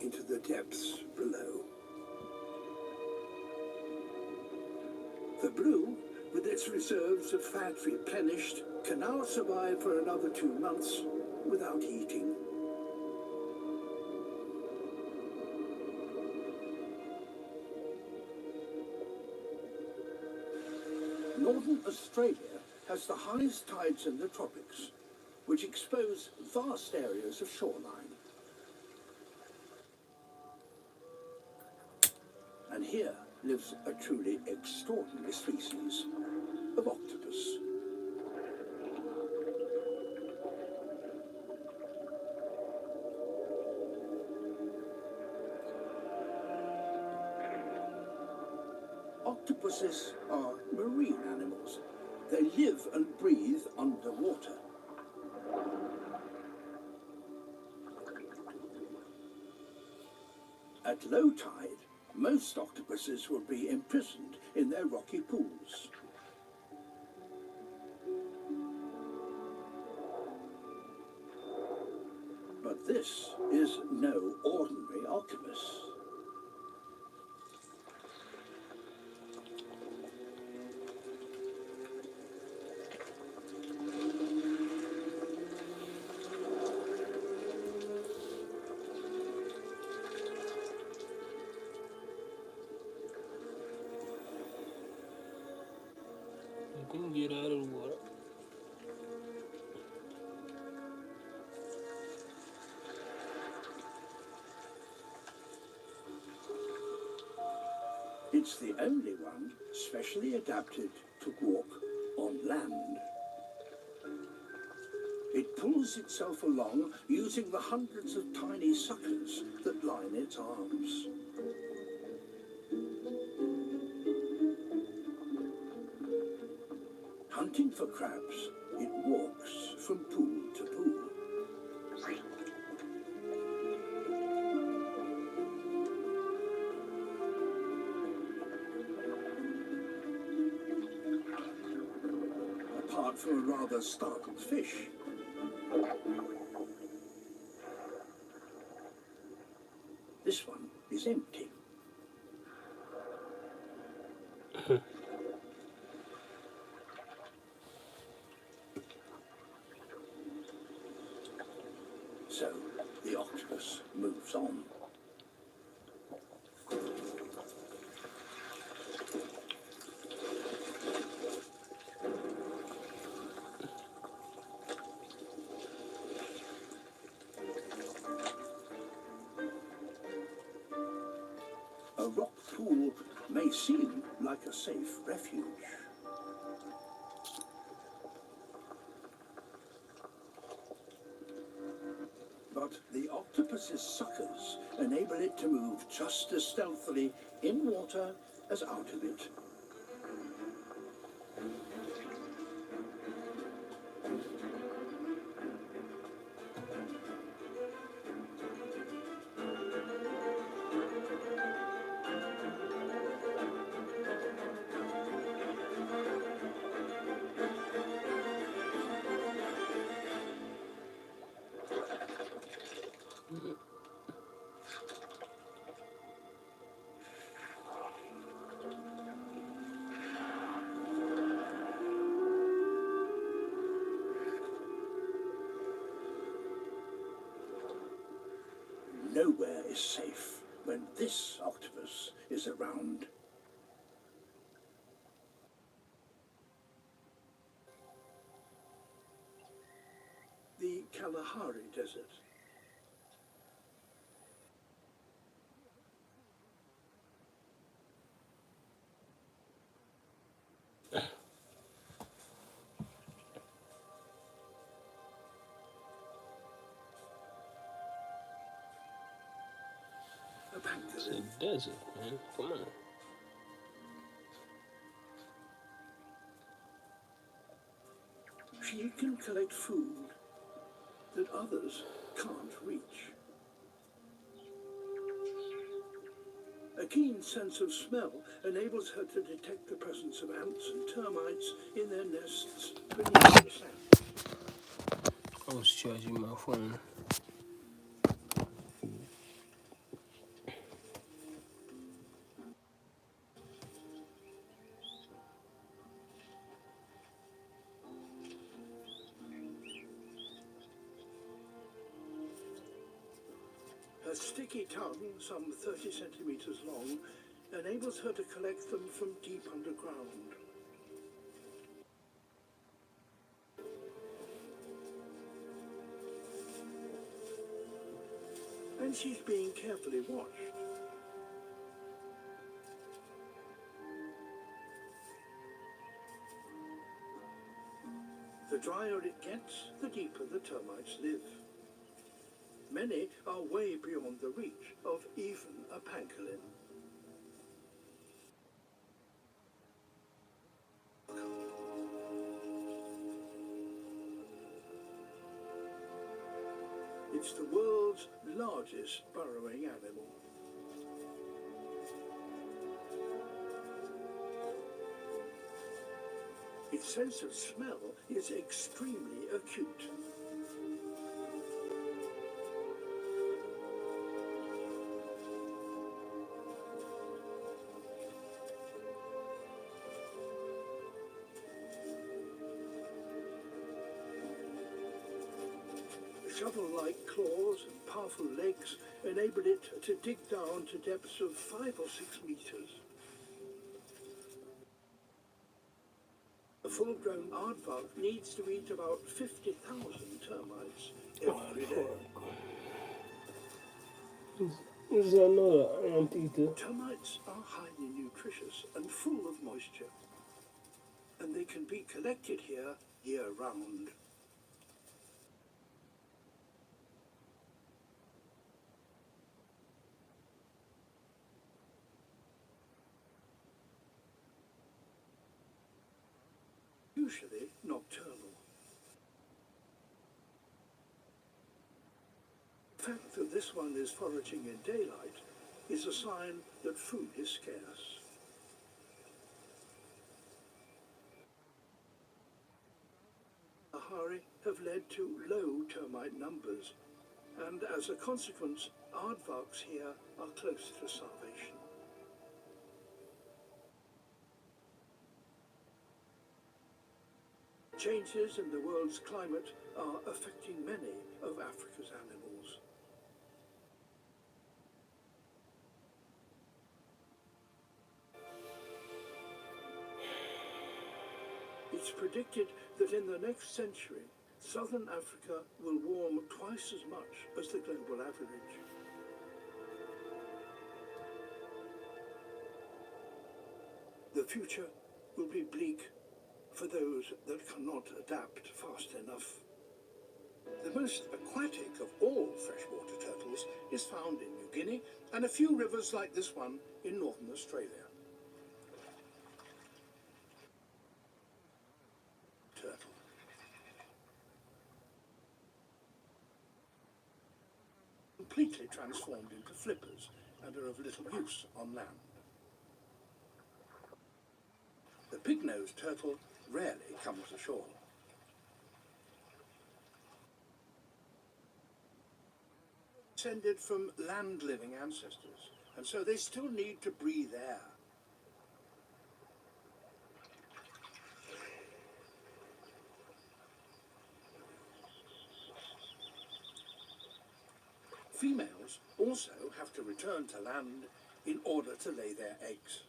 into the depths below. The blue, with its reserves of fat replenished, can now survive for another 2 months without eating. Northern Australia has the highest tides in the tropics, which expose vast areas of shoreline. And here lives a truly extraordinary species of octopus. Octopuses are marine animals. They live and breathe underwater. At low tide, most octopuses will be imprisoned in their rocky pools. But this is no ordinary octopus. You can get out of the water. It's the only one specially adapted to walk on land. It pulls itself along using the hundreds of tiny suckers that line its arms. Hunting for crabs, it walks from pool to pool. Apart from a rather startled fish, this one is empty. So the octopus moves on. A rock pool may seem like a safe refuge. But the octopus's suckers enable it to move just as stealthily in water as out of it. Nowhere is safe when this octopus is around. The Kalahari Desert. It's a desert, man. Come on. She can collect food that others can't reach. keen sense of smell enables her to detect the presence of ants and termites in their nests beneath the sand. I was charging my phone. Her sticky tongue, some 30 centimeters long, enables her to collect them from deep underground. And she's being carefully watched. The drier it gets, the deeper the termites live. Many are way beyond the reach of even a pangolin. It's the world's largest burrowing animal. Its sense of smell is extremely acute. Shovel-like claws and powerful legs enable it to dig down to depths of 5 or 6 meters. A full-grown aardvark needs to eat about 50,000 termites every day. There's another anteater. Termites are highly nutritious and full of moisture, and they can be collected here year-round. Usually nocturnal. The fact that this one is foraging in daylight is a sign that food is scarce. Sahara have led to low termite numbers, and as a consequence, aardvarks here are close to starvation. Changes in the world's climate are affecting many of Africa's animals. It's predicted that in the next century, southern Africa will warm twice as much as the global average. The future will be bleak for those that cannot adapt fast enough. The most aquatic of all freshwater turtles is found in New Guinea and a few rivers like this one in northern Australia. Turtle. Completely transformed into flippers and are of little use on land. The pig-nosed turtle rarely comes ashore. Descended from land-living ancestors, and so they still need to breathe air. Females also have to return to land in order to lay their eggs.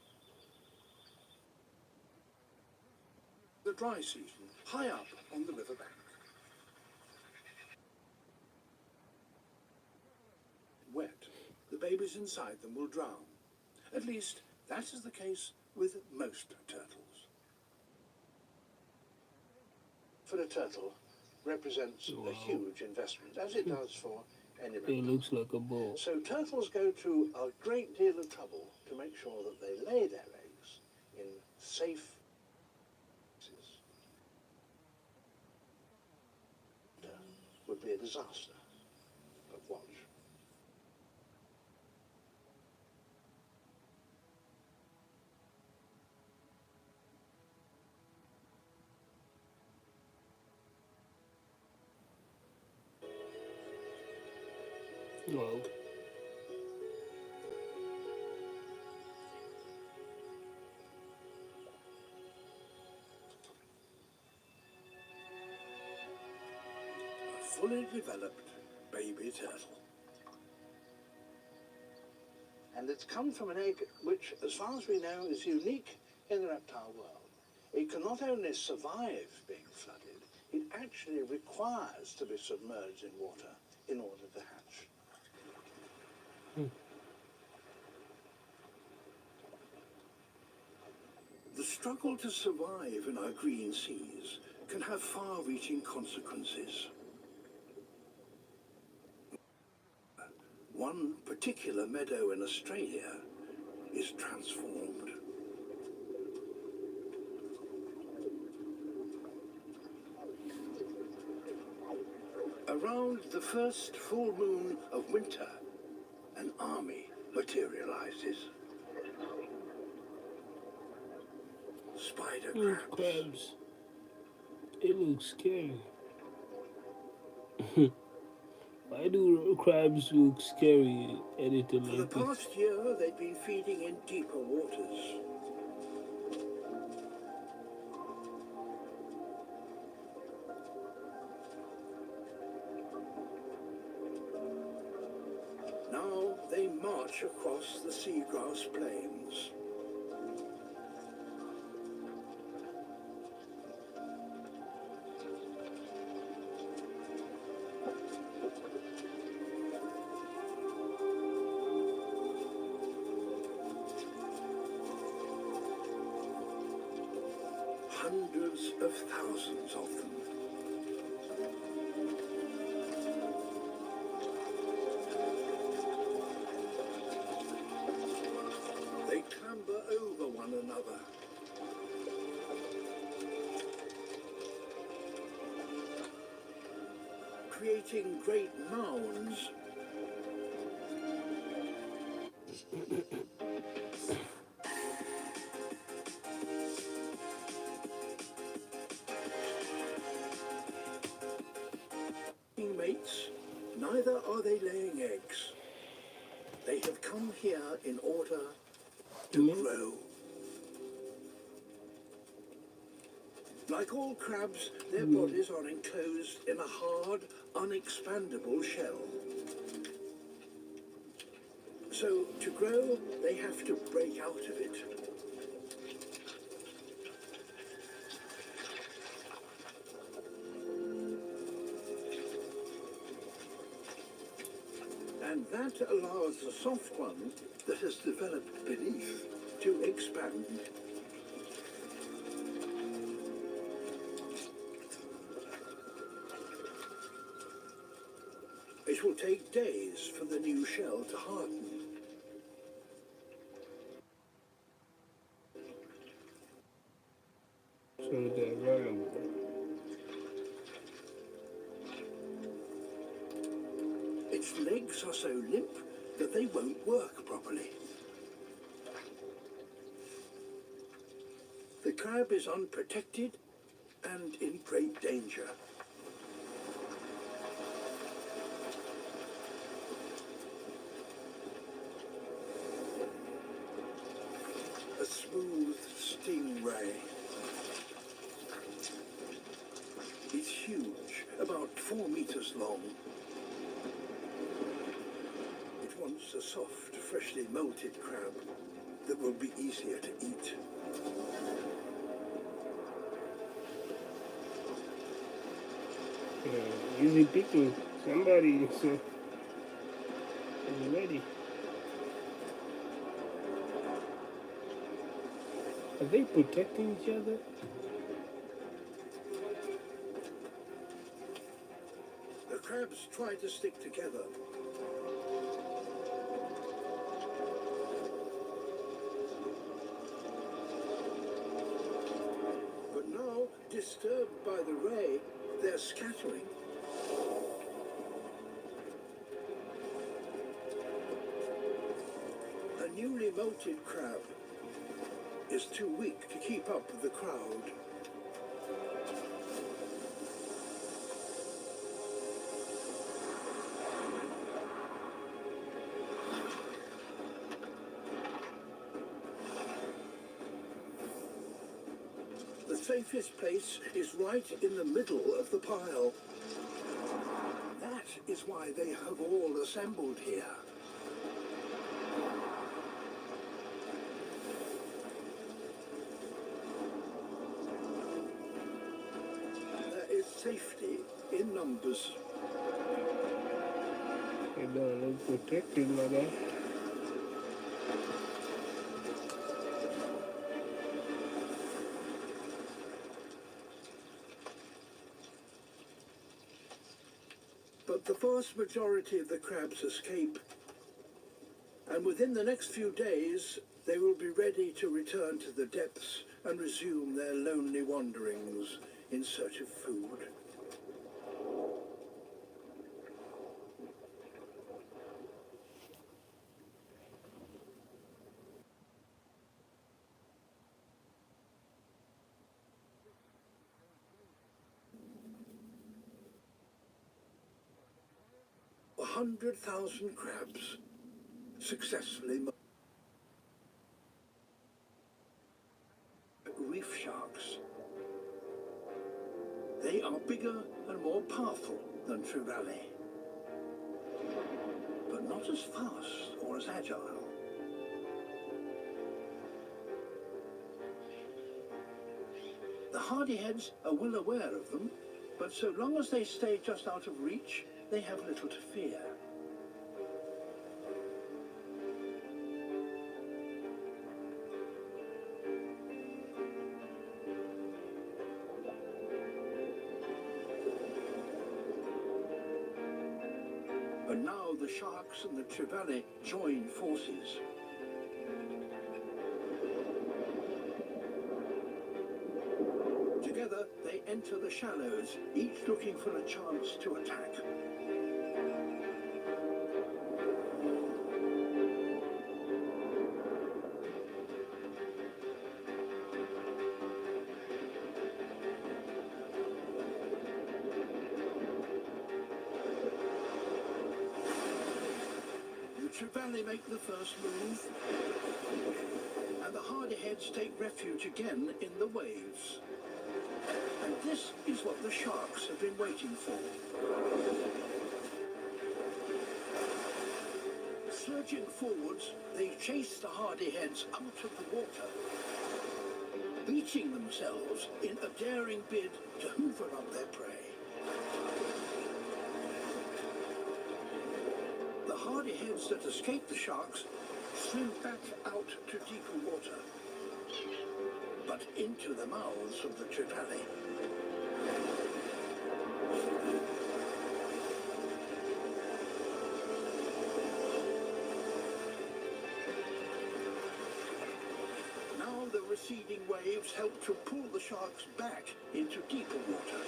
The dry season, high up on the riverbank. Wet, the babies inside them will drown. At least, that is the case with most turtles. For a turtle, represents a huge investment, as it does for any It mammal. looks like a ball. So turtles go to a great deal of trouble to make sure that they lay their eggs in safe places. Would be a disaster, but watch. Well, A fully developed baby turtle. And it's come from an egg which, as far as we know, is unique in the reptile world. It can not only survive being flooded, it actually requires to be submerged in water in order to hatch. The struggle to survive in our green seas can have far-reaching consequences. One particular meadow in Australia is transformed. Around the first full moon of winter, an army materializes. Spider crabs. It looks scary. Why do crabs look scary edited For the like this? past year, they've been feeding in deeper waters. Now they march across the seagrass plains. Hundreds of thousands of them. They clamber over one another. Creating great mounds. Mates, neither are they laying eggs. They have come here in order to grow. Like all crabs, their bodies are enclosed in a hard, unexpandable shell. So, to grow, they have to break out of it. And that allows the soft one that has developed beneath to expand. It will take days for the new shell to harden. So they're running. Its legs are so limp that they won't work properly. The crab is unprotected and in great danger. A smooth stingray. It's huge, about 4 meters long. It wants a soft, freshly molted crab that will be easier to eat. Easy picking. Somebody is ready. Are they protecting each other? The crabs try to stick together. But now, disturbed by the ray, they're scattering. A newly molted crab is too weak to keep up with the crowd. safest place is right in the middle of the pile. That is why they have all assembled here. There is safety in numbers. They don't look protected like that. But the vast majority of the crabs escape, and within the next few days they will be ready to return to the depths and resume their lonely wanderings in search of food. A 100,000 crabs successfully. Reef sharks. They are bigger and more powerful than trevally, but not as fast or as agile. The hardyheads are well aware of them, but so long as they stay just out of reach, they have little to fear. But now the sharks and the trevally join forces. Together they enter the shallows, each looking for a chance to attack. The trevally make the first move, and the hardyheads take refuge again in the waves. And this is what the sharks have been waiting for. Surging forwards, they chase the hardyheads out of the water, beating themselves in a daring bid to hoover up their prey. The hardyheads that escape the sharks swim back out to deeper water, but into the mouths of the trevally. Now the receding waves help to pull the sharks back into deeper water.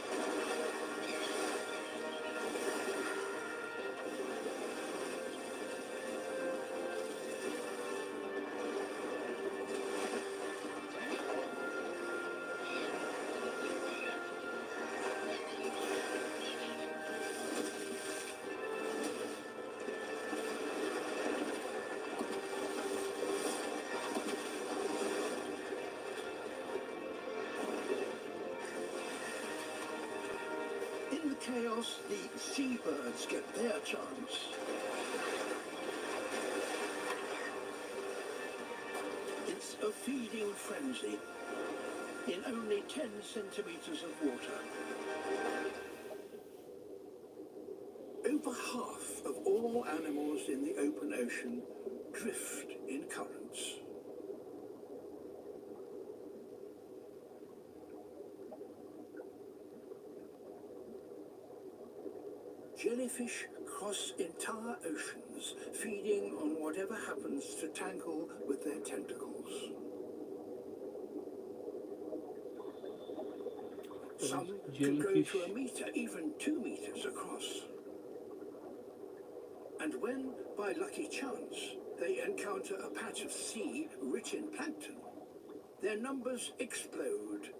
In the chaos, the seabirds get their chance. It's a feeding frenzy in only 10 centimeters of water. Over half of all animals in the open ocean drift in currents. Jellyfish cross entire oceans, feeding on whatever happens to tangle with their tentacles. Some can grow to a meter, even 2 meters across. And when, by lucky chance, they encounter a patch of sea rich in plankton, their numbers explode.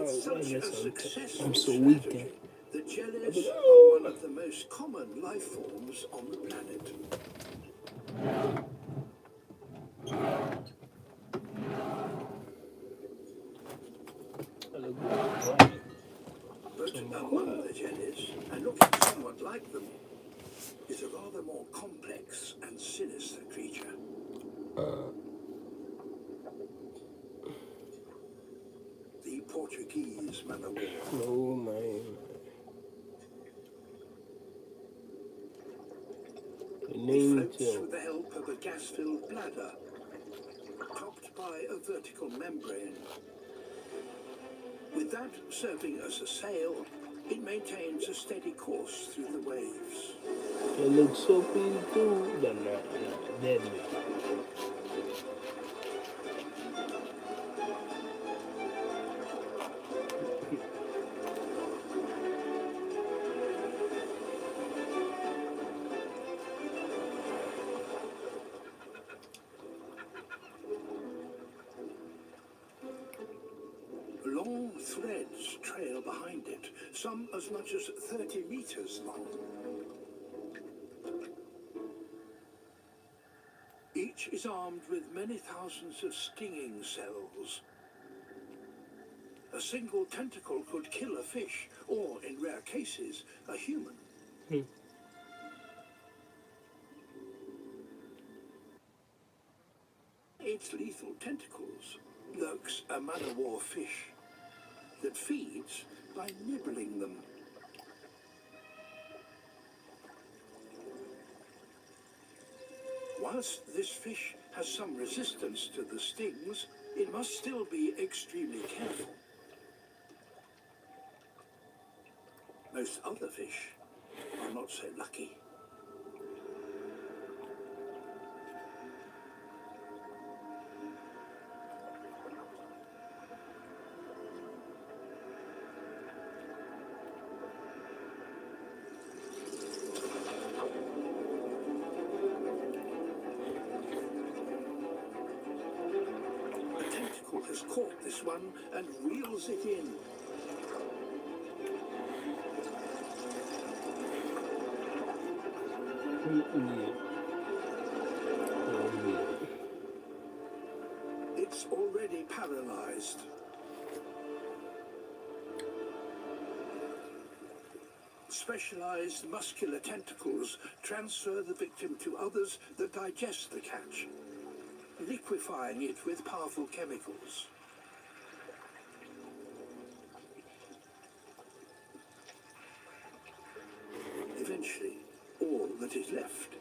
With such a I'm successful so weak strategy, then. the jellies are one of the most common life forms on the planet. But among the jellies, and looking somewhat like them, is a rather more complex and sinister creature. The Portuguese man of war. Oh my. It floats with the help of a gas-filled bladder, topped by a vertical membrane. With that serving as a sail, it maintains a steady course through the waves. It looks so pretty too, but not deadly. Long threads trail behind it, some as much as 30 meters long. Each is armed with many thousands of stinging cells. A single tentacle could kill a fish, or, in rare cases, a human. Its lethal tentacles lurks a man-o'-war fish that feeds by nibbling them. Whilst this fish has some resistance to the stings, it must still be extremely careful. Most other fish are not so lucky. A tentacle has caught this one and reels it in. It's already paralyzed. Specialized muscular tentacles transfer the victim to others that digest the catch, liquefying it with powerful chemicals. Eventually, all that is left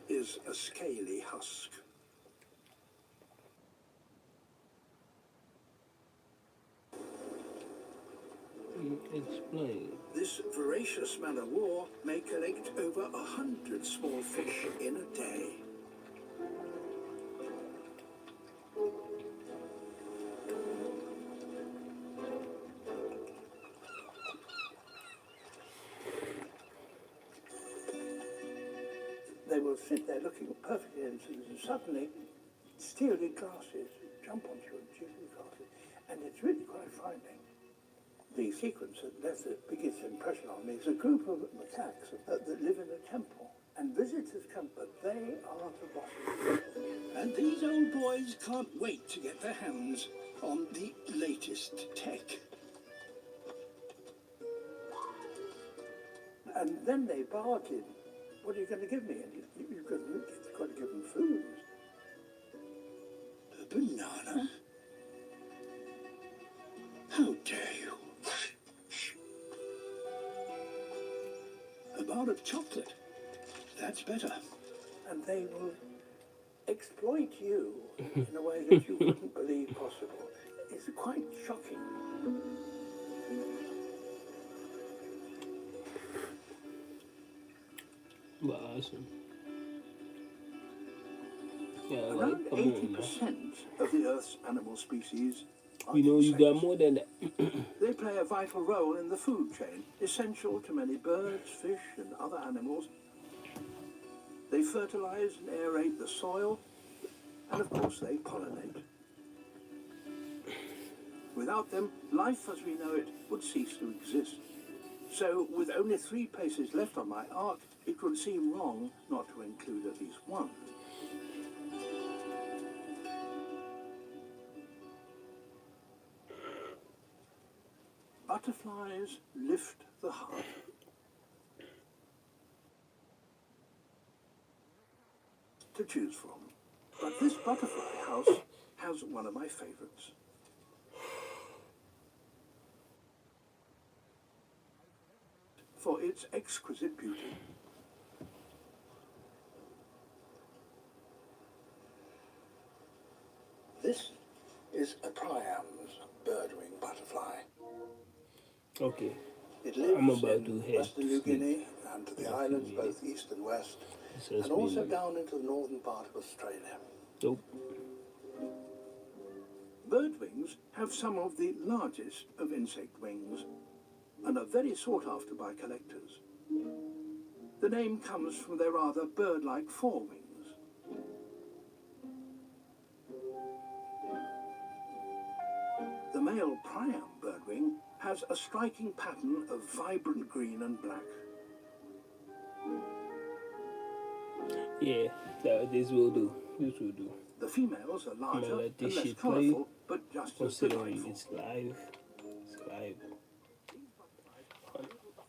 is a scaly husk. Explain. This voracious man-o'-war may collect over 100 small fish in a day. They will sit there looking perfectly innocent and suddenly steal your glasses, jump onto your juicy glasses, and it's really quite frightening. The sequence that left the biggest impression on me is a group of macaques that live in a temple, and visitors come, but they are the bosses. And these old boys can't wait to get their hands on the latest tech. And then they bargain. What are you going to give me? And you've got to give them food. A banana? How dare you? A bar of chocolate? That's better. And they will exploit you in a way that you wouldn't believe possible. It's quite shocking. Awesome. Yeah, Around 80% of the Earth's animal species are you know you insects. got more than that. They play a vital role in the food chain, essential to many birds, fish, and other animals. They fertilize and aerate the soil, and of course they pollinate. Without them, life as we know it would cease to exist. So, with only 3 paces left on my arc, it would seem wrong not to include at least one. Butterflies lift the heart. To choose from. But this butterfly house has one of my favorites. For its exquisite beauty. This is a Priam's birdwing butterfly. Okay. It lives I'm about in to head Western to New sleep. Guinea and to the islands both east and west, Just and also been- down into the northern part of Australia. Nope. Birdwings have some of the largest of insect wings and are very sought after by collectors. The name comes from their rather bird-like forewings. The male Priam birdwing has a striking pattern of vibrant green and black. Yeah, this will do. This will do. The females are I'm gonna larger let and this less shit play. colourful, but just as Considering delightful. it's live. It's live.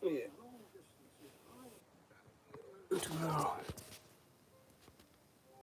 Yeah. Tomorrow.